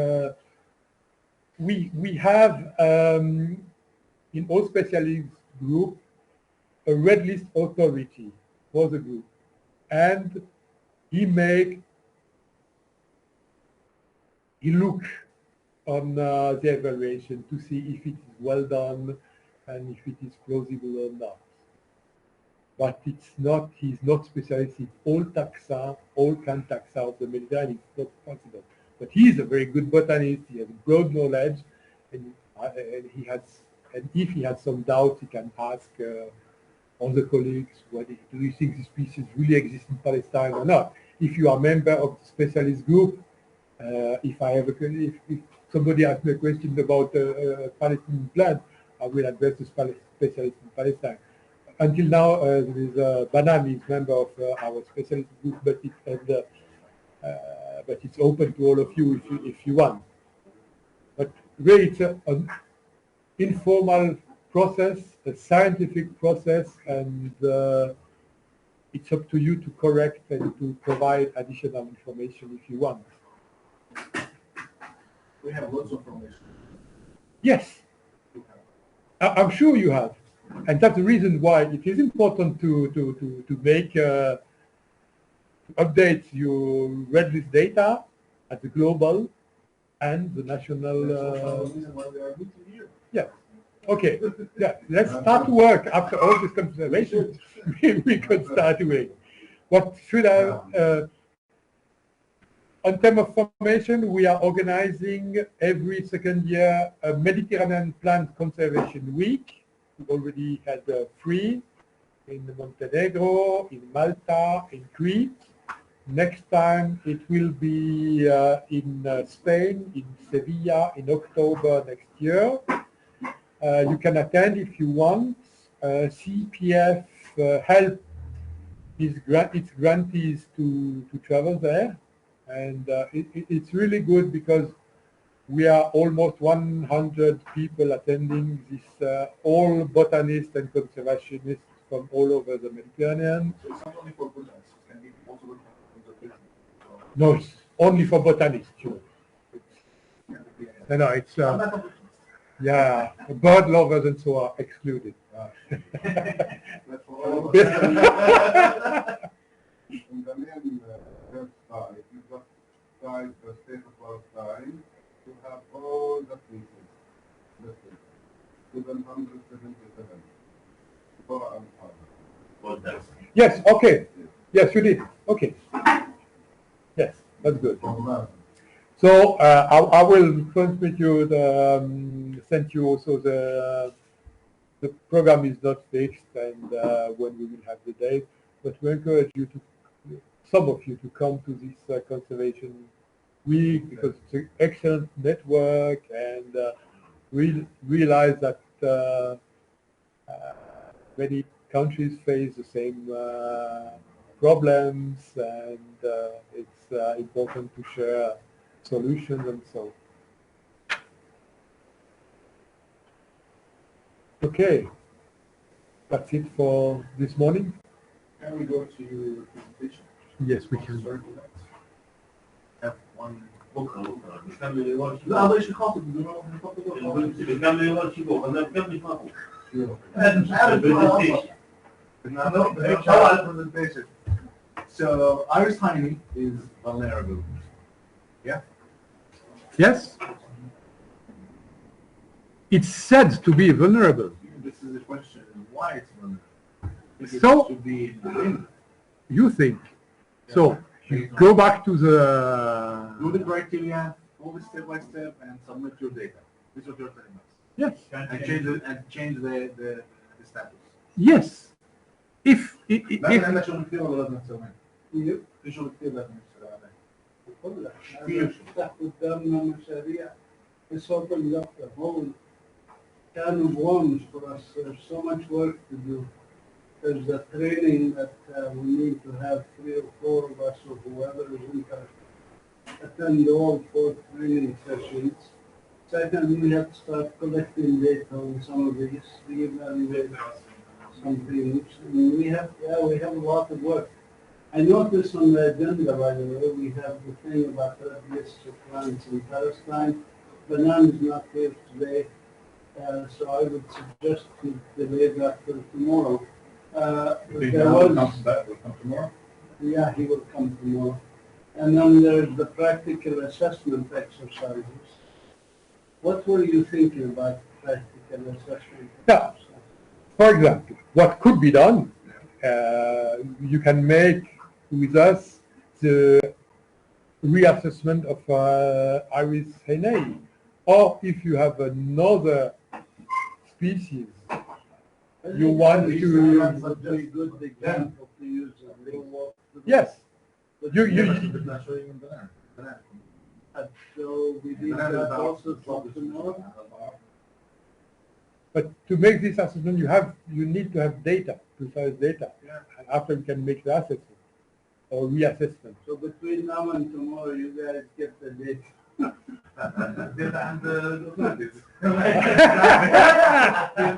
We have in all specialist group a red list authority for the group, and he look on the evaluation to see if it is well done and if it is plausible or not. But it's not, he's not specialist in all taxa, all plant taxa of the Mediterranean. It's not possible. But he's a very good botanist. He has broad knowledge, and if he has some doubts, he can ask other colleagues, do you think this species really exists in Palestine or not? If you are a member of the specialist group, if somebody asks me a question about a Palestinian plant, I will address the specialist in Palestine. Until now, there is Banan is member of our specialist group, but it's open to all of you if you want. But really, it's an informal process, a scientific process, and it's up to you to correct and to provide additional information if you want. We have lots of information. Yes, I'm sure you have. And that's the reason why it is important to make update your red list data at the global and the national. Yeah. Okay. Yeah. Let's start to work after all this consideration. We can start doing. What should I? On terms of formation, we are organizing every second year a Mediterranean Plant Conservation Week. We already had 3 in Montenegro, in Malta, in Crete. Next time it will be in Spain, in Sevilla, in October next year. You can attend if you want. CPF help its grantees to travel there. And it's really good because we are almost 100 people attending this, all botanists and conservationists from all over the Mediterranean. So it's not only for botanists, it can be also for conservation. No, it's only for botanists, sure. No, it's, yeah, bird lovers and so are excluded. That's for all of us. In the main website, you just type the state of Palestine. You have all the places listed. 777. Yes, okay. Yes, you did. Okay. Yes, that's good. So I will transmit you send you also the program is not fixed and when we will have the date, but we encourage you some of you to come to this conservation week because it's an excellent network and we realize that many countries face the same problems and it's important to share solutions and so. Okay, that's it for this morning. Can we go to your presentation? Yes, we can. Have one book. لا هذا شيء خاطئ So Iris Tiny is vulnerable. Yeah? Yes? It's said to be vulnerable. This is the question, why it's vulnerable? So, it should be in the wind. You think. So, you go back to the... Do the criteria, all the step by step, and submit your data. This is what you're telling us. Yes. And change the status. Yes. If لا شغل كثير ولا لازم نسويه؟ في شغل كثير لازم نشتغل عليه. تحت قدامنا مشاريع. It's opened up the whole can of worms for us. There's so much work to do. There's a training that we need to have 3 or 4 of us or whoever is interested attend all 4 training sessions. Second, we have to start collecting data on some of these, reevaluate some things. And we have a lot of work. I noticed on the agenda, by the way, we have the thing about the lists of plants in Palestine. Banan is not here today, so I would suggest to delay that till tomorrow. There was, will come tomorrow? Yeah, he will come tomorrow. And then there's the practical assessment exercises. What were you thinking about practical assessment Yeah. exercises? For example, what could be done, you can make with us the reassessment of Iris henei, or if you have another species, you want to, That's a very good example to use. yes, you So we need that also talk tomorrow. but to make this assessment, you need to have data, precise data, and after you can make the assessment or reassessment. So between now and tomorrow, you guys get the data. Data and the authorities.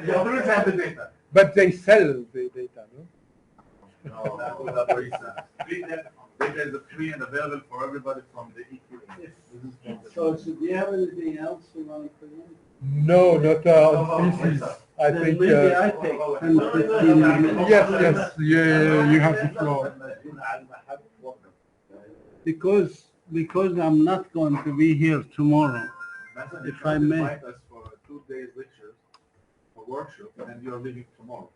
The authorities have the data. But they sell the data, no? No, that's very sad. Data is free and available for everybody from the EQA. So do you have anything else you want to present? No, not on species. I Then think, maybe I take 10, 15 minutes. yes, you have the floor. Because I'm not going to be here tomorrow. If I may. Invite us for 2 days lectures or workshop, and you're leaving tomorrow.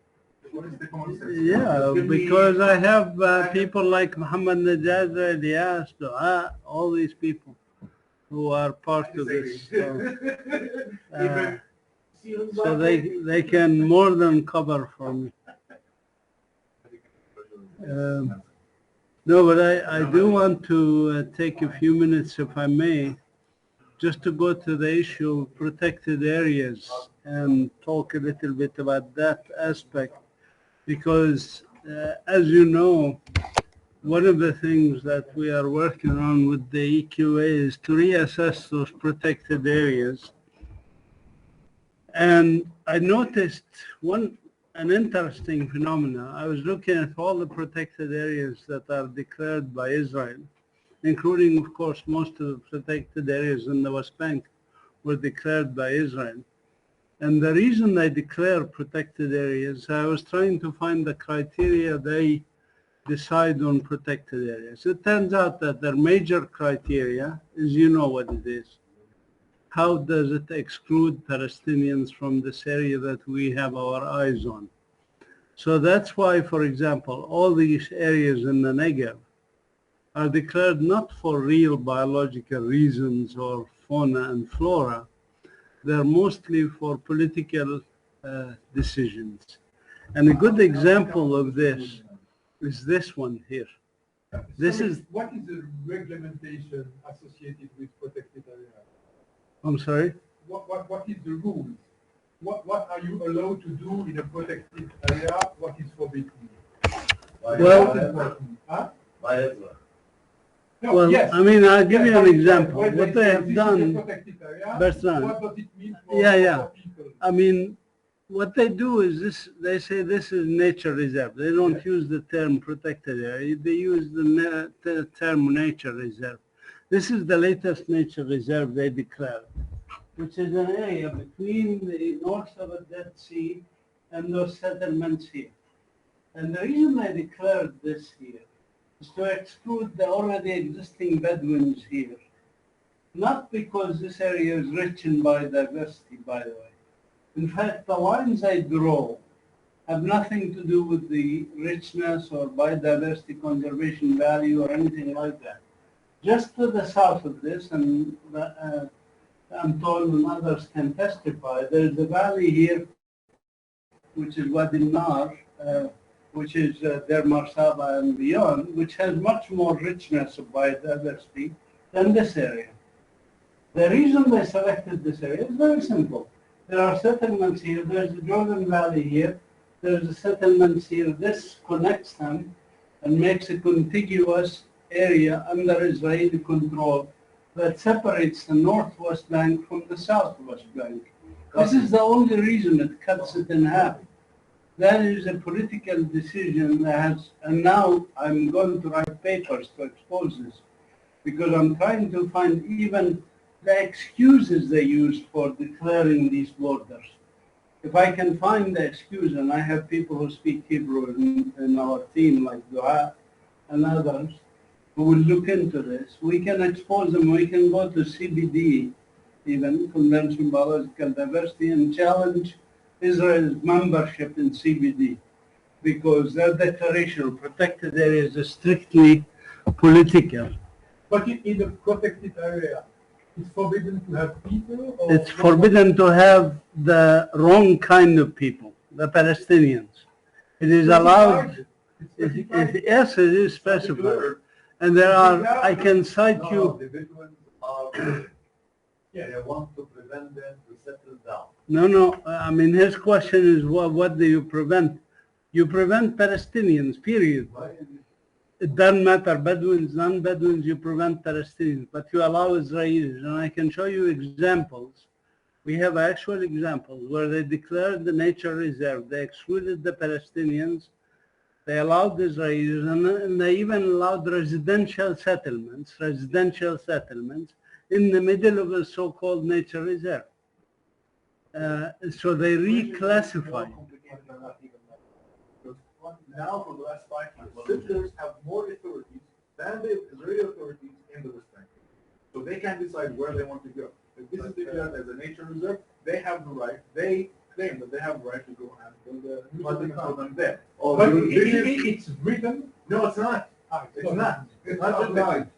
What is the common sense? Yeah, Give me- because I have people like Muhammad Najad, Ilyas, Dua, all these people who are part of this. So they can more than cover for me. No, but I do want to take a few minutes, if I may, just to go to the issue of protected areas and talk a little bit about that aspect. Because, as you know, one of the things that we are working on with the EQA is to reassess those protected areas. And I noticed an interesting phenomenon. I was looking at all the protected areas that are declared by Israel, including, of course, most of the protected areas in the West Bank were declared by Israel. And the reason they declare protected areas, I was trying to find the criteria they decide on protected areas. It turns out that their major criteria is, you know what it is. How does it exclude Palestinians from this area that we have our eyes on? So that's why, for example, all these areas in the Negev are declared not for real biological reasons or fauna and flora. They're mostly for political decisions. And a good example of this is this one here. This is, what is the regulation associated with protected area? I'm sorry? What is the rules? What are you allowed to do in a protected area? What is forbidden? Well, huh? By Israel. No, well, yes. I mean, I'll give you an But example. when What say they have this is a done, protected area, Bertrand. what does it mean for, Yeah. for people? I mean, what they do is this, they say this is nature reserve. They don't use the term protected area. They use the term nature reserve. This is the latest nature reserve they declared, which is an area between the north of the Dead Sea and those settlements here. And the reason they declared this here is to exclude the already existing Bedouins here. Not because this area is rich in biodiversity, by the way. In fact, the lines they draw have nothing to do with the richness or biodiversity conservation value or anything like that. Just to the south of this, and I'm told and others can testify, there's a valley here, which is Wadi Nar, which is Der Marsaba and beyond, which has much more richness of biodiversity than this area. The reason they selected this area is very simple. There are settlements here, there's the Jordan Valley here, there's the settlements here, this connects them and makes a contiguous area under Israeli control that separates the northwest bank from the southwest bank. This is the only reason it cuts it in half. That is a political decision that has, and now I'm going to write papers to expose this, because I'm trying to find even the excuses they used for declaring these borders. If I can find the excuse, and I have people who speak Hebrew in our team, like Dua and others who will look into this. We can expose them. We can go to CBD, even Convention on Biological Diversity, and challenge Israel's membership in CBD, because their declaration of protected areas is strictly political. But in the protected area, it's forbidden to have people? Or It's forbidden to have the wrong kind of people, the Palestinians. It is allowed. Yes, it is specified. And there are, I can cite you. The Bedouins are, they want to prevent them to settle down. No, I mean, his question is, what do you prevent? You prevent Palestinians, period. It doesn't matter, Bedouins, non-Bedouins, you prevent Palestinians, but you allow Israelis. And I can show you examples. We have actual examples where they declared the nature reserve. They excluded the Palestinians. They allowed the Israelis, and they even allowed residential settlements in the middle of a so-called nature reserve. So they reclassified. Now, for the last 5 years, settlers have more authorities than the Israeli authorities in the West Bank. So they can decide where they want to go. If this is declared as a nature reserve, they have the right, they claim that they have the right to go and build a new settlement for them there. But it's written? No, it's not. It's not. It's not applied. written.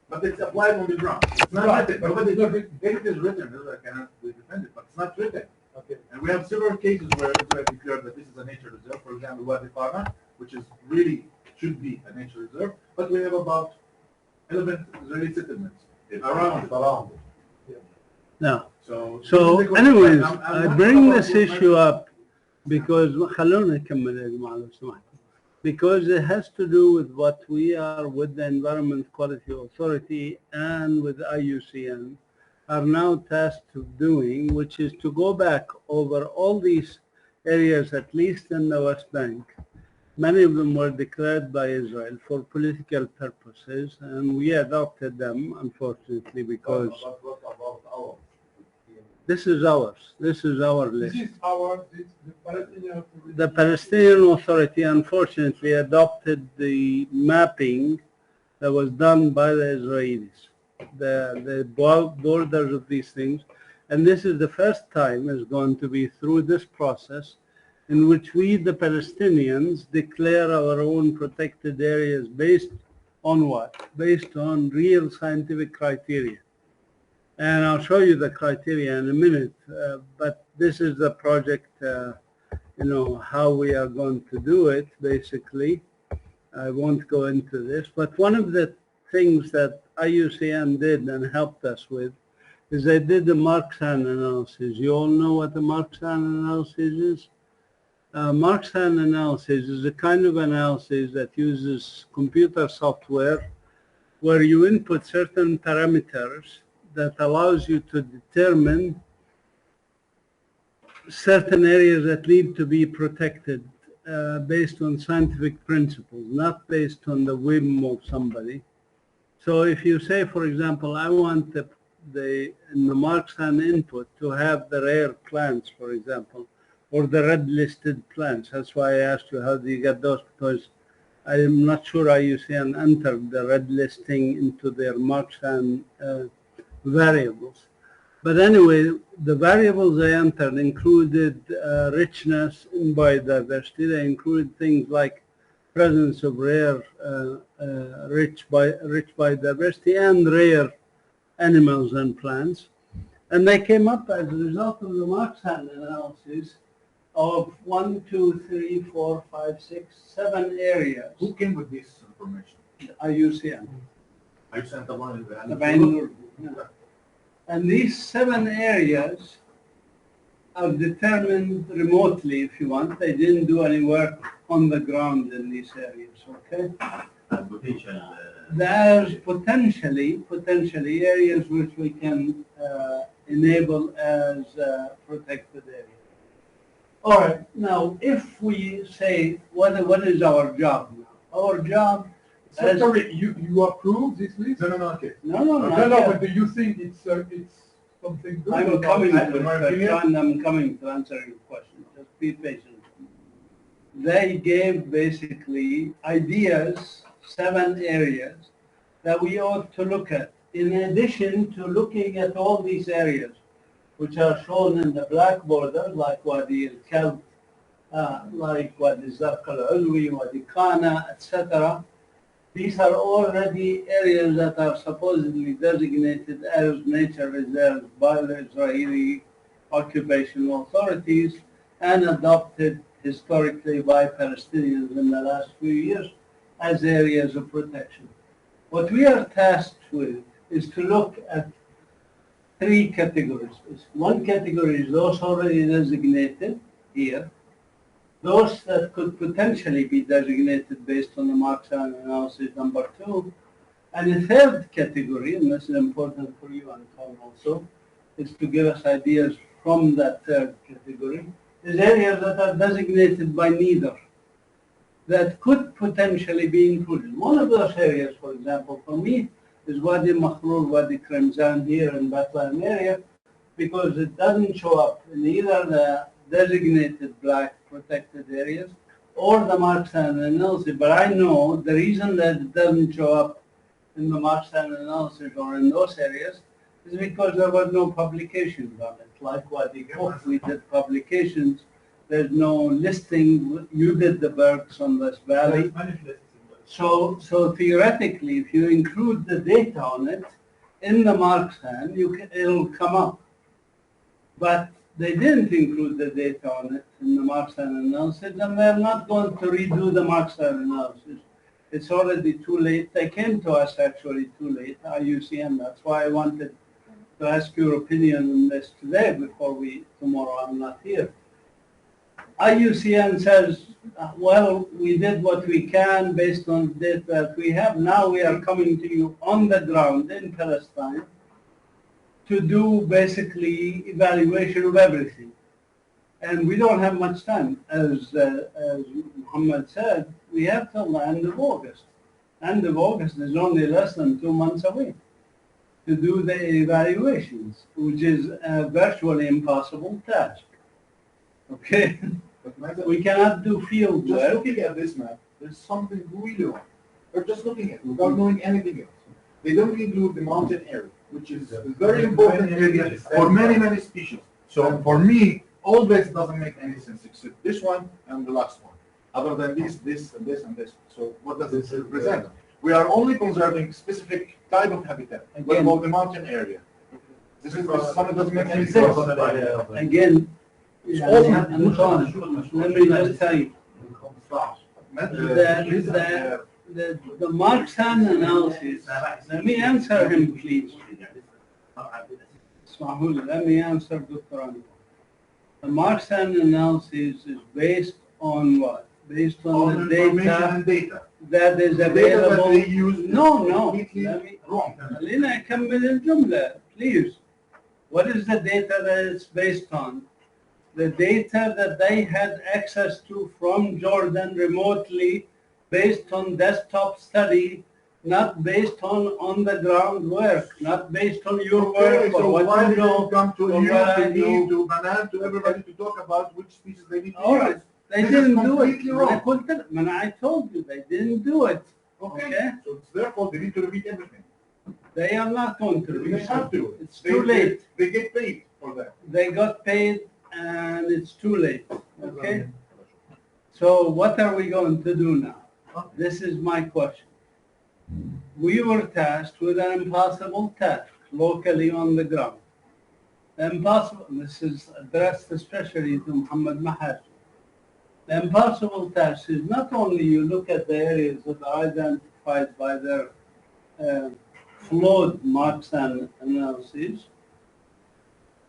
But it's applied on the ground. It's not written. But if it is written, Israel cannot defend it, but it's not written. Okay. And we have several cases where Israel declared that this is a nature reserve. For example, Wadi Farah, which is really should be a nature reserve, but we have about 11 Israeli settlements around it. No. So anyways, I bring this issue up because خلونا نكمل يا جماعة لو سمحت. Because it has to do with what we are with the Environment Quality Authority and with IUCN are now tasked of doing, which is to go back over all these areas, at least in the West Bank. Many of them were declared by Israel for political purposes, and we adopted them, unfortunately, because What about ours? this is ours. This is our list. This is ours, the Palestinian Authority. The Palestinian Authority, unfortunately, adopted the mapping that was done by the Israelis, the borders of these things. And this is the first time is going to be through this process in which we, the Palestinians, declare our own protected areas based on what? Based on real scientific criteria. And I'll show you the criteria in a minute, but this is the project, how we are going to do it, basically. I won't go into this, but one of the things that IUCN did and helped us with is they did the Mark-Sand analysis. You all know what the Mark-Sand analysis is? Mark-Sand analysis is a kind of analysis that uses computer software where you input certain parameters that allows you to determine certain areas that need to be protected based on scientific principles, not based on the whim of somebody. So if you say, for example, I want in the Mark-Sand input to have the rare plants, for example, or the red-listed plants. That's why I asked you, how do you get those? Because I am not sure IUCN entered the red listing into their Mark-Sand variables. But anyway, the variables they entered included richness in biodiversity. They included things like presence of rare, rich biodiversity and rare animals and plants. And they came up as a result of the Mark-Sand analysis of 1, 2, 3, 4, 5, 6, 7 areas. Who came with this information? IUCN. I sent the one in the Bangalore. And these 7 areas are determined remotely, if you want. They didn't do any work on the ground in these areas, okay? And potential. There's potentially areas which we can enable as protected areas. All right, now if we say, what is our job now? Our job So, sorry, you approve this list? No, okay. No, But do you think it's something good? I'm coming I'm to answer your question. Just be patient. They gave basically ideas, 7 areas that we ought to look at, in addition to looking at all these areas, which are shown in the black border, like Wadi al-Kalb, like Wadi Zarq al-Ulwi, Wadi Qana, etc. These are already areas that are supposedly designated as nature reserves by the Israeli occupation authorities and adopted historically by Palestinians in the last few years as areas of protection. What we are tasked with is to look at 3 categories. One category is those already designated here, those that could potentially be designated based on the Marxan analysis, number 2. And the third category, and this is important for you, Anton, also, is to give us ideas from that third category, is areas that are designated by neither, that could potentially be included. One of those areas, for example, for me, is Wadi Makhrur, Wadi Kremzan here in Bethlehem area, because it doesn't show up in either the designated black protected areas or the Marxan analysis. But I know the reason that it doesn't show up in the Marxan analysis or in those areas is because there were no publications on it. Like Wadi Kuf, we did publications. There's no listing. You did the Bergs on this valley. So theoretically, if you include the data on it in the Marxan, it'll come up. But they didn't include the data on it in the Marxan analysis, and they're not going to redo the Marxan analysis. It's already too late. They came to us actually too late, IUCN. That's why I wanted to ask your opinion on this today before tomorrow I'm not here. IUCN says, well, we did what we can based on the data that we have. Now we are coming to you on the ground in Palestine to do basically evaluation of everything. And we don't have much time. As Muhammad said, we have till the end of August. End of August is only less than 2 months away to do the evaluations, which is a virtually impossible task. Okay? We cannot do field work. Just looking at this map, there's something really wrong. We're just looking at it without knowing anything else. They don't include the mountain area, which is a very important area for many species. So for me, all this doesn't make any sense except this one and the last one. Other than this, and this, and this. So what does it represent? We are only conserving specific type of habitat. What about the mountain area? This is something that doesn't make any sense. Again, let me just tell you, the Marxan analysis, let me answer him, please. Let me answer Dr. Anwar. The Marxan analysis is based on what? Based on the data that is available. No, let me خلينا أكمل الجملة, please. What is the data that it's based on? The data that they had access to from Jordan remotely, based on desktop study, not based on the ground work, not based on your work or so what why you did know. it come to or you, what I to me, know. to Banan, to everybody to talk about which species they need to All use? right, they This didn't is do it. completely wrong. I told you they didn't do it. Okay. So it's their fault. They need to repeat everything. They are not going to. They have to. It's too late. They get paid for that. They got paid and it's too late. Okay? So what are we going to do now? This is my question. We were tasked with an impossible task locally on the ground. Impossible, this is addressed especially to Muhammad Mahad. The impossible task is not only you look at the areas that are identified by their flawed Marxan analyses,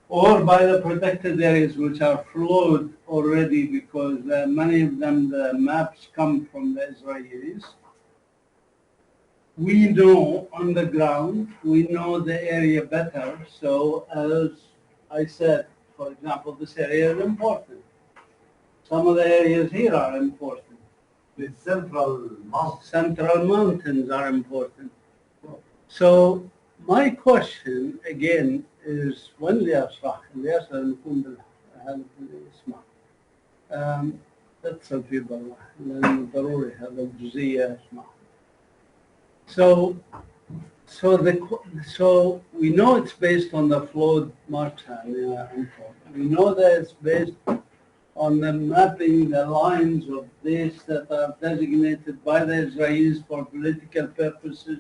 or by the protected areas which are flawed already because many of them, the maps come from the Israelis. We know on the ground, we know the area better. So as I said, for example, this area is important. Some of the areas here are important. The central mountains are important. So my question again is when اللي أشرح نكون بهذا الاسمع اتصل في بالله لأنه ضروري هذا الجزئية أسمع. So we know it's based on the flowed marker. We know that it's based on the mapping the lines of this that are designated by the Israelis for political purposes,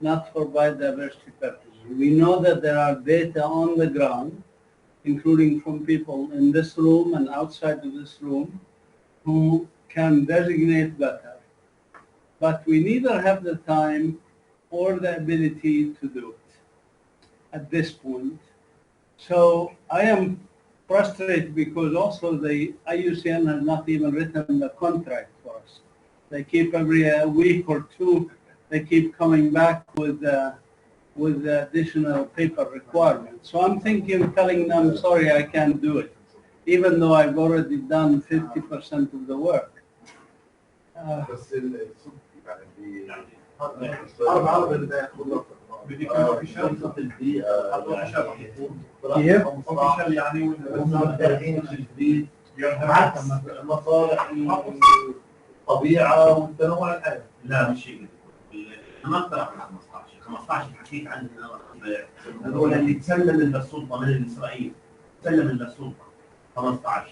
not for biodiversity purposes. We know that there are data on the ground, including from people in this room and outside of this room, who can designate better. But we neither have the time or the ability to do it at this point. So I am frustrated because also the IUCN has not even written the contract for us. They keep every week or two, they keep coming back with the additional paper requirements. So I'm thinking, telling them, sorry, I can't do it, even though I've already done 50% of the work. بدي كمان اوفيشال اوفيشال يعني مبدعين جديد عكس مصالح الطبيعه والتنوع الحيوي. لا مش هيك. ما اقترح على 15 حكيت عن هذول اللي تسلم للسلطه من اسرائيل، تسلم للسلطه 15.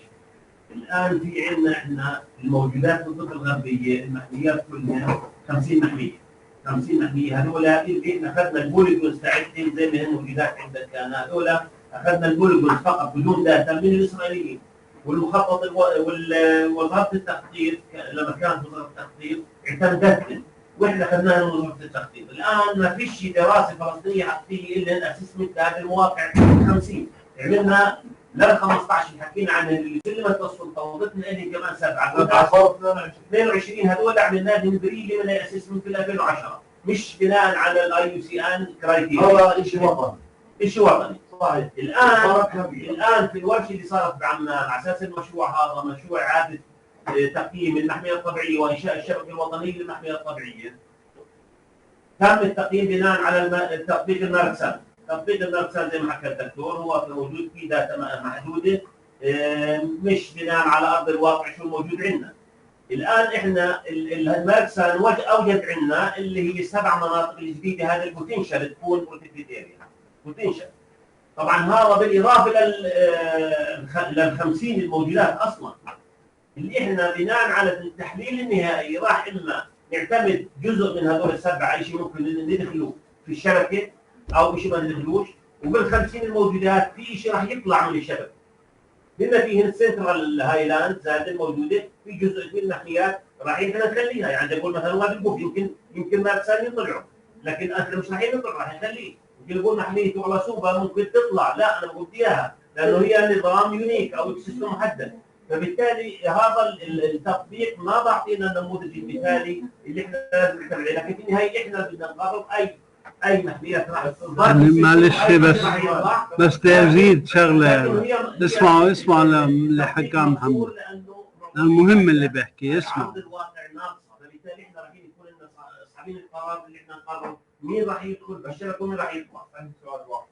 الان في عندنا احنا الموجودات بالضفه الغربيه المحميات كلها 50 محميه. 50 محميه هذول احنا اخذنا البوليجونز تاعتهم زي ما هي موجودات عندك كان هذول اخذنا البوليجونز فقط بدون داتا من الاسرائيليين. والمخطط ووزاره التخطيط لما كانت وزاره التخطيط اعتمدتهم واحنا اخذناها من وزاره التخطيط. الان ما فيش دراسه فلسطينيه حقيقيه الا الاسسمنت لهذه المواقع 50. عملنا لا 15 حكينا عن اللي سلمت السلطه وضفنا اليه كمان 7 22 هذول عملناهم بريلي من الاسسمنت في 2010 مش بناء على الاي يو سي ان كرايتيريا. هذا شيء وطني. شيء وطني. صحيح. الان في الورشه اللي صارت بعمان على اساس المشروع هذا مشروع اعاده تقييم المحميه الطبيعيه وانشاء الشبكه الوطنيه للمحميه الطبيعيه. تم التقييم بناء على تطبيق الماركسان. تطبيق الماركسان زي ما حكى الدكتور هو موجود فيه داتا محدوده مش بناء على ارض الواقع شو موجود عندنا. الان احنا الماركسان اوجد عندنا اللي هي 7 مناطق الجديده هذه البوتنشال تكون بروتكتد اريا. بوتنشال. طبعا هذا بالاضافه لل 50 الموجودات اصلا. اللي احنا بناء على التحليل النهائي راح اما نعتمد جزء من هذول السبعه اي شيء ممكن ندخلوه في الشبكه او شيء ما ندخلوش، وبال 50 الموجودات في شيء راح يطلع من الشبكه. بما فيه السنترال هايلاند زاد الموجوده في جزء من المحميات راح نخليها، يعني نقول مثلا وادي القوف يمكن ماركسان يطلعوا، لكن احنا مش راح نطلع راح نخليه. يمكن نقول محميه ولا سوبر ممكن تطلع، لا انا قلت اياها لانه هي نظام يونيك او سيستم محدد. فبالتالي هذا التطبيق ما بعطينا النموذج المثالي اللي احنا لازم نتبعه، لكن في النهايه احنا بدنا نقرر اي محميات راح تصدر. معلش بس تزيد شغله، اسمعوا اللي حكى محمد، المهم اللي بحكي اسمعوا. الواقع ناقصه، فبالتالي احنا راح يكون لنا صعبين القرار اللي احنا نقرر مين راح يدخل بالشبكه ومين راح يطلع. عندي سؤال واحد.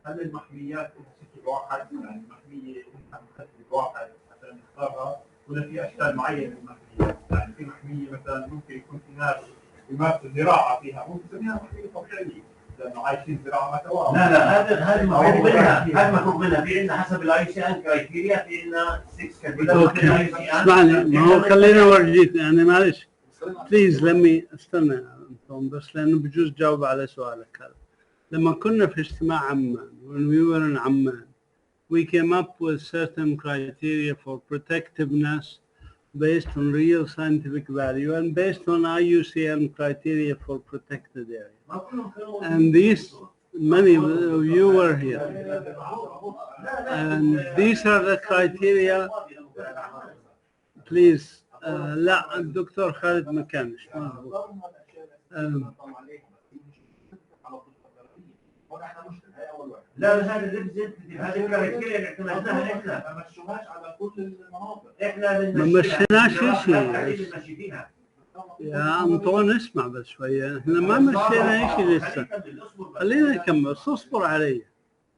هل المحميات بشكل واحد يعني محميه محدده واحد عشان نختارها ولا في اشكال معينه من المحميات؟ يعني في محميه مثلا ممكن يكون في ناس يمارسوا زراعه فيها ممكن نسميها محميه طبيعيه لانه عايشين زراعه ما توافق. لا هذا مفروغ منها، هذا مفروغ منها. في عندنا حسب الاي سي ان كرايتيريا في عندنا 6 كاتيجوريز. اسمعني، ما هو خلينا اورجيك يعني معلش بليز لمي استنى بس لانه بجوز جاوب على سؤالك هذا. لما كنا في اجتماع عمان when we were in Amman we came up with certain criteria for protectiveness based on real scientific value and based on IUCN criteria for protected area. And these, many of you were here. And these are the criteria. Please, لا الدكتور خالد ما كانش مظبوط. لا هذا الريبريزنتيف هذه الكرايتيريا اللي اعتمدناها احنا ما مشوهاش على كل المناطق. احنا ما مشيناش شيء. يا أنطون اسمع بس شوية، احنا ما مشينا شيء لسه. خلينا نكمل بس اصبر علي.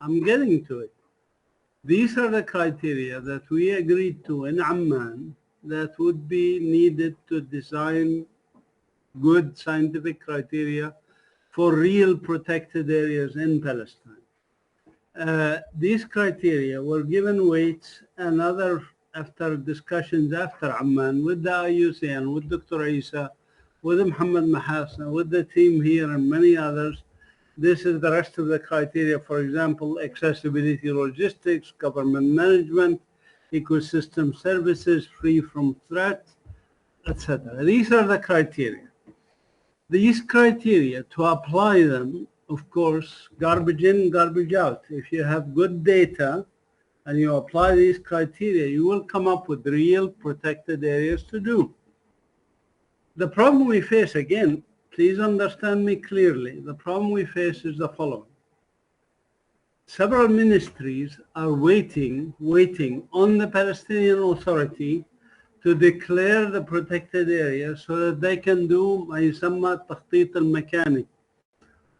I'm getting to it. These are the criteria that we agreed to in Amman that would be needed to design good scientific criteria for real protected areas in Palestine. These criteria were given weights and after discussions after Amman with the IUCN, with Dr. Isa, with Muhammad Mahasna, with the team here and many others. This is the rest of the criteria, for example, accessibility logistics, government management, ecosystem services free from threat, etc. These are the criteria. These criteria, to apply them, of course, garbage in, garbage out. If you have good data and you apply these criteria, you will come up with real protected areas to do. The problem we face, again, please understand me clearly, the problem we face is the following. Several ministries are waiting on the Palestinian Authority to declare the protected area so that they can do ما يسمى التخطيط المكاني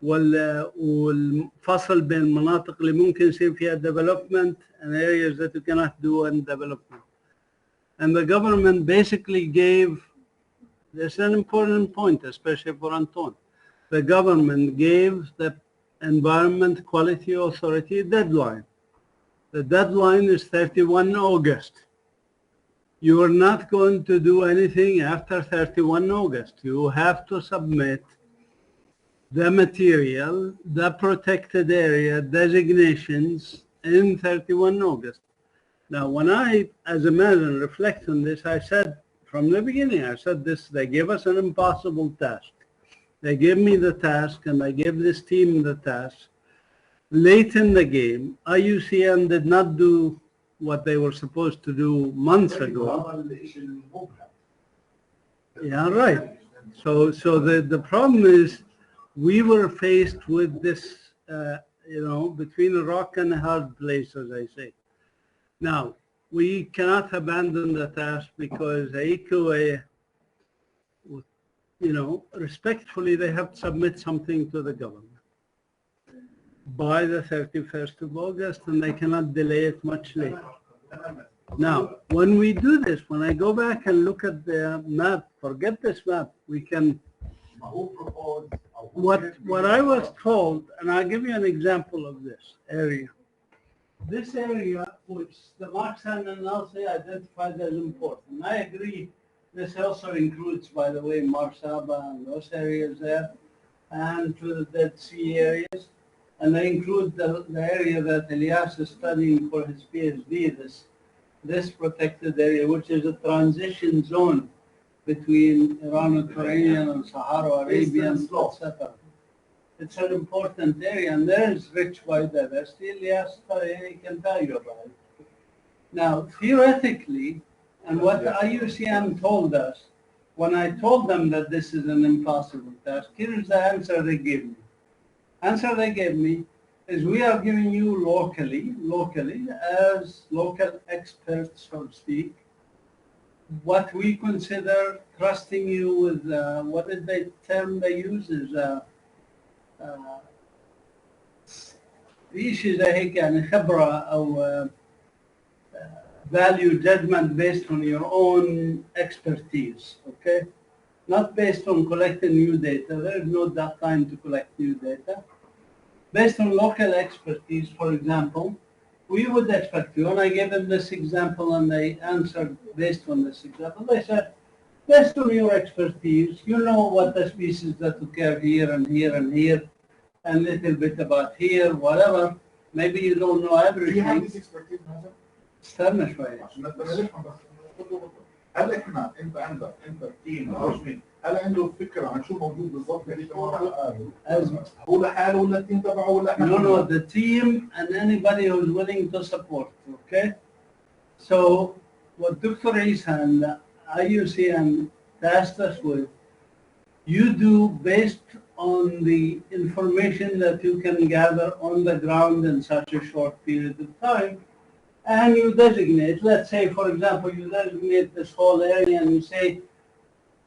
والفصل بين المناطق اللي ممكن يصير فيها development and areas that you cannot do in development. And the government basically gave, this is an important point, especially for Anton. The government gave the Environment Quality Authority a deadline. The deadline is 31 August. You are not going to do anything after 31 August. You have to submit the material, the protected area designations in 31 August. Now, when I, as a man, reflect on this, I said from the beginning, I said this, they gave us an impossible task. They gave me the task and I gave this team the task. Late in the game, IUCN did not do what they were supposed to do months ago. Yeah, right. So the problem is we were faced with this, between a rock and a hard place, as I say. Now, we cannot abandon the task because AECOA, respectfully, they have to submit something to the government by the 31st of August, and they cannot delay it much later. Now, when we do this, when I go back and look at the map, forget this map, we can, what I was told, and I'll give you an example of this area. This area, which the Marxan and Nalsi identified as important, I agree, this also includes, by the way, Marsaba and those areas there, and to the Dead Sea areas. And they include the area that Elias is studying for his PhD, this protected area, which is a transition zone between Irano-Turanian and Sahara-Arabian, etc. It's an important area, and there is rich biodiversity. Elias can tell you about it. Now, theoretically, and what the IUCN told us, when I told them that this is an impossible task, here is the answer they gave me. Answer they gave me is we are giving you locally, as local experts, so to speak, what we consider trusting you with, what is the term they use is, في شيء زي هيك يعني خبرة أو value judgment based on your own expertise, okay? Not based on collecting new data. There is no time to collect new data. Based on local expertise, for example, we would expect you, and I gave them this example and they answered based on this example. They said, based on your expertise, you know what the species that occur here and here and here, and a little bit about here, whatever. Maybe you don't know everything. استنى شوية. عشان نفهم بس. هل احنا انت التيم رسمي هل عنده فكره عن شو موجود بالضبط في هو لحاله ولا التيم تبعه ولا احنا؟ No, the team and anybody who is willing to support. Okay. So what Dr. Isa and IUCN tasked us with, you do based on the information that you can gather on the ground in such a short period of time. And you designate, let's say, for example, you designate this whole area and you say,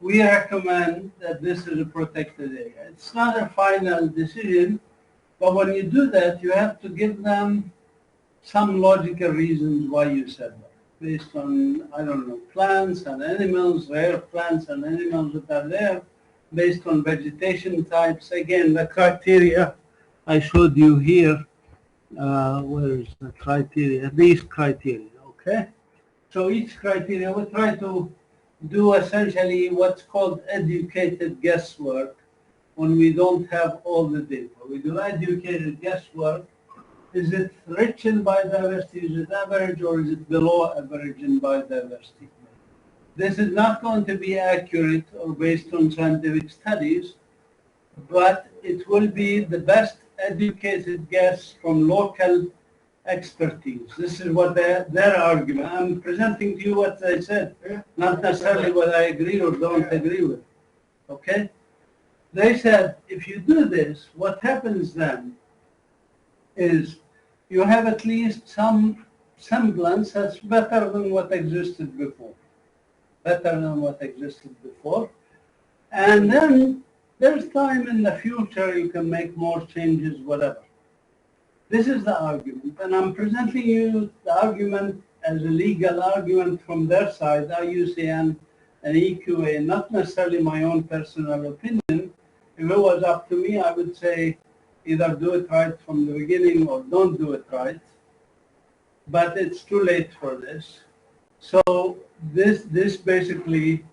we recommend that this is a protected area. It's not a final decision, but when you do that, you have to give them some logical reasons why you said that, based on, I don't know, plants and animals, rare plants and animals that are there, based on vegetation types. Again, the criteria I showed you here. Where is the criteria? These criteria, okay? So each criteria, we try to do essentially what's called educated guesswork when we don't have all the data. We do educated guesswork. Is it rich in biodiversity? Is it average, or is it below average in biodiversity? This is not going to be accurate or based on scientific studies, but it will be the best educated guess from local expertise. This is what their argument. I'm presenting to you what they said, not necessarily what I agree or don't agree with. Okay? They said if you do this, what happens then is you have at least some semblance that's better than what existed before. Better than what existed before. And then there's time in the future you can make more changes, whatever. This is the argument, and I'm presenting you the argument as a legal argument from their side, IUCN and EQA, not necessarily my own personal opinion. If it was up to me, I would say either do it right from the beginning or don't do it right. But it's too late for this. So this basically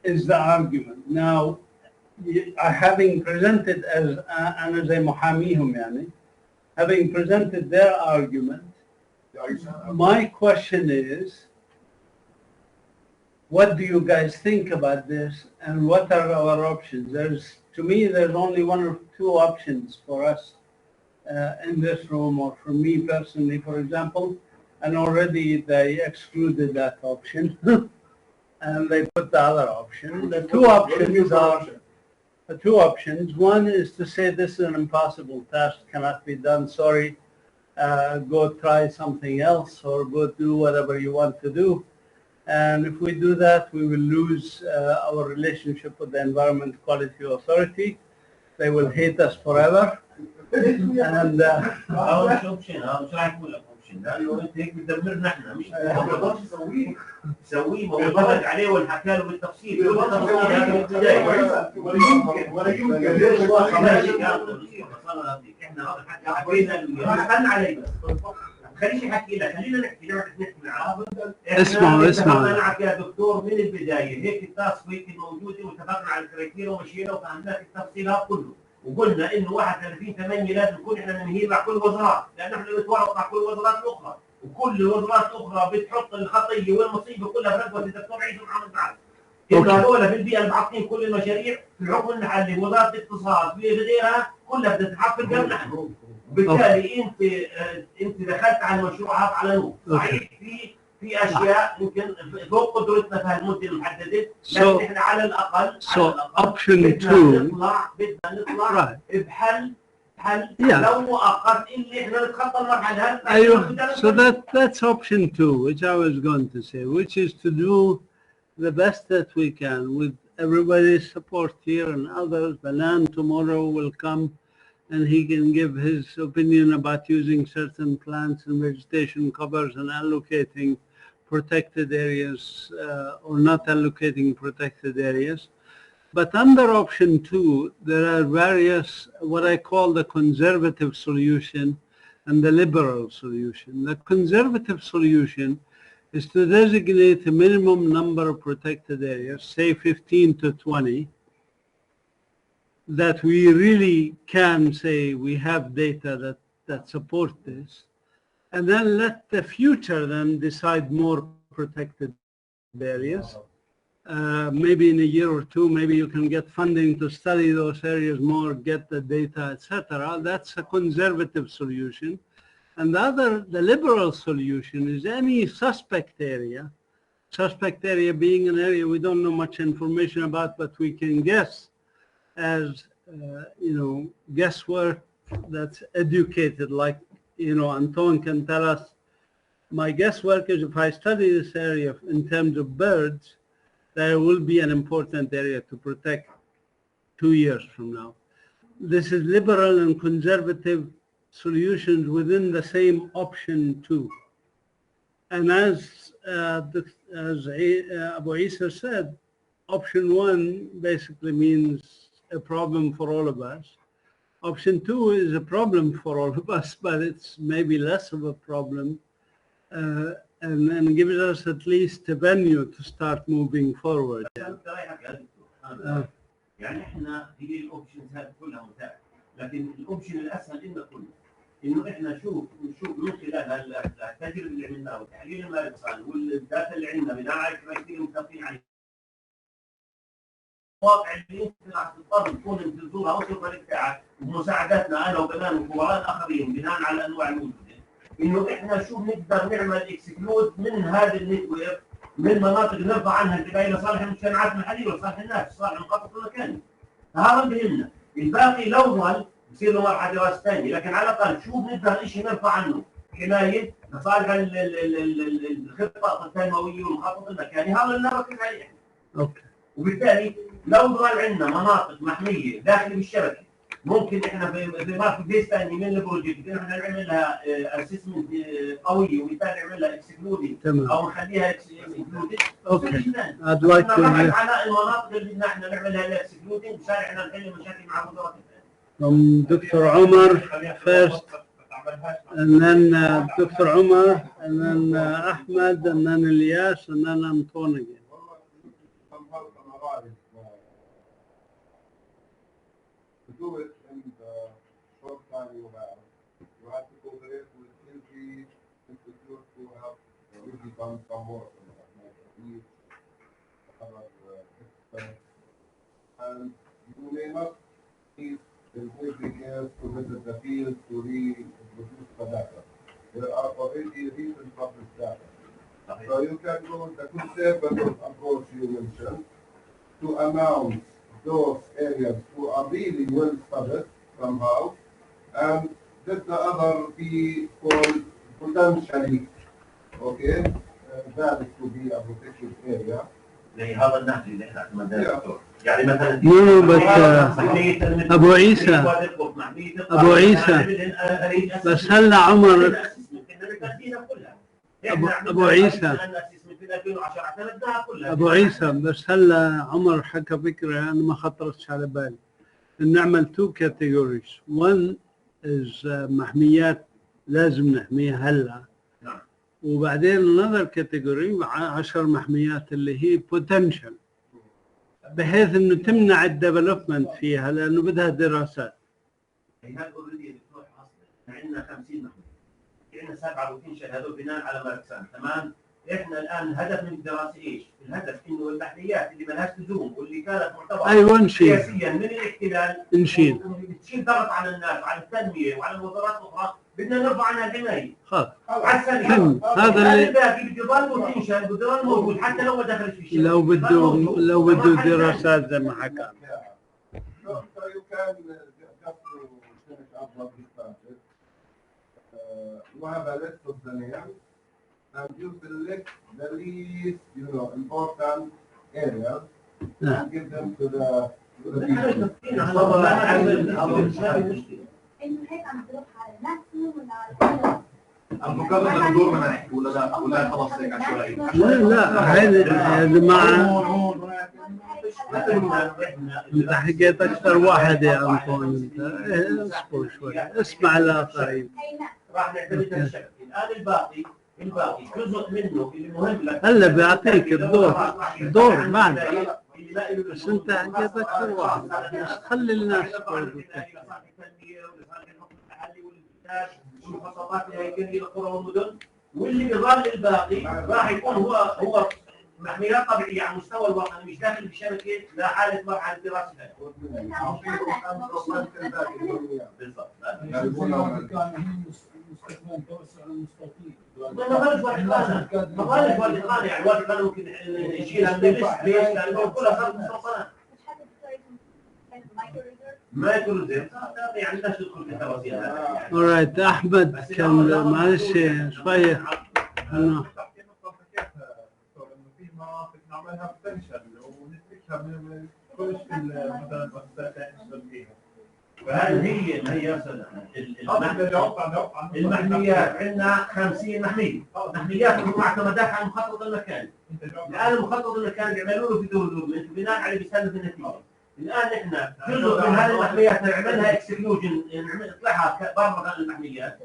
is the argument. Now, having presented as أنا زي محاميهم يعني, having presented their argument, my question is, what do you guys think about this, and what are our options? To me, there's only one or two options for us in this room, or for me personally, for example, and already they excluded that option, and they put the other option. The two options are, the two options. One is to say this is an impossible task, cannot be done, sorry, go try something else, or go do whatever you want to do. And if we do that, we will lose our relationship with the Environment Quality Authority. They will hate us forever. And لانه انت هيك بتدمرنا احنا مش بتقدرش تسويه ما بيتفرج عليه والحكى له بالتفصيل كل تفصيل هذا من البدايه ولا يمكن احنا هذا الحكي حكينا استنى علي بس خليش يحكي لك خلينا نحكي معاه اسمعوا انا حكى يا دكتور من البدايه هيك التاسك هيك موجوده واتفقنا على الكريتيريا ومشينا وفهمناك التفصيلات كله وقلنا انه 31/8 لازم نكون احنا ننهيه مع كل الوزارات لان احنا بنتورط مع كل الوزارات الاخرى وكل الوزارات الاخرى بتحط الخطيه والمصيبه كلها في رقبه الدكتور عيسى محمد سعد. انه هذول في البيئه اللي معطين كل المشاريع في الحكم المحلي وزاره الاقتصاد في غيرها كلها بدها تتحط في القلب نحن. وبالتالي انت دخلت على المشروع هذا على نور. صحيح في اشياء يمكن فوق قدرتنا في هالمده المحدده لكن احنا على الاقل بدنا نطلع بحل لو مؤقت اللي احنا نتخطى المرحله هذه. So that's option 2, which I was going to say, which is to do the best that we can with everybody's support here and others. Balan tomorrow will come and he can give his opinion about using certain plants and vegetation covers and allocating protected areas or not allocating protected areas. But under option 2, there are various, what I call the conservative solution and the liberal solution. The conservative solution is to designate a minimum number of protected areas, say 15 to 20, that we really can say we have data that support this, and then let the future then decide more protected areas. Maybe in a year or two, maybe you can get funding to study those areas more, get the data, etc. That's a conservative solution. And the liberal solution is any suspect area being an area we don't know much information about, but we can guess as, guesswork that's educated, like, Anton can tell us, my guesswork is if I study this area in terms of birds, there will be an important area to protect 2 years from now. This is liberal and conservative solutions within the same option 2. And as Abu Isa said, option one basically means a problem for all of us. Option two is a problem for all of us, but it's maybe less of a problem, and gives us at least a venue to start moving forward. يعني احنا هي الاوبشنز هذه كلها متاحه، لكن الاوبشن الاسهل لنا كله انه احنا نشوف من خلال التجربه اللي عملناها وتحليل المارسان والداتا اللي عندنا بناء على الكرايتيريا المتفقين عليها. المواقع اللي يمكن راح تضطر تكون انت تزورها او الفريق تاعك ومساعدتنا انا وكمان الخبراء الاخرين بناء على الانواع الموجوده، انه احنا شو بنقدر نعمل اكسكلود من هذا النتورك من مناطق نرفع عنها الانتباه لصالح المجتمعات المحليه وصالح الناس وصالح المخطط المكاني. هذا بهمنا، الباقي لو ظل بصير له مرحله دراسه ثانيه، لكن على الاقل شو بنقدر شيء نرفع عنه حمايه لصالح الخطه التنمويه والمخطط المكاني، هذا اللي نركز عليه. اوكي. وبالتالي لو ظل عندنا مناطق محميه داخل الشبكه ممكن احنا في فيز ثاني من البروجكت احنا نعمل لها اسسمنت قويه وبالتالي نعمل لها اكسكلودنج او نخليها اكسكلودنج. اوكي. I'd like to على المناطق اللي احنا نعمل لها اكسكلودنج مشان احنا نحل مشاكل مع وزاره دكتور عمر first, and then Dr. Umar, and then Ahmed, and then Ilyas, and then Anton again. To do it in the short time you have to cooperate with every institute to have really done some work on that, like other experts, and you may not need in every case to visit the field to reproduce the data. There are already recent published data. So you can go the conservative approach you mentioned to announce those areas who are really well studied somehow, and let the other be called potentially, okay, valid to be a protected area. هذا النهج اللي احنا اعتمدناه. يعني مثلا ابو عيسى بس هلا عمر ابو عيسى بس هلا عمر حكى فكره انا ما خطرتش على بالي ان نعمل تو كاتيجوريز. one is محميات لازم نحميها هلا، وبعدين another category 10 محميات اللي هي potential بحيث انه تمنع الديفلوبمنت فيها لانه بدها دراسات. هذا اوريدي دكتور حاصل عندنا 50 محميه، عندنا 7 بوتنشال هذول بناء على ماركسان، تمام؟ احنا الان الهدف من الدراسه ايش؟ الهدف انه المحميات اللي ما لهاش لزوم واللي كانت معتبره سياسيا من الاحتلال نشيل بتشيل ضغط على الناس وعلى التنميه وعلى الوزارات الاخرى، بدنا نرفع عنها الحمايه. خلاص على السريع. هذا اللي الباقي بده يضل بوتنشال بده يضل موجود حتى لو ما دخلش في الشيء. لو بده دراسات زي ما حكى. You have a list of the names, and you select the least, important areas, and give them to the people. المقابلة بدور مناحي ولا خلاص هيك عشوائي؟ لا هذا مع انت حكيت اكثر واحد يا انطون، انت اصبر شوي اسمع الاخرين. راح نعتمد على الشبكه، الان الباقي جزء منه اللي مهم لك هلا بيعطيك الدور بعد، بس انت حكيت اكثر واحد بس خلي الناس برضه والمخططات الهيكليه للقرى والمدن، واللي بيظل الباقي راح يكون هو محميات طبيعيه على مستوى الوطن مش داخل الشبكه لا حاله مرحله دراسه. بالضبط. ما غلط واحد ثاني يعني واحد ثاني ممكن يشيلها من الليست ليش؟ لانه كلها صارت مستوطنات. مايكرو ريزيرف يعني الناس تدخل في التفاصيل. alright احمد كان معلش شويه انه في مناطق نعملها بوتنشال ونتركها من كل مثلا المؤسسات اللي نشتغل فيها. فهل هي ما هي يا استاذ المحميات عندنا 50 محميه، محميات معتمدات على المخطط المكاني. الان المخطط المكاني بيعملوا له في ديفلوبمنت بناء على بيسلم النتيجه. الان احنا جزء من هذه المحميات نعملها اكسكلوجن، نطلعها برا المحميات،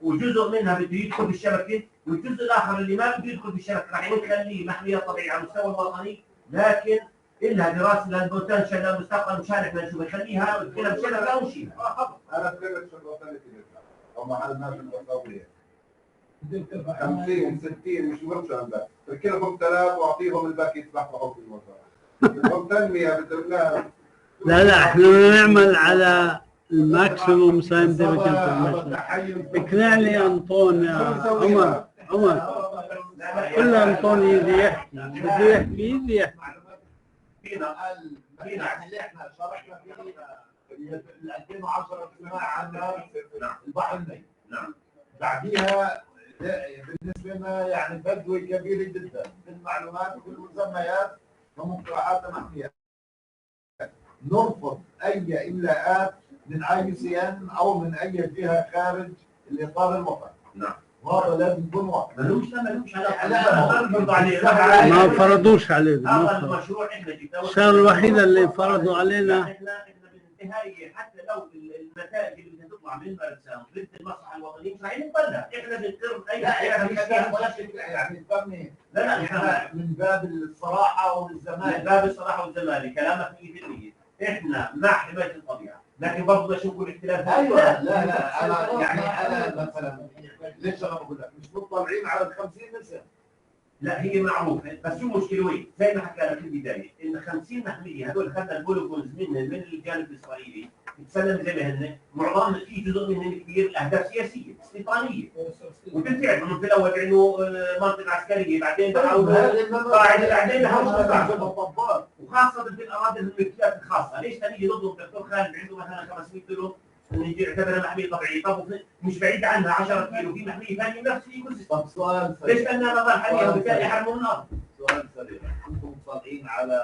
وجزء منها بده يدخل في الشبكه، والجزء الاخر اللي ما بده يدخل في الشبكه راح نخليه محميه طبيعيه على المستوى الوطني، لكن إلها دراسة للبوتنشال للمستقبل مشان احنا نشوف نخليها كلها بشبكة أو نشيلها. انا اتكلمت في الوطنيه او مع الناس الوطنيه 50 60 مش مرشح بس تركلهم ثلاث واعطيهم الباقي يتبعوا في الوزاره. بدهم تنميه بدهم لا احنا نعمل على الماكسيموم ساينتفك انفورميشن. اقنعني انطون يا عمر كل انطون يجي يحكي بده يحكي فينا اللي احنا شاركنا فيه 2010 اجتماع عن البحر الميت. نعم. بعديها بالنسبه لنا يعني بدوي كبيره جدا بالمعلومات وبالمسميات ومقترحات محميه. نرفض اي املاءات من IUCN او من اي جهه خارج الاطار الوطني. نعم. وهذا لازم يكون واضح. ملوش ما فرضوش علينا. هذا المشروع احنا جبناه. الشغله الوحيده اللي فرضوا علينا احنا بالنهايه حتى لو النتائج اللي بدها تطلع من المرسى ضد المصلحه الوطنيه مش راح نقبلها، احنا بنقر اي يعني فهمني. لا احنا من باب الصراحه والزمالك. من باب الصراحه والزمالك كلامك 100%. احنا مع حمايه الطبيعه، لكن برضه نشوف الاختلاف. ايوه لا انا يعني انا مثلا ليش انا بقول لك مش مطلعين على ال 50 نسبه. لا هي معروفه، بس شو المشكله وين؟ زي ما حكى لك في البدايه ان 50 محميه هذول اخذنا البوليجونز من الجانب الاسرائيلي تسلم زي ما هن، معظم في جزء منهم كبير اهداف سياسيه استيطانيه. وبالفعل من في الاول انه منطقه عسكريه، بعدين قاعده، بعدين وخاصه في الاراضي الملكيات الخاصه، ليش تيجي ضدهم دكتور خالد عنده مثلا 500 دولار نجي نعتبرها محميه طبيعيه، طب مش بعيد عنها 10 كيلو في محميه ثانيه نفس الايكو سيستم. طب سؤال سريع، ليش بدنا نظل عليها وبالتالي يحرموا النار؟ سؤال سريع، انتم مطلعين على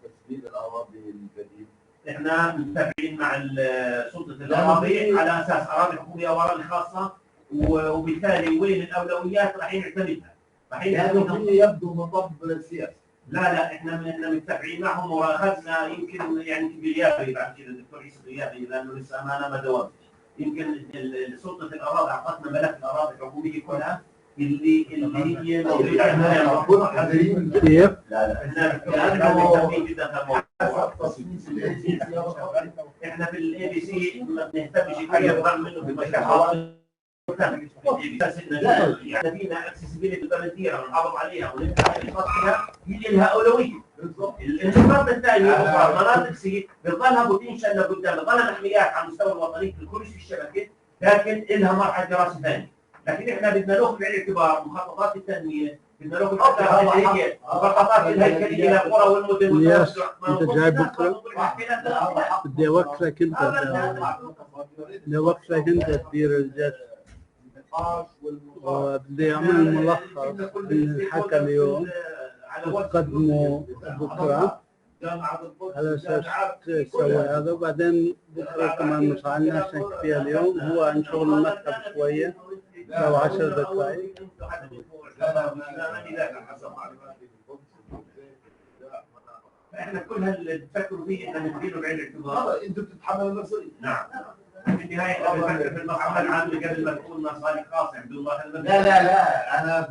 تسجيل الاراضي الجديد؟ احنا متابعين مع سلطه الاراضي على اساس اراضي حكوميه او اراضي خاصه، وبالتالي وين الاولويات راح نعتمدها. راح يبدو مطب سياسي. لا احنا متابعين معهم واخذنا يمكن يعني في غيابي بعد كده الدكتور عيسى غيابي لانه لسه امانه ما داومش. يمكن سلطه الاراضي اعطتنا ملف الاراضي الحكوميه كلها اللي هي موجوده عندنا. كيف؟ لا احنا مهتمين جدا في الموضوع. احنا في الاي بي سي ما بنهتمش كثير رغم منه في مشروعات يعني فينا اكسسبيلتي بالديره ونحافظ عليها ونفتح الخط فيها هي لها اولويه. النقطه الثانيه مناطق سي بتظلها بوتنشال لقدام، بتظلها محميات على المستوى الوطني في كل الشبكه، لكن لها مرحله دراسه ثانيه. لكن احنا بدنا ناخذ بعين الاعتبار مخططات التنميه، بدنا ناخذ مخططات الهيكليه للقرى والمدن والتوسع. انت جاي بكره بدي اوكلك انت تدير الجلسه وبدي اعمل ملخص اللي حكى اليوم وقدمه بكره على اساس تسوي هذا، وبعدين بكره كمان مساعدنا عشان فيها اليوم هو عن شغل المكتب شويه لو 10 دقائق. احنا كل اللي بتفكروا فيه احنا نديله بعين الاعتبار. انتم بتتحملوا المسؤوليه. نعم. في النهايه احنا بنفكر في المصلحه العامه قبل ما تكون مصالح خاصه بدون ما لا انا